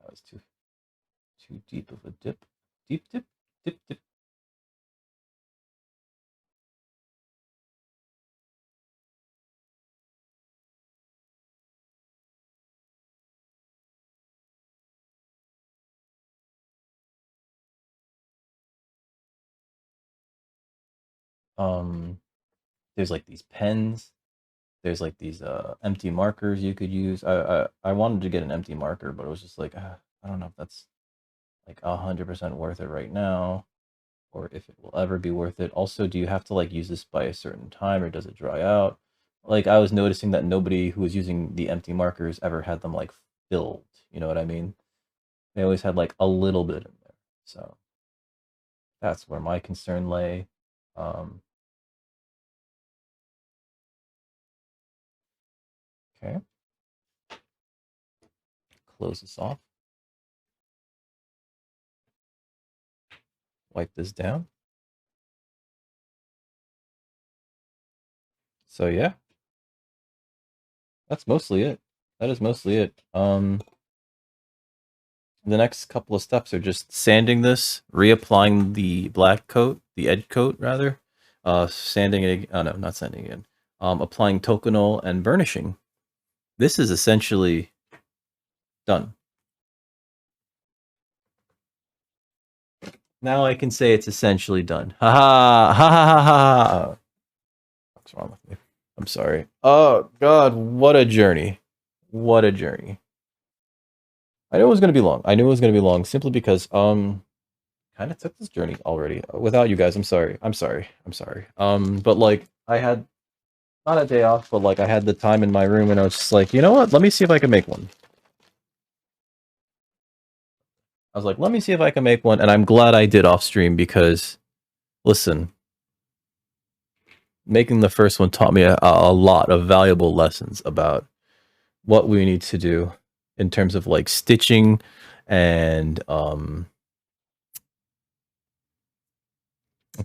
That was too deep of a dip. Deep dip, dip dip. Um, there's like these pens. There's like these empty markers you could use. I wanted to get an empty marker, but it was just like I don't know if that's like 100% worth it right now, or if it will ever be worth it. Also, do you have to like use this by a certain time, or does it dry out? Like I was noticing that nobody who was using the empty markers ever had them like filled. You know what I mean? They always had like a little bit in there. So that's where my concern lay. Um, okay, close this off. Wipe this down. So yeah, that's mostly it. That is mostly it. The next couple of steps are just sanding this, reapplying the black coat, the edge coat rather, sanding it. Oh no, not sanding it. Applying toconol and burnishing. This is essentially done. Now I can say it's essentially done. Ha ha ha ha ha ha. What's wrong with me? I'm sorry. Oh God, what a journey! What a journey! I knew it was gonna be long. I knew it was gonna be long simply because kind of took this journey already without you guys. I'm sorry. I'm sorry. I'm sorry. But like I had not a day off, but like I had the time in my room, and I was just like, you know what? Let me see if I can make one. I was like, let me see if I can make one, and I'm glad I did off stream because, listen, making the first one taught me a lot of valuable lessons about what we need to do in terms of like stitching and what's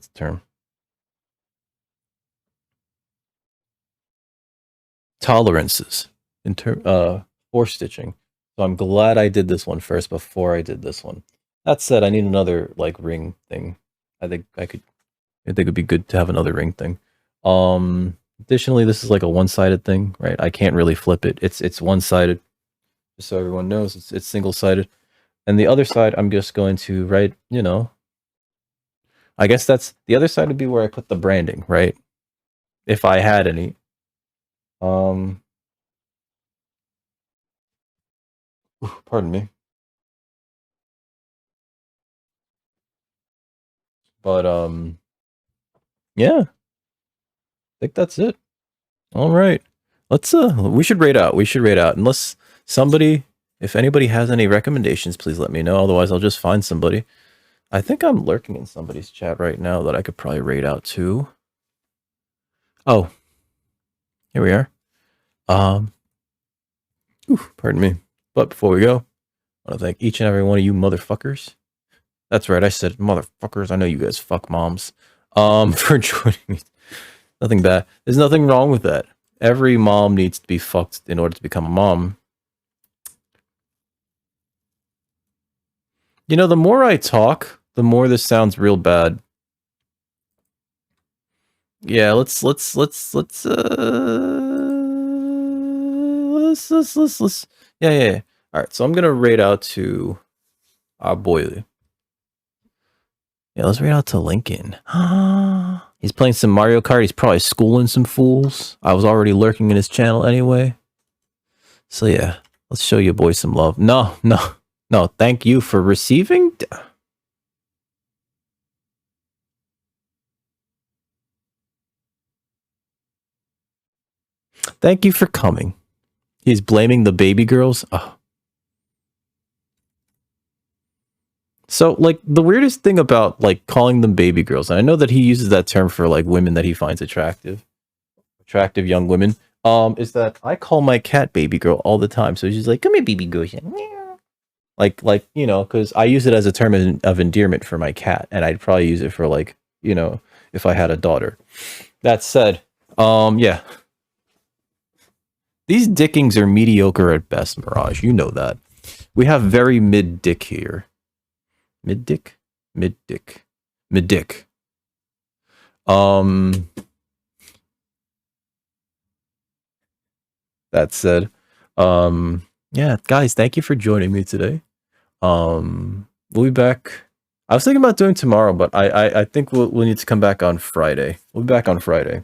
the term? Tolerances in for stitching. So I'm glad I did this one first before I did this one. That said, I need another like ring thing. I think it'd be good to have another ring thing. Additionally, this is like a one-sided thing, right? I can't really flip it. It's one-sided. Just so everyone knows, it's single-sided. And the other side, I'm just going to write, you know, I guess that's the other side would be where I put the branding, right? If I had any. Um, Pardon me. But yeah, I think that's it. All right. Let's we should rate out. We should rate out. Unless somebody if anybody has any recommendations, please let me know. Otherwise, I'll just find somebody. I think I'm lurking in somebody's chat right now that I could probably rate out to. Oh, here we are. Pardon me. But before we go, I want to thank each and every one of you motherfuckers. That's right, I said motherfuckers. I know you guys fuck moms. For joining me. Nothing bad. There's nothing wrong with that. Every mom needs to be fucked in order to become a mom. You know, the more I talk, the more this sounds real bad. Yeah, let's yeah. All right, so I'm gonna raid out to our boy. Yeah, let's raid out to Lincoln. He's playing some Mario Kart. He's probably schooling some fools. I was already lurking in his channel anyway. So yeah, let's show your boy some love. No. Thank you for receiving. Thank you for coming. He's blaming the baby girls. Oh. So, like, the weirdest thing about, like, calling them baby girls, and I know that he uses that term for, like, women that he finds attractive young women, is that I call my cat baby girl all the time. So she's like, come here, baby girl. Like, you know, because I use it as a term of endearment for my cat, and I'd probably use it for, like, you know, if I had a daughter. That said, yeah. These dickings are mediocre at best, Mirage. You know that. We have very mid-dick here. Mid-dick? Mid-dick. Mid-dick. That said, yeah, guys, thank you for joining me today. We'll be back. I was thinking about doing tomorrow, but I think we'll need to come back on Friday. We'll be back on Friday.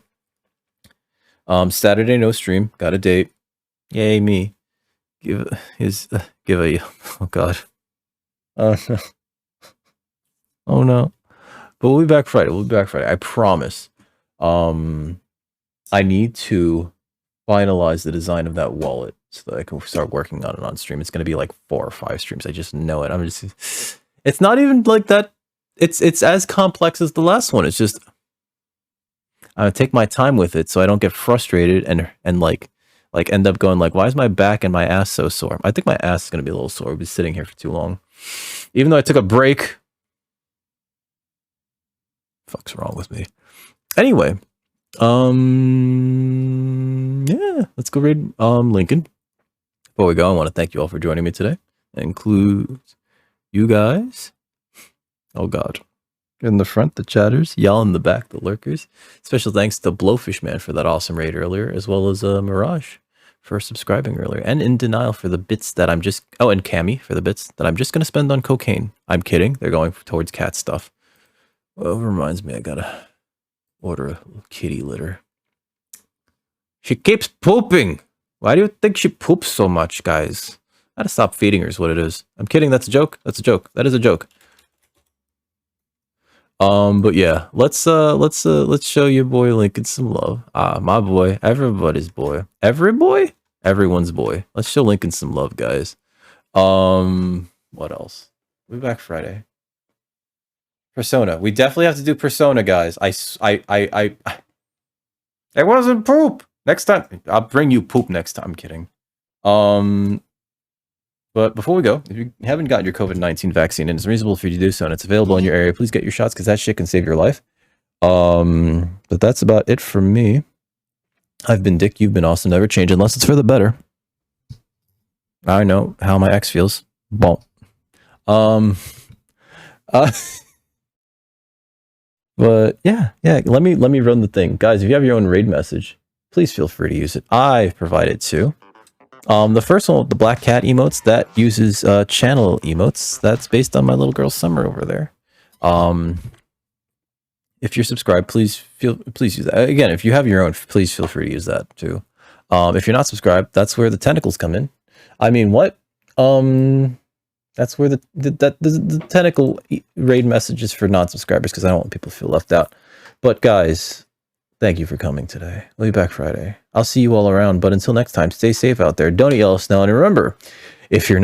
Saturday, no stream. Got a date. Yay, me. Give a, oh god. Oh no. Oh no. But we'll be back Friday. I promise. I need to finalize the design of that wallet so that I can start working on it on stream. It's going to be like 4 or 5 streams. I just know it. It's not even like that. It's as complex as the last one. It's just I'm going to take my time with it so I don't get frustrated and like end up going like, why is my back and my ass so sore? I think my ass is going to be a little sore. We've been sitting here for too long. Even though I took a break. Fuck's wrong with me? Anyway, yeah, let's go read Lincoln. Before we go, I want to thank you all for joining me today. That includes you guys. Oh god. In the front, the chatters. Y'all in the back, the lurkers. Special thanks to Blowfish Man for that awesome raid earlier, as well as Mirage for subscribing earlier, and In Denial for the bits that I'm just... Oh, and Cammy for the bits that I'm just going to spend on cocaine. I'm kidding. They're going towards cat stuff. Well, reminds me, I gotta order a kitty litter. She keeps pooping! Why do you think she poops so much, guys? I gotta stop feeding her is what it is. I'm kidding, that's a joke. That's a joke. That is a joke. But yeah, let's show your boy Lincoln some love. My boy, everybody's boy. Every boy? Everyone's boy. Let's show Lincoln some love, guys. What else? We'll be back Friday. Persona. We definitely have to do Persona, guys. It wasn't poop. Next time, I'll bring you poop next time. I'm kidding. But before we go, if you haven't gotten your COVID-19 vaccine and it's reasonable for you to do so and it's available in your area, please get your shots because that shit can save your life. But that's about it for me. I've been Dick. You've been awesome. Never change unless it's for the better. I know how my ex feels. Bon. But yeah, let me run the thing. Guys, if you have your own raid message, please feel free to use it. I've provided 2. The first one, the black cat emotes, that uses channel emotes. That's based on my little girl Summer over there. If you're subscribed, please use that. Again, if you have your own, please feel free to use that too. If you're not subscribed, that's where the tentacles come in. I mean, what? That's where the tentacle raid message is for non-subscribers because I don't want people to feel left out. But guys, thank you for coming today. We'll be back Friday. I'll see you all around, but until next time, stay safe out there. Don't eat yellow snow, and remember, if you're not